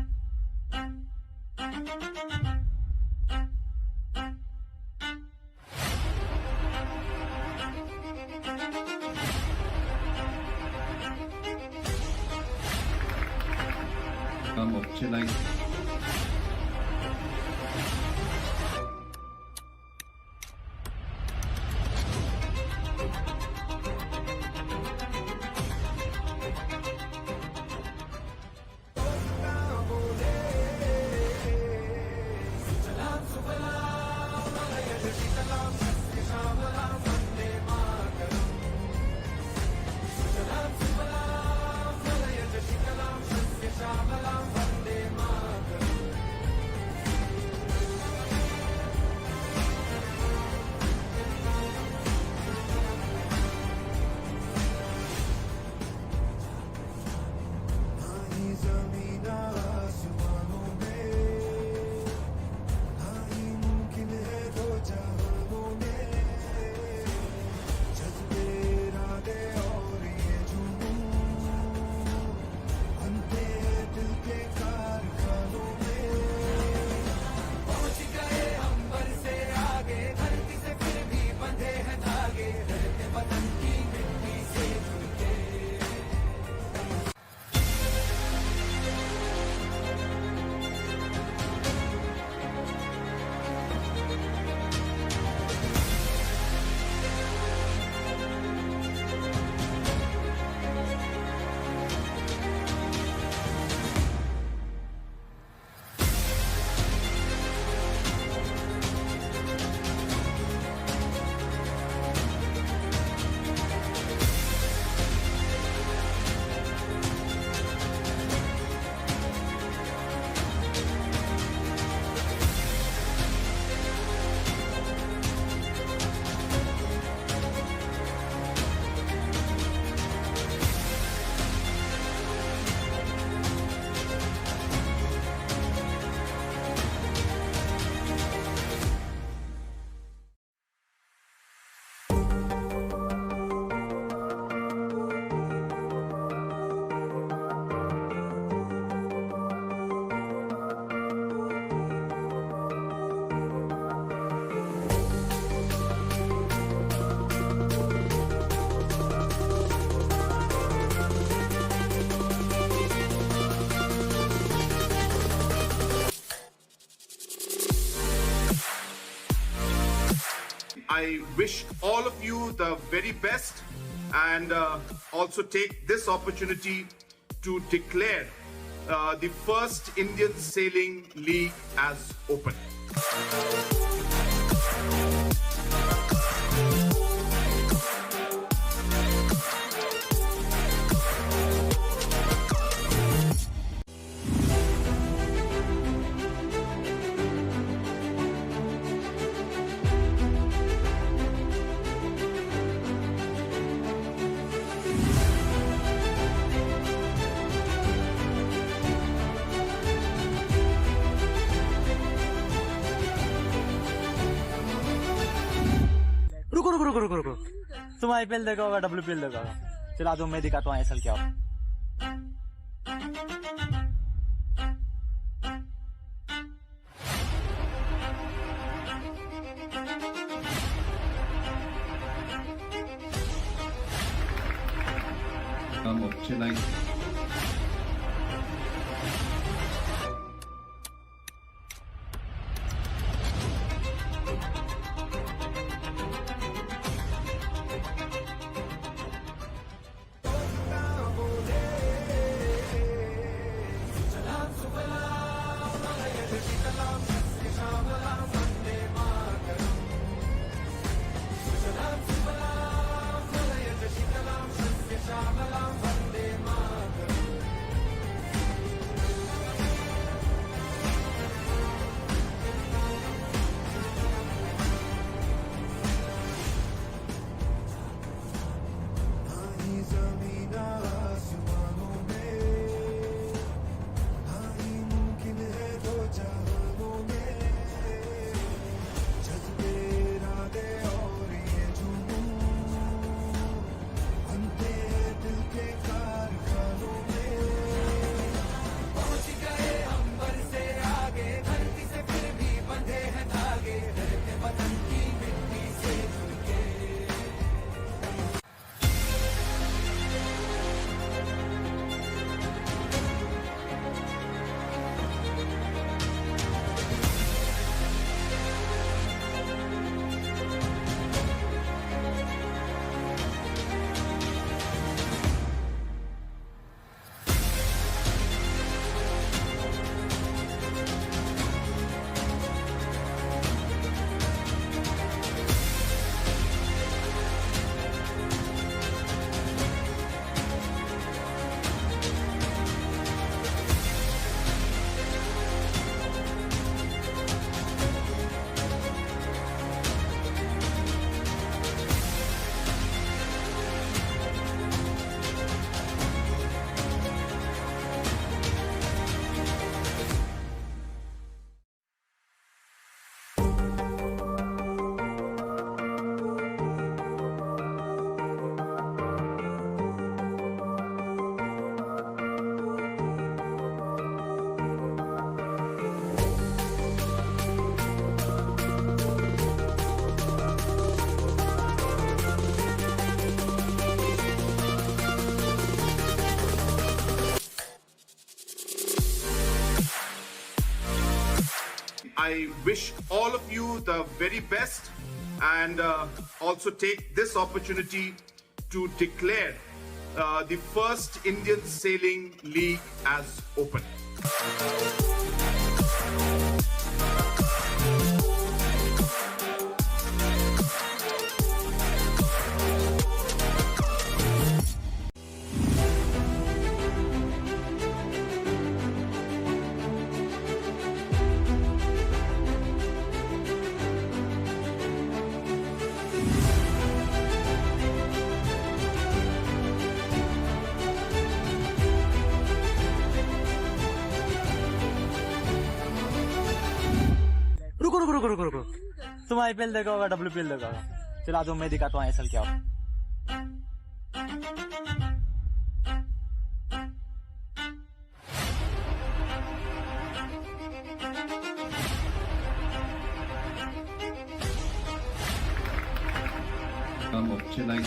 Chillong. जमीन आसमानों में ना ही मुमकिन है दो जहानों में जज्बे इरादे और ये जुनून बनते हैं दिल के कारखानों में पहुंच गए अंबर से आगे धरती से फिर भी बंधे हैं धागे रहते वतन की मिट्टी से जुड़ के I wish all of you the very best and also take this opportunity to declare the first Indian Sailing League as open. रुको रुको रुको रुको रुको तुम आईपीएल देखा होगा WPL देखा होगा चला दो मैं दिखाता हूँ आईएसएल क्या हो of Shillong. I wish all of you the very best and also take this opportunity to declare the first Indian Sailing League as open. रुको रुको रुको रुको रुको तुम आईपीएल देखा होगा WPL देखा होगा चलो आज मैं दिखाता हूँ आईएसएल क्या होगा Shillong.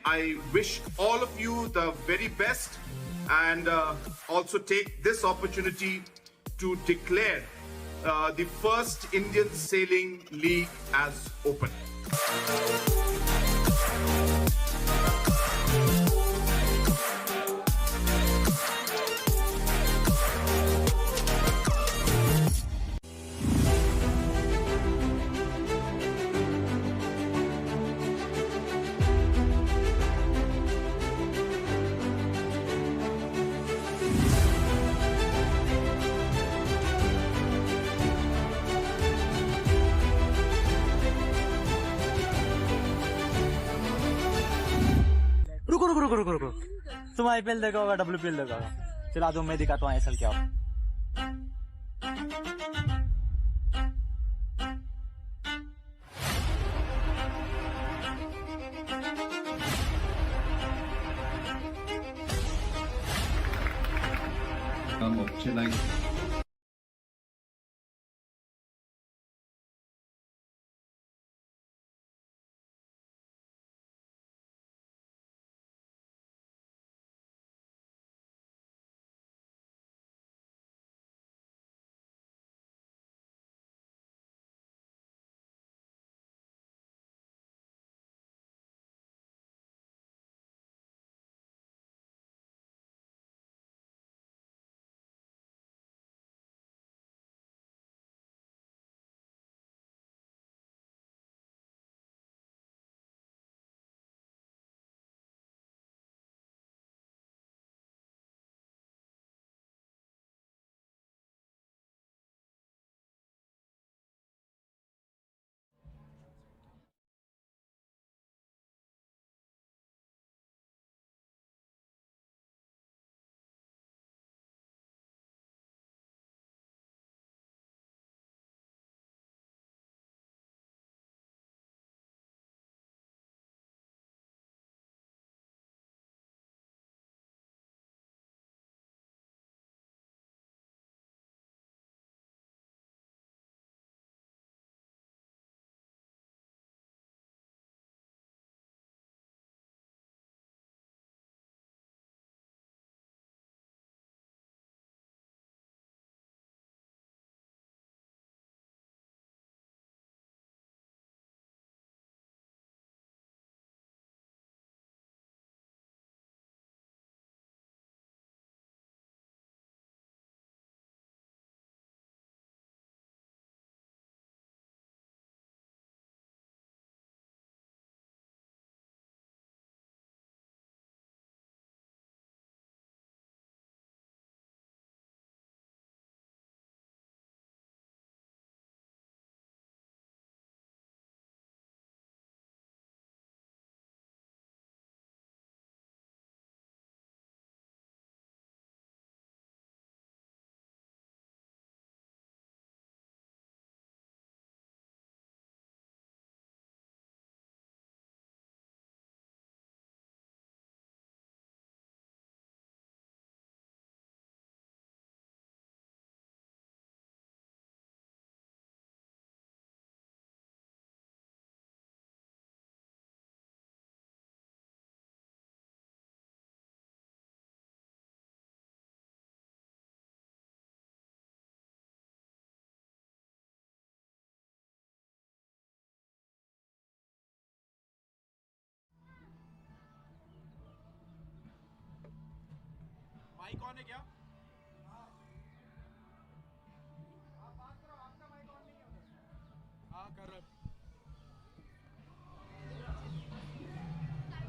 I wish all of you the very best and also take this opportunity to declare the first Indian Sailing League as open. रुको रुको रुको रुको रुको तुम आईपीएल देखा होगा WPL देखा होगा चलो आज मैं दिखाता हूँ आईएसएल क्या होगा Shillong.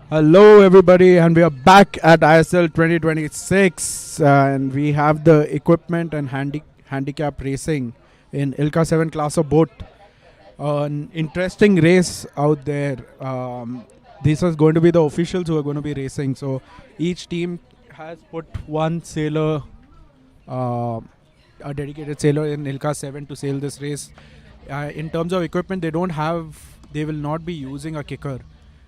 Hello, everybody, and we are back at ISL 2026, and we have the equipment and handicap racing in Ilka 7 class of boat. An interesting race out there. This is going to be the officials who are going to be racing. So each team has put one sailor, a dedicated sailor in Ilka 7 to sail this race. In terms of equipment, they will not be using a kicker.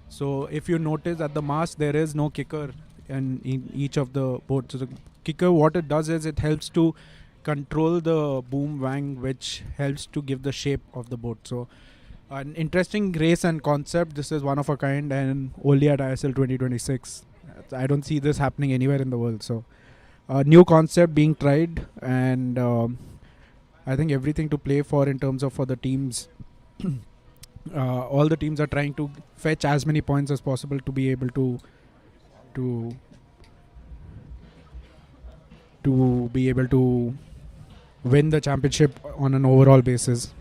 So if you notice at the mast, there is no kicker in each of the boats. So the kicker, what it does is it helps to control the boom wang, which helps to give the shape of the boat. So an interesting race and concept. This is one of a kind and only at ISL 2026. I don't see this happening anywhere in the world. So a new concept being tried, and I think everything to play for in terms of for the teams. All the teams are trying to fetch as many points as possible to be able to be able to win the championship on an overall basis.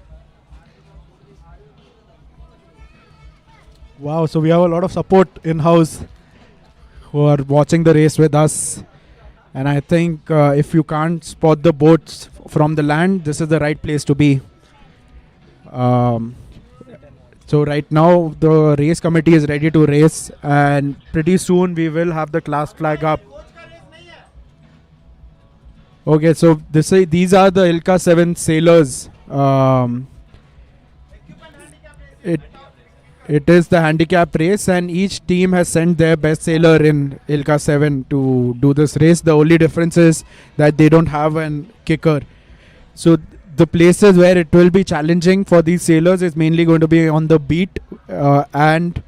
Wow, so we have a lot of support in-house who are watching the race with us, and I think if you can't spot the boats from the land, this is the right place to be. So right now the race committee is ready to race, and pretty soon we will have the class flag up. Okay, so these are the Ilka 7 sailors. It is the handicap race, and each team has sent their best sailor in Ilka 7 to do this race. The only difference is that they don't have an kicker. So the places where it will be challenging for these sailors is mainly going to be on the beat, and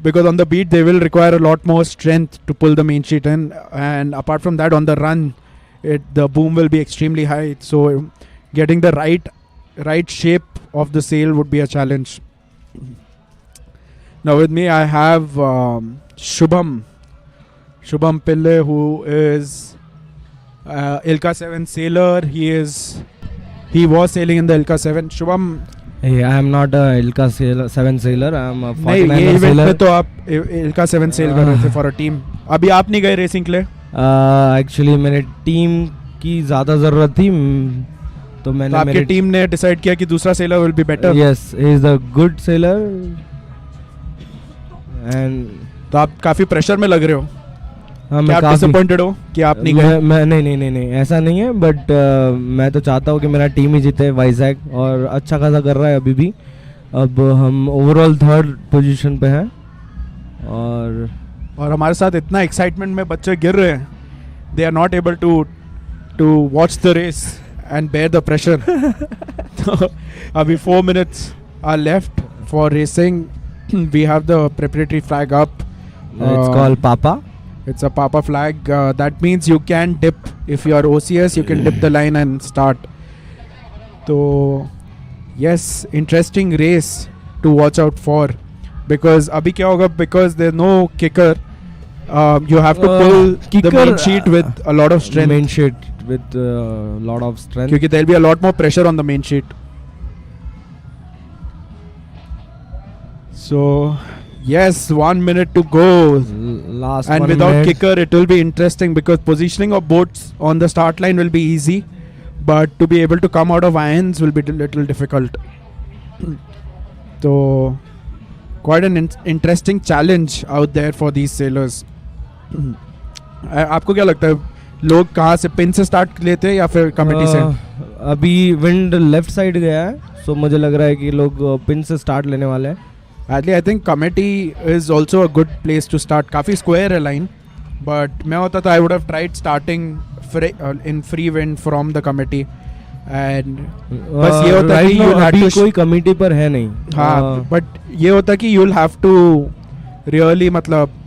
because on the beat they will require a lot more strength to pull the main sheet in, and apart from that, on the run the boom will be extremely high, so getting the right shape of the sail would be a challenge. Now with me I have Shubham Pille, who is Ilka 7 sailor. He was sailing in the Ilka 7. Shubham, Hey, I am not a Ilka 7 sailor. I am a नहीं, 49er ये event sailor. में तो आप Ilka 7 cell कर रहे थे for a team. अभी आप नहीं गए रेसिंग के लिए? एक्चुअली मैंने टीम की ज़्यादा ज़रूरत थी, तो मैंने आपकी टीम ने डिसाइड किया कि दूसरा seller will be better. Yes, he is the good seller. And तो आप काफी प्रेशर में लग रहे हो. हाँ, क्या आप डिसअपॉइंटेड हो कि आप नहीं गए? मैं नहीं ऐसा नहीं है, बट मैं तो चाहता हूँ कि मेरा टीम ही जीते. वाइजैक और अच्छा खासा कर रहा है अभी भी. अब हम ओवरऑल 3rd पोजीशन पे हैं, और हमारे साथ इतना एक्साइटमेंट में बच्चे गिर रहे हैं. They are not able to watch the race and bear the pressure. अभी 4 minutes are left for racing. We have the preparatory flag up. It's called papa. It's a Papa flag. That means you can dip. If you are OCS, you can dip the line and start. So, yes, interesting race to watch out for. Because abhi kya hoga? Because there's no kicker. You have to pull the main sheet with a lot of strength. Main sheet with a lot of strength. Because there'll be a lot more pressure on the main sheet. So, yes, 1 minute to go. Last and 1 without minute. kicker it will be interesting, because positioning of boats on the start line will be easy, but to be able to come out of irons will be a little difficult. So quite an interesting challenge out there for these sailors. आपको क्या लगता है, लोग कहाँ से pin से start लेते हैं या फिर कमेटी से? अभी विंड लेफ्ट साइड गया है, सो मुझे लग रहा है कि लोग पिन से स्टार्ट लेने वाले हैं. Actually, I think committee is also a good place to start. काफ़ी square है line, but मैं होता तो I would have tried starting in free wind from the committee. And बस ये होता कि you'll have to कोई कमेटी पर है नहीं. हाँ, but ये होता कि you'll have to really मतलब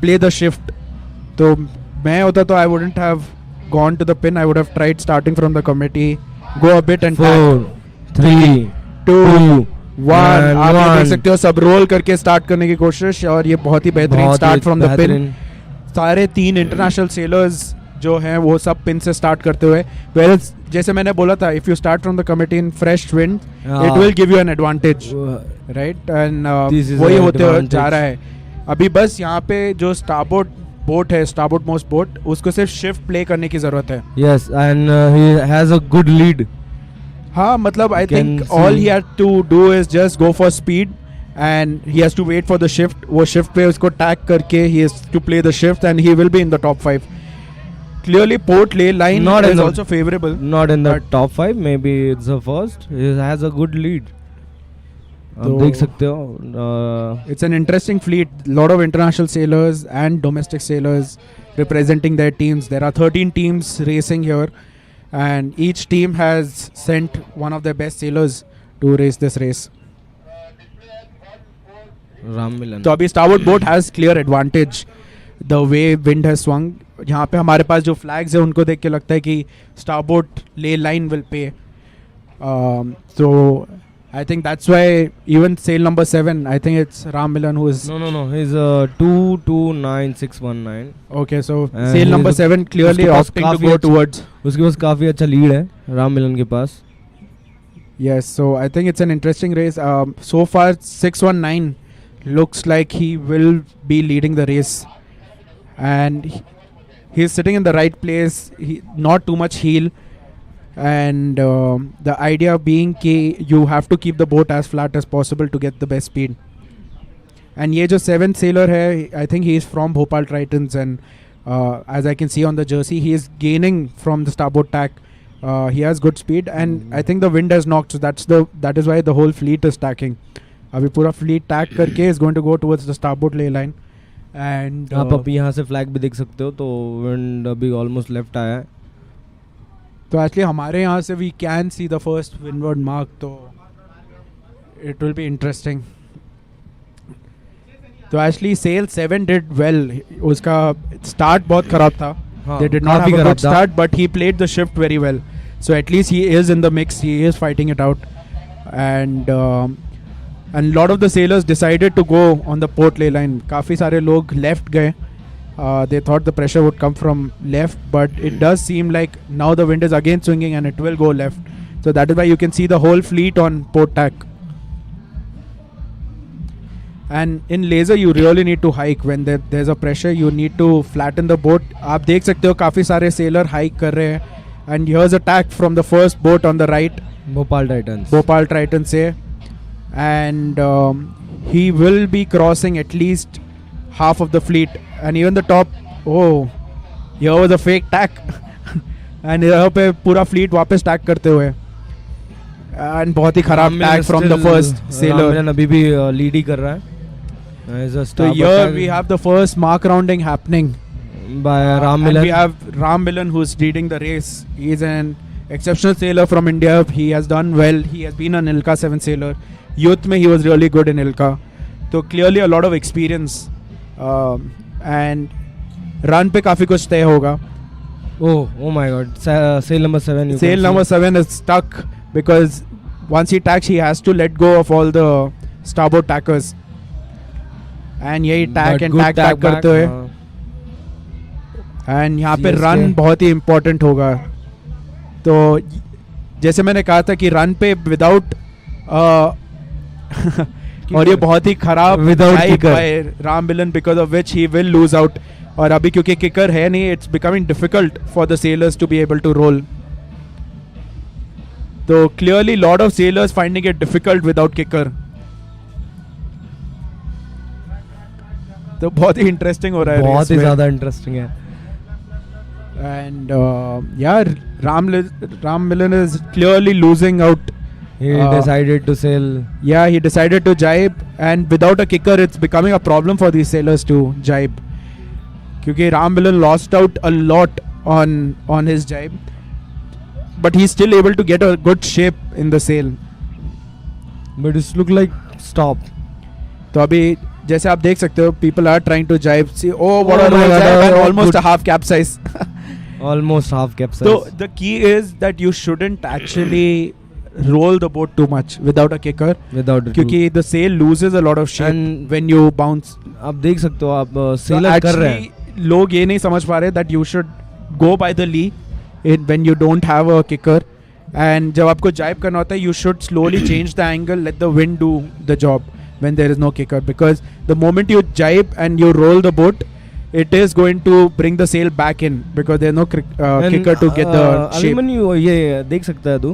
play the shift. तो मैं होता तो I wouldn't have gone to the pin. I would have tried starting from the committee, go a bit and 4, 3, 2, 1. आप ये देख सकते हो, सब रोल करके स्टार्ट करने की कोशिश, और ये बहुत ही बेहतरीन स्टार्ट फ्रम द पिन. सारे 3 इंटरनेशनल सेलर्स जो हैं वो सब पिन से स्टार्ट करते हुए, whereas जैसे मैंने बोला था, if you start from the committee in fresh wind, it will give you an advantage, right? And This is वही an होते हुए advantage. जा रहा है. अभी बस यहाँ पे जो starboard बोट है, starboard most बोट, उसको सिर्फ शिफ्ट प्ले करने की जरूरत है. Yes, and he has a good lead. हाँ, मतलब I Can think all see. he had to do is just go for speed and he has to wait for the shift. वो shift पे उसको tag करके he has to play the shift and he will be in the top 5. Clearly port lay line Not in is the- also favorable. Not in the But- top 5, maybe it's the first. He has a good lead. आप तो- देख सकते हो. It's an interesting fleet. Lot of international sailors and domestic sailors representing their teams. There are 13 teams racing here, and each team has sent one of their best sailors to race this race. Ram Milan. तो अभी starboard boat has clear advantage. The way wind has swung. यहाँ पे हमारे पास जो flags है उनको देख के लगता है कि starboard lay line will pay. So I think that's why even sail number 7, I think it's Ram Milan who is. No. He's 229619. Okay, so And sail number he's a- 7 clearly उसके पास opting to काफी go अच्छा- towards. उसके पास काफी अच्छा lead है राम मिलन के पास. Yes, so I think it's an interesting race. So far 619 looks like he will be leading the race, and he's sitting in the right place. Not too much heel, and the idea being कि you have to keep the boat as flat as possible to get the best speed. And ये जो 7th sailor है, I think he is from Bopal Tritons, and as I can see on the jersey, he is gaining from the starboard tack. He has good speed, and I think the wind has knocked, so that is why the whole fleet is tacking. अभी पूरा fleet tack करके is going to go towards the starboard lay line, and आप अभी यहाँ से flag भी देख सकते हो. तो विंड अभी ऑलमोस्ट लेफ्ट आया है. तो एक्चुअली हमारे यहाँ से we can see the first windward mark, तो इट विल बी इंटरेस्टिंग. तो एक्चुअली सेल 7 डिड वेल. उसका स्टार्ट बहुत खराब था. हाँ, They did not काफी have a खराब good था. start, but he played the shift very well. So at least he is in the mix. He is fighting it out, and lot of the sailors decided to go on the port lay line. काफ़ी सारे लोग left गए. They thought the pressure would come from left, but it does seem like now the wind is again swinging and it will go left. So that is why you can see the whole fleet on port tack. And in laser you really need to hike when there's a pressure. You need to flatten the boat. आप देख सकते हो काफ़ी सारे sailor hike कर रहे हैं. And here's a tack from the first boat on the right, Bhopal Titans. Bopal Triton से, and he will be crossing at least half of the fleet, and even the top. Oh, here was a fake tack, and यहाँ पे पूरा fleet वापस tack करते हुए, and बहुत ही खराब tack from the first sailor. Ram Milan अभी भी लीड ही कर रहा है. As a So starboard here tag we have the first mark rounding happening. by Ram And Milan. we have Ram Milan who's leading the race. He is an exceptional sailor from India. He has done well. He has been an Ilka 7 sailor. Youth में he was really good in Ilka. So clearly a lot of experience. And run पे काफ़ी कुछ तय होगा. Oh my God. Sail number 7. you Sail can number see. 7 is stuck because once he tacks, he has to let go of all the starboard tackers. And यही tack But and good tack tack back, करते हुए. And यहाँ पे CSK. Run बहुत ही important होगा. तो जैसे मैंने कहा था कि रन पे विदाउट और ये बहुत ही खराब Without kicker. राम मिलन because of which he will lose out. और अभी क्योंकि किकर है नहीं, it's becoming difficult for the sailors to be able to roll. तो clearly lot of sailors finding it difficult without kicker. तो बहुत ही इंटरेस्टिंग हो रहा है बहुत ही race में. ज़्यादा इंटरेस्टिंग है. And yeah, Ram Milan is clearly losing out. He decided to sail. Yeah, he decided to jibe, and without a kicker, it's becoming a problem for these sailors to jibe. Because Ram Milan lost out a lot on his jibe, but he's still able to get a good shape in the sail. But it look like stop. तो अभी जैसे आप देख सकते हो, people are trying to jibe. See, oh, what a Oh my roll God, jibe, and oh, almost good. a half capsize. Almost half capsize. So the key is that you shouldn't actually roll the boat too much without a kicker, Without क्योंकि the sail loses a lot of shape And- when you bounce. आप देख सकते हो आप So seller कर रहे हैं. actually, लोग ये नहीं समझ पा रहे that you should go by the lee when you don't have a kicker. And जब आपको jibe करना होता है, you should slowly change the angle, let the wind do the job when there is no kicker. Because the moment you jibe and you roll the boat, it is going to bring the sail back in because there is no kicker to get the shape. Abhimanyu ये देख सकता है तू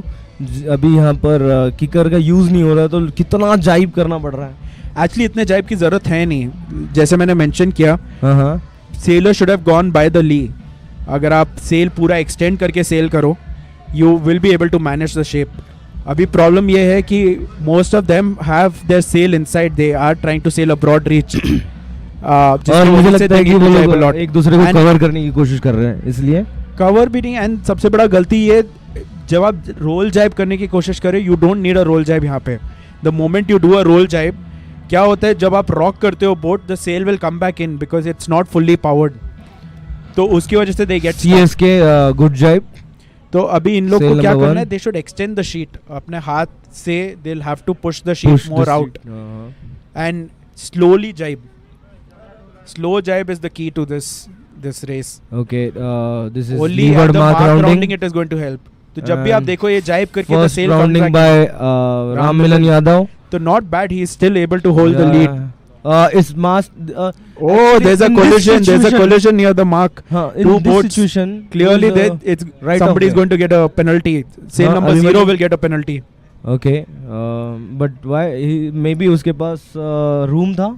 अभी यहाँ पर kicker का use नहीं हो रहा तो कितना जाइब करना पड़ रहा है. एक्चुअली इतने जाइब की जरूरत है नहीं. जैसे मैंने मेंशन किया, हाँ, sailor should have gone by the lee. अगर आप सेल पूरा एक्सटेंड करके सेल करो, you will be able to manage the shape. अभी प्रॉब्लम ये है कि most of them have their sail inside, they are trying to sail a broad reach. और मुझे लगता है कि वो लोग एक दूसरे को कवर करने की कोशिश कर रहे हैं, इसलिए कवर भी नहीं. एंड सबसे बड़ा गलती ये, जब आप रोल जाइब करने की कोशिश करें, you don't need a roll jibe. यहाँ पे the moment you do a roll jibe, क्या होता है, जब आप रॉक करते हो boat, the sail will come back in because it's not fully powered. तो उसकी वजह से दे गेट सीएसके गुड जाइब. तो अभी इन लोग को क्या करना है, they should extend the sheet. अपने हाथ से they will have to push the sheet more out and slowly jibe. Slow jibe is the key to this race. Okay, this is only at the mark rounding it is going to help. तो जब भी आप देखो ये jibe करके the sail comes back. First rounding by Ram Milan Yadav. तो not bad, he is still able to hold the lead. Is mass. There's a collision. There's a collision near the mark. In Two this boats. situation, Clearly, it's right somebody is going to get a penalty. Sail number 0 will get a penalty. Okay, but why? Maybe उसके पास room था.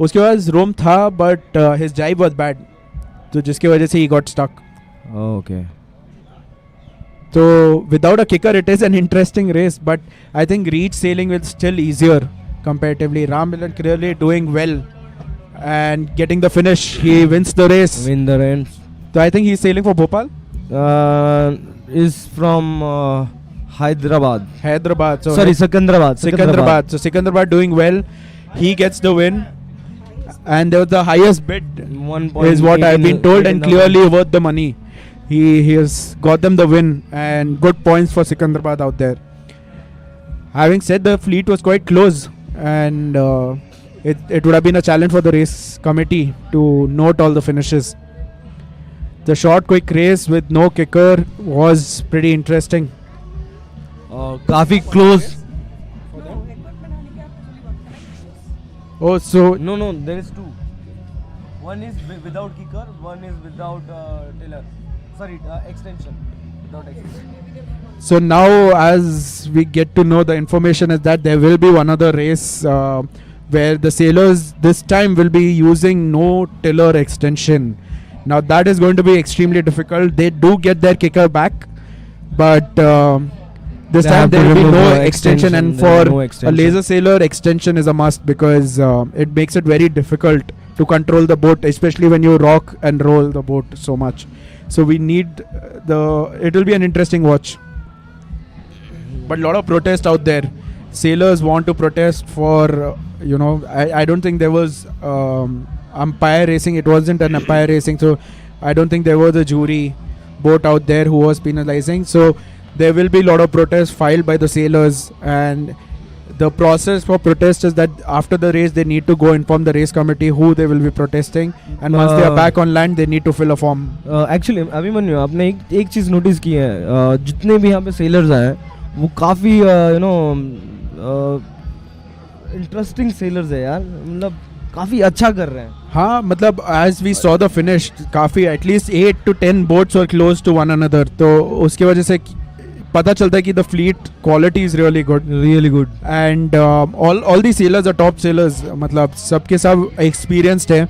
उसके पास room था, but his jibe was bad, तो जिसकी वजह से he got stuck. Okay, तो without a kicker it is an interesting race, but I think reach sailing will still easier comparatively. Ram Milan clearly doing well and getting the finish. He wins the race. Win the race. So I think he's sailing for Bopal. Is from Hyderabad. So sorry, Sikundraad. So Sikundraad doing well. He gets the win. And there was the highest bid, is what I've been told, and clearly worth the money. He has got them the win, and good points for Sikundraad out there. Having said, the fleet was quite close, and it would have been a challenge for the race committee to note all the finishes. The short quick race with no kicker was pretty interesting. Kafi close. Oh, so no, there is two. One is without kicker, one is without tiller. Sorry, extension. Without extension. So now, as we get to know, the information is that there will be one other race where the sailors this time will be using no tiller extension. Now that is going to be extremely difficult. They do get their kicker back, but this time there will be no extension, and for a laser sailor, extension is a must because it makes it very difficult to control the boat, especially when you rock and roll the boat so much. So we need it will be an interesting watch. But a lot of protest out there. Sailors want to protest for, I don't think there was umpire racing. It wasn't an umpire racing, so I don't think there was a jury boat out there who was penalizing. So there will be a lot of protests filed by the sailors, and the process for protest is that after the race they need to go inform the race committee who they will be protesting, and once they are back on land they need to fill a form. Actually, Abhimanyu, आपने एक चीज़ notice की है, जितने भी यहाँ पे sellers आए वो काफ़ी इंटरेस्टिंग सेलर्स है यार, मतलब काफ़ी अच्छा कर रहे हैं. हाँ, मतलब as we saw the finish, काफ़ी at least 8 to 10 boats were close to one another, तो उसकी वजह से पता चलता है कि the fleet quality is really good, and all the sailors are top sailors, मतलब सबके सब experienced हैं.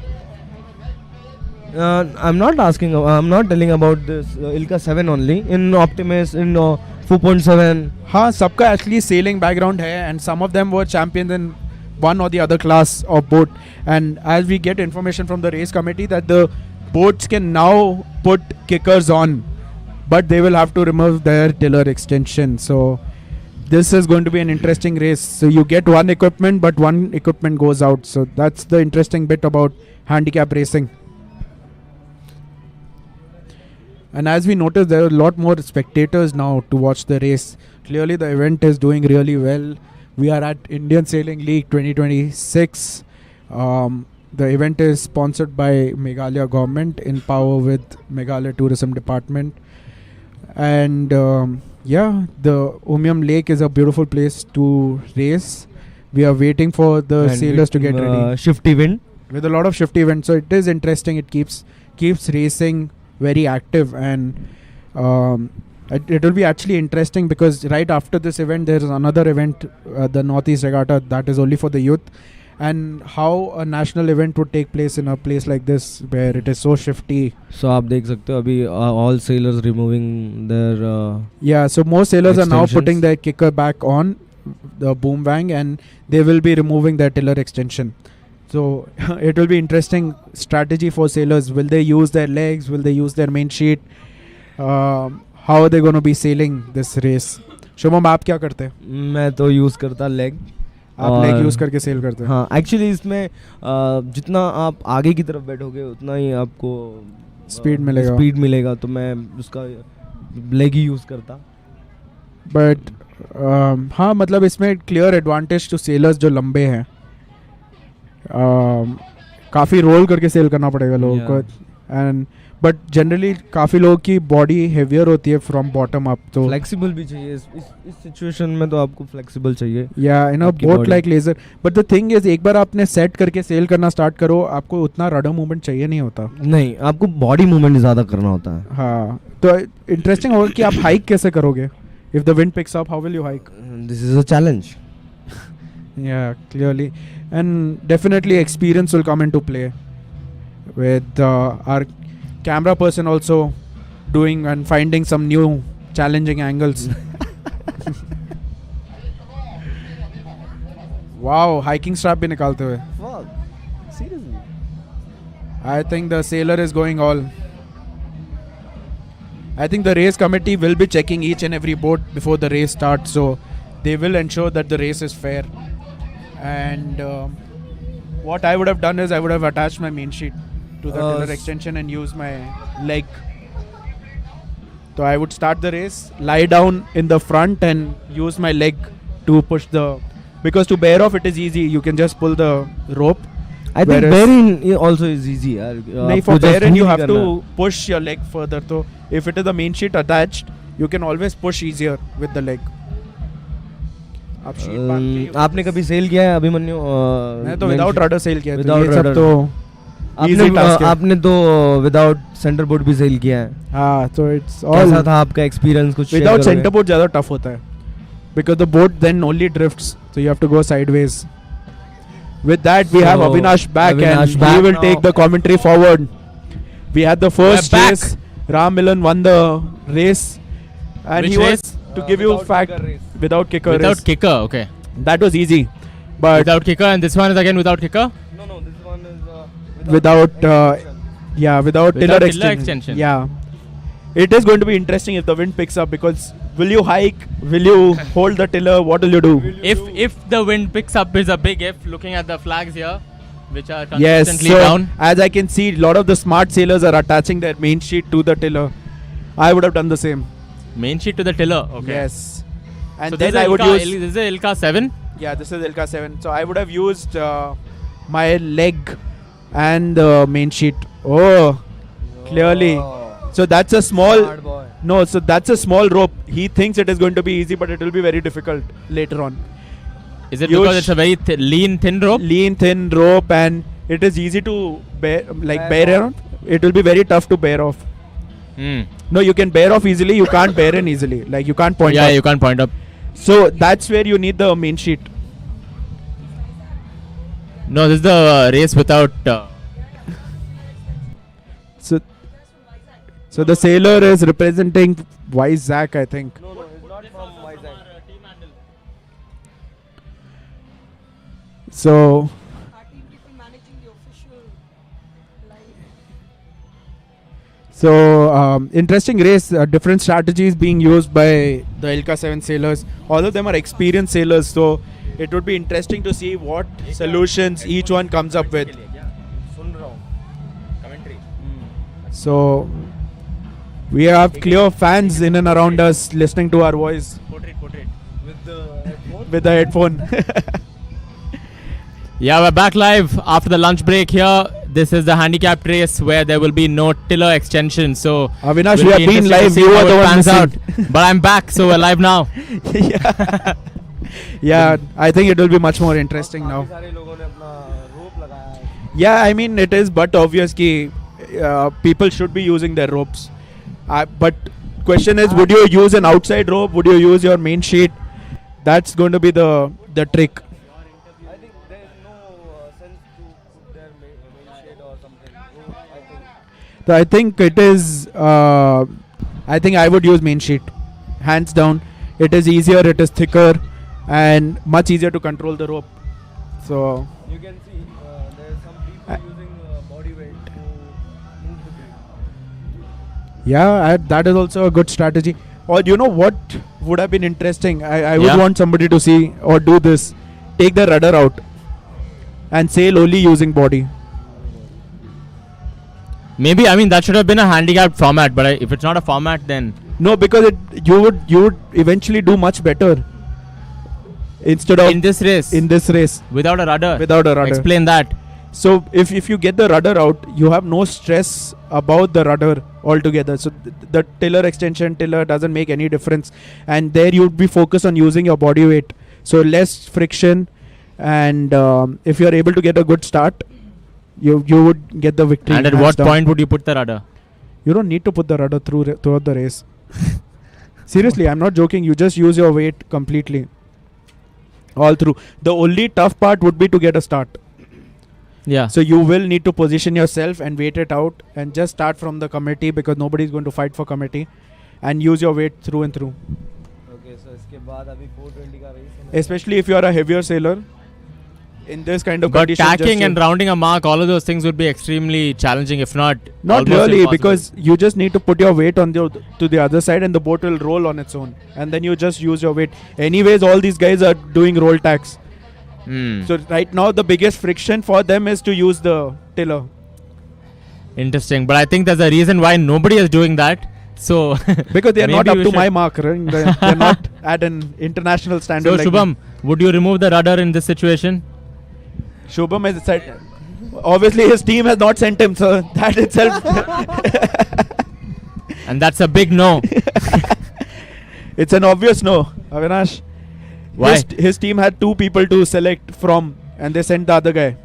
I'm not telling about this Ilka 7 only. In Optimus, in 4.7. हाँ, सबका actually sailing background है, and some of them were champions in one or the other class of boat. And as we get information from the race committee that the boats can now put kickers on, but they will have to remove their tiller extension. So this is going to be an interesting race. So you get one equipment, but one equipment goes out. So that's the interesting bit about handicap racing. And as we noticed, there are a lot more spectators now to watch the race. Clearly the event is doing really well. We are at Indian Sailing League 2026. The event is sponsored by Meghalaya government in power with Meghalaya Tourism Department. And the Umiam Lake is a beautiful place to race. We are waiting for the And sailors to with, get ready. Shifty wind. With a lot of shifty events, so it is interesting. It keeps racing very active, and it will be actually interesting because right after this event there is another event, the Northeast Regatta, that is only for the youth. And how a national event would take place in a place like this where it is so shifty. So आप देख सकते हो अभी all sailors removing their Yeah, so most sailors are now extensions. putting their kicker back on the boom wang, and they will be removing their tiller extension. So it will be interesting strategy for sailors. Will they use their legs? Will they use their main sheet? How are they going to be sailing this race? Shubham, आप क्या करते हैं? मैं तो use करता leg. आप leg use करके cell करते हैं? हाँ, एक्चुअली इसमें जितना आप आगे की तरफ बैठोगे उतना ही आपको स्पीड मिलेगा. तो मैं उसका लेग ही यूज़ करता. बट हाँ, मतलब इसमें क्लियर एडवांटेज टू सेलर्स जो लंबे हैं. काफ़ी रोल करके सेल करना पड़ेगा लोगों को. एंड बट जनरली काफ़ी लोगों की बॉडी हेवियर होती है फ्रॉम बॉटम अप. तो फ्लेक्सिबल भी चाहिए इस सिचुएशन में. तो आपको फ्लेक्सिबल चाहिए. या in a boat like Laser. But the thing is, एक बार आपने सेट करके सेल करना स्टार्ट करो, आपको उतना रडर मूवमेंट चाहिए नहीं होता. नहीं, आपको बॉडी मूवमेंट ज़्यादा करना होता है. हाँ, तो इंटरेस्टिंग होगा कि आप हाइक कैसे करोगे. If the wind picks up, how will you hike? This is a challenge. Yeah, clearly. And definitely experience will come into play with our camera person also doing and finding some new challenging angles. Wow, hiking strap bhi nikalte hue. Wow, seriously? I think the sailor is going all. I think the race committee will be checking each and every boat before the race starts, so they will ensure that the race is fair. And what I would have done is I would have attached my main sheet to the tiller extension and used my leg. So I would start the race, lie down in the front and use my leg to push because to bear off it is easy. You can just pull the rope. I think bearing also is easy. No, for bearing you have to push your leg further. So if it is the main sheet attached, you can always push easier with the leg. आपने कभी cell किया है अभिमन्यु? मैं तो without rudder cell किया है. Without rudder तो आपने तो विदाउट सेंटर बोर्ड भी सेल किया है. हाँ, तो इट्स कैसा था आपका एक्सपीरियंस? कुछ विदाउट सेंटर बोर्ड ज़्यादा टफ होता है because the boat then only drifts, so you have to go sideways. With that, we have Avinash back, and he will take the commentary forward. We had the first race. Ram Milan won the race, and he was to give you fact without kicker. Without kicker, okay. That was easy, but without kicker, and this one is again without kicker. No, this one is without tiller extension. Yeah, it is going to be interesting if the wind picks up, because will you hike? Will you hold the tiller? What will you do? If the wind picks up is a big if. Looking at the flags here, which are consistently down. As I can see, a lot of the smart sailors are attaching their main sheet to the tiller. I would have done the same. Main sheet to the tiller. Okay. Yes. And So then this I is would Ilka, use. This is Ilka 7. Yeah, this is Ilka 7. So I would have used my leg and the main sheet. Oh, clearly. So that's a small. No, so that's a small rope. He thinks it is going to be easy, but it will be very difficult later on. Is it because it's a very lean, thin rope? Lean, thin rope, and it is easy to bear around. It will be very tough to bear off. No, you can bear off easily. You can't bear in easily. Like you can't point up. Yeah, you can't point up. So that's where you need the main sheet. No, this is the race without. So the sailor is representing Vizag, I think. No, it's not from Vizag. So Our team people managing the official live. So interesting race. Different strategies being used by the Ilka 7 sailors. All of them are experienced sailors, so it would be interesting to see what solutions each one comes up with. So we have clear fans in and around us listening to our voice With the headphone. with the headphone. Yeah, we're back live after the lunch break here. This is the handicap race where there will be no tiller extension. So Avinash, will we have be been interesting to live. see You how are the it one pans missing. out. But I'm back, so we're live now. Yeah, I think it will be much more interesting now. सारे लोगों ने अपना रोप लगाया है. Yeah, I mean it is, but obvious ki people should be using their ropes. But question is, would you use an outside rope? Would you use your main sheet? That's going to be the trick. I think there is no sense to put their main shade or something. So I think it is. I think I would use main sheet, hands down. It is easier. It is thicker, and much easier to control the rope. So You can see there are some people using body weight to move the grid. yeah, that is also a good strategy. Or you know what would have been interesting? I would Yeah. want somebody to see or do this. Take the rudder out and sail only using body. Maybe, I mean, that should have been a handicapped format, but if it's not a format, then No, because you would eventually do much better instead of in this race, this race without a rudder. without a rudder. Explain that. So if you get the rudder out, you have no stress about the rudder altogether. So the tiller extension tiller doesn't make any difference, and there you'd be focused on using your body weight. So less friction, and if you're able to get a good start, you would get the victory. And at hands what down. point would you put the rudder? You don't need to put the rudder throughout the race. Seriously, I'm not joking. You just use your weight completely all through. The only tough part would be to get a start. Yeah. So you will need to position yourself and wait it out and just start from the committee, because nobody is going to fight for committee, and use your weight through and through. Okay, so इसके बाद अभी 420 का race है. Especially if you are a heavier sailor in this kind of But conditions. tacking and rounding a mark, all of those things would be extremely challenging, if not not almost really, impossible. because you just need to put your weight on to the other side, and the boat will roll on its own, and then you just use your weight. Anyways, all these guys are doing roll tacks. So right now the biggest friction for them is to use the tiller. Interesting, but I think there's a reason why nobody is doing that. So Because they are not maybe up we to my should- mark, right? They're not at an international standard. So like Shubham, would you remove the rudder in this situation? Shubham has said, obviously his team has not sent him, so that itself. And that's a big no. It's an obvious no, Avinash. Why? His team had 2 people to select from, and they sent the other guy.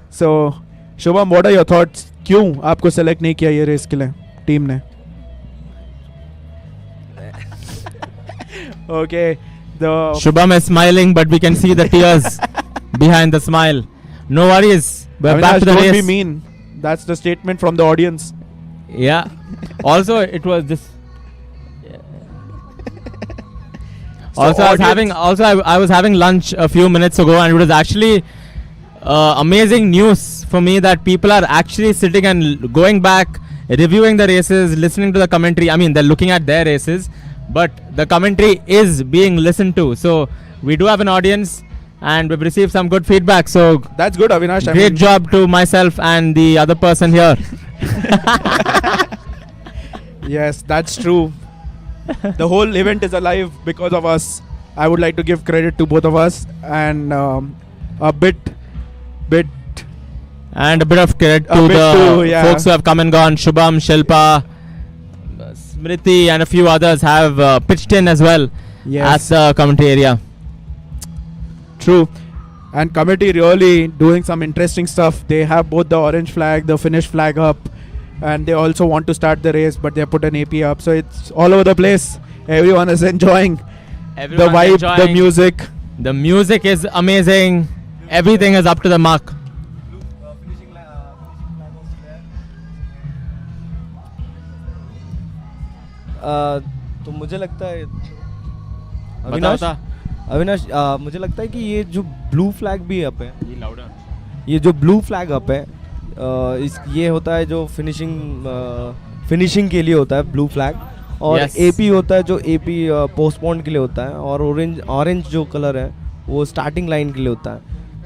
So, Shubham, what are your thoughts? क्यों आपको select नहीं किया ये race के लिए team ने? Okay, the Shubham is smiling, but we can see the tears behind the smile. No worries. We're back Avinash, to the don't race. be mean. That's the statement from the audience. Yeah. Also, it was this. So Also, I was having lunch a few minutes ago, and it was actually amazing news for me that people are actually sitting and going back, reviewing the races, listening to the commentary. I mean, they're looking at their races, but the commentary is being listened to. So we do have an audience, and we've received some good feedback. So That's good, Avinash. great job to myself and the other person here. Yes, that's true. The whole event is alive because of us. I would like to give credit to both of us, and a bit And a bit of credit A to bit the too, yeah. folks who have come and gone. Shubham, Shilpa, Smriti, and a few others have pitched in as well at the commentary area. True. And committee really doing some interesting stuff. They have both the orange flag, the Finnish flag up, and they also want to start the race, but they put an AP up. So it's all over the place. Everyone is enjoying Everyone's the vibe, enjoying. the music. The music is amazing. Everything is up to the mark. तो मुझे लगता है बता। अविनाश मुझे लगता है कि ये जो ब्लू फ्लैग भी अप है, ये जो ब्लू फ्लैग अप है, ये होता है जो फिनिशिंग के लिए होता है ब्लू फ्लैग, और Yes. एपी होता है जो एपी पोस्टपोन के लिए होता है, और ऑरेंज जो कलर है वो स्टार्टिंग लाइन के लिए होता है.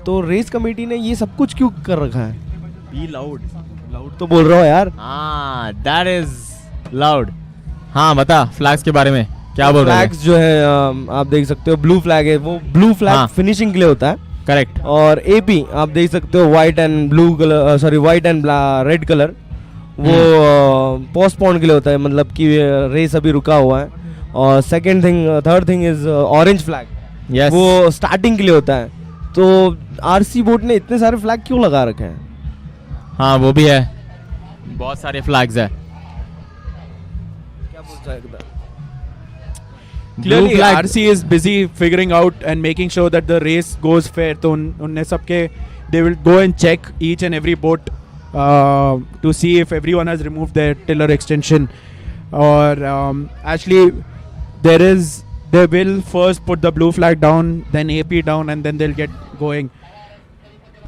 तो रेस कमेटी ने ये सब कुछ क्यों कर रखा है? Be loud. लाउड तो बोल रहा हो यार. That is loud. हाँ बता फ्लैग्स के बारे में क्या बोल रहे हैं? फ्लैग्स जो है आप देख सकते हो, ब्लू फ्लैग है, वो ब्लू फ्लैग हाँ. फिनिशिंग के लिए होता है, करेक्ट. और एपी आप देख सकते हो white and blue colour, sorry white and red colour, वो पोस्टपोन के लिए होता है, मतलब कि रेस अभी रुका हुआ है. और third thing is orange flag, Yes. वो स्टार्टिंग के लिए होता है. तो आरसी बोट ने इतने सारे फ्लैग क्यों लगा रखे हैं? हाँ वो भी है, बहुत सारे फ्लैग्स है. क्या बोल सकता है? Clearly, Blue flag. RC is busy figuring out and making sure that the race goes fair. तो उनने सबके they will go and check each and every boat to see if everyone has removed their tiller extension. Or actually, they will first put the blue flag down, then AP down, and then they'll get going.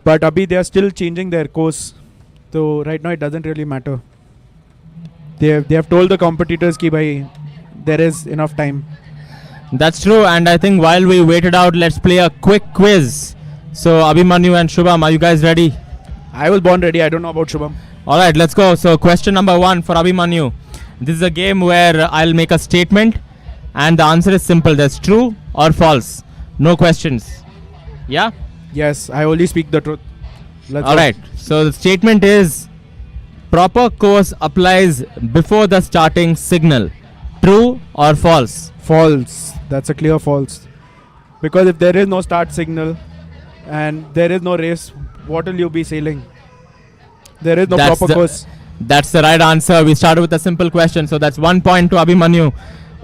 But abhi they are still changing their course. So right now it doesn't really matter. They have told the competitors ki bhai there is enough time. That's true, and I think while we waited out, let's play a quick quiz. So Abhimanyu and Shubham, are you guys ready? I was born ready. I don't know about Shubham. All right, let's go. So question number 1 for Abhimanyu. This is a game where I'll make a statement and the answer is simple. That's true or false. No questions. Yeah? Yes, I only speak the truth. Let's All go. right. So the statement is proper course applies before the starting signal. True or false? False. That's a clear false. Because if there is no start signal and there is no race, what will you be sailing? There is no That's proper the- course. That's the right answer. We started with a simple question. So that's 1 point to Abhimanyu.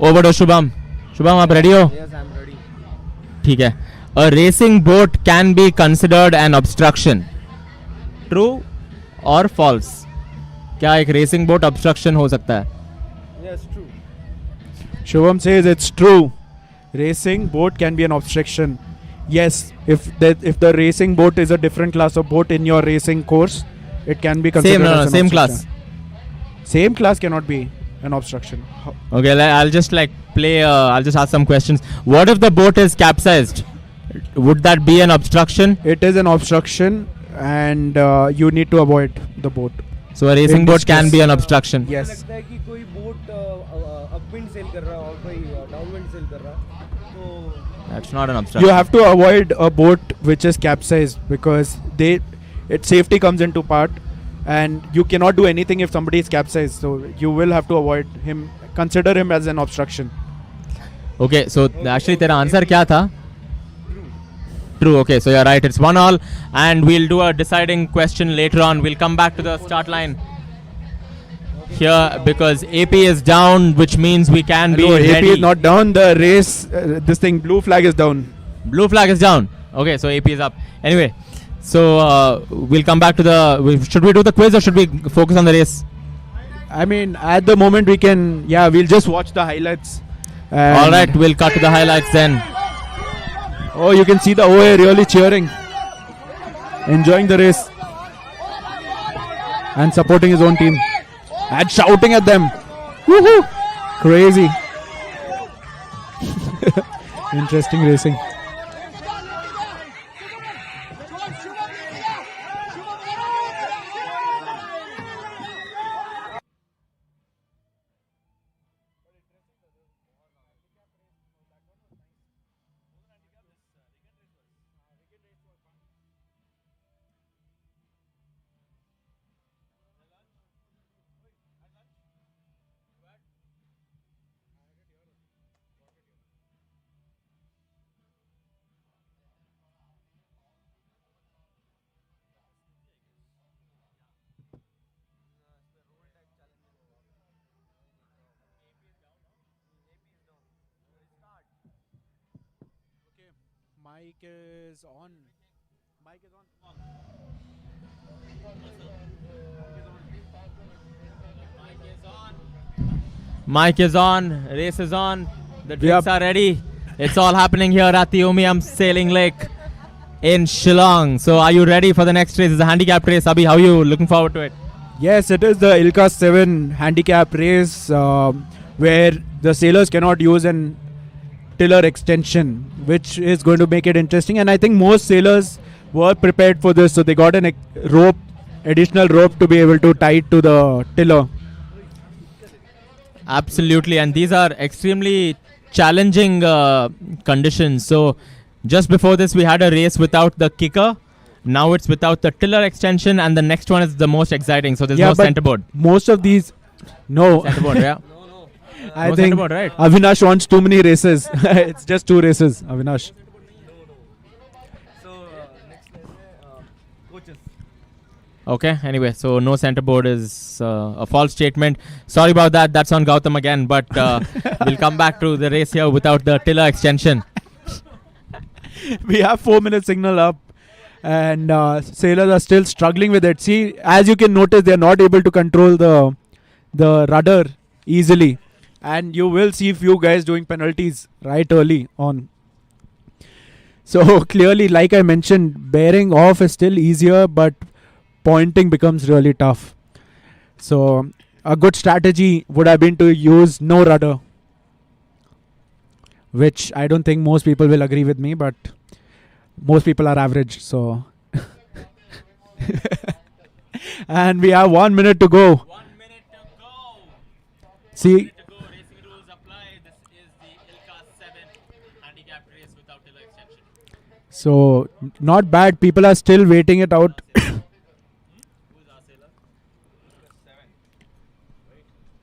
Over to Shubham. Shubham, आप ready हो? Yes, I'm ready. ठीक है. A racing boat can be considered an obstruction. True or false? क्या एक racing boat obstruction हो सकता है? Yes, true. Shubham says it's true. Racing boat can be an obstruction. Yes, if the racing boat is a different class of boat in your racing course, it can be considered as an Same obstruction. class. Same class cannot be an obstruction. Okay, I'll just like play. I'll just ask some questions. What if the boat is capsized? Would that be an obstruction? It is an obstruction, and you need to avoid the boat. So a racing In boat this can case- be an obstruction. Yes. लगता है कि कोई boat अपविंड cell कर रहा है और कोई downwind cell कर रहा है, तो That's not an obstruction. You have to avoid a boat which is capsized because its safety comes into part, and you cannot do anything if somebody is capsized. So you will have to avoid him. Consider him as an obstruction. Okay, so actually तेरा answer क्या था? True. Okay, so you're right. It's 1-1, and we'll do a deciding question later on. We'll come back to the start line here because AP is down, which means we can be No, ready. AP is not down. The race, this thing, blue flag is down. Blue flag is down. Okay, so AP is up. Anyway, so we'll come back to the. Should we do the quiz or should we focus on the race? I mean, at the moment we can. Yeah, we'll just watch the highlights. All right, we'll cut to the highlights then. Oh, you can see the OA really cheering, enjoying the race, and supporting his own team, and shouting at them. Woohoo! Crazy. Interesting racing. Mic is on. Mic is on. Mic is on. Race is on. The drinks Yep. are ready. It's all happening here at the Umiam Sailing Lake in Shillong. So are you ready for the next race? It's a handicap race. Abhi, how are you looking forward to it? Yes, it is the Ilka 7 handicap race where the sailors cannot use an tiller extension, which is going to make it interesting. And I think most sailors were prepared for this, so they got an additional rope to be able to tie it to the tiller. Absolutely, and these are extremely challenging conditions. So Just before this, we had a race without the kicker. Now it's without the tiller extension, and the next one is the most exciting. So there's Yeah, no but centerboard. Most of these, no. Centerboard, yeah. I No think centerboard, right? Avinash wants too many races. It's just 2 races, Avinash. Okay, anyway, so no centerboard is a false statement. Sorry about that. That's on Gautam again, but we'll come back to the race here without the tiller extension. We have 4-minute signal up, and sailors are still struggling with it. See, as you can notice, they are not able to control the rudder easily, and you will see few guys doing penalties right early on. So clearly, like I mentioned, bearing off is still easier, but pointing becomes really tough. So a good strategy would have been to use no rudder, which I don't think most people will agree with me, but most people are average. So and we have 1 minute to go. 1 minute to go. See, Racing rules apply. This is the Ilka 7 handicap race without tiller extension. so not bad. People are still waiting it out.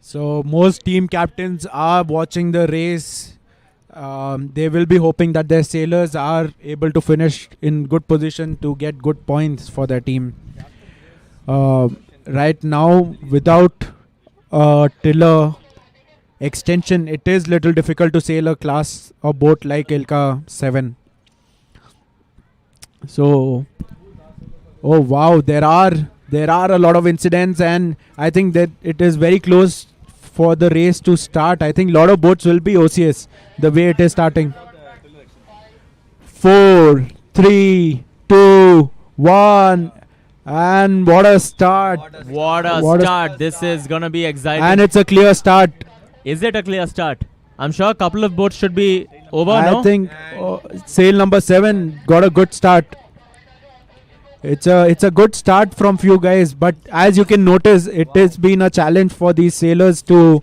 So most team captains are watching the race. They will be hoping that their sailors are able to finish in good position to get good points for their team. Right now, without tiller extension, it is little difficult to sail a class or boat like Ilka 7. So, oh wow, there are a lot of incidents, and I think that it is very close for the race to start. I think a lot of boats will be OCS the way it is starting. 4, 3, 2, 1, and what a start! What a What a start. This is going to be exciting. And it's a clear start. Is it a clear start? I'm sure a couple of boats should be over, I no? think sail number 7 got a good start. It's a good start from few guys, but as you can notice, it has been a challenge for these sailors to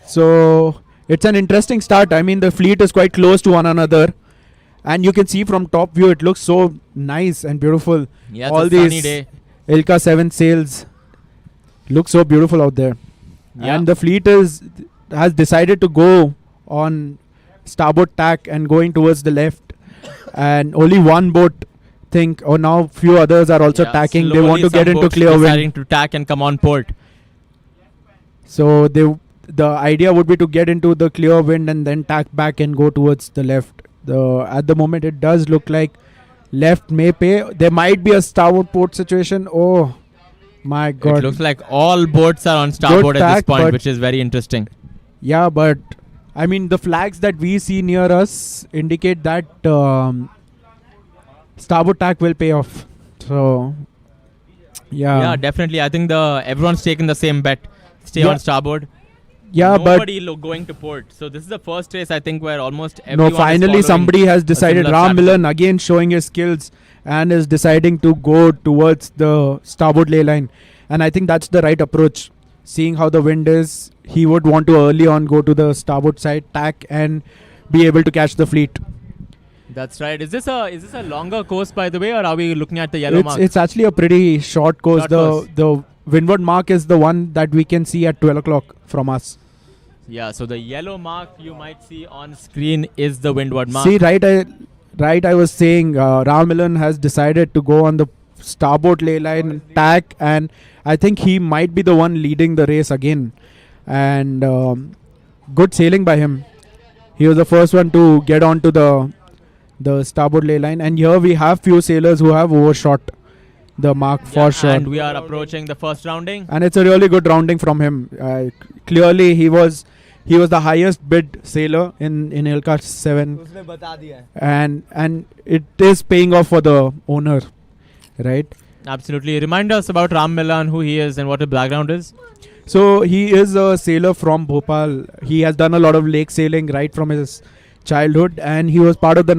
so it's an interesting start. I mean, the fleet is quite close to one another, and you can see from top view it looks so nice and beautiful. Yeah, it's All a sunny these day. Ilka 7 sails look so beautiful out there. Yeah. And the fleet has decided to go on starboard tack and going towards the left, and only one boat now few others are also Yeah, tacking. They slowly want to some get into boats clear deciding wind. to tack and come on port. So the idea would be to get into the clear wind and then tack back and go towards the left. At the moment it does look like left may pay. There might be a starboard port situation. Oh my god. It looks like all boats are on starboard at this tack, point, but- which is very interesting. Yeah, but I mean the flags that we see near us indicate that starboard tack will pay off. So Yeah, definitely. I think everyone's taken the same bet. Stay Yeah. on starboard. Yeah, Nobody going to port. So this is the first race, I think, where almost but everyone no, finally is following somebody has a decided. similar Ram strategy. Milan again showing his skills and is deciding to go towards the starboard ley line, and I think that's the right approach. Seeing how the wind is, he would want to early on go to the starboard side, tack, and be able to catch the fleet. That's right. Is this a longer course, by the way, or are we looking at the yellow mark? It's actually a pretty short course. Short course. The windward mark is the one that we can see at 12 o'clock from us. Yeah, so the yellow mark you might see on screen is the windward mark. See, I was saying Ram Milan has decided to go on the starboard ley line, tack, and I think he might be the one leading the race again. And good sailing by him. He was the first one to get onto the starboard ley line, and here we have few sailors who have overshot the mark for sure. And we are approaching the first rounding. And it's a really good rounding from him. Clearly, he was the highest bid sailor in Ilka 7, and it is paying off for the owner, right? Absolutely. Remind us about Ram Milan, who he is and what his background is. So he is a sailor from Bopal. He has done a lot of lake sailing right from his childhood, and he was part of the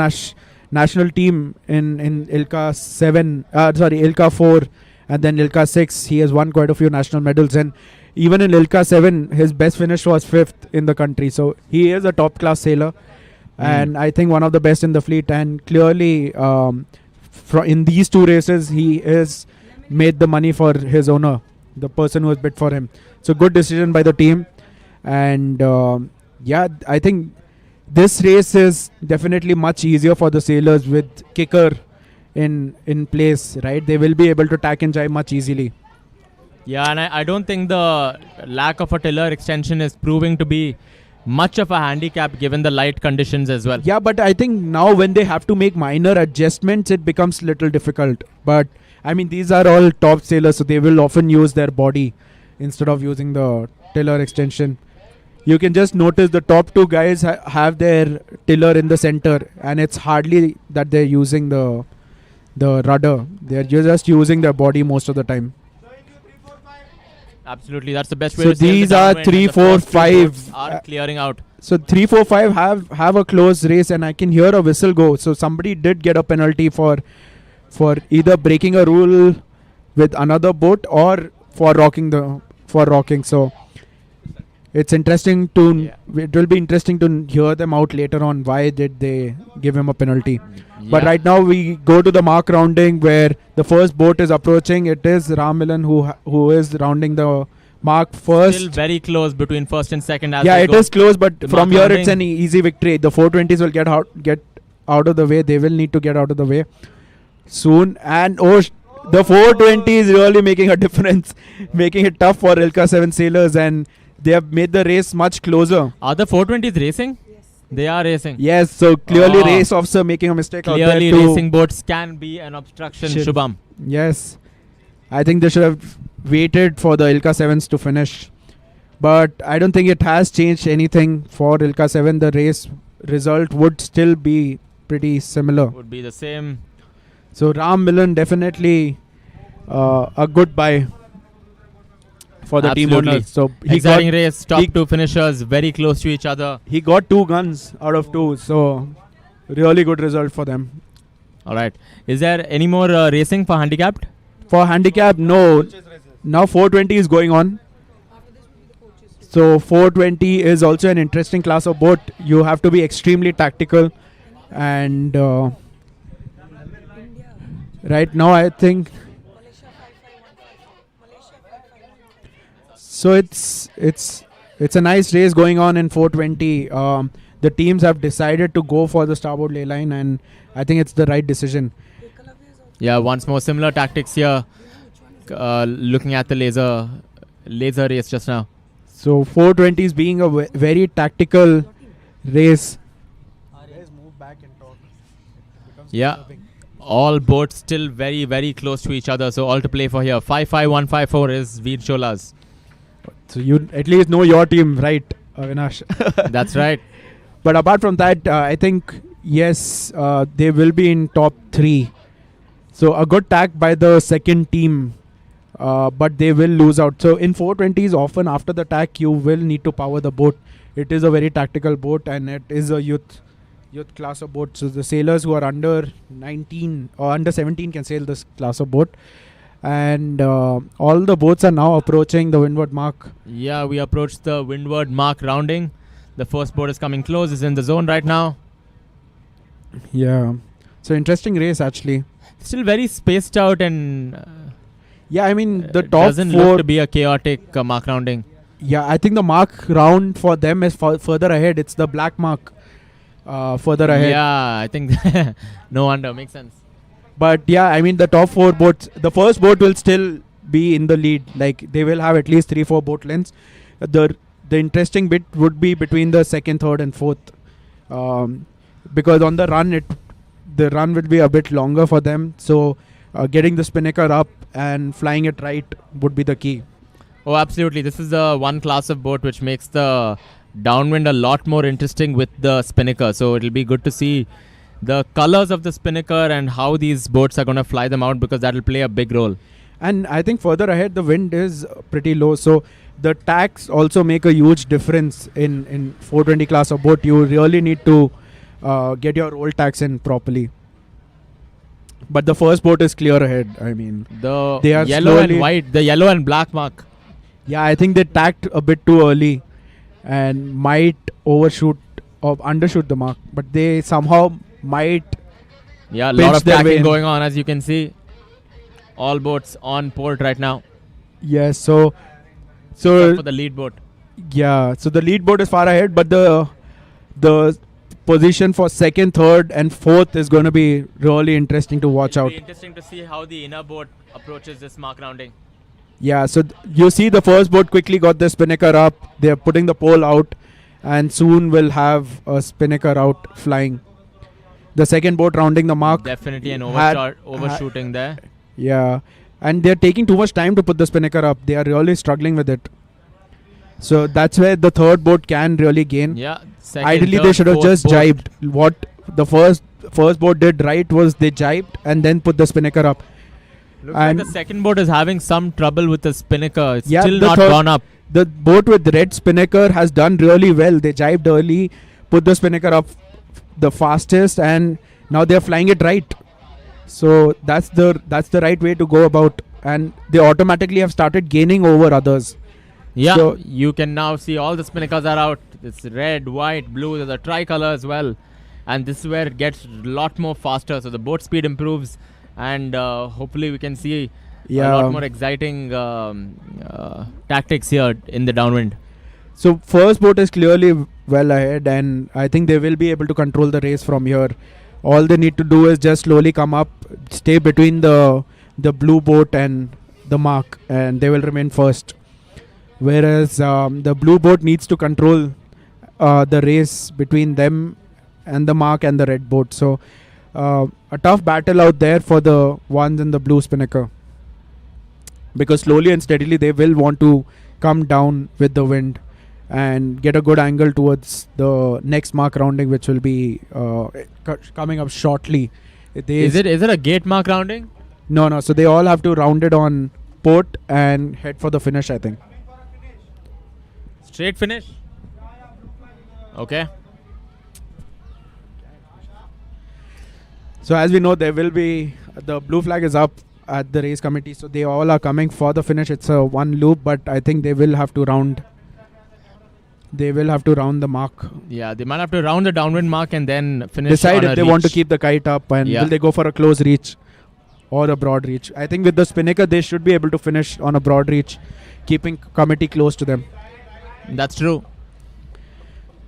national team in Ilka 7. Ilka 4, and then Ilka 6. He has won quite a few national medals, and even in Ilka 7, his best finish was 5th in the country. So he is a top class sailor, and I think one of the best in the fleet. And clearly, in these two races, he is made the money for his owner, the person who has bid for him. So good decision by the team. And I think this race is definitely much easier for the sailors with kicker in place, right? They will be able to tack and jibe much easily. Yeah, and I don't think the lack of a tiller extension is proving to be much of a handicap given the light conditions as well. Yeah, but I think now when they have to make minor adjustments, it becomes little difficult. But I mean, these are all top sailors, so they will often use their body instead of using the tiller extension. You can just notice the top two guys have their tiller in the center, and it's hardly that they're using the rudder. They're just using their body most of the time. Absolutely, that's the best way So to sail these the are downwind, 3, and the 4, first two 5. boats are clearing out. So 3, 4, 5 have a close race, and I can hear a whistle go. So somebody did get a penalty for either breaking a rule with another boat or for rocking. So it's interesting to it will be interesting to hear them out later on. Why did they give him a penalty? But right now we go to the mark rounding where the first boat is approaching. It is Ram Milan who is rounding the mark first. Still very close between first and second. As Yeah, they it go is close, but to from mark here rounding. it's an easy victory. The 420s will get out of the way. They will need to get out of the way soon. And the 420 is really making a difference, making it tough for Ilka 7 sailors, and they have made the race much closer. Are the 420s racing? They are racing. Yes, so clearly Oh. race officer making a mistake out Clearly, there too. racing boats can be an obstruction, Shit. Shubham. Yes, I think they should have waited for the Ilka 7s to finish. But I don't think it has changed anything for Ilka 7. The race result would still be pretty similar. Would be the same. So Ram Milan definitely a good buy for the team Absolutely. owners. So Exciting race. Top he- two finishers very close to each other. he got 2 guns out of 2. So really good result for them. All right. Is there any more racing for handicapped? For handicap, no. Now 420 is going on. So 420 is also an interesting class of boat. You have to be extremely tactical, and right now I think so. It's a nice race going on in 420. The teams have decided to go for the starboard ley line, and I think it's the right decision. Yeah, once more similar tactics here. Looking at the laser race just now. So 420 is being a very tactical race. Yeah. All boats still very, very close to each other. So all to play for here. 55154 is Vir Cholas. So you at least know your team, right, Avinash? That's right. But apart from that, I think, yes, they will be in top 3. So a good tack by the second team, but they will lose out. So in 420s, often after the tack, you will need to power the boat. It is a very tactical boat, and it is a youth class of boat. So the sailors who are under 19 or under 17 can sail this class of boat. And all the boats are now approaching the windward mark. Yeah, we approached the windward mark rounding. The first boat is coming close. Is in the zone right now. Yeah. So interesting race, actually. Still very spaced out and Yeah, I mean, the top doesn't 4... look to be a chaotic mark rounding. Yeah, I think the mark round for them is further ahead. It's the black mark further ahead. Yeah, I think no wonder. Makes sense. But yeah, I mean, the top 4 boats, the first boat will still be in the lead. Like, they will have at least 3-4 boat lengths. The interesting bit would be between the second, third and fourth. Because on the run, the run will be a bit longer for them. So getting the spinnaker up and flying it right would be the key. Oh, absolutely. This is the one class of boat which makes the downwind a lot more interesting with the spinnaker. So it'll be good to see the colors of the spinnaker and how these boats are going to fly them out, because that will play a big role. And I think further ahead, the wind is pretty low. So the tacks also make a huge difference in 420 class of boat. You really need to get your roll tacks in properly. But the first boat is clear ahead. I mean, The they are yellow and slowly- white, the yellow and black mark. Yeah, I think they tacked a bit too early and might overshoot or undershoot the mark, but they somehow might. Yeah, a Pitch lot of their way tacking in. going on, as you can see. All boats on port right now, Yes, so except for the lead boat. yeah, so the lead boat is far ahead, but the position for second, third, and fourth is going to be really interesting to watch It'll out. be interesting to see how the inner boat approaches this mark rounding. Yeah, so you see the first boat quickly got the spinnaker up. They're putting the pole out, and soon we'll have a spinnaker out flying. The second boat rounding the mark. Definitely an had- overshooting there. Yeah, and they're taking too much time to put the spinnaker up. They are really struggling with it. So that's where the third boat can really gain. Yeah. Second, Ideally, they third, should have fourth just boat. jibed. What the first boat did right was they jibed and then put the spinnaker up. Looks like And the second boat is having some trouble with the spinnaker. It's Yeah, still the not third- gone up. the boat with red spinnaker has done really well. They jibed early, put the spinnaker up the fastest, and now they're flying it right. So that's the right way to go about, and they automatically have started gaining over others. Yeah, So- you can now see all the spinnakers are out. It's red, white, blue. There's a tricolor as well. And this is where it gets a lot more faster. So the boat speed improves. And hopefully we can see a lot more exciting tactics here in the downwind. So first boat is clearly well ahead, and I think they will be able to control the race from here. All they need to do is just slowly come up, stay between the blue boat and the mark, and they will remain first. Whereas the blue boat needs to control the race between them and the mark and the red boat. So a tough battle out there for the ones in the blue spinnaker, because slowly and steadily they will want to come down with the wind and get a good angle towards the next mark rounding, which will be coming up shortly. Is it a gate mark rounding? No. So they all have to round it on port and head for the finish, I think. Straight finish? Okay. So as we know, there will be the blue flag is up at the race committee, so they all are coming for the finish. It's a one loop, but I think they will have to round. They will have to round the mark. Yeah, they might have to round the downwind mark and then finish. Decide on if a they want to reach. keep the kite up, and Yeah. will they go for a close reach or a broad reach. I think with the spinnaker, they should be able to finish on a broad reach, keeping committee close to them. That's true.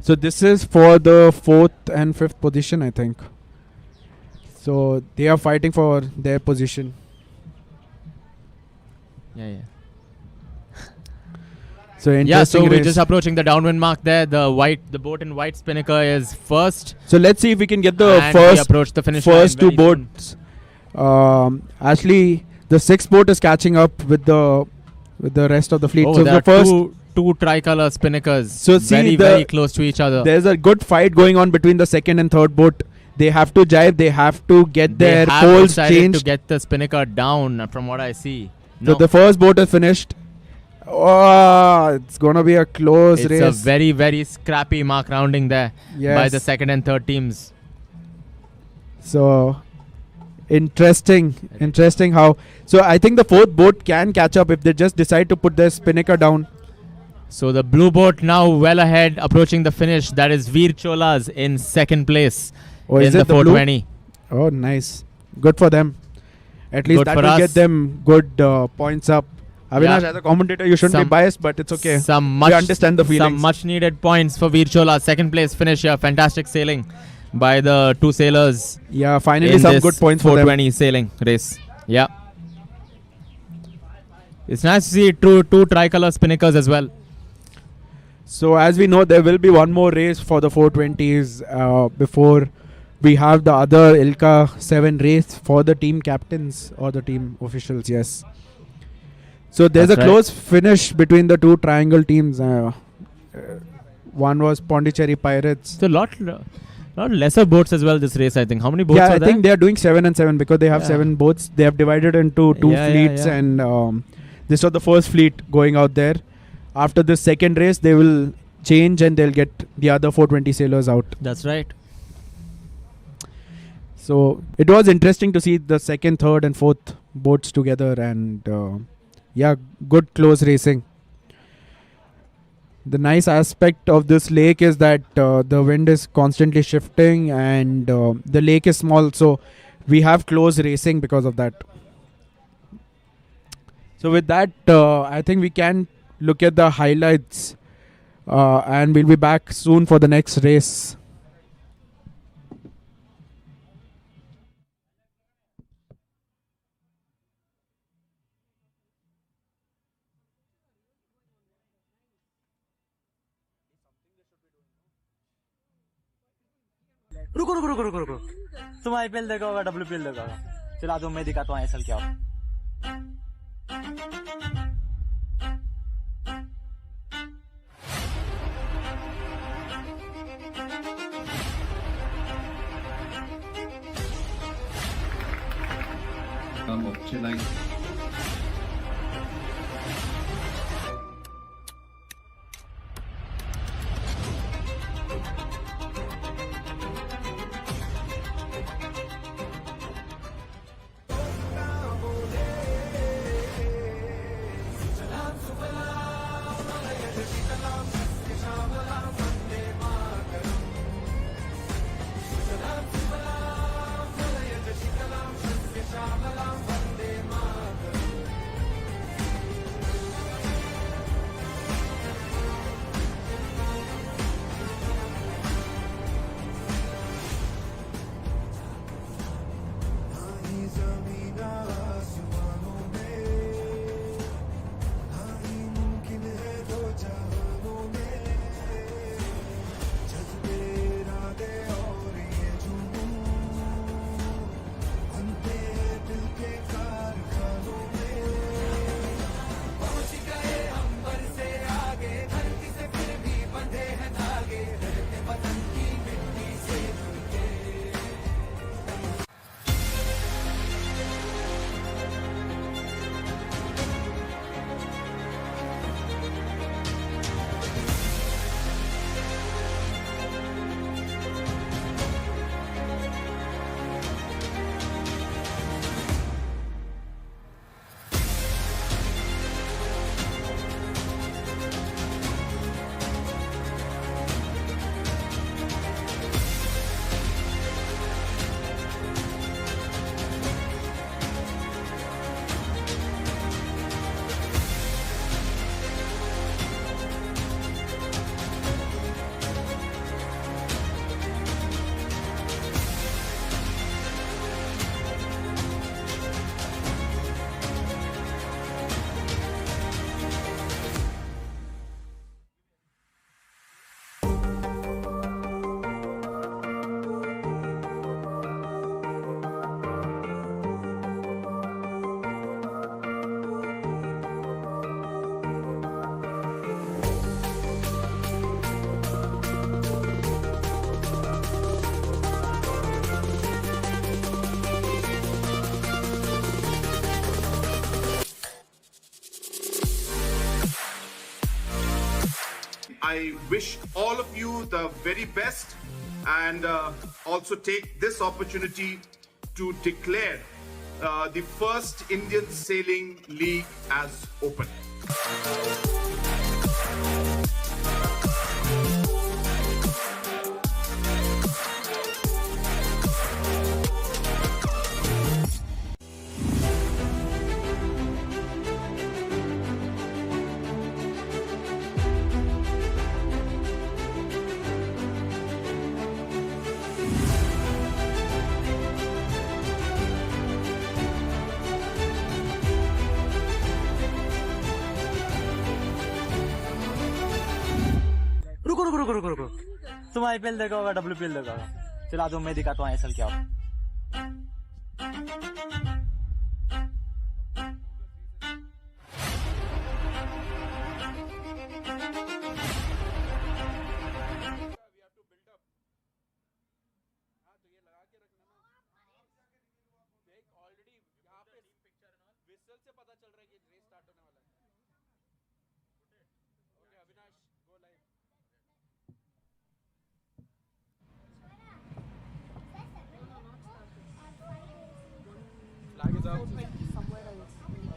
So this is for the 4th and 5th position, I think. So they are fighting for their position. Yeah. So Yeah, interesting so we're race. just approaching the downwind mark there. The boat in white spinnaker is first. So let's see if we can get the And we approach the finish first line two very soon. boats. Actually, the 6th boat is catching up with the rest of the fleet. Oh, So there the are first, two tricolor spinnakers. So see very, the- very close to each other. there's a good fight going on between the 2nd and 3rd boat. They have to jibe. They have to get They their have poles decided changed. to get the spinnaker down, from what I see. So No, the first boat is finished. Oh, it's gonna be a close it's race. a very, very scrappy mark rounding there by Yes. the 2nd and 3rd teams. So interesting how. So I think the 4th boat can catch up if they just decide to put their spinnaker down. So the blue boat now well ahead, approaching the finish. That is Vir Cholas in 2nd place Or in is the it the blue? 420. Oh, nice. Good for them. At least Good that for will us. get them good points up. Avinash, Yeah. as a commentator, you shouldn't be Some- biased, but it's okay. Some We understand the feelings. Some much needed points for Vir Cholas. 2nd place finish here. Fantastic sailing by the two sailors Yeah, finally in some this good points for them. 420 sailing race. Yeah. It's nice to see two tricolor spinnakers as well. So as we know, there will be one more race for the 420s before we have the other Ilka 7 race for the team captains or the team officials. Yes. So there's That's a right. close finish between the two triangle teams. One was Pondicherry Pirates. So lot lesser boats as well this race, I think. How many boats Yeah, are I there? think they are doing 7 and 7 because they have Yeah. 7 boats. They have divided into two Yeah, fleets, yeah. and this was the first fleet going out there. After this second race, they will change and they'll get the other 420 sailors out. That's right. So it was interesting to see the 2nd, 3rd, and 4th boats together, and yeah, good close racing. The nice aspect of this lake is that the wind is constantly shifting, and the lake is small, so we have close racing because of that. So with that, I think we can look at the highlights, and we'll be back soon for the next race. रुको रुको रुको रुको रुको तुम IPL देखा होगा WPL देखा होगा चलो आज मैं दिखाता हूँ आईएसएल क्या होता of Shillong. I wish all of you the very best and also take this opportunity to declare the first Indian Sailing League as open. रुको रुको रुको रुको रुको तुम आईपीएल देखा होगा डब्ल्यूपीएल देखा होगा चलो आज मैं दिखाता हूँ आईएसएल क्या होता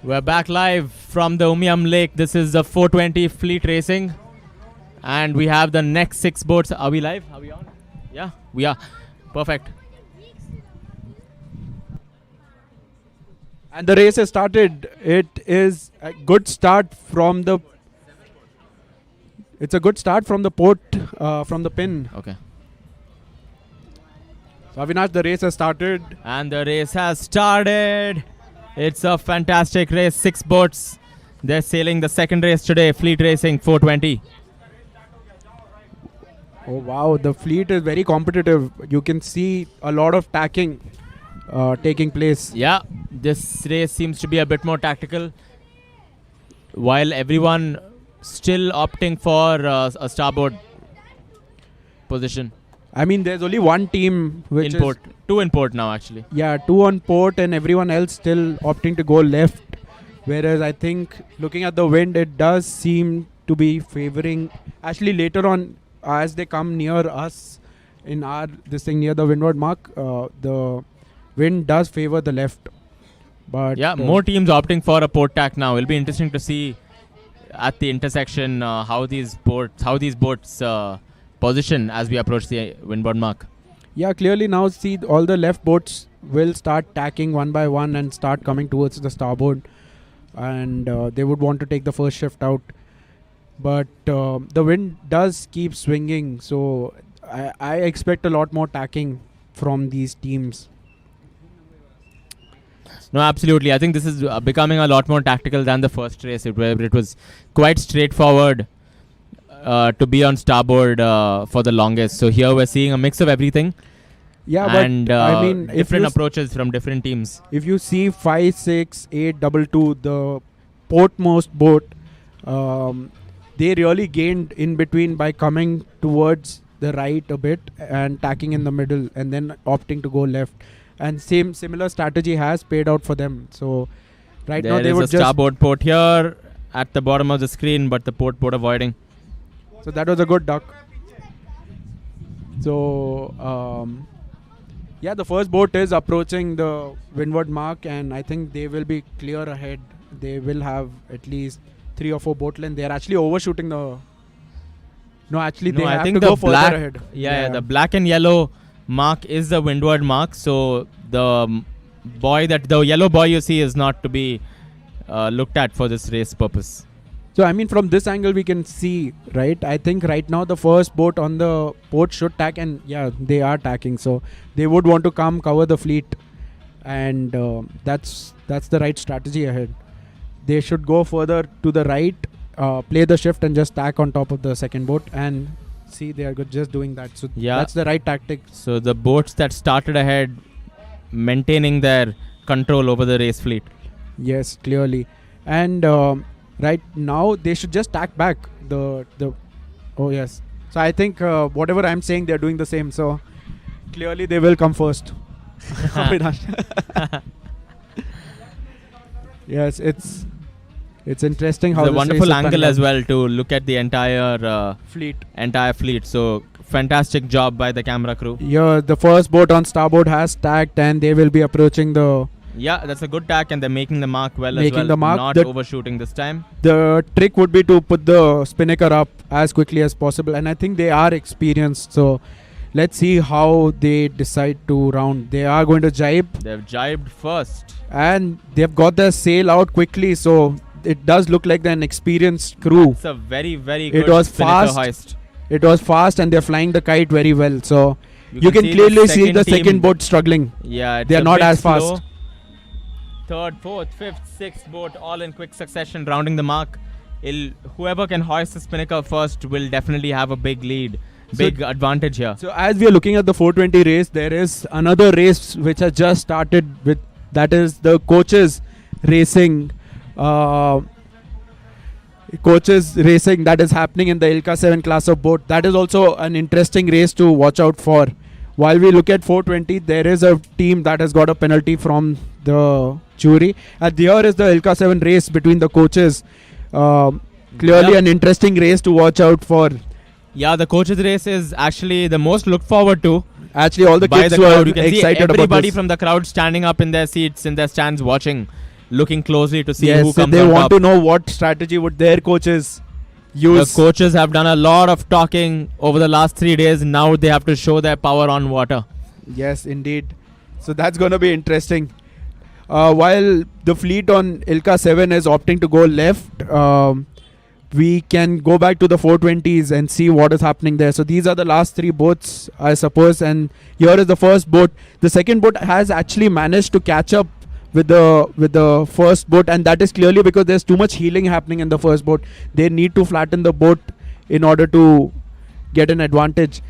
We're back live from the Umiam Lake. This is the 420 Fleet Racing. And we have the next 6 boats. Are we live? Are we on? Yeah, we are. Perfect. And the race has started. It is a good start from the. It's a good start from the port, from the pin. Okay. So Avinash, the race has started. And the race has started. It's a fantastic race. 6 boats. They're sailing the second race today. Fleet Racing 420. Oh wow, the fleet is very competitive. You can see a lot of tacking taking place. Yeah, this race seems to be a bit more tactical. While everyone still opting for a starboard position. I mean, there's only one team which in port. 2 in port now, actually. Yeah, 2 on port and everyone else still opting to go left. Whereas I think looking at the wind, it does seem to be favoring. Actually, later on, as they come near us in our this thing near the windward mark, the wind does favor the left. But yeah, more teams opting for a port tack now. It'll be interesting to see at the intersection how these boats position as we approach the windward mark. Yeah, clearly now see all the left boats will start tacking one by one and start coming towards the starboard, and they would want to take the first shift out. But the wind does keep swinging, so I expect a lot more tacking from these teams. No, absolutely. I think this is becoming a lot more tactical than the first race, where it was quite straightforward to be on starboard for the longest. So here we're seeing a mix of everything. Yeah, and but I mean, different approaches from different teams. If you see 5, 6, 8, 2, the portmost boat, they really gained in between by coming towards the right a bit and tacking in the middle and then opting to go left. And similar strategy has paid out for them. So right now they would just... There is a starboard port here at the bottom of the screen, but the port avoiding. So that was a good duck. So yeah, the first boat is approaching the windward mark, and I think they will be clear ahead. They will have at least 3 or 4 boat length. They are actually overshooting the... No, actually they have to go further ahead. Yeah, the black and yellow mark is the windward mark. So the yellow buoy you see is not to be looked at for this race purpose. So I mean, from this angle we can see, right? I think right now the first boat on the port should tack, and yeah, they are tacking. So they would want to come cover the fleet, and that's the right strategy ahead. They should go further to the right, play the shift, and just tack on top of the second boat. And see, they are just doing that. So yeah, that's the right tactic. So the boats that started ahead, maintaining their control over the race fleet. Yes, clearly, and. Right now, they should just tack back the. Oh yes. So I think whatever I'm saying, they're doing the same. So clearly, they will come first. Yes, it's interesting how. It's a wonderful angle as well to look at the entire fleet. So fantastic job by the camera crew. Yeah, the first boat on starboard has tacked, and they will be approaching the. Yeah, that's a good tack, and they're making the mark well making as well. The mark, not overshooting this time. The trick would be to put the spinnaker up as quickly as possible, and I think they are experienced. So let's see how they decide to round. They are going to jibe. They've jibed first, and they've got their sail out quickly. So it does look like they're an experienced crew. It's a very, very good spinnaker hoist. It was fast, and they're flying the kite very well. So you can clearly see the second boat struggling. Yeah, they are not as fast. Slow. Third, fourth, fifth, sixth boat all in quick succession rounding the mark. Whoever can hoist the spinnaker first will definitely have a big lead, big advantage here. So as we are looking at the 420 race, there is another race which has just started with, that is the coaches racing. Coaches racing that is happening in the Ilka 7 class of boat. That is also an interesting race to watch out for. While we look at 420, there is a team that has got a penalty from the jury. And here is the Ilka 7 race between the coaches. Clearly an interesting race to watch out for. Yeah, the coaches race is actually the most looked forward to. Actually, all the kids were excited about this. Everybody from the crowd standing up in their seats, in their stands, watching, looking closely to see who comes on top. They want to know what strategy would their coaches use. The coaches have done a lot of talking over the last 3 days. Now they have to show their power on water. Yes, indeed. So that's going to be interesting. While the fleet on Ilka 7 is opting to go left, we can go back to the 420s and see what is happening there. So these are the last 3 boats, I suppose. And here is the first boat. The second boat has actually managed to catch up with the first boat, and that is clearly because there's too much heeling happening in the first boat. They need to flatten the boat in order to get an advantage.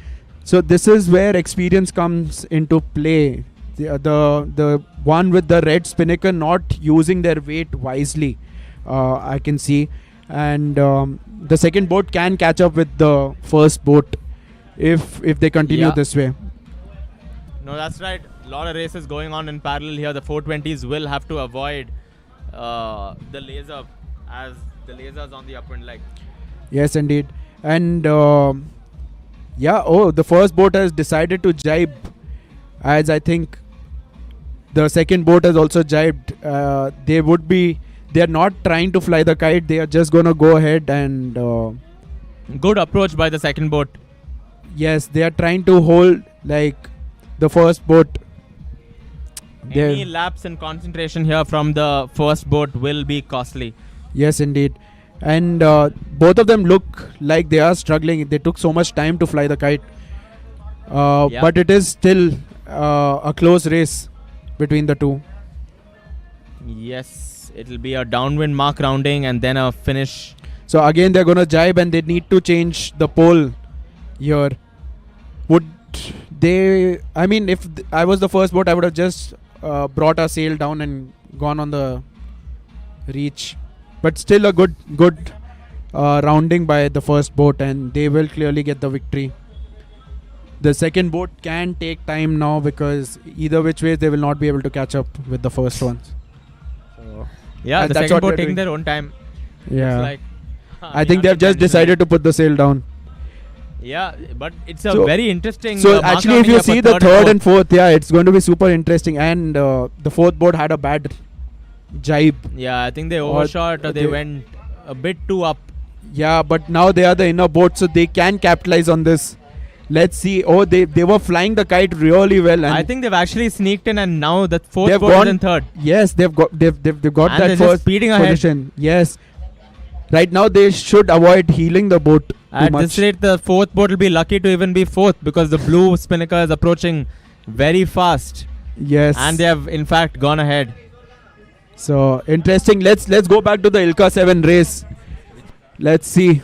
So this is where experience comes into play. The one with the red spinnaker not using their weight wisely, I can see. And the second boat can catch up with the first boat if they continue this way. No, that's right. A lot of races going on in parallel here. The 420s will have to avoid the laser, as the laser's on the upwind leg. Yes, indeed. And the first boat has decided to jibe, as I think the second boat has also jibed. They're not trying to fly the kite. They are just going to go ahead and... Good approach by the second boat. Yes, they are trying to hold like the first boat. Any lapse in concentration here from the first boat will be costly. Yes, indeed. And both of them look like they are struggling. They took so much time to fly the kite. But it is still a close race between the two. Yes, it'll be a downwind mark rounding and then a finish. So again, they're going to jibe and they need to change the pole here. Would they... I mean, if I was the first boat, I would have just brought our sail down and gone on the reach. But still a good rounding by the first boat, and they will clearly get the victory. The second boat can take time now because either which way they will not be able to catch up with the first ones. Yeah, the second boat taking their own time. Yeah. Like, I think they've just decided to put the sail down. Yeah, but it's a very interesting... So actually, if you see the third and fourth, it's going to be super interesting. And the fourth boat had a bad jibe. Yeah, I think they overshot or they went a bit too up. Yeah, but now they are the inner boat, so they can capitalize on this. Let's see. Oh, they were flying the kite really well. And I think they've actually sneaked in, and now the fourth boat is in third. Yes, they've got that first speeding position. Ahead. Yes. Right now they should avoid heeling the boat At too much. this rate, the fourth boat will be lucky to even be fourth because the blue spinnaker is approaching very fast. Yes. And they have in fact gone ahead. So interesting. Let's go back to the Ilka 7 race. Let's see.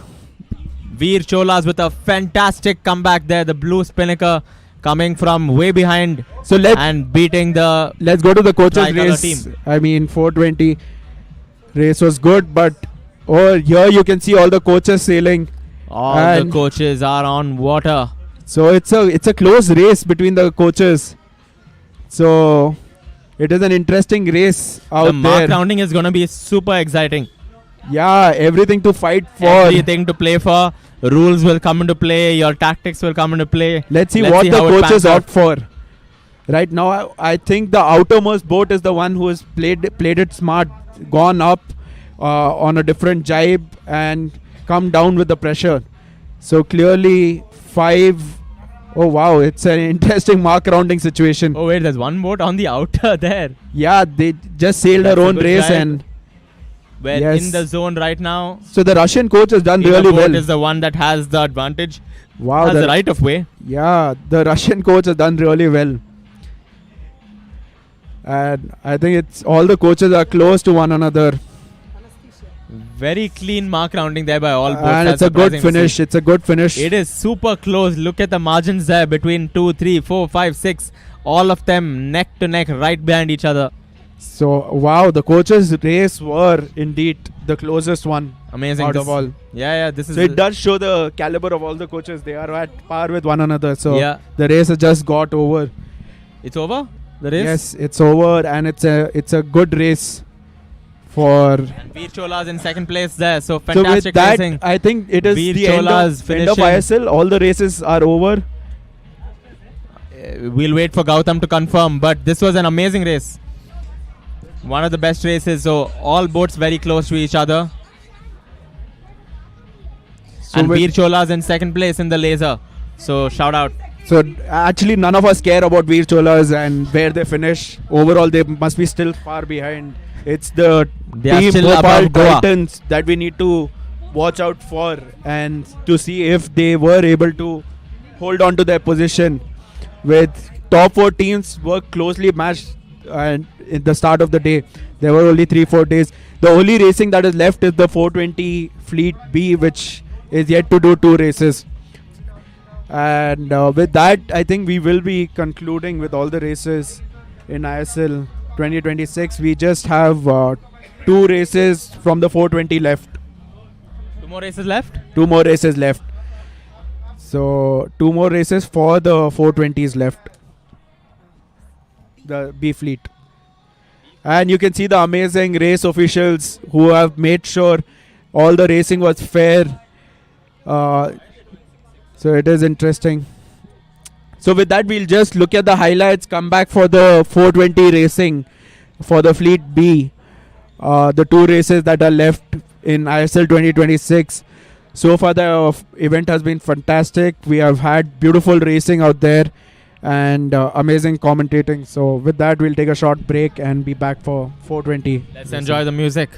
Vir Cholas with a fantastic comeback there. The blue spinnaker coming from way behind and beating the... Let's go to the coaches Tricolor race. Team. I mean, 420 race was good, but here you can see all the coaches sailing. All the coaches are on water. So it's a close race between the coaches. So it is an interesting race out there. The mark rounding is going to be super exciting. Yeah, everything to fight for. Everything to play for. Rules will come into play. Your tactics will come into play. Let's see what the coaches opt for. Right now, I think the outermost boat is the one who has played it smart, gone up on a different jibe and come down with the pressure. So clearly 5. Oh wow, it's an interesting mark rounding situation. Oh wait, there's one boat on the outer there. Yeah, they just sailed their own race jibe. and we're in the zone right now. So the Russian coach has done really well. Is the one that has the advantage. Wow, has the right of way. Yeah, the Russian coach has done really well. And I think it's all the coaches are close to one another. Very clean mark rounding there by all boats. And it's a good finish. It's a good finish. It is super close. Look at the margins there between 2, 3, 4, 5, 6. All of them neck to neck right behind each other. So, wow, the coaches' race were indeed the closest one. Amazing. Out of all. Yeah, this is... So, it does show the caliber of all the coaches. They are at par with one another. So, yeah. The race has just got over. It's over? The race? Yes, it's over and it's a good race for... And Vir Cholas in second place there. So, fantastic so with that, racing. I think it is Vir the Cholas end of ISL. All the races are over. We'll wait for Gautam to confirm. But this was an amazing race. One of the best races. So all boats very close to each other. and with- Vir Cholas in second place in the laser. So shout out. So actually, none of us care about Vir Cholas and where they finish. Overall, they must be still far behind. It's the They are team still Bopal above Goa. Titans that we need to watch out for and to see if they were able to hold on to their position. With top 4 teams were closely matched, and in the start of the day, there were only 3-4 days. The only racing that is left is the 420 Fleet B, which is yet to do 2 races. And with that, I think we will be concluding with all the races in ISL 2026. We just have 2 races from the 420 left. 2 more races left. 2 more races left. So 2 more races for the 420s left. The B fleet. And you can see the amazing race officials who have made sure all the racing was fair. So it is interesting. So with that, we'll just look at the highlights, come back for the 420 racing for the Fleet B. The 2 races that are left in ISL 2026. So far, the event has been fantastic. We have had beautiful racing out there and amazing commentating. So with that, we'll take a short break and be back for 420. Let's enjoy the music.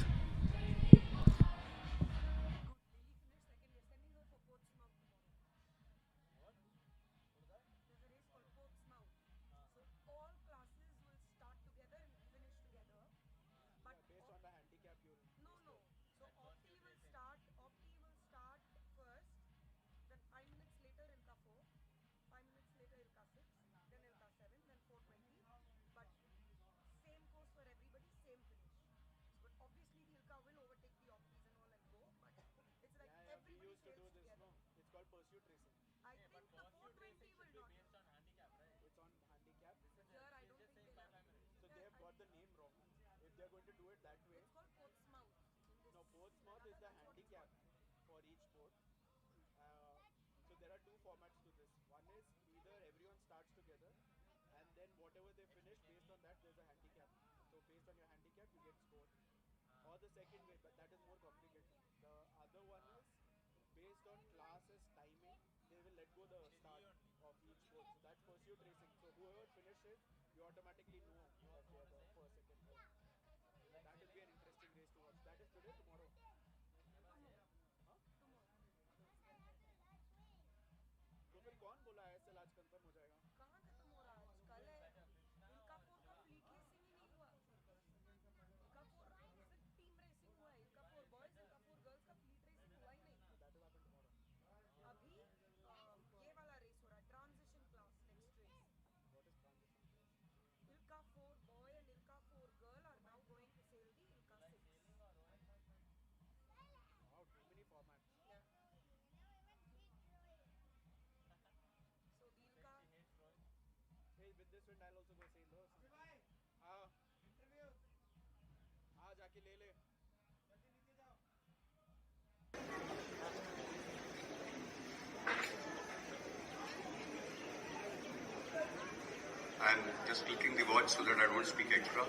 I'm just clicking the watch so that I don't speak extra.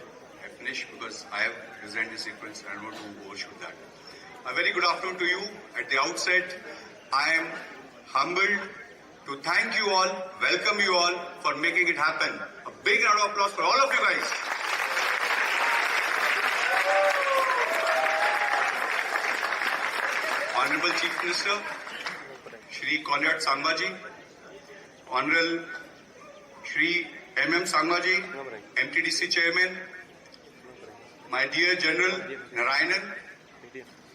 I finish because I have designed the sequence and I don't want to overshoot that. A very good afternoon to you. At the outset, I am humbled to thank you all, welcome you all for making it happen. A big round of applause for all of you guys. Honorable Chief Minister, Shri Conrad Sangmaji, Honorable Shri M.M. Sangmaji, MTDC Chairman, my dear General Narayanan,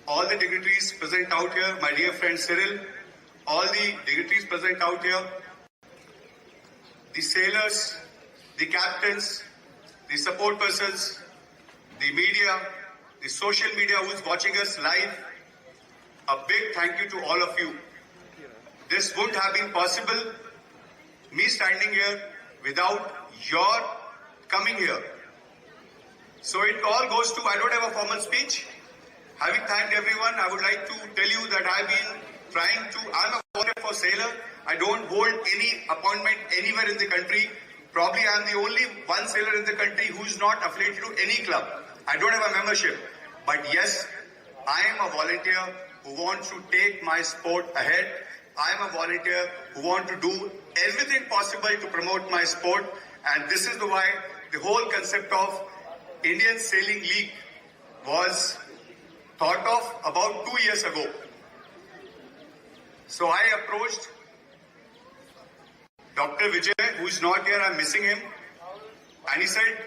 all the dignitaries present out here, my dear friend Cyril, all the dignitaries present out here, the sailors, the captains, the support persons, the media, the social media who's watching us live, a big thank you to all of you. This wouldn't have been possible, me standing here, without your coming here. So it all goes to, I don't have a formal speech. Having thanked everyone, I would like to tell you that I've been trying to, I'm a volunteer for Sailor. I don't hold any appointment anywhere in the country. Probably I'm the only one sailor in the country who's not affiliated to any club. I don't have a membership. But yes, I am a volunteer who wants to take my sport ahead. I am a volunteer who want to do everything possible to promote my sport, and this is why the whole concept of Indian Sailing League was thought of about 2 years ago. So I approached Dr. Vijay, who is not here, I'm missing him, and he said,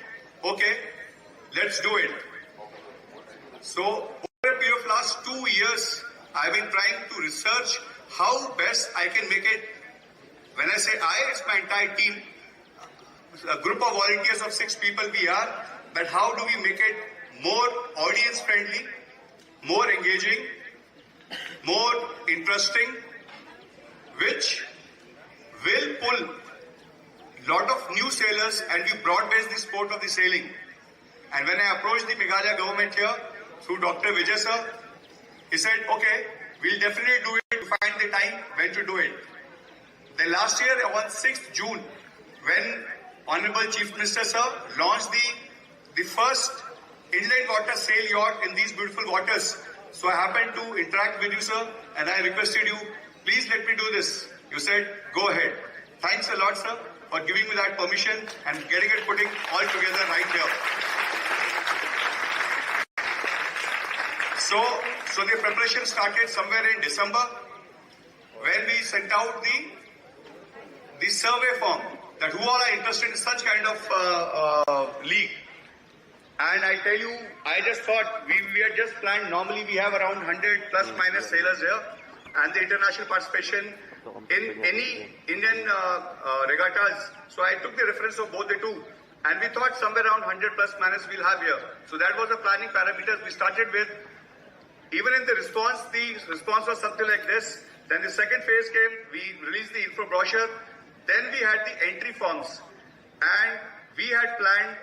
okay, let's do it. So over a period of last 2 years, I've been trying to research how best I can make it. When I say I, it's my entire team, a group of volunteers of 6 people we are, but how do we make it more audience friendly, more engaging, more interesting, which will pull lot of new sailors and we broad-base the sport of the sailing. And when I approached the Meghalaya government here through Dr. Vijay sir, he said, okay, we'll definitely do it, find the time when to do it. Then last year on 6th June, when Honorable Chief Minister sir launched the first inland water sail yacht in these beautiful waters. So I happened to interact with you sir and I requested you, please let me do this. You said, go ahead. Thanks a lot sir for giving me that permission and getting it putting all together right here. So the preparation started somewhere in December when we sent out the survey form that who all are interested in such kind of league. And I tell you, I just thought we had just planned, normally we have around 100 plus minus sailors here, and the international participation in any Indian regattas. So I took the reference of both the two, and we thought somewhere around 100 plus minus we'll have here. So that was the planning parameters we started with. Even in the response was something like this. Then the second phase came, we released the info brochure. Then we had the entry forms, and we had planned,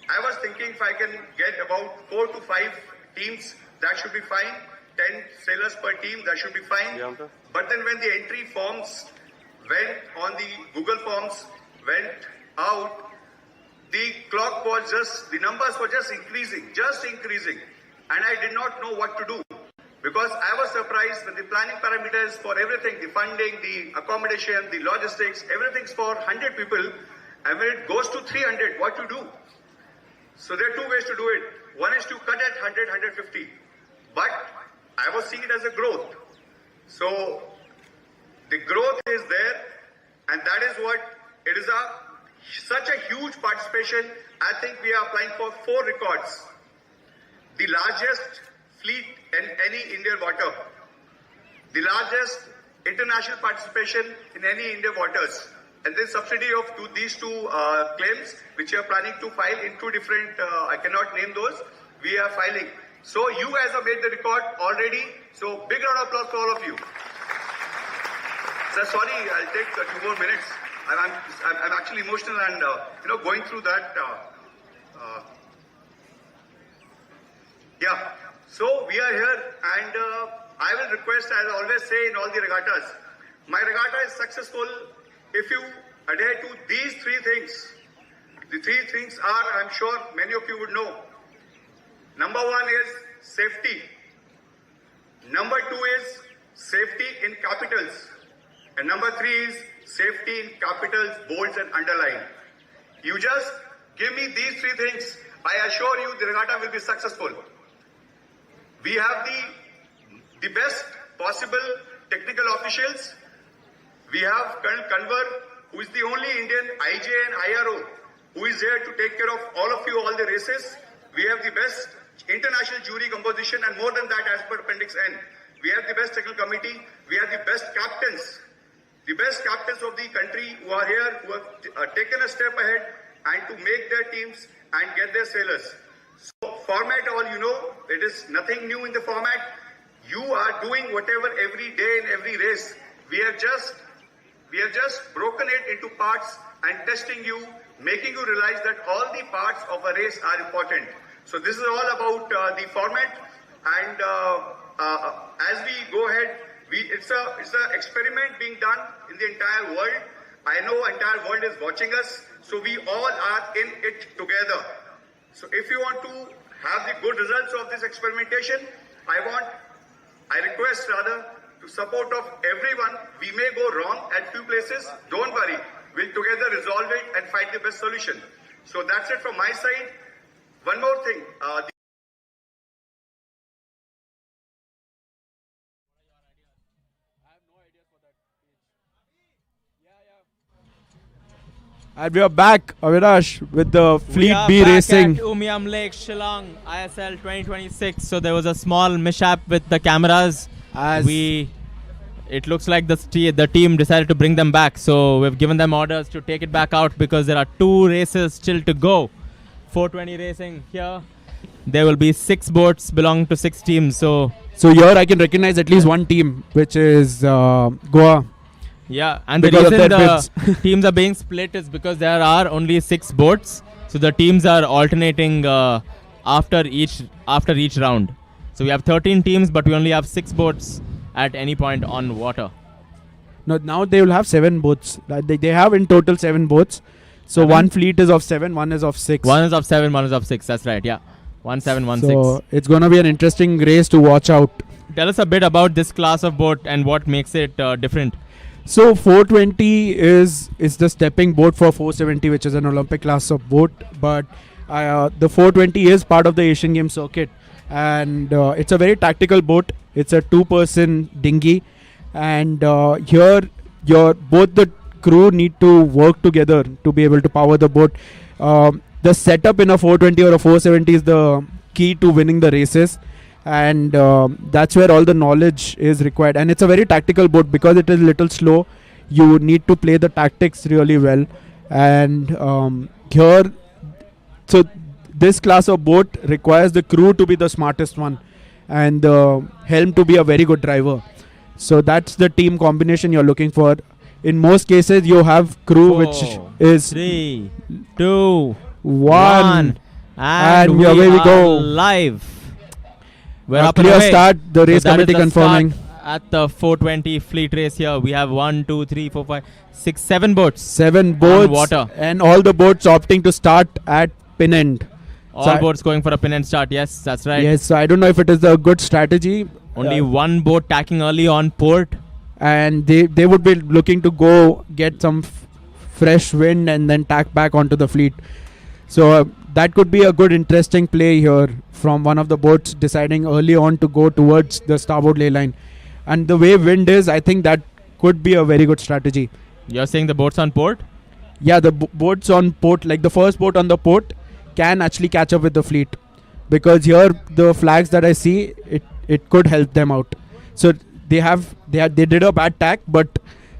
I was thinking if I can get about 4 to 5 teams, that should be fine. 10 sailors per team, that should be fine. Yeah. But then when the entry forms went on the Google Forms, went out, the clock was just, the numbers were just increasing. And I did not know what to do. Because I was surprised when the planning parameters for everything, the funding, the accommodation, the logistics, everything's for 100 people. And when it goes to 300, what to do? So there are 2 ways to do it. One is to cut at 100, 150. But I was seeing it as a growth. So the growth is there, and that is what it is, such a huge participation. I think we are applying for 4 records. The largest fleet in any Indian water. The largest international participation in any Indian waters. And then subsidy of these two claims, which we are planning to file in 2 different, I cannot name those, we are filing. So you guys have made the record already. So big round of applause for all of you. Sir, sorry, I'll take 2 more minutes. I'm actually emotional and going through that. Yeah. So we are here, and I will request, as I always say in all the regattas, my regatta is successful if you adhere to these 3 things. The 3 things are, I'm sure many of you would know. Number 1 is safety. Number 2 is safety in capitals. And number 3 is safety in capitals, bolds and underline. You just give me these 3 things. I assure you the regatta will be successful. We have the best possible technical officials. We have Colonel Kanwar, who is the only Indian IJ and IRO, who is there to take care of all of you, all the races. We have the best international jury composition, and more than that, as per Appendix N. We have the best technical committee. We have the best captains. The best captains of the country who are here, who have taken a step ahead and to make their teams and get their sailors. So format, all you know, it is nothing new in the format. You are doing whatever every day in every race. We have just broken it into parts and testing you, making you realize that all the parts of a race are important. So this is all about the format, and as we go ahead, it's a experiment being done in the entire world. I know entire world is watching us, so we all are in it together. So if you want to have the good results of this experimentation, I want I request rather to support of everyone. We may go wrong at few places. Don't worry. We'll together resolve it and find the best solution. So that's it from my side. One more thing. And we are back, Avinash, with the Fleet B Racing. At Umiam Lake, Shillong, ISL 2026. So there was a small mishap with the cameras. It looks like the team decided to bring them back. So we've given them orders to take it back out because there are 2 races still to go. 420 racing here. There will be 6 boats belonging to 6 teams. So here I can recognize at least one team, which is Goa. Yeah, and the Because of reason their the teams are being split is because there are only 6 boats. So the teams are alternating after each round. So we have 13 teams, but we only have 6 boats at any point on water. Now they will have 7 boats. They have in total 7 boats. So 1 fleet is of 7, 1 is of 6. 1 is of 7, 1 is of 6. That's right. Yeah, 1 7 1 So 6. it's going to be an interesting race to watch out. Tell us a bit about this class of boat and what makes it different. So 420 is the stepping boat for 470, which is an Olympic class of boat. But the 420 is part of the Asian Games circuit, and it's a very tactical boat. It's a 2-person dinghy, and here both the crew need to work together to be able to power the boat. The setup in a 420 or a 470 is the key to winning the races. And that's where all the knowledge is required, and it's a very tactical boat because it is a little slow. You need to play the tactics really well, and so this class of boat requires the crew to be the smartest one and the helm to be a very good driver. So that's the team combination you're looking for. In most cases you have crew 4, which is 3 2 1 and away we go. Live. We're A up and clear away. start, the race that is committee the confirming. start at the 420 fleet race here. We have 1 2 3 4 5 6 7 boats. 7 boats water. and all the boats opting to start at pin end. All boats going for a pin and start. Yes, that's right. Yes, so I don't know if it is a good strategy. Only one boat tacking early on port. And they would be looking to go get some fresh wind and then tack back onto the fleet. So that could be a good interesting play here from one of the boats deciding early on to go towards the starboard ley line. And the way wind is, I think that could be a very good strategy. You're saying the boats on port? Yeah, the boats on port, like the first boat on the port, can actually catch up with the fleet, because here the flags that I see, it could help them out. So they did a bad tack, but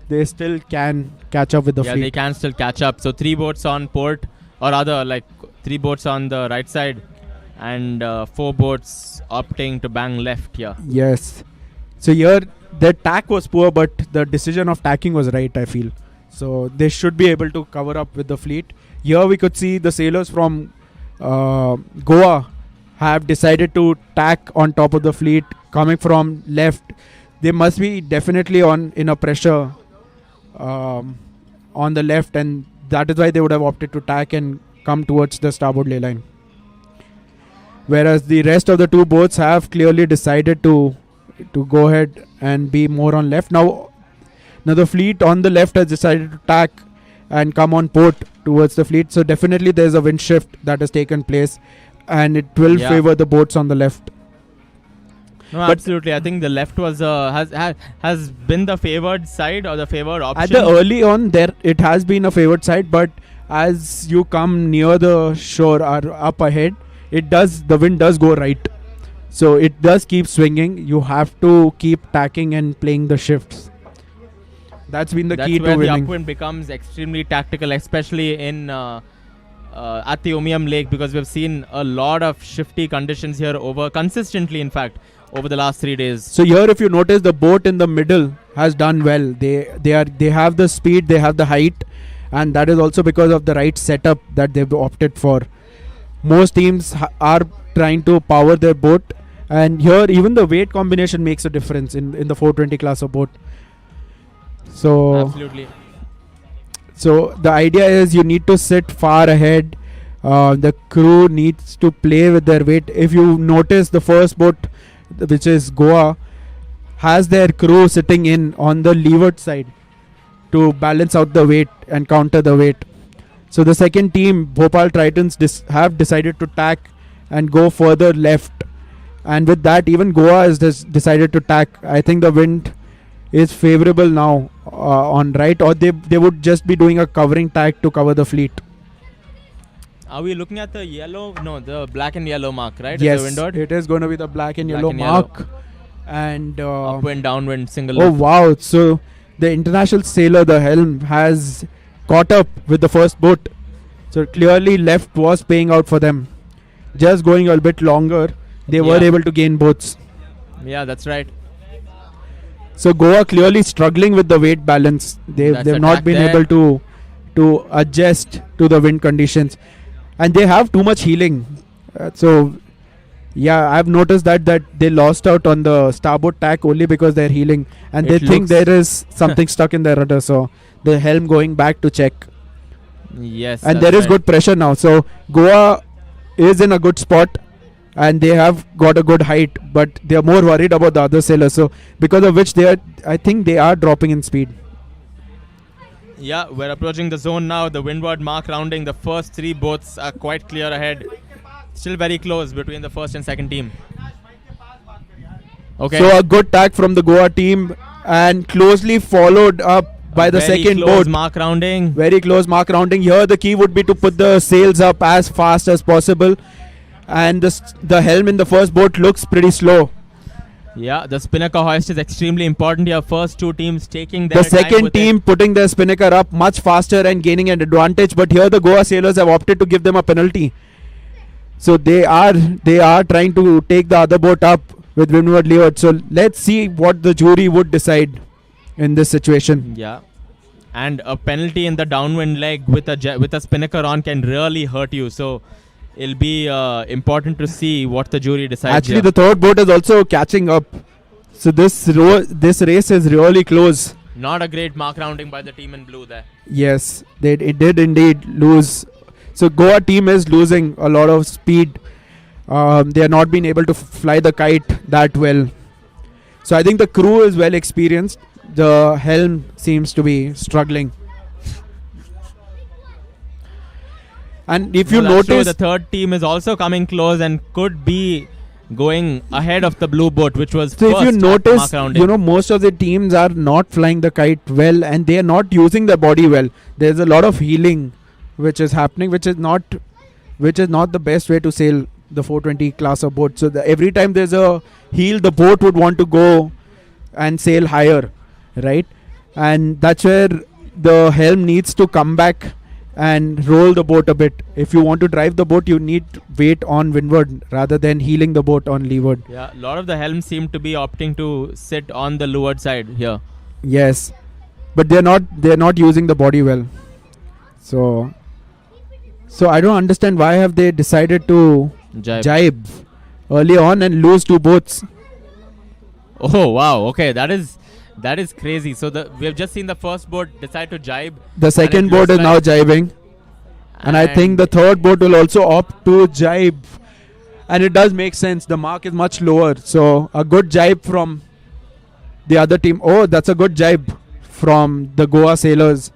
they still can catch up with the fleet. Yeah, they can still catch up. So 3 boats on port, or rather like 3 boats on the right side, and 4 boats opting to bang left here. Yes. So here the tack was poor, but the decision of tacking was right, I feel. So they should be able to cover up with the fleet. Here we could see the sailors from Goa have decided to tack on top of the fleet coming from left. They must be definitely in a pressure on the left, and that is why they would have opted to tack and come towards the starboard ley line. Whereas the rest of the 2 boats have clearly decided to go ahead and be more on left. Now the fleet on the left has decided to tack and come on port towards the fleet. So definitely there's a wind shift that has taken place, and it will favor the boats on the left. No, absolutely. I think the left was has been the favored side or the favored option. At the early on, there it has been a favored side, but as you come near the shore or up ahead, the wind does go right. So it does keep swinging. You have to keep tacking and playing the shifts. That's been the key to winning. That's where the upwind becomes extremely tactical, especially in at the Umiam Lake, because we've seen a lot of shifty conditions here consistently, in fact, over the last 3 days. So here, if you notice, the boat in the middle has done well. They have the speed, they have the height, and that is also because of the right setup that they've opted for. Most teams are trying to power their boat, and here even the weight combination makes a difference in the 420 class of boat. So absolutely. So the idea is you need to sit far ahead. The crew needs to play with their weight. If you notice the first boat, which is Goa, has their crew sitting in on the leeward side to balance out the weight and counter the weight. So the second team, Bopal Tritons, have decided to tack and go further left. And with that, even Goa has decided to tack. I think the wind is favorable now on right, or they would just be doing a covering tack to cover the fleet. Are we looking at the yellow? No, the black and yellow mark, right? Yes, The windward? it is going to be the black and yellow and mark. And Upwind, downwind, single oh lift. wow! So the international sailor, the helm, has caught up with the first boat. So clearly, left was paying out for them. Just going a bit longer, they were Yeah. able to gain boats. Yeah, that's right. So Goa clearly struggling with the weight balance. They've That's not attack been there. able to adjust to the wind conditions, and they have too much heeling. So yeah, I've noticed that they lost out on the starboard tack only because they're heeling, and It they think looks- there is something stuck in their rudder. So the helm going back to check, Yes. and that's there is right. good pressure now. So Goa is in a good spot, and they have got a good height, but they are more worried about the other sailors. So because of which I think they are dropping in speed. Yeah, we're approaching the zone now. The windward mark rounding. The first three boats are quite clear ahead. Still very close between the first and second team. Okay. So a good tack from the Goa team, and closely followed up by the Very second close boat. mark rounding. Very close mark rounding. Here the key would be to put the sails up as fast as possible, and the helm in the first boat looks pretty slow. Yeah, the spinnaker hoist is extremely important here. First two teams taking their The time second with team it. putting their spinnaker up much faster and gaining an advantage, but here the Goa sailors have opted to give them a penalty. So they are trying to take the other boat up with windward leeward. So let's see what the jury would decide in this situation. Yeah, and a penalty in the downwind leg with a spinnaker on can really hurt you. So it'll be important to see what the jury decides. Actually, here. the third boat is also catching up. So this race is really close. Not a great mark rounding by the team in blue there. Yes, it did indeed lose. So Goa team is losing a lot of speed. They are not being able to fly the kite that well. So I think the crew is well experienced. The helm seems to be struggling. And if you Well, that's true. notice, the third team is also coming close and could be going ahead of the blue boat, which was so if you first at notice, mark rounding. most of the teams are not flying the kite well, and they are not using their body well. There's a lot of heeling which is happening, which is not the best way to sail the 420 class of boat. So every time there's a heel, the boat would want to go and sail higher, right? And that's where the helm needs to come back and roll the boat a bit. If you want to drive the boat, you need weight on windward rather than heeling the boat on leeward. Yeah, a lot of the helms seem to be opting to sit on the leeward side here. Yes, but they're not using the body well. So I don't understand why have they decided to jibe early on and lose two boats. Oh wow! Okay, that is crazy. So we have just seen the first boat decide to jibe. The second it boat looks is now like- jibing, and I think the third boat will also opt to jibe. And it does make sense. The mark is much lower, so a good jibe from the other team. Oh, that's a good jibe from the Goa sailors.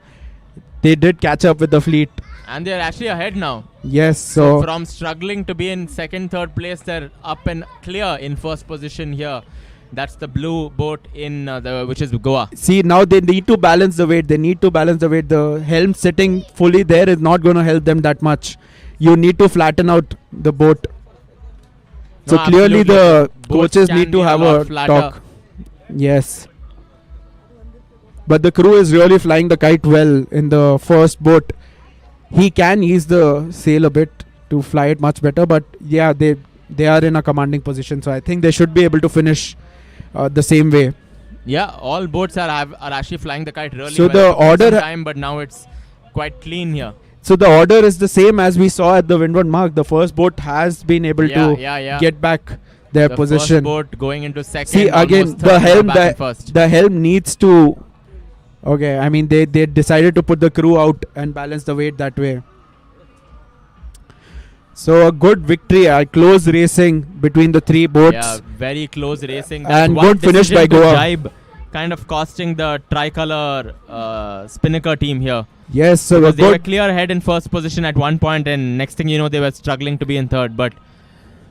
They did catch up with the fleet. And they're actually ahead now. Yes, So so from struggling to be in second, third place, they're up and clear in first position here. That's the blue boat in which is Goa. see, now they need to balance the weight. The helm sitting fully there is not going to help them that much. You need to flatten out the boat. So No, clearly absolutely. the Boats coaches can need to be a have lot a flatter. talk. Yes. But the crew is really flying the kite well in the first boat. He can ease the sail a bit to fly it much better. But yeah, they are in a commanding position. So I think they should be able to finish the same way. Yeah, all boats are actually flying the kite really So well. the It took some order- time, but now it's quite clean here. So the order is the same as we saw at the windward mark. The first boat has been able to Yeah. get back their The position. first boat going into second. See again, almost the third, helm, back in first. the helm needs to. Okay, I mean they decided to put the crew out and balance the weight that way. So a good victory, close racing between the three boats. Yeah, very close racing. And one good finish by decision to Goa. jibe, kind of costing the tricolor Spinnaker team here. Yes, so a Because they were good, clear ahead in first position at one point, and next thing you know, they were struggling to be in third. But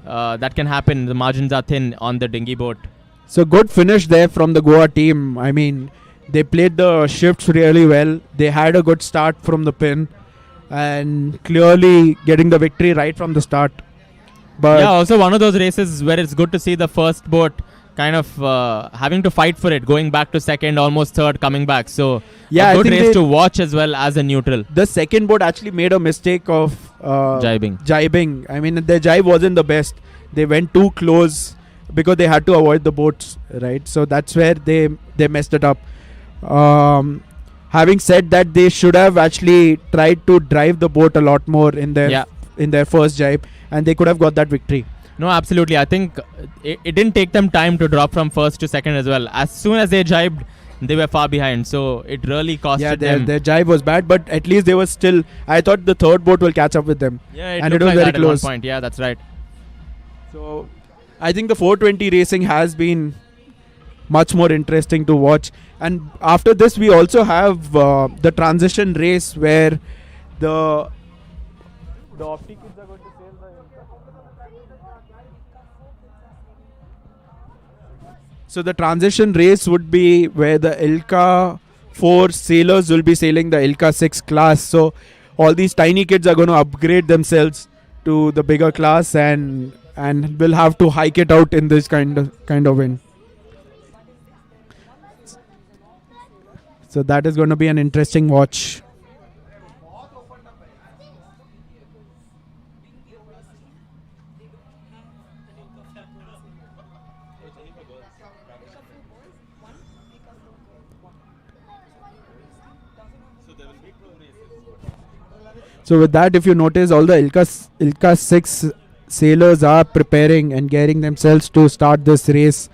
that can happen. The margins are thin on the dinghy boat. so good finish there from the Goa team. I mean, they played the shifts really well. They had a good start from the pin, and clearly getting the victory right from the start. But Yeah, also one of those races where it's good to see the first boat kind of having to fight for it, going back to second, almost third, coming back. So Yeah, I a good think race they- to watch as well as a neutral. the second boat actually made a mistake of Jibing. Jibing. I mean, their jibe wasn't the best. They went too close because they had to avoid the boats, right? So that's where they messed it up. Having said that, they should have actually tried to drive the boat a lot more in their first jibe, and they could have got that victory. No, absolutely. I think it didn't take them time to drop from first to second as well. As soon as they jibed, they were far behind. So it really costed Yeah, them. their jibe was bad, but at least they were still. I thought the third boat will catch up with them. Yeah, and it it was looked like very that close. at one point. Yeah, that's right. So I think the 420 racing has been much more interesting to watch. And after this, we also have the transition race where the Opti kids are going to sail the So the transition race would be where the Ilka 4 sailors will be sailing the Ilka 6 class. So all these tiny kids are going to upgrade themselves to the bigger class and will have to hike it out in this kind of wind. So that is going to be an interesting watch. So with that, if you notice, all the Ilka 6 sailors are preparing and getting themselves to start this race.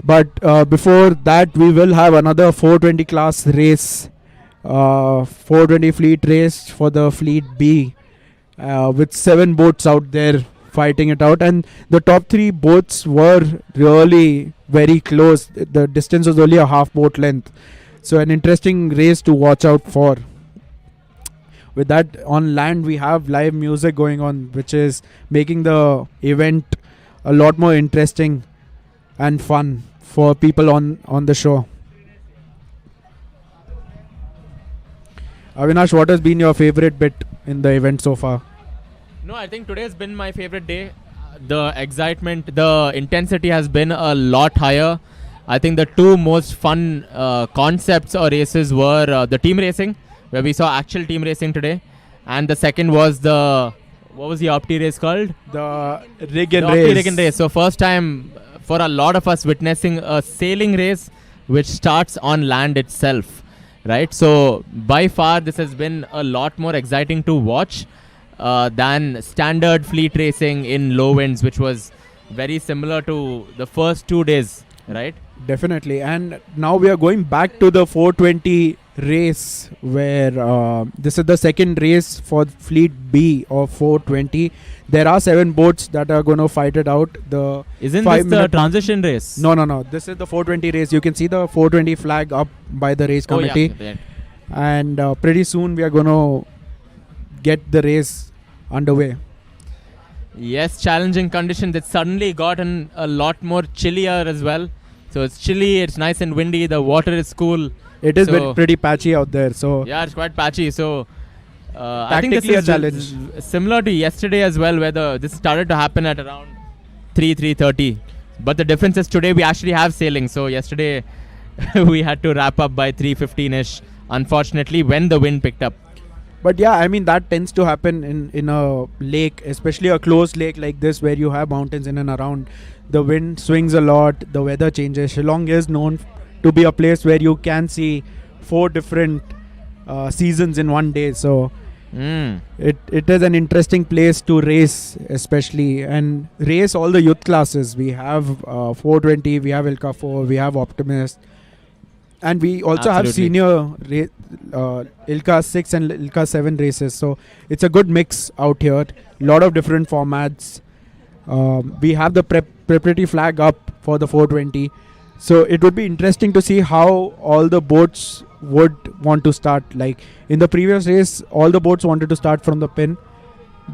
But before that, we will have another 420 class race, 420 fleet race for the fleet B, with 7 boats out there fighting it out. And the top 3 boats were really very close. The distance was only a half boat length. So an interesting race to watch out for. With that, on land we have live music going on, which is making the event a lot more interesting and fun for people on the show. Avinash, what has been your favorite bit in the event so far? No, I think today has been my favorite day. The excitement, the intensity has been a lot higher. I think the two most fun concepts or races were the team racing, where we saw actual team racing today, and the second was what was the Opti race called? The rig and The race. Opti rig and race. So first time for a lot of us witnessing a sailing race which starts on land itself, right? So by far this has been a lot more exciting to watch than standard fleet racing in low winds, which was very similar to the first 2 days, right? Definitely. And now we are going back to the 420 race, where this is the second race for fleet B of 420. There are 7 boats that are going to fight it out. Isn't this 5 the minute transition race? No. This is the 420 race. You can see the 420 flag up by the race Oh, yeah. committee. Yeah. And pretty soon we are going to get the race underway. Yes, challenging conditions. It's suddenly gotten a lot more chillier as well. So it's chilly, it's nice and windy, the water is cool. It is So- pretty patchy out there. So Yeah, it's quite patchy. So I think this Tactically a is challenge. similar to yesterday as well, where this started to happen at around 3:30. But the difference is today we actually have sailing. So yesterday we had to wrap up by 3:15ish, unfortunately, when the wind picked up. But yeah, I mean, that tends to happen in a lake, especially a closed lake like this, where you have mountains in and around. The wind swings a lot, the weather changes. Shillong is known to be a place where you can see 4 different seasons in one day. So it is an interesting place to race, especially, and race all the youth classes. We have 420, we have Ilka 4, we have Optimist, And we also have Absolutely. senior Ilka 6 and Ilka 7 races. So it's a good mix out here. Lot of different formats. We have the preparatory flag up for the 420. So it would be interesting to see how all the boats would want to start. Like in the previous race, all the boats wanted to start from the pin.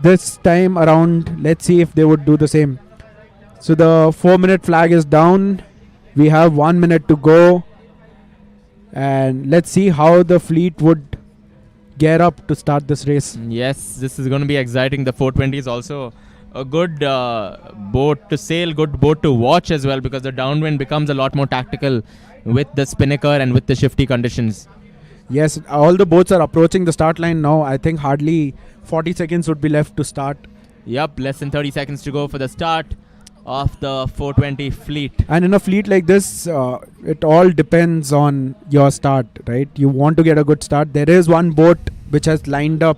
This time around, let's see if they would do the same. So the 4-minute flag is down. We have 1 minute to go. And let's see how the fleet would gear up to start this race. Yes, this is going to be exciting. The 420 is also a good boat to sail, good boat to watch as well, because the downwind becomes a lot more tactical with the spinnaker and with the shifty conditions. Yes, all the boats are approaching the start line now. I think hardly 40 seconds would be left to start. Yep, less than 30 seconds to go for the start of the 420 fleet. And in a fleet like this, it all depends on your start, right? You want to get a good start. There is one boat which has lined up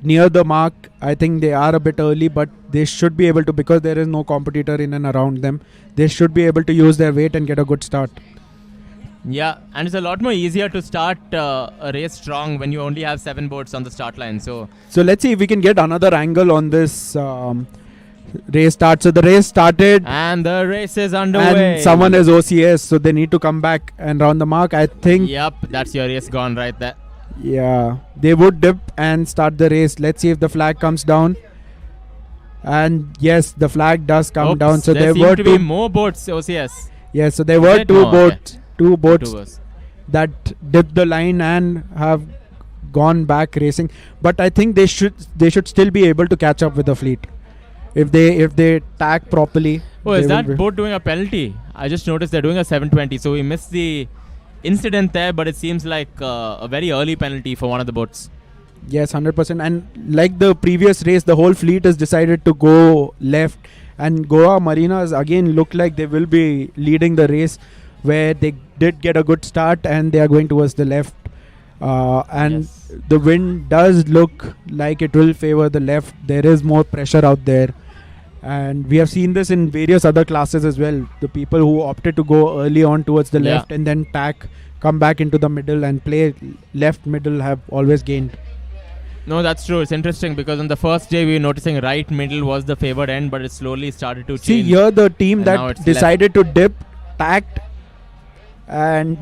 near the mark. I think they are a bit early, but they should be able to, because there is no competitor in and around them, they should be able to use their weight and get a good start. Yeah, and it's a lot more easier to start a race strong when you only have 7 boats on the start line. So let's see if we can get another angle on this race start. So the race started. And the race is underway. And someone is OCS, so they need to come back and round the mark. I think. Yep, that's your race gone right there. Yeah, they would dip and start the race. Let's see if the flag comes down. And yes, the flag does come down. So there were to be more boats, OCS. Yes, so there were two boats that dipped the line and have gone back racing. But I think they should still be able to catch up with the fleet if they tack properly. Oh, is that boat doing a penalty? I just noticed they're doing a 720. So we missed the incident there, but it seems like a very early penalty for one of the boats. Yes, 100%. And like the previous race, the whole fleet has decided to go left. And Goa Marinas again look like they will be leading the race, where they did get a good start and they are going towards the left. And the wind does look like it will favor the left. There is more pressure out there. And we have seen this in various other classes as well. The people who opted to go early on towards the left and then tack, come back into the middle and play left middle have always gained. No, that's true. It's interesting because on the first day we were noticing right middle was the favored end, but it slowly started to change. See here, the team that decided to dip, tacked, and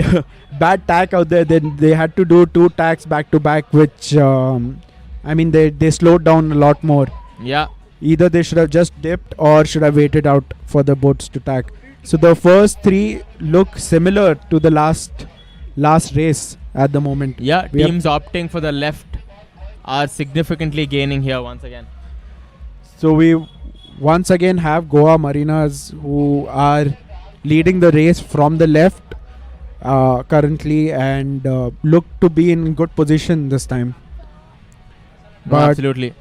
bad tack out there. Then they had to do 2 tacks back to back, which they slowed down a lot more. Yeah. Either they should have just dipped or should have waited out for the boats to tack. So the first 3 look similar to the last race at the moment. Yeah, teams opting for the left are significantly gaining here once again. So we once again have Goa Marinas who are leading the race from the left currently and look to be in good position this time. But absolutely.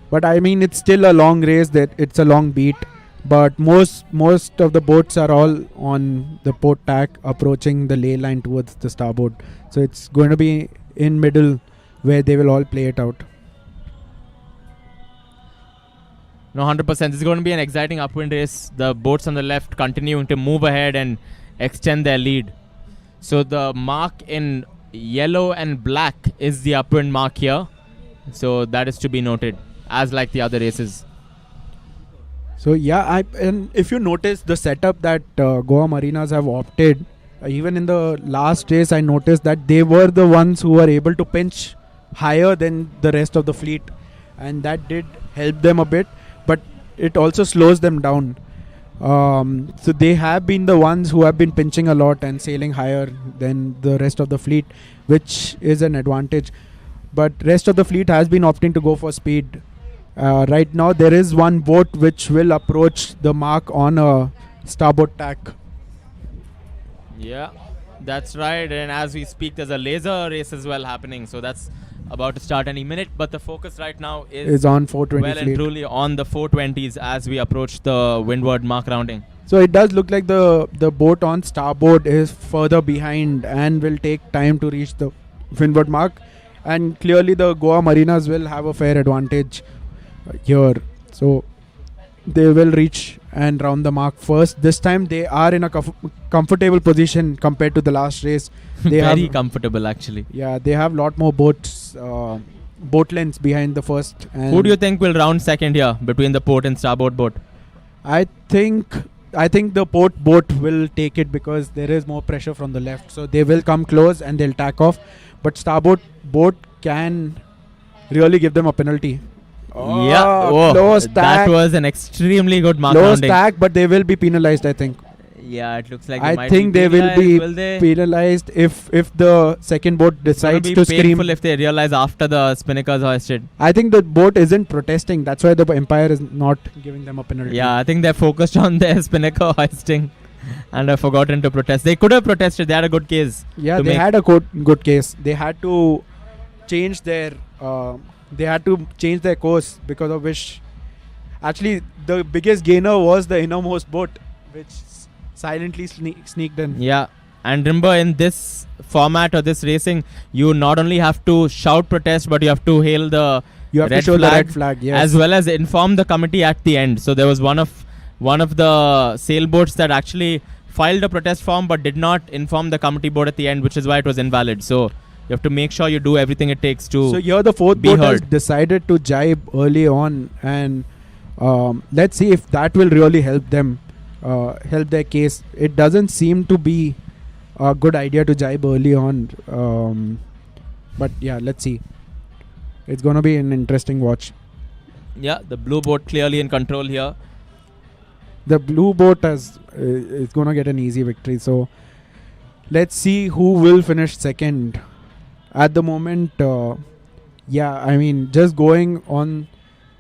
But I mean, it's still a long race. That it's a long beat. But most of the boats are all on the port tack, approaching the ley line towards the starboard. So it's going to be in middle, where they will all play it out. No, 100%. This is going to be an exciting upwind race. The boats on the left continuing to move ahead and extend their lead. So the mark in yellow and black is the upwind mark here. So that is to be noted, as like the other races. So yeah, and if you notice the setup that Goa Marinas have opted, even in the last race, I noticed that they were the ones who were able to pinch higher than the rest of the fleet, and that did help them a bit, but it also slows them down. So they have been the ones who have been pinching a lot and sailing higher than the rest of the fleet, which is an advantage. But rest of the fleet has been opting to go for speed. Right now there is one boat which will approach the mark on a starboard tack. Yeah, that's right. And as we speak, there's a laser race as well happening. So that's about to start any minute. But the focus right now is on 420 well fleet. And truly on the 420s as we approach the windward mark rounding. So it does look like the boat on starboard is further behind and will take time to reach the windward mark. And clearly the Goa Marinas will have a fair advantage here. So they will reach and round the mark first. This time they are in a comfortable position compared to the last race. They Very have, comfortable actually. yeah, they have lot more boats, boat lengths behind the first. And Who do you think will round second here between the port and starboard boat? I think the port boat will take it because there is more pressure from the left, so they will come close and they'll tack off. But starboard boat can really give them a penalty. Yeah, close that tack. was an extremely good mark Close rounding. tack, but they will be penalized, I think. Yeah, it looks like I think they will be penalized if the second boat It will decides be to scream. painful if they realize after the spinnaker is hoisted. I think the boat isn't protesting. That's why the umpire is not giving them a penalty. Yeah, I think they're focused on their spinnaker hoisting and have forgotten to protest. They could have protested. They had a good case. Yeah, to they make. had a good case. They had to change their course, because of which actually the biggest gainer was the innermost boat, which silently sneaked in. Yeah, and remember in this format or this racing, you not only have to shout protest, but you have to hail the You have red to show flag, the red flag, yes. as well as inform the committee at the end. So there was one of the sailboats that actually filed a protest form but did not inform the committee board at the end, which is why it was invalid. So you have to make sure you do everything it takes to. So here the fourth be boat has heard. decided to jibe early on, and let's see if that will really help them, help their case. It doesn't seem to be a good idea to jibe early on, but yeah, let's see. It's gonna be an interesting watch. Yeah, the blue boat clearly in control here. The blue boat is gonna get an easy victory. So let's see who will finish second. At the moment, yeah, I mean, just going on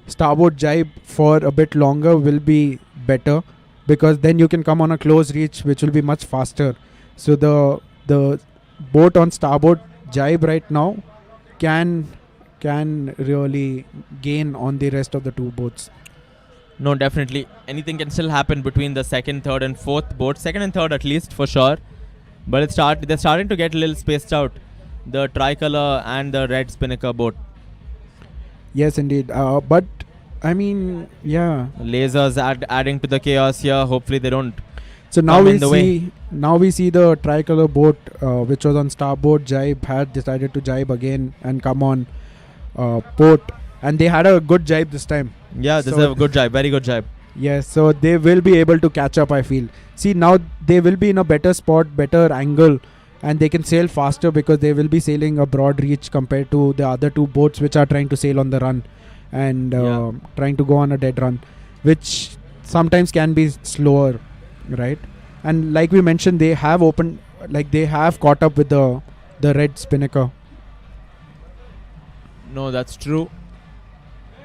starboard jibe for a bit longer will be better, because then you can come on a close reach, which will be much faster. So the boat on starboard jibe right now can really gain on the rest of the two boats. No, definitely. Anything can still happen between the second, third, and fourth boat. Second and third, at least, for sure. But they're starting to get a little spaced out. The tricolor and the red spinnaker boat. Yes, indeed. But I mean, yeah. Lasers adding to the chaos here. Hopefully, they don't. So now come we in the way. see the tricolor boat, which was on starboard jibe, had decided to jibe again and come on port, and they had a good jibe this time. Yeah, this So is a good jibe. Very good jibe. Yes, so they will be able to catch up, I feel. See, now they will be in a better spot, better angle, and they can sail faster because they will be sailing a broad reach compared to the other two boats which are trying to sail on the run and trying to go on a dead run, which sometimes can be slower, right? And like we mentioned, they have caught up with the red spinnaker. No, that's true.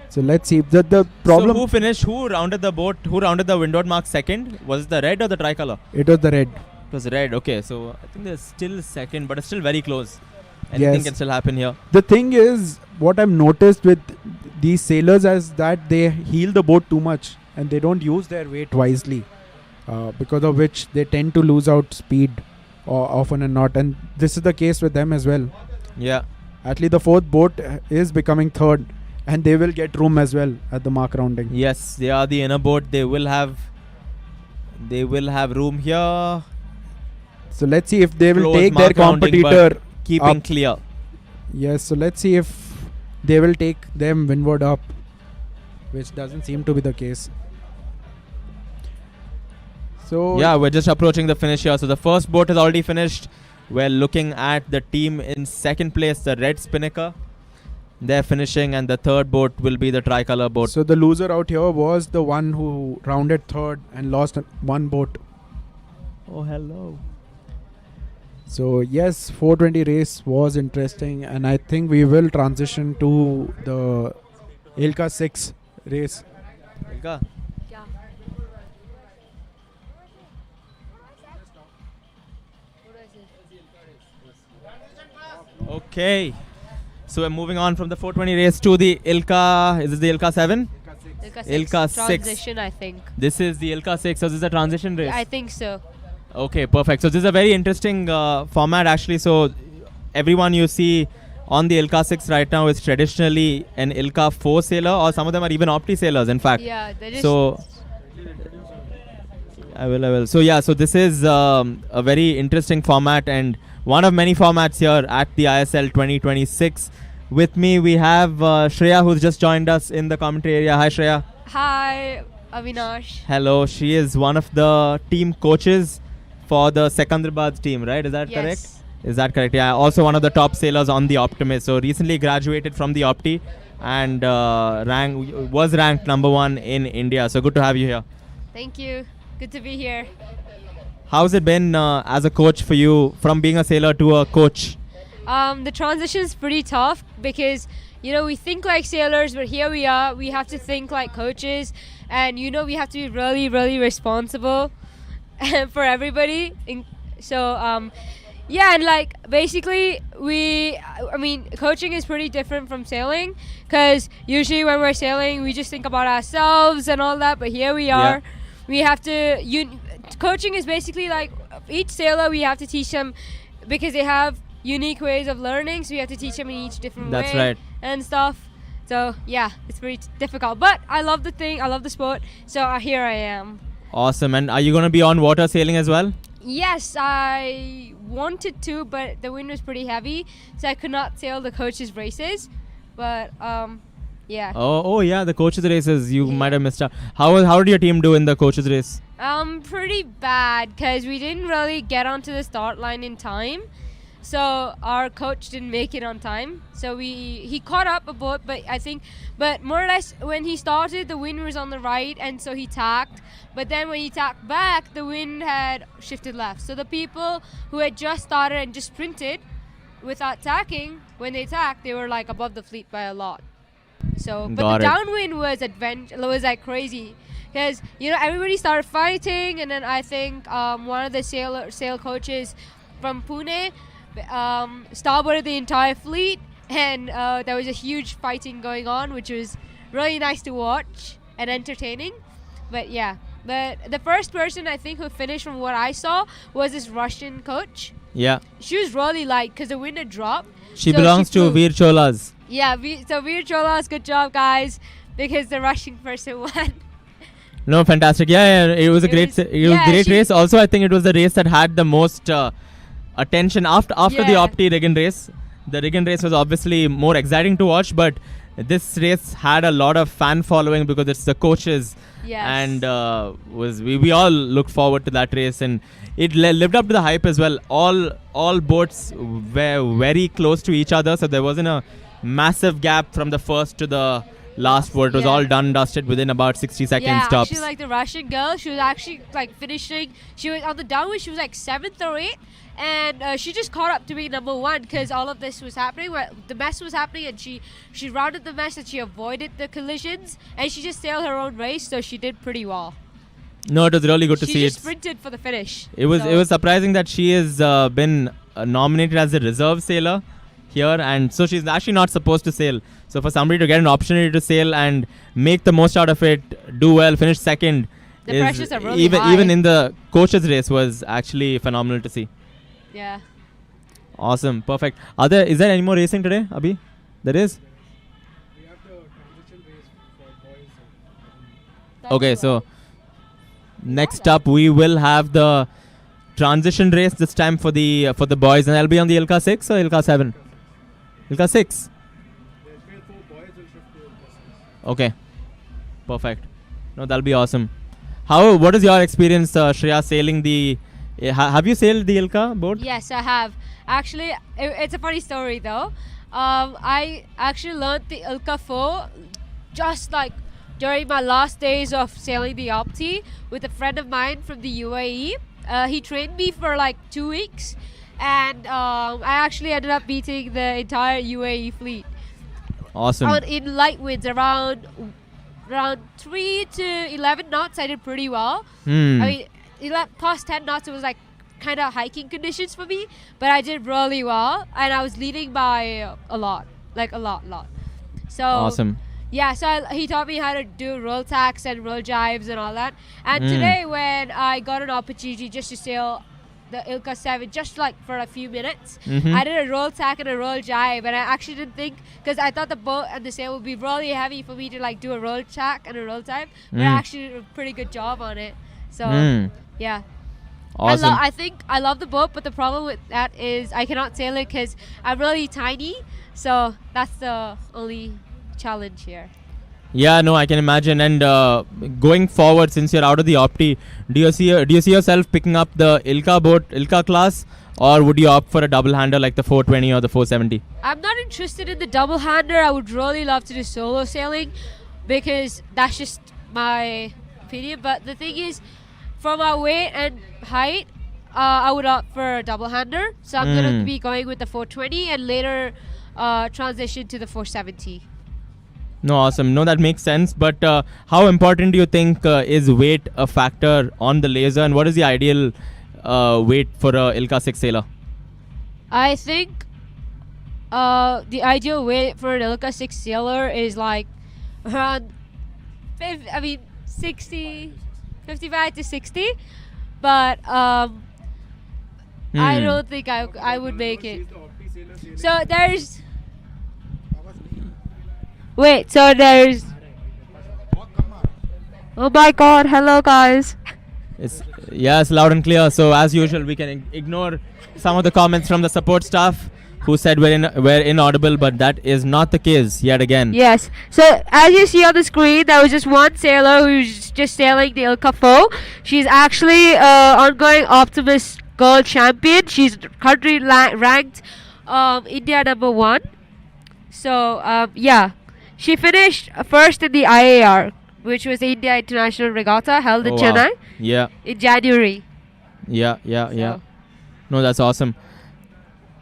So let's see. The problem. So who finished? Who rounded the boat? Who rounded the windward mark second? Was it the red or the tricolor? It was the red. It was red. Okay, so I think they're still second, but it's still very close. Anything Yes. can still happen here. The thing is, what I've noticed with these sailors is that they heel the boat too much and they don't use their weight wisely, because of which they tend to lose out speed often and not. And this is the case with them as well. Yeah. Actually, the fourth boat is becoming third, and they will get room as well at the mark rounding. Yes, they are the inner boat. They will have room here. So let's see if they will Close take their mark rounding, competitor but keeping up. clear. Yes, so let's see if they will take them windward up, which doesn't seem to be the case. So Yeah, we're just approaching the finish here. So the first boat is already finished. We're looking at the team in second place, the red spinnaker. They're finishing, and the third boat will be the tricolor boat. So the loser out here was the one who rounded third and lost one boat. Oh, hello. So yes, 420 race was interesting, and I think we will transition to the Ilka 6 race. Ilka? क्या Okay. So we're moving on from the 420 race to the Ilka. Is this the Ilka 7? Ilka 6. Transition, I think. This is the Ilka 6. So this is a transition race. I think so. Okay, perfect. So this is a very interesting format actually. So everyone you see on the Ilka 6 right now is traditionally an Ilka 4 sailor, or some of them are even Opti sailors in fact. Yeah, they're just So I will. So yeah, so this is a very interesting format and one of many formats here at the ISL 2026. With me we have Shreya, who's just joined us in the commentary area. Hi Shreya. Hi, Avinash. Hello. She is one of the team coaches for the Sikundraad team, right? Is that Yes. correct? Is that correct? Yeah. Also one of the top sailors on the Optimist. So recently graduated from the Opti and was ranked number 1 in India. So good to have you here. Thank you. Good to be here. How's it been as a coach for you from being a sailor to a coach? The transition's pretty tough because, we think like sailors, but here we are. We have to think like coaches, and we have to be really, really responsible for everybody. And like basically coaching is pretty different from sailing because usually when we're sailing, we just think about ourselves and all that. But here we are. Yeah. We have to. Coaching is basically like each sailor. We have to teach them because they have unique ways of learning. So we have to teach them in each different That's way right. and stuff. So yeah, it's pretty difficult. But I love the thing. I love the sport. So here I am. Awesome. And are you going to be on water sailing as well? Yes, I wanted to, but the wind was pretty heavy, so I could not sail the coaches' races. But yeah. Oh yeah, the coaches races. You might have missed out. How did your team do in the coaches race? Pretty bad because we didn't really get onto the start line in time. So our coach didn't make it on time. So he caught up a bit, but more or less when he started, the wind was on the right, and so he tacked. But then when he tacked back, the wind had shifted left. So the people who had just started and just sprinted without tacking, when they tacked, they were like above the fleet by a lot. So, but Got the it. downwind was like crazy. Because, everybody started fighting, and then I think one of the sail coaches from Pune starboarded the entire fleet, and there was a huge fighting going on, which was really nice to watch and entertaining. But yeah, but the first person I think who finished from what I saw was this Russian coach. Yeah. She was really light because the wind had dropped. She so belongs to flew. Vir Cholas. Yeah, so Vir Cholas, good job guys, because the Russian person won. No, fantastic. Yeah, it was a great race. Also, I think it was the race that had the most attention after the Opti Riggin race. The Riggin race was obviously more exciting to watch, but this race had a lot of fan following because it's the coaches. Yes. And we all looked forward to that race, and it lived up to the hype as well. All boats were very close to each other, so there wasn't a massive gap from the first to the last boat. It was all done dusted within about 60 seconds tops. Actually, like the Russian girl, she was actually like finishing. She was on the downwind. She was like 7th or 8th, and she just caught up to be number 1 because all of this was happening. The mess was happening, and she rounded the mess and she avoided the collisions, and she just sailed her own race. So she did pretty well. No, it was really good to see. She just sprinted for the finish. It was surprising that she has been nominated as a reserve sailor here, and so she's actually not supposed to sail. So for somebody to get an opportunity to sail and make the most out of it, do well, finish second, The pressures are really high. even in the coaches race was actually phenomenal to see. Yeah. Awesome, perfect. Is there any more racing today, Abhi? There is. We have the transition race for boys. Okay, so next up we will have the transition race this time for the boys, and I'll be on the Ilka 6 or Ilka 7. Ilka 6. Okay, perfect. No, that'll be awesome. What is your experience, Shreya, sailing the? Have you sailed the Ilka boat? Yes, I have. Actually, it's a funny story though. I actually learned the Ilka 4 just like during my last days of sailing the Opti with a friend of mine from the UAE. He trained me for like 2 weeks, and I actually ended up beating the entire UAE fleet. Awesome. In light winds around 3 to 11 knots, I did pretty well. I mean, past 10 knots, it was like kind of hiking conditions for me, but I did really well, and I was leading by a lot. So Awesome. Yeah, so he taught me how to do roll tacks and roll jives and all that. And today, when I got an opportunity just to sail the Ilka 7 just like for a few minutes, I did a roll tack and a roll jive, and I actually didn't think, because I thought the boat and the sail would be really heavy for me to like do a roll tack and a roll jive, but I actually did a pretty good job on it. So yeah. Awesome. I think I love the boat, but the problem with that is I cannot sail it because I'm really tiny. So that's the only challenge here. Yeah, no, I can imagine. And going forward, since you're out of the Opti, do you see yourself picking up the Ilka class, or would you opt for a double hander like the 420 or the 470? I'm not interested in the double hander. I would really love to do solo sailing because that's just my opinion. But the thing is, for my weight and height, I would opt for a double hander. So I'm gonna be going with the 420 and later transition to the 470. No, awesome. No, that makes sense. But how important do you think is weight a factor on the laser, and what is the ideal weight for a Ilka 6 sailor? I think the ideal weight for an Ilka 6 sailor is like around 55 to 60. But I don't think I would make it. So there's... Wait, so there's... Oh my god, hello guys. It's loud and clear. So as usual, we can ignore some of the comments from the support staff who said we're inaudible, but that is not the case yet again. Yes. So as you see on the screen, there was just one sailor who's just sailing the Ilka 4. She's actually ongoing Optimus Girl Champion. She's country ranked India #1. So yeah. She finished first in the IAR, which was the India International Regatta held in Chennai in January. Yeah. No, that's awesome.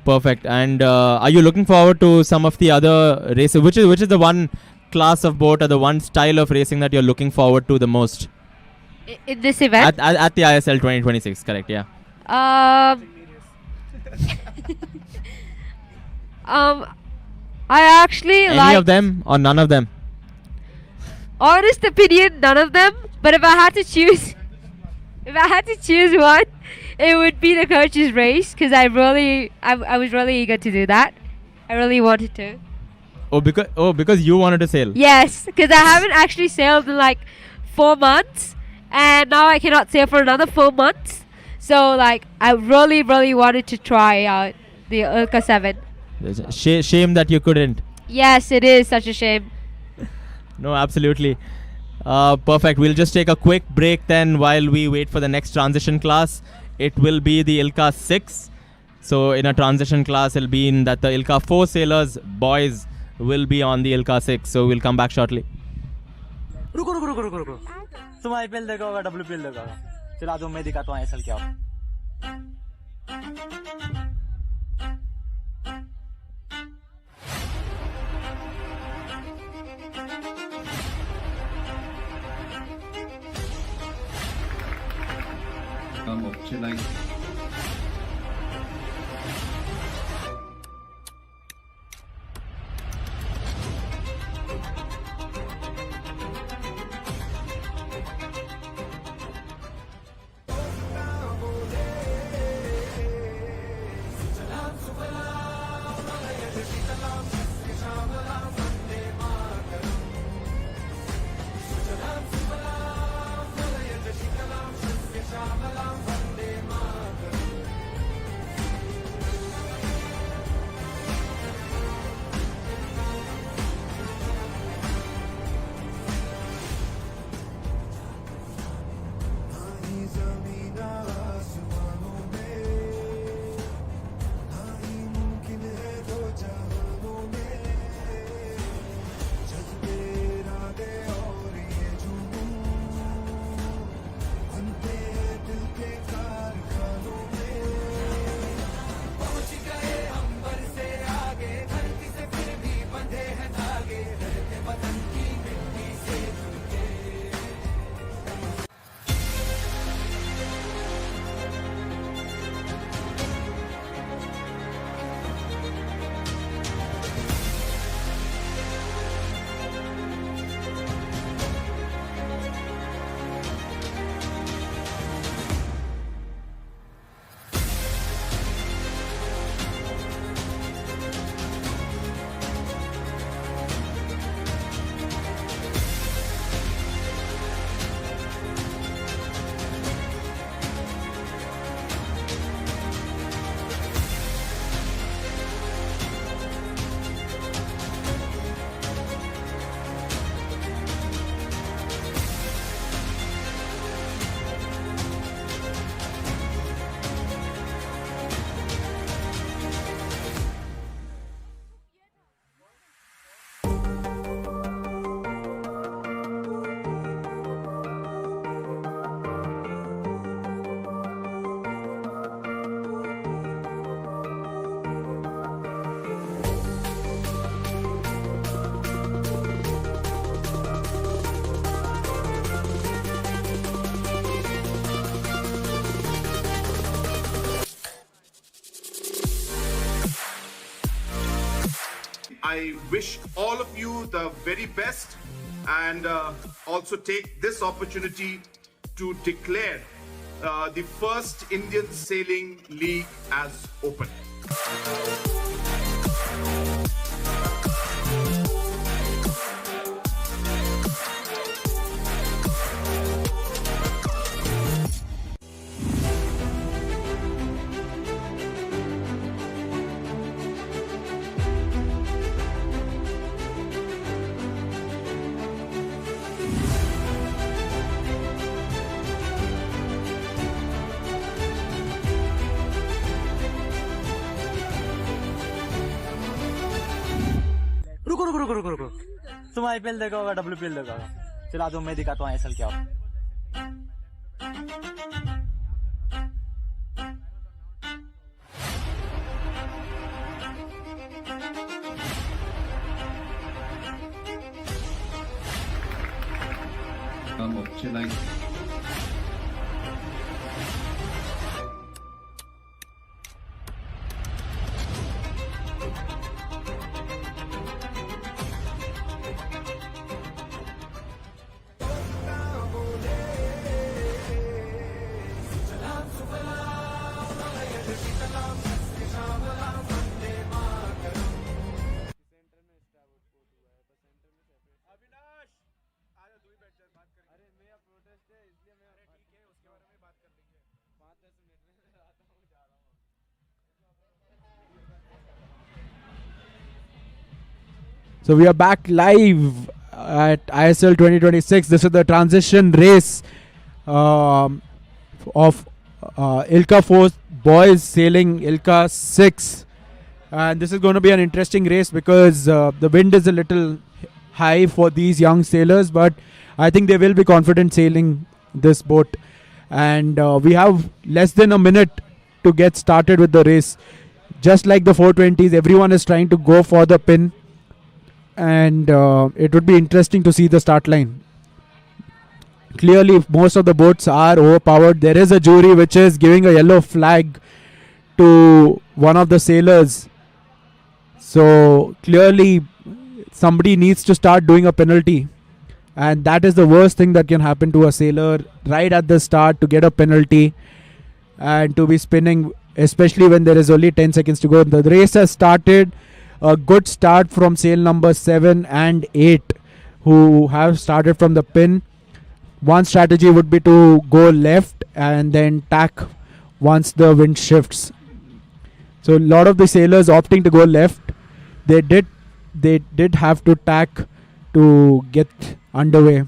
Perfect. And are you looking forward to some of the other races? Which is the one class of boat or the one style of racing that you're looking forward to the most? In this event? At the ISL 2026, correct, yeah. I actually Any of them or none of them? Honest opinion, none of them. But if I had to choose one, it would be the coach's race because I was really eager to do that. I really wanted to. Because you wanted to sail. Yes, because I haven't actually sailed in like 4 months, and now I cannot sail for another 4 months. So like I really wanted to try out the Ilka 7. Shame that you couldn't. Yes, it is such a shame. No, absolutely. Perfect. We'll just take a quick break then while we wait for the next transition class. It will be the Ilka 6. So in a transition class, it'll be in that the Ilka 4 sailors, boys, will be on the Ilka 6. So we'll come back shortly. रुको तुम IPL देखा होगा WPL देखा होगा चलो आज मैं दिखाता हूँ आईएसएल क्या हो of Shillong. I wish all of you the very best and also take this opportunity to declare the first Indian Sailing League as open. रुको रुको रुको रुको रुको तुम आईपीएल देखा होगा WPL देखा होगा चलो आज मैं दिखाता हूँ आईएसएल क्या हो Chilling. So we are back live at ISL 2026. This is the transition race of Ilka 4 boys sailing Ilka 6. And this is going to be an interesting race because the wind is a little high for these young sailors, but I think they will be confident sailing this boat. And we have less than a minute to get started with the race. Just like the 420s, everyone is trying to go for the pin. And it would be interesting to see the start line. Clearly, most of the boats are overpowered. There is a jury which is giving a yellow flag to one of the sailors. So clearly, somebody needs to start doing a penalty. And that is the worst thing that can happen to a sailor right at the start, to get a penalty and to be spinning, especially when there is only 10 seconds to go. The race has started. A good start from sail number 7 and 8, who have started from the pin. One strategy would be to go left and then tack once the wind shifts. So a lot of the sailors opting to go left. They did have to tack to get underway.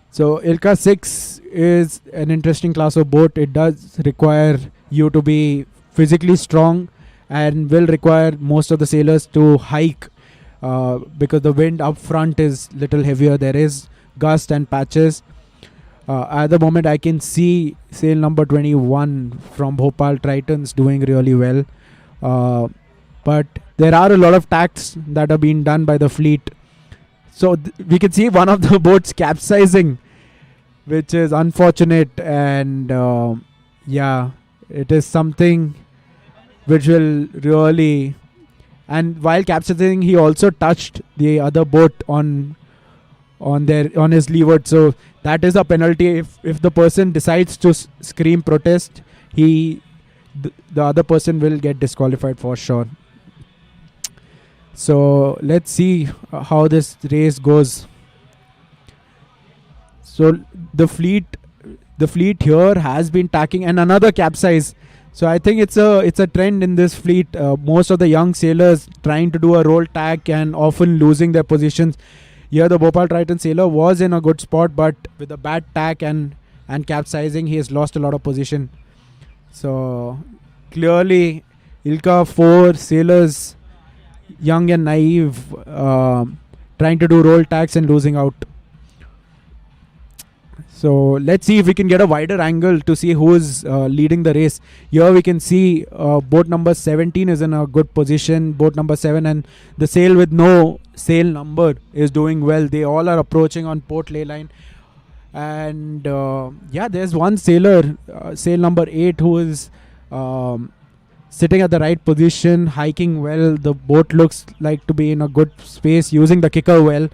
So Ilka 6 is an interesting class of boat. It does require you to be physically strong and will require most of the sailors to hike because the wind up front is little heavier. There is gust and patches. At the moment I can see sail number 21 from Bopal Tritons doing really well. But there are a lot of tacks that are being done by the fleet. So we can see one of the boats capsizing, which is unfortunate. And yeah, it is something which will really... And while capsizing, he also touched the other boat on his leeward. So that is a penalty. If the person decides to scream protest, the other person will get disqualified for sure. So let's see how this race goes. So the fleet here has been tacking, and another capsize. So I think it's a trend in this fleet. Most of the young sailors trying to do a roll tack and often losing their positions. Here the Bopal Triton sailor was in a good spot, but with a bad tack and capsizing, he has lost a lot of position. So clearly Ilka 4 sailors, young and naive, trying to do roll tacks and losing out. So let's see if we can get a wider angle to see who is leading the race. Here we can see boat number 17 is in a good position. Boat number 7 and the sail with no sail number is doing well. They all are approaching on port ley line. And yeah, there's one sailor, sail number 8, who is sitting at the right position, hiking well. The boat looks like to be in a good space, using the kicker well,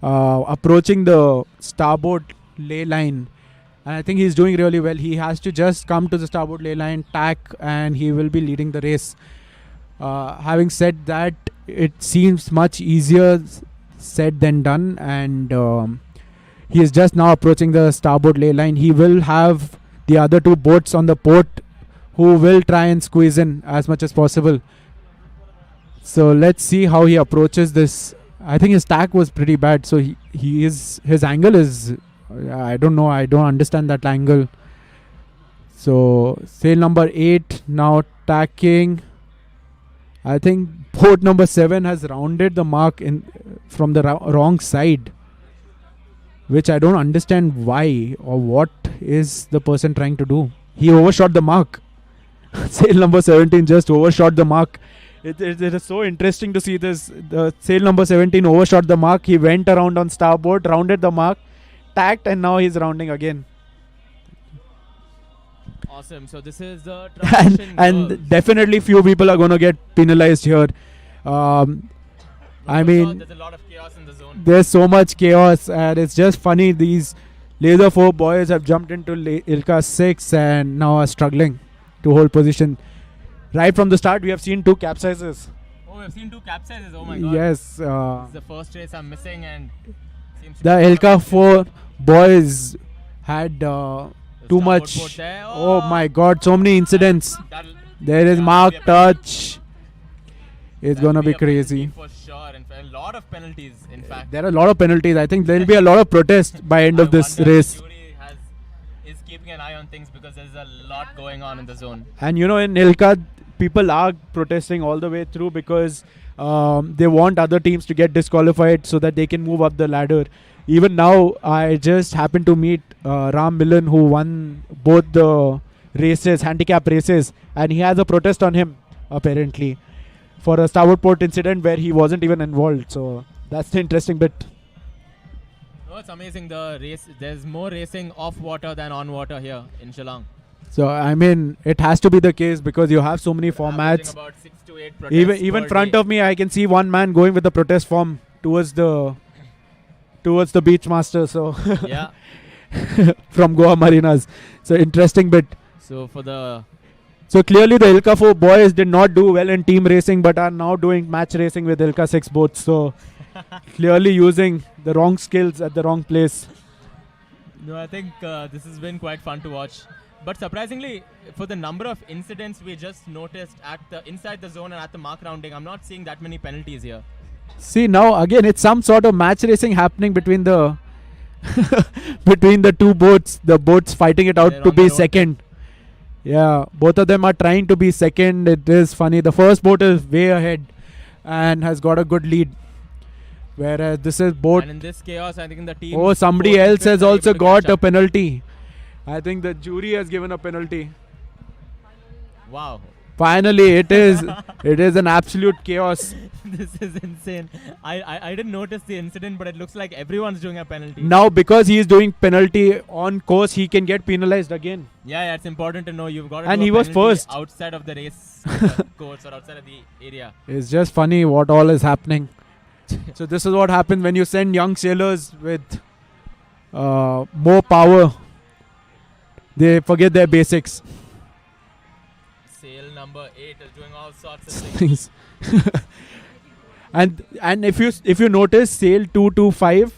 approaching the starboard ley line. And I think he's doing really well. He has to just come to the starboard ley line, tack, and he will be leading the race. Having said that, it seems much easier said than done, and he is just now approaching the starboard ley line. He will have the other two boats on the port who will try and squeeze in as much as possible. So let's see how he approaches this. I think his tack was pretty bad, so his angle is, I don't know, I don't understand that angle. So sail number 8 now tacking. I think boat number 7 has rounded the mark from the wrong side, which I don't understand why or what is the person trying to do. He overshot the mark. Sail number 17 just overshot the mark. It is so interesting to see this. The sail number 17 overshot the mark. He went around on starboard, rounded the mark, tacked, and now he's rounding again. Awesome. So this is the transition. and definitely few people are going to get penalized here. I mean, there's a lot of chaos in the zone. There's so much chaos, and it's just funny. These Laser 4 boys have jumped into Ilka 6 and now are struggling to hold position. Right from the start, we have seen 2 capsizes. Oh, we've seen 2 capsizes. Oh my god. Yes. This is the first race I'm missing, and seems to The be Ilka 4 boys had too much. Oh my god, so many incidents. There is mark touch. It's gonna be crazy. For sure, and a lot of penalties. In fact, There are a lot of penalties. I think there will be a lot of protest by end of this race. The jury is keeping an eye on things because there's a lot going on in the zone. And you know, in Ilka, people are protesting all the way through because they want other teams to get disqualified so that they can move up the ladder. Even now, I just happened to meet Ram Millen, who won both the races, handicap races, and he has a protest on him, apparently, for a starboard port incident where he wasn't even involved. So that's the interesting bit. No, it's amazing. The race. There's more racing off water than on water here in Shillong. So I mean, it has to be the case because you have so many formats. About 6 to 8 protests Even per front day. of me, I can see one man going with the protest form towards the beach master. So Yeah. from Goa Marinas. So interesting bit. So clearly the Ilka 4 boys did not do well in team racing, but are now doing match racing with Ilka 6 boats. So clearly using the wrong skills at the wrong place. No, I think this has been quite fun to watch. But surprisingly, for the number of incidents we just noticed at the inside the zone and at the mark rounding, I'm not seeing that many penalties here. See, now again it's some sort of match racing happening between the between the two boats. The boats fighting it out They're to on be their own second. Yeah, both of them are trying to be second. It is funny. The first boat is way ahead and has got a good lead, whereas this is boat. And in this chaos, I think the team. Oh, somebody else has also got a penalty. I think the jury has given a penalty. Wow. Finally, it is an absolute chaos. This is insane. I didn't notice the incident, but it looks like everyone's doing a penalty. Now, because he is doing penalty on course, he can get penalized again. Yeah, it's important to know you've got to And do a he was penalty first. outside of the race course or outside of the area. It's just funny what all is happening. So this is what happens when you send young sailors with more power. They forget their basics. Sail number 8 is doing all sorts of things. and if you notice, sail 225,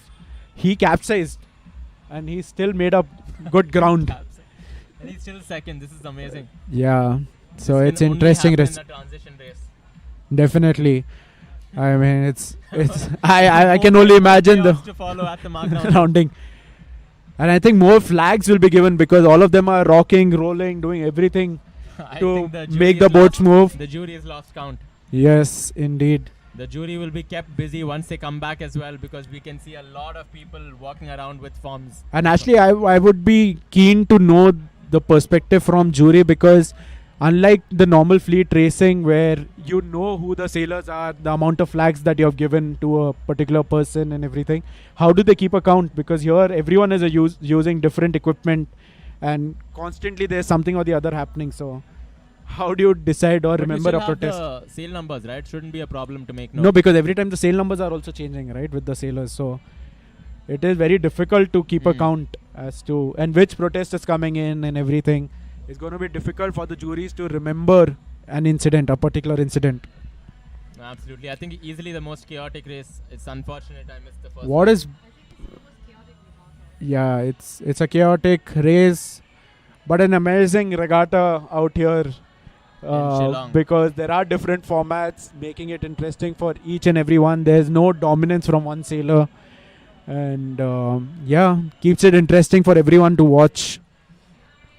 he capsized, and he still made up good ground. And he's still second. This is amazing. Yeah. So This it's can only interesting. happen in a transition race. Definitely. I mean, it's I can only imagine the Chaos to follow at the mark rounding. rounding. And I think more flags will be given because all of them are rocking, rolling, doing everything I to think the jury make the is boats lost- move. The jury is lost count. Yes, indeed. The jury will be kept busy once they come back as well, because we can see a lot of people walking around with forms. And actually, I would be keen to know the perspective from jury, because unlike the normal fleet racing where you know who the sailors are, the amount of flags that you have given to a particular person and everything, how do they keep account? Because here everyone is using different equipment and constantly there's something or the other happening. So how do you decide or But remember you a still have protest? the sale numbers, right? Shouldn't be a problem to make No, notes. because every time the sale numbers are also changing, right, with the sailors. So it is very difficult to keep a count as to and which protest is coming in and everything. It's going to be difficult for the juries to remember an incident, a particular incident. No, absolutely. I think easily the most chaotic race. It's unfortunate I missed the first What one. is? Yeah, it's a chaotic race, but an amazing regatta out here. Shillong. Because there are different formats, making it interesting for each and every one. There's no dominance from one sailor, and keeps it interesting for everyone to watch.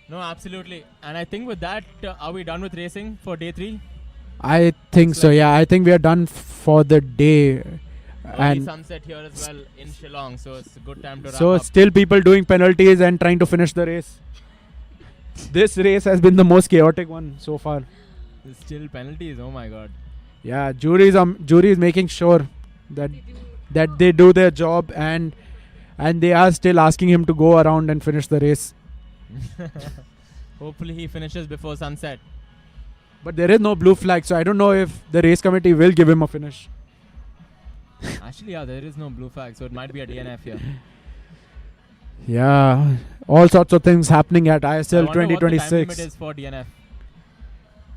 No, absolutely. And I think with that, are we done with racing for day 3? I think so. Yeah, I think we are done for the day, Early and sunset here as well in Shillong, so it's a good time to wrap so up. still people doing penalties and trying to finish the race. This race has been the most chaotic one so far. There's still penalties. Oh my god. Yeah, jury is making sure that they do their job, and they are still asking him to go around and finish the race. Hopefully he finishes before sunset. But there is no blue flag, so I don't know if the race committee will give him a finish. Actually, yeah, there is no blue flag, so it might be a DNF here. Yeah, all sorts of things happening at I ISL wonder what the time 2026. limit is for DNF.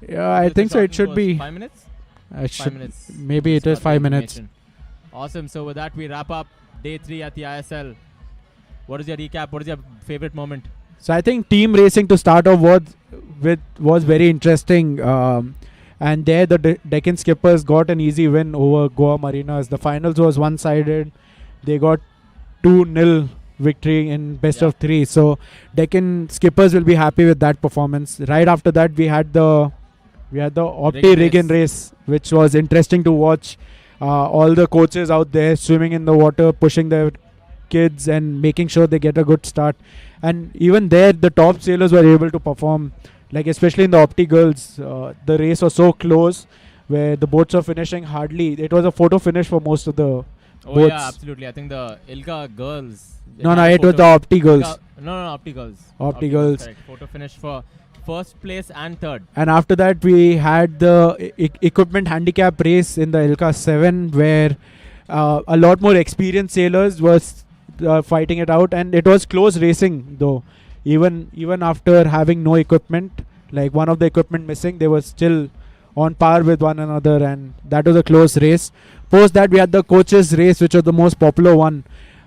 Yeah, I Just think so. the It should talking be. was 5 minutes? 5 minutes. Maybe Just it is got the 5 minutes. information. Awesome. So with that, we wrap up day 3 at the ISL. What is your recap? What is your favorite moment? So I think team racing to start off was very interesting. And there the Deken skippers got an easy win over Goa Marinas. The finals was one-sided. They got 2-0 victory in best of 3. So Deken skippers will be happy with that performance. Right after that, we had the Opti Riggin race, which was interesting to watch. All the coaches out there swimming in the water, pushing their kids and making sure they get a good start. And even there, the top sailors were able to perform. Like especially in the Opti girls, the race was so close, where the boats were finishing hardly. It was a photo finish for most of the Oh boats. yeah, absolutely. I think the Ilka girls. they No, had no, a it was photo- the Opti girls. No, Opti girls. Opti girls. Correct. Photo finish for first place and third. And after that, we had the equipment handicap race in the Ilka 7, where a lot more experienced sailors was fighting it out, and it was close racing though. Even after having no equipment, like one of the equipment missing, they were still on par with one another, and that was a close race. Post that, we had the coaches race, which was the most popular one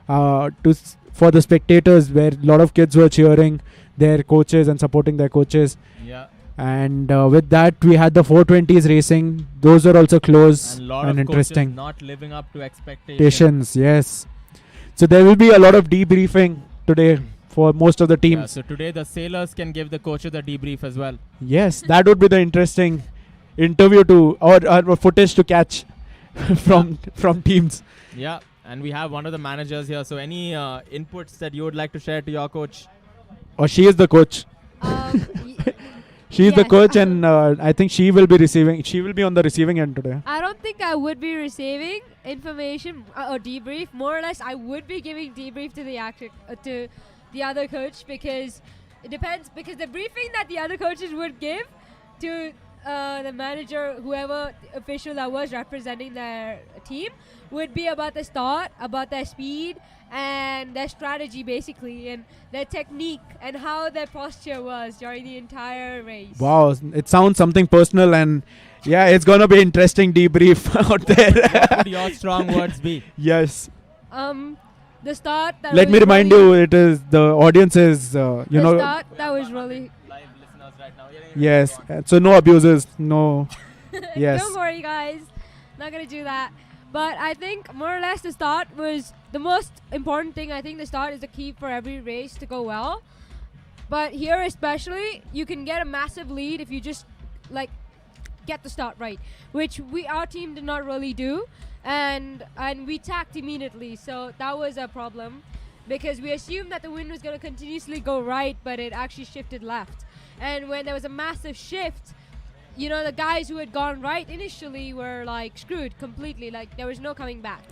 for the spectators, where a lot of kids were cheering their coaches and supporting their coaches. Yeah. And with that, we had the 420s racing. Those were also close And lot and of interesting. coaches not living up to expectations. Expectations, yes. So there will be a lot of debriefing today for most of the teams. Yeah, so today the sailors can give the coaches a debrief as well. Yes, that would be the interesting interview or footage to catch from teams. Yeah, and we have one of the managers here. So any inputs that you would like to share to your coach? Or she is the coach. She is the coach, and I think she will be on the receiving end today. I don't think I would be receiving information or debrief. More or less, I would be giving debrief to the other coach, because it depends. Because the briefing that the other coaches would give to the manager, whoever official that was representing their team, would be about the start, about their speed, and their strategy basically, and their technique, and how their posture was during the entire race. Wow, it sounds something personal, and yeah, it's gonna be interesting debrief out there. What would your strong words be? Yes. The start. That Let was me remind really- you, it is the audience is The start that was really. Live listeners right now. yes. So no abuses, no. Yes. Don't worry, guys. Not gonna do that. But I think more or less the start was the most important thing. I think the start is the key for every race to go well. But here especially, you can get a massive lead if you just get the start right, which our team did not really do, and we tacked immediately. So that was a problem, because we assumed that the wind was going to continuously go right, but it actually shifted left. And when there was a massive shift, the guys who had gone right initially were screwed completely. There was no coming back.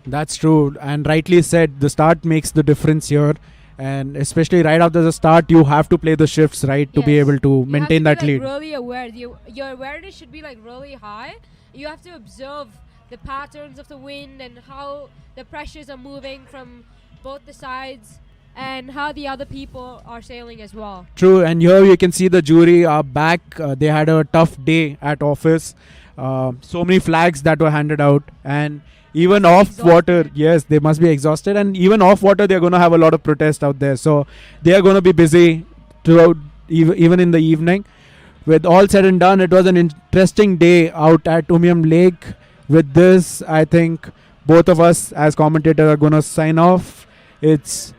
That's true, and rightly said. The start makes the difference here, and especially right after the start, you have to play the shifts right to be Yes. able to You have maintain to that be, like, lead. really aware. Your awareness should be like really high. You have to observe the patterns of the wind and how the pressures are moving from both the sides and how the other people are sailing as well. True, and here you can see the jury are back. They had a tough day at office. So many flags that were handed out, and even Must be off water, exhausted. yes, they must be exhausted, and even off water, they're going to have a lot of protest out there. So they are going to be busy throughout, even in the evening. With all said and done, it was an interesting day out at Umiam Lake. With this, I think both of us as commentators are going to sign off. It's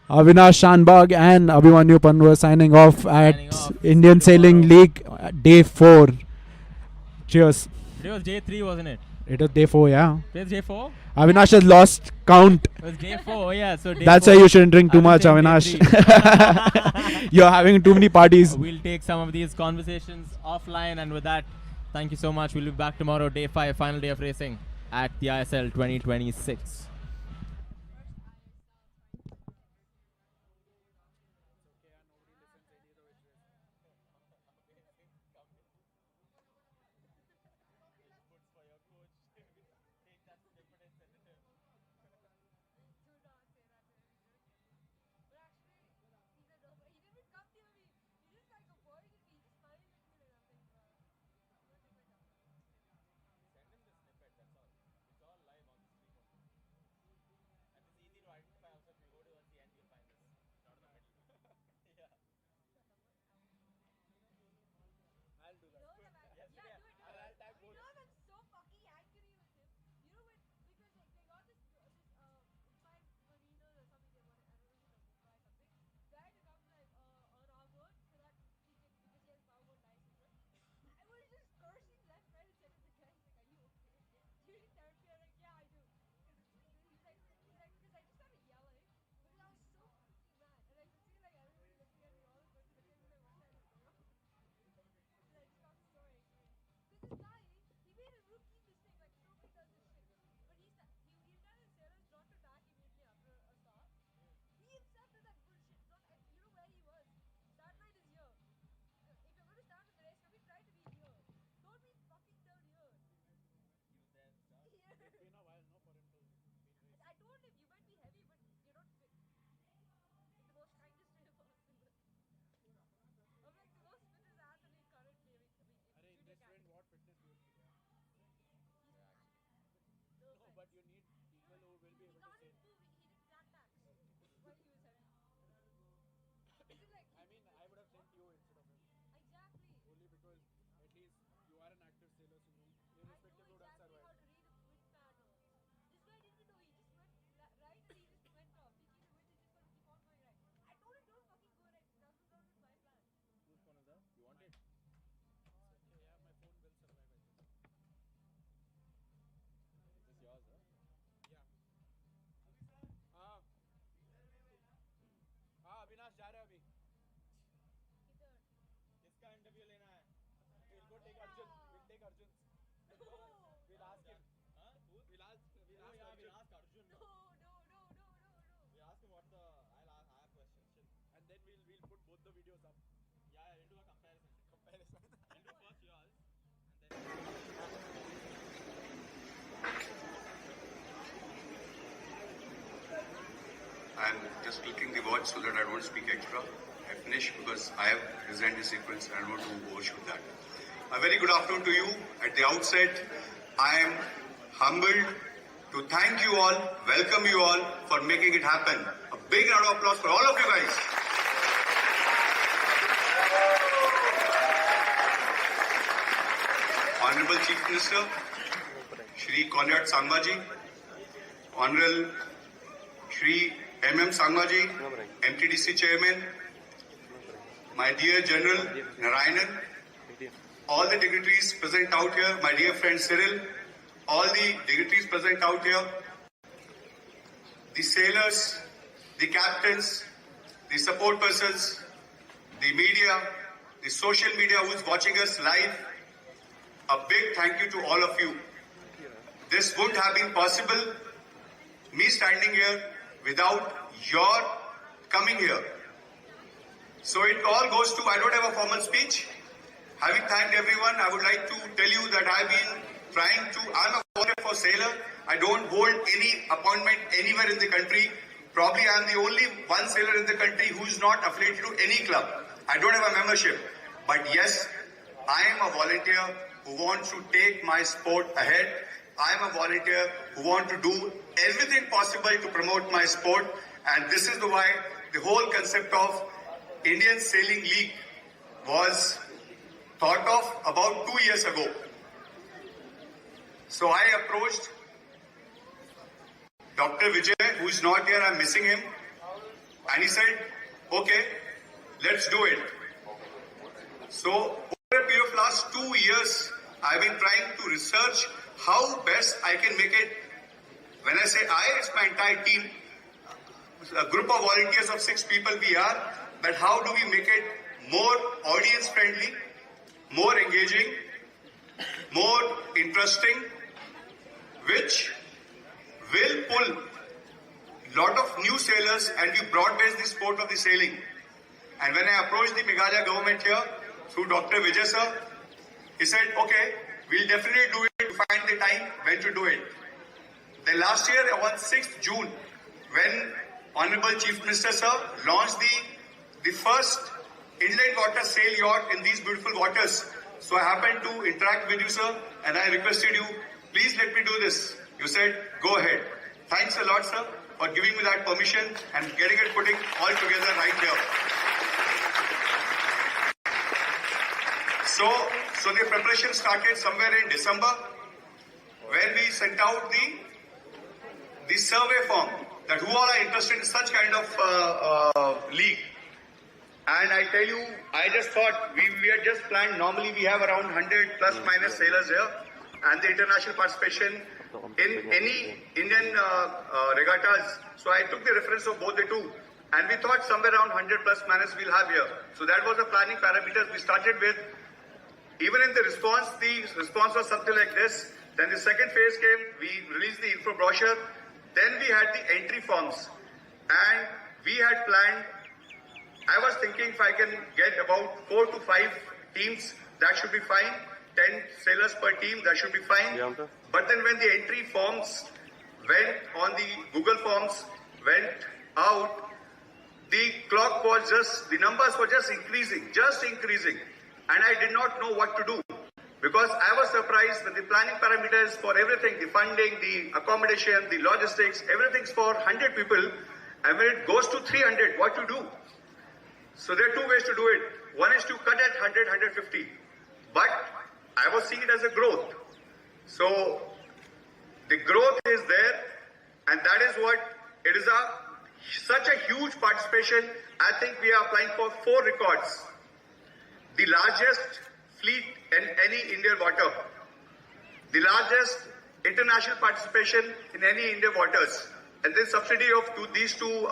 Avinash Shanbag and Abhimanyu Panwar signing off at Signing off. Indian Sailing League day 4. Cheers. It was day 3, wasn't it? It was day 4, yeah. It was day 4? Avinash has lost count. It was day 4, yeah. So day That's 4. why you shouldn't drink too I've been much, saying day Avinash. 3. You're having too many parties. We'll take some of these conversations offline, and with that, thank you so much. We'll be back tomorrow, day 5, final day of racing at the ISL 2026. And just clicking the watch so that I don't speak extra. I finish because I have designed the sequence and I don't want to overshoot that. A very good afternoon to you. At the outset, I am humbled to thank you all, welcome you all for making it happen. A big round of applause for all of you guys. Honorable Chief Minister, Shri Conrad Sangmaji, Honorable Shri Sangmaji, MTDC Chairman, my dear General Narayanan, all the dignitaries present out here, my dear friend Cyril, all the dignitaries present out here, the sailors, the captains, the support persons, the media, the social media who's watching us live, a big thank you to all of you. This wouldn't have been possible, me standing here, without your coming here. So it all goes to, I don't have a formal speech. Having thanked everyone, I would like to tell you that I've been trying to, I'm a volunteer for Sailor. I don't hold any appointment anywhere in the country. Probably I'm the only one sailor in the country who's not affiliated to any club. I don't have a membership. But yes, I am a volunteer who wants to take my sport ahead. I am a volunteer who wants to do everything possible to promote my sport. And this is why the whole concept of Indian Sailing League was thought of about 2 years ago. So I approached Dr. Vijay, who is not here, I'm missing him. And he said, okay, let's do it. So over a period of last 2 years, I've been trying to research how best I can make it. When I say I, it's my entire team. A group of volunteers of 6 people we are. But how do we make it more audience friendly, more engaging, more interesting, which will pull lot of new sailors and we broad-base the sport of the sailing. And when I approached the Meghalaya government here through Dr. Vijay sir, he said, okay, we'll definitely do it to find the time when to do it. Then last year on 6th June, when Honorable Chief Minister sir launched the first inland water sail yacht in these beautiful waters. So I happened to interact with you sir and I requested you, please let me do this. You said, go ahead. Thanks a lot sir for giving me that permission and getting it putting all together right here. So the preparation started somewhere in December when we sent out the survey form that who all are interested in such kind of league. And I tell you, I just thought we had just planned, normally we have around 100 plus minus sailors here and the international participation in any Indian regattas. So I took the reference of both the two and we thought somewhere around 100 plus minus we'll have here. So that was the planning parameters we started with. Even in the response was something like this. Then the second phase came, we released the info brochure. Then we had the entry forms and we had planned, I was thinking if I can get about 4 to 5 teams, that should be fine. 10 sailors per team, that should be fine. But then when the entry forms went on the Google Forms, went out, the clock was just, the numbers were just increasing. And I did not know what to do. Because I was surprised that the planning parameters for everything, the funding, the accommodation, the logistics, everything's for 100 people. And when it goes to 300, what to do? So there are 2 ways to do it. One is to cut at 100, 150. But I was seeing it as a growth. So the growth is there and that is what, it is such a huge participation. I think we are applying for 4 records. The largest fleet in any Indian water. The largest international participation in any Indian waters. And then subsidy of these two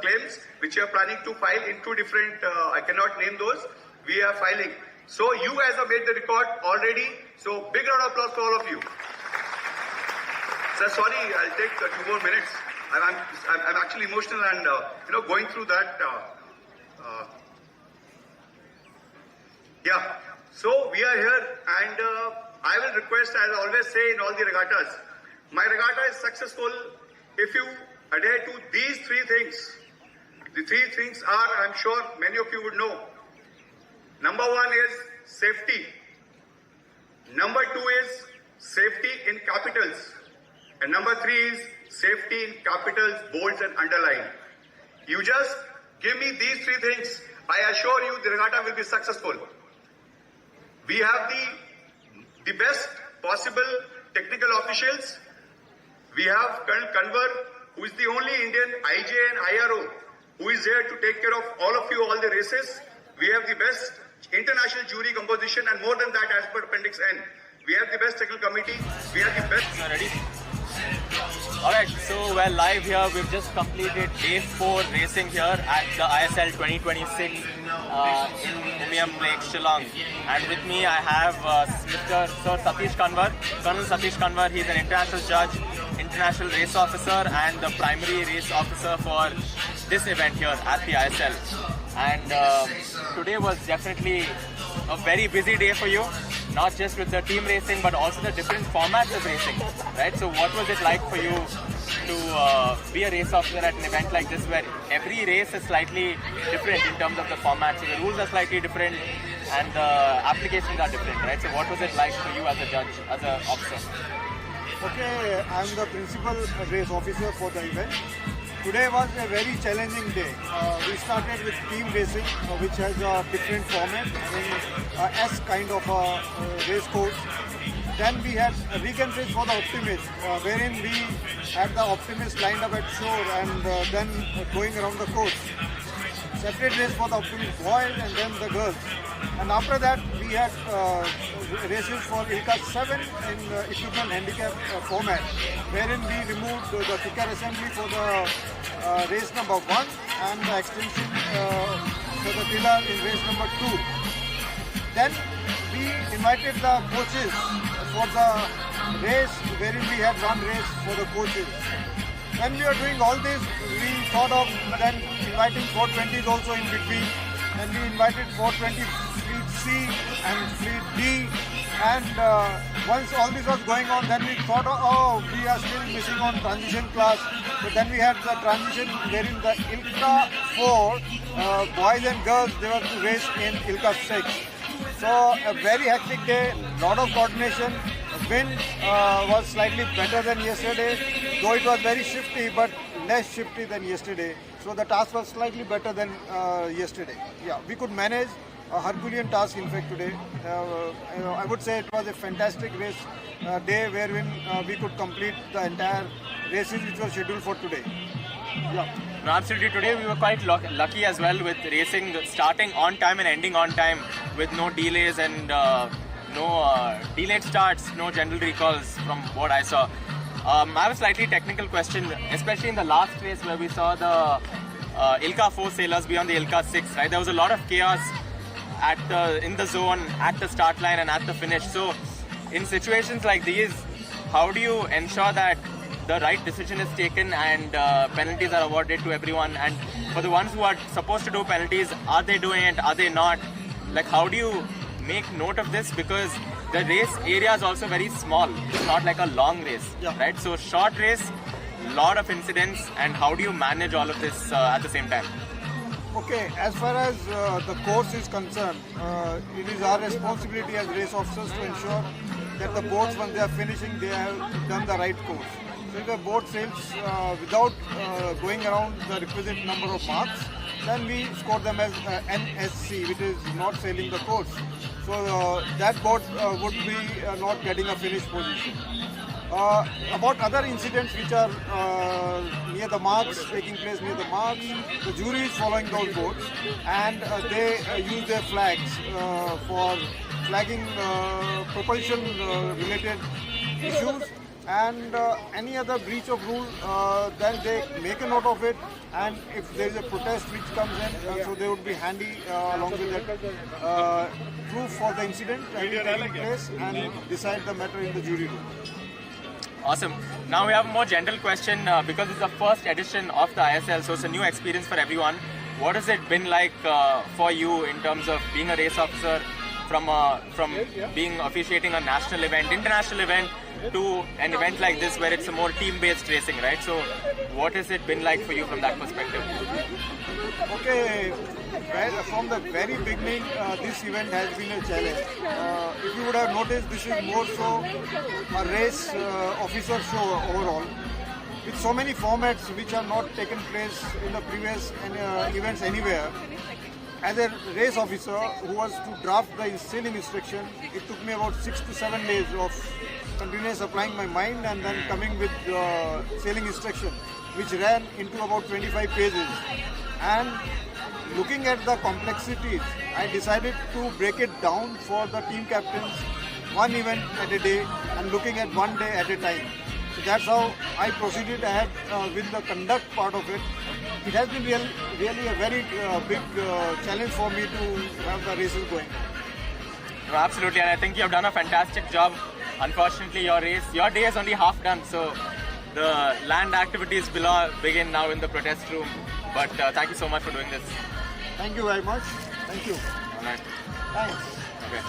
claims, which we are planning to file in 2 different, I cannot name those, we are filing. So you guys have made the record already. So big round of applause for all of you. Sir, sorry, I'll take 2 more minutes. I'm actually emotional and, going through that. Yeah. So we are here and I will request, as I always say in all the regattas, my regatta is successful if you adhere to these 3 things. The 3 things are, I'm sure many of you would know. Number 1 is safety. Number 2 is safety in capitals. And number 3 is safety in capitals, bolds and underline. You just give me these 3 things. I assure you the regatta will be successful. We have the best possible technical officials. We have Colonel Kanwar, who is the only Indian IJ and IRO who is there to take care of all of you, all the races. We have the best international jury composition and more than that as per Appendix N. We have the best technical committee. We have the best... Ready? Alright, so we're live here. We've just completed day 4 racing here at the ISL 2026 in Umiam Lake, Shillong. And with me I have Mr. Sir Satish Kanwar, Colonel Satish Kanwar. He's an international judge, international race officer and the primary race officer for this event here at the ISL. And today was definitely a very busy day for you, not just with the team racing, but also the different formats of racing, right? So what was it like for you to be a race officer at an event like this, where every race is slightly different in terms of the format? So the rules are slightly different and the applications are different, right? So what was it like for you as a judge, as an officer? Okay, I'm the principal race officer for the event. Today was a very challenging day. We started with team racing, which has a different format, in S kind of a race course. Then we had a weekend race for the optimists, wherein we had the optimists lined up at shore and then going around the course. Separate race for the optimist boys and then the girls. And after that, we had races for ILCA 7 in equipment handicap format, wherein we removed the kicker assembly for the race number 1 and the extension for the tiller in race number 2. Then we invited the coaches for the race, wherein we had one race for the coaches. When we were doing all this, we thought of then inviting 420s also in between. And we invited 420 Fleet C and Fleet D. And once all this was going on, then we thought, oh, we are still missing on transition class. So then we had the transition wherein the ILCA 4, boys and girls, they were to race in ILCA 6. So a very hectic day, lot of coordination. Wind was slightly better than yesterday, though it was very shifty, but less shifty than yesterday. So the task was slightly better than yesterday. Yeah, we could manage a Herculean task in fact today. I would say it was a fantastic race day wherein we could complete the entire races which were scheduled for today. Yeah. No, absolutely. Today we were quite lucky as well with racing starting on time and ending on time with no delays and no delayed starts, no general recalls from what I saw. I have a slightly technical question, especially in the last race where we saw the ILCA 4 sailors be on the ILCA 6, right? There was a lot of chaos in the zone, at the start line and at the finish. So in situations like these, how do you ensure that the right decision is taken and penalties are awarded to everyone? And for the ones who are supposed to do penalties, are they doing it? Are they not? Like, how do you make note of this? Because the race area is also very small. It's not like a long race, right? So short race, lot of incidents, and how do you manage all of this at the same time? Okay, as far as the course is concerned, it is our responsibility as race officers to ensure that the boats, when they are finishing, they have done the right course. So if the boat sails without going around the requisite number of marks, then we score them as NSC, which is not sailing the course. So that boat would be not getting a finished position. About other incidents which are near the marks, taking place near the marks, the jury is following those boats and they use their flags for flagging propulsion related issues and any other breach of rule, then they make a note of it, and if there is a protest which comes in, so they would be handy along with that proof for the incident taking place and decide the matter in the jury room. Awesome. Now we have a more general question because it's the first edition of the ISL, so it's a new experience for everyone. What has it been like for you in terms of being a race officer from being officiating a national event, international event, to an event like this where it's a more team-based racing, right? So what has it been like for you from that perspective? Okay, from the very beginning, this event has been a challenge. If you would have noticed, this is more so a race officer show overall, with so many formats which have not taken place in the previous events anywhere. As a race officer who was to draft the sailing instruction, it took me about 6 to 7 days of continuous applying my mind and then coming with sailing instruction, which ran into about 25 pages. And looking at the complexities, I decided to break it down for the team captains, one event at a day and looking at one day at a time. So that's how I proceeded ahead with the conduct part of it. It has been really a very big challenge for me to have the races going. No, absolutely, and I think you have done a fantastic job. Unfortunately, your day is only half done, so the land activities begin now in the protest room. But thank you so much for doing this. Thank you very much. Thank you. All right. Thanks. Okay.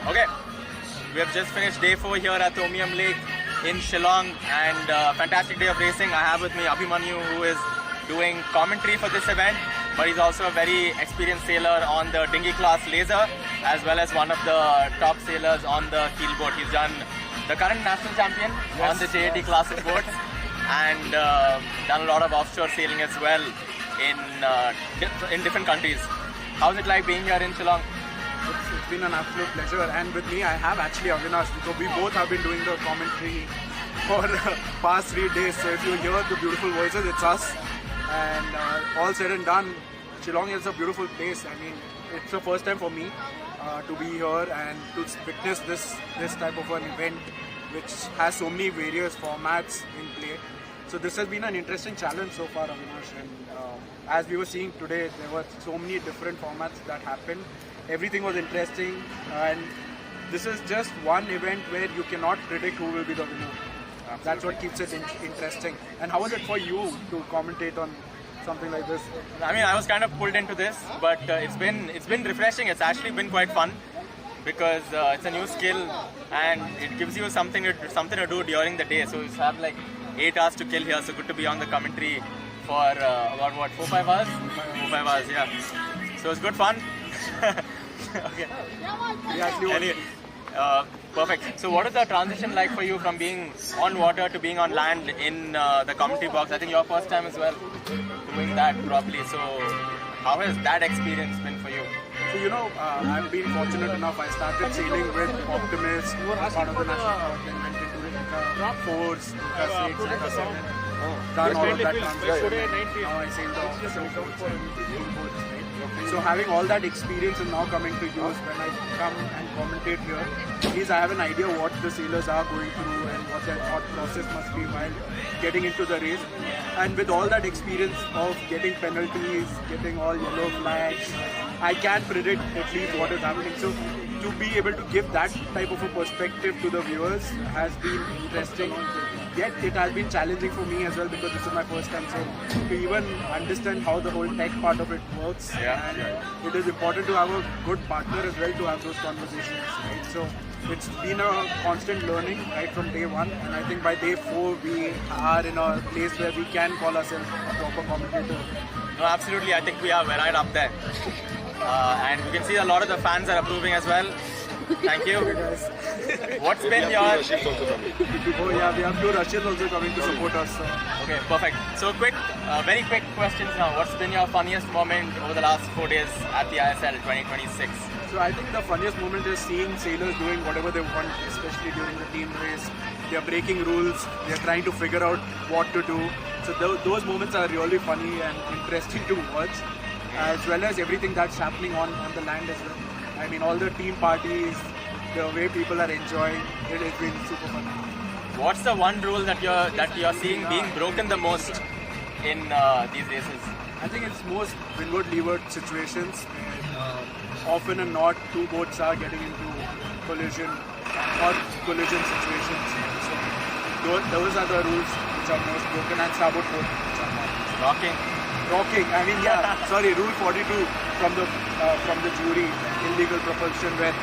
Okay, we have just finished day 4 here at Omium Lake in Shillong, and fantastic day of racing. I have with me Abhimanyu, who is doing commentary for this event, but he's also a very experienced sailor on the dinghy class Laser, as well as one of the top sailors on the keelboat. He's done the current national champion on the JAT classic boats, and done a lot of offshore sailing as well in different countries. How's it like being here in Shillong? It's been an absolute pleasure, and with me I have actually Avinash. So we both have been doing the commentary for the past 3 days. So if you hear the beautiful voices, it's us. And all said and done, Shillong is a beautiful place. I mean, it's the first time for me to be here and to witness this type of an event, which has so many various formats in play. So this has been an interesting challenge so far, Avinash. And as we were seeing today, there were so many different formats that happened. Everything was interesting, and this is just one event where you cannot predict who will be the winner. That's what keeps it interesting. And how was it for you to commentate on something like this? I mean, I was kind of pulled into this, but it's been refreshing. It's actually been quite fun because it's a new skill and it gives you something to do during the day. So you have like 8 hours to kill here. So good to be on the commentary for about what, 4-5 hours? 4-5 hours, yeah. So it's good fun. Okay. Anyway, perfect. So what is the transition like for you from being on water to being on land in the commentary box? I think your first time as well doing that probably. So how has that experience been for you? So I've been fortunate enough. I started sailing with Optimist, part of the national squad, then went into the Force, the 6, and the 7. Done all of that transition. Now I sail the official boats. So having all that experience and now coming to use when I come and commentate here, at least I have an idea what the sailors are going through and what their thought process must be while getting into the race. And with all that experience of getting penalties, getting all yellow flags, I can predict at least what is happening. So to be able to give that type of a perspective to the viewers has been interesting. Yet it has been challenging for me as well because this is my first time. So to even understand how the whole tech part of it works, and it is important to have a good partner as well to have those conversations. Right? So it's been a constant learning right from day 1, and I think by day 4 we are in a place where we can call ourselves a proper commentator. No, absolutely. I think we are right up there. And you can see a lot of the fans are approving as well. Thank you. What's been your... Oh yeah, we have 2 Russians also coming to support us. So. Okay, perfect. So very quick questions now. What's been your funniest moment over the last 4 days at the ISL 2026? So I think the funniest moment is seeing sailors doing whatever they want, especially during the team race. They're breaking rules, they're trying to figure out what to do. So those moments are really funny and interesting to watch, as well as everything that's happening on the land as well. I mean, all the team parties, the way people are enjoying, it has been super fun. What's the one rule that you're seeing being broken the most in these races? I think it's most windward-leeward situations where often and not two boats are getting into collision or collision situations. So those are the rules which are most broken, and starboard port which are not. Rocking. I mean, yeah. Sorry, rule 42 from the jury, illegal propulsion, where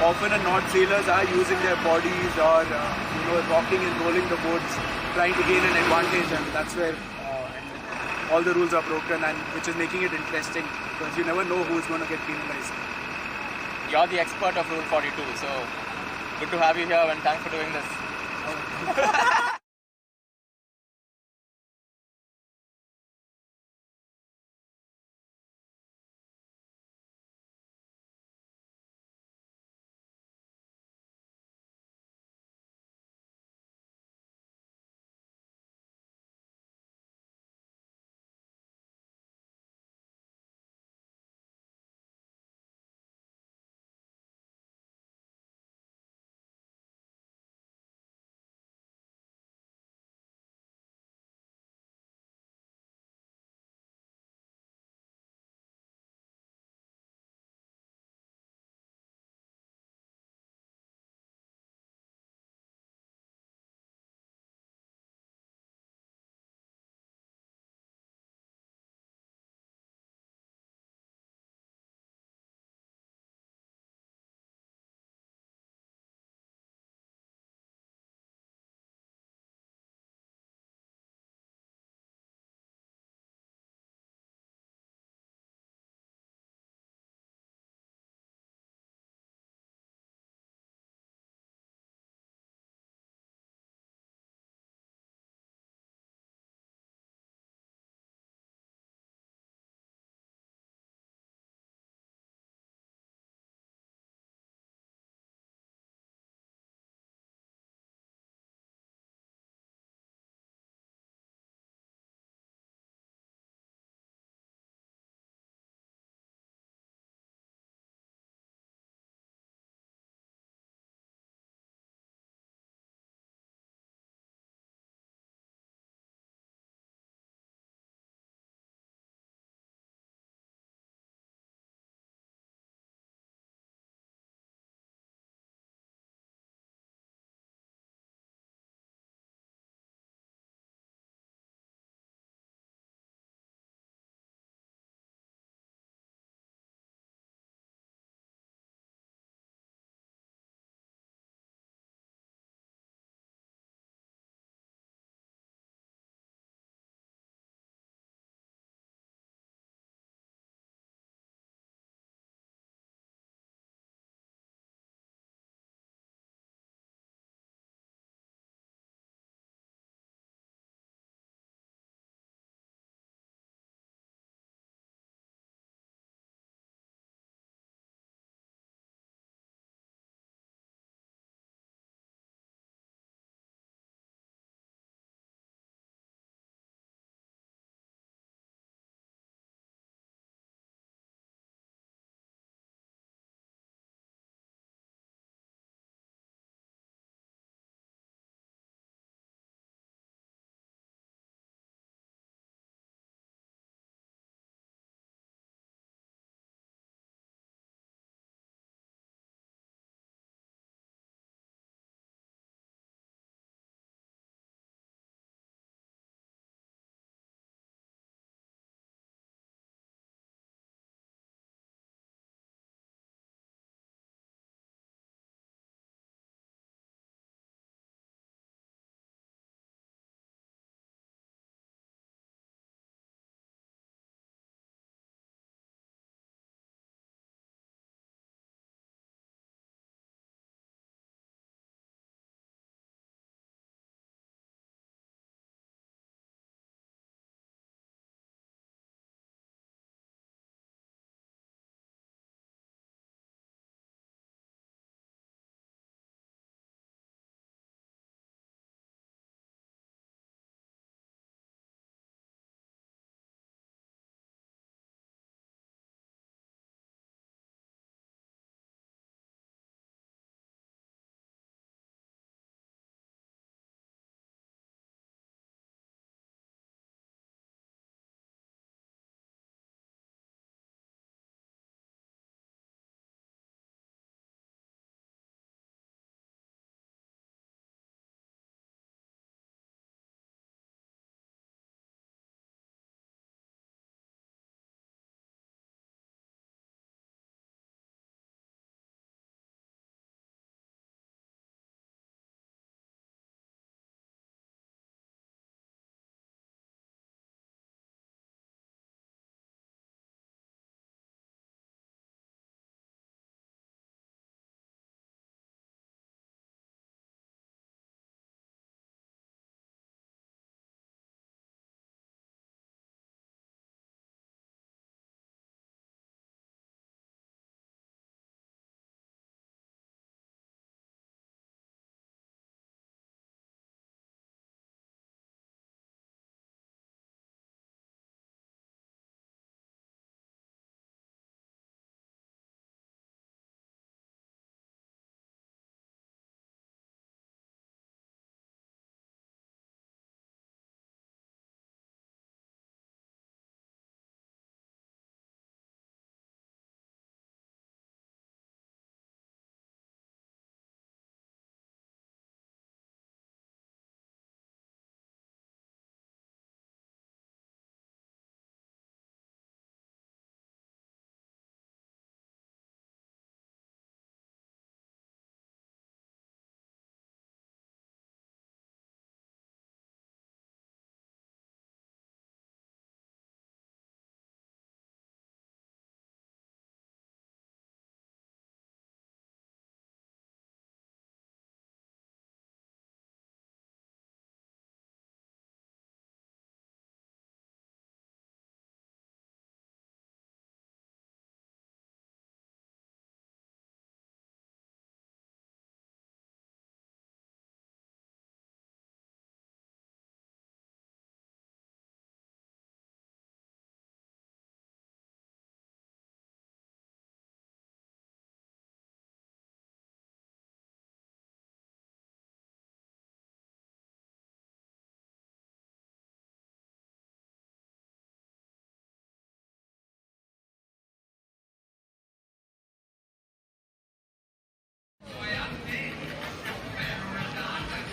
often and not sailers are using their bodies or rocking and rolling the boats, trying to gain an advantage, and that's where all the rules are broken, and which is making it interesting because you never know who's going to get penalized. You're the expert of Rule 42, so good to have you here and thanks for doing this.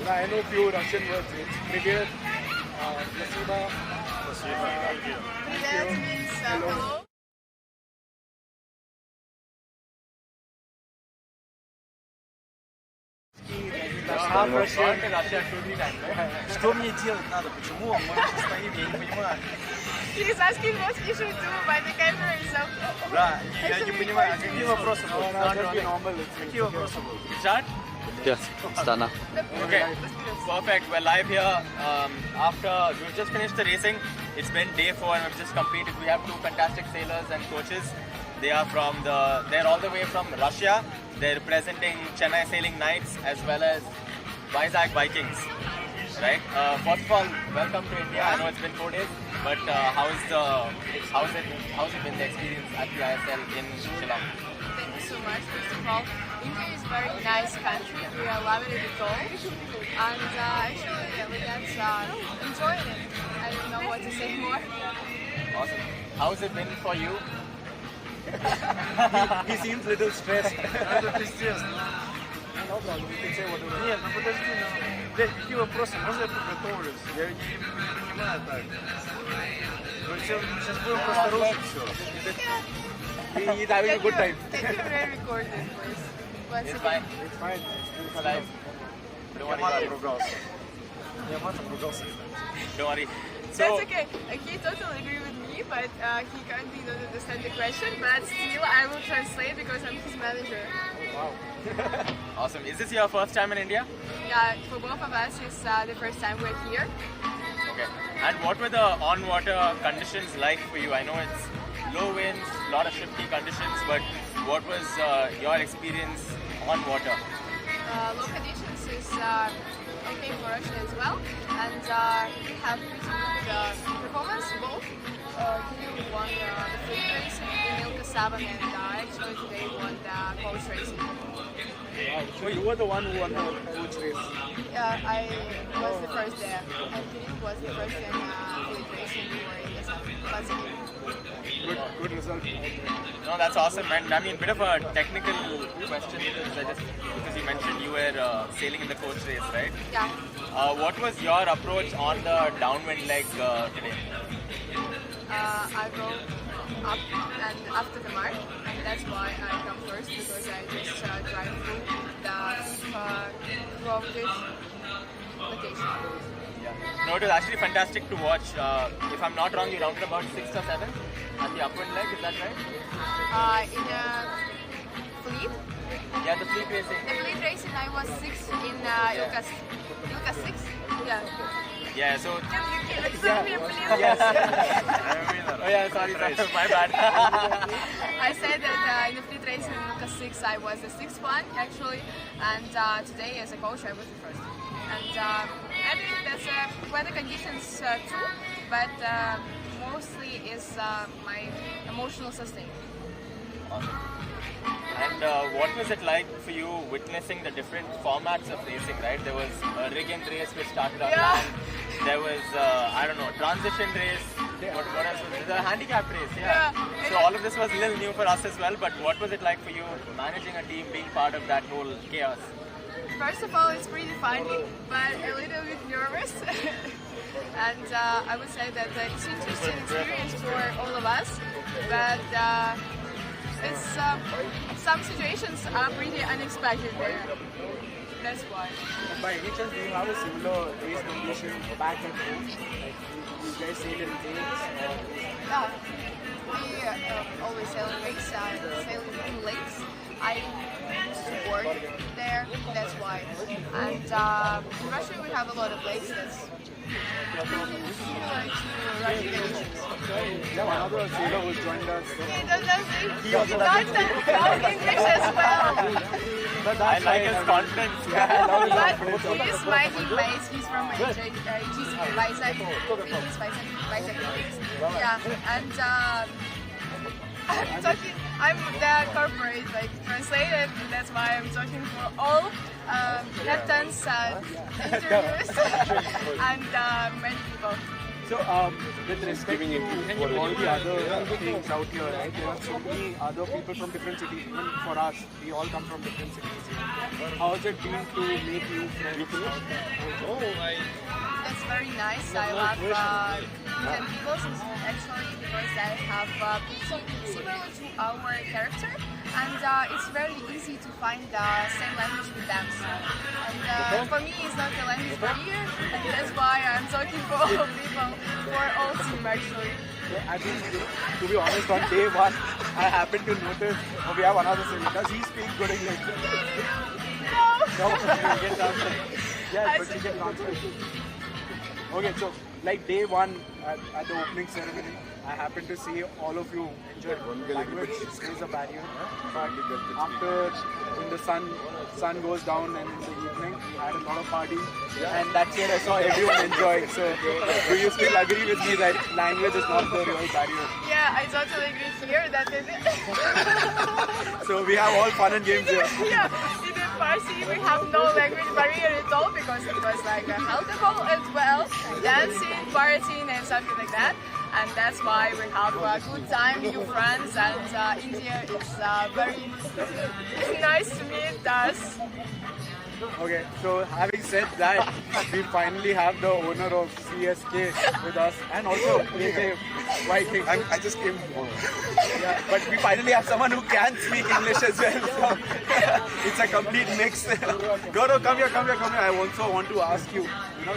I know few Russian words. It's Brigade, Spasiba. Thank you. That means hello. Half Russian. Что мне делать надо? Почему он сейчас стоит? Я не понимаю. He's asking what he should do, but the camera is up. Да, я не понимаю, а какие вопросы будут? Какие вопросы будут? Start? Yes, start now. Okay, perfect. We're live here. After we've just finished the racing, it's been day 4 and we've just completed. We have 2 fantastic sailors and coaches. They're all the way from Russia. They're representing Chennai Sailing Knights as well as Vizag Vikings. Right? First of all, welcome to India. I know it's been 4 days, but how's it been the experience at the ISL in Shillong? Thank you so much. First of all, India is a very nice country. We are loving it at all. And actually, everyone's enjoying it. I don't know what to say more. Awesome. How's it been for you? He seems a little stressed. No problem, you can say whatever. Нет, ну подожди, блядь, какие вопросы? Можно я подготовлюсь? Я не понимаю так. Мы сейчас будем просто рушить все. He's having a good time. Can you re-record it, please? Once It's again. fine. It's fine. It's live. Don't worry about it. Я матом ругался. Don't worry. That's okay. He totally agree with me, but he currently don't understand the question. But still, I will translate because I'm his manager. Wow. Awesome. Is this your first time in India? Yeah, for both of us, it's the first time we're here. Okay. And what were the on-water conditions like for you? I know it's low winds, a lot of shifty conditions, but what was your experience on water? Low conditions is okay for Russia as well, and we have pretty good performance both. He won the fleet racing in Ilka 7 and actually today won the coach racing. So you were the one who won the coach race? I was the first there, and Kirill was the first in fleet racing for Ilka 7. Good result. No, that's awesome. And I mean, bit of a technical question because you mentioned you were sailing in the coach race, right? Yeah. What was your approach on the downwind leg today? I go up and after the mark, and that's why I come first because I just drive through throughout this location. Yeah. No, it was actually fantastic to watch. If I'm not wrong, you rounded about 6th or 7th at the upwind leg, is that right? In the fleet? Yeah, the fleet racing. The fleet racing, I was 6th in Ilka 6? Yeah. Yeah, so... Can you explain me, please? Yes. Oh yeah, sorry, my bad. I said that in the fleet race in Ilka 6, I was the 6th one, actually, and today as a coach, I was the first. And I think that's weather conditions too, but mostly is my emotional sustain. Awesome. And what was it like for you witnessing the different formats of racing, right? There was a rigging race which started on land. There was, I don't know, transition race. What else was there? The handicap race, yeah. So all of this was a little new for us as well, but what was it like for you managing a team, being part of that whole chaos? First of all, it's pretty funny, but a little bit nervous. And I would say that it's an interesting experience for all of us, but it's some situations are pretty unexpected there. That's why. By any chance, do you have a similar race condition back at home? Like, you guys sail in lakes? Yeah, we always sail in lakes. I used to work there, that's why. And in Russia we have a lot of lakes that's similar to Russian conditions. Yeah, another sailor who joined us. He does not English as well. I like his confidence. But he is my teammate. He's from GC Vizag. Yeah, and I'm the corporate translator. That's why I'm talking for all captains, interviews, and many people. So, with respect to all the other things out here, right, there are so many other people from different cities. Even for us, we all come from different cities. How has it been to make new friends? That's very nice. I love Indian people actually because they have similar to our character, and it's very easy to find the same language with them. And for me, it's not a language barrier, and that's why I'm talking for all people, for all team actually. I think, to be honest, on day one, I happened to notice we have another city. Does he speak good English? No, you get answer. Yes, but you get answer. Okay, so like day one at the opening ceremony, I happened to see all of you enjoy language is a barrier. But after when the sun goes down and in the evening, I had a lot of party, and that's where I saw everyone enjoy. So do you still agree with me that language is not the real barrier? Yeah, I totally agree here. That is it. So we have all fun and games here. Yeah, in Farsi we have no language barrier at all because it was like a healthful as well, dancing, partying and something like that. And that's why we have a good time, new friends, and India is very nice to meet us. Okay, so having said that, we finally have the owner of CSK with us and also AJ Vikings. I just came home. Yeah, but we finally have someone who can speak English as well. So it's a complete mix. Gaurav, come here. I also want to ask you,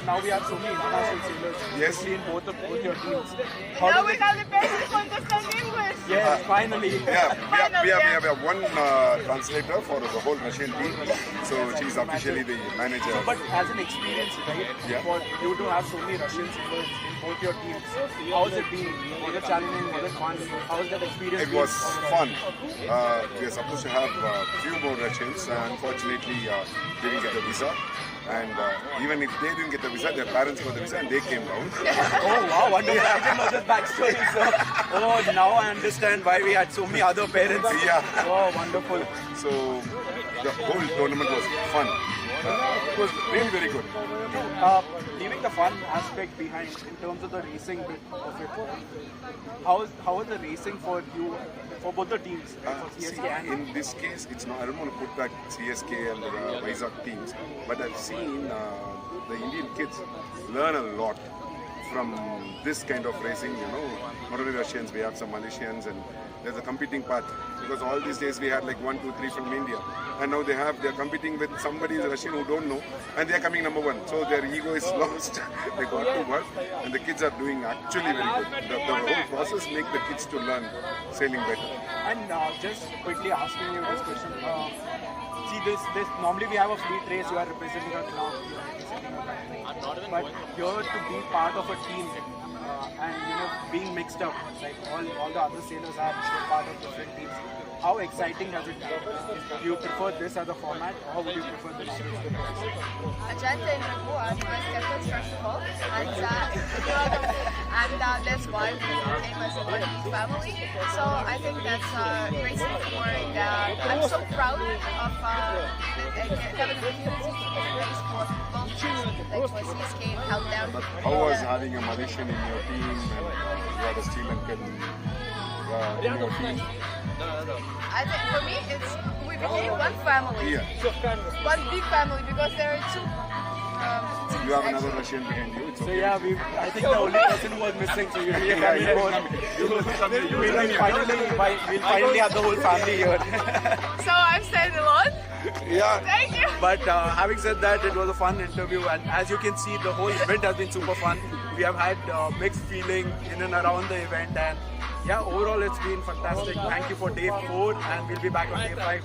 now we have so many international sailors, especially in both your teams. Now we have the basics to understand English. Yes, finally. Yeah, we have one translator for the whole Russian team. So she's officially the manager. So, but as an experience, right, Yeah. for you to have so many Russian sailors in both your teams, how's it been? Was it challenging? Was it fun? How's that experience It was fun. We are supposed to have a few more Russians. Unfortunately, they didn't get the visa. And even if they didn't get the visa, their parents got the visa and they came down. Oh wow, wonderful. I didn't know this backstory. So, now I understand why we had so many other parents. Yeah. Oh, wonderful. So the whole tournament was fun. It was really very good. Leaving the fun aspect behind in terms of the racing bit of it, how is the racing for you, for both the teams, for CSK and in this case, it's not. I don't want to put back CSK and the Vizag teams, but I've seen the Indian kids learn a lot from this kind of racing. Not only Russians, we have some Malaysians, and there's a competing part. Because all these days we had like 1, 2, 3 from India, and now they're competing with somebody Russian who don't know, and they're coming number one. So their ego is lost. They got to work, and the kids are doing actually very good. The whole process makes the kids to learn sailing better. And just quickly asking you this question. See, this normally we have a fleet race. You are representing a club, you are representing a country. But here to be part of a team and being mixed up, like all the other sailors are part of different teams. How exciting has it been? Do you prefer this as a format, or would you prefer the normal format? Ajanta and Raghu are the best captains first of all, and that's why we came as a one big family. So I think that's great step forward. I'm so proud of having the opportunity to race for both teams, like for CSK and Countdown. How was having a Malaysian in your team and you had a Sri Lankan in your team? I think for me, we became one family. Yeah. One big family because there are two. You have another Russian behind you. It's So okay. yeah, I think the only person who was missing. So we'll finally have the whole family here. So I've said a lot. Yeah. Thank you. But having said that, it was a fun interview, and as you can see, the whole event has been super fun. We have had mixed feeling in and around the event, and yeah, overall it's been fantastic. Thank you for day 4, and we'll be back on day 5.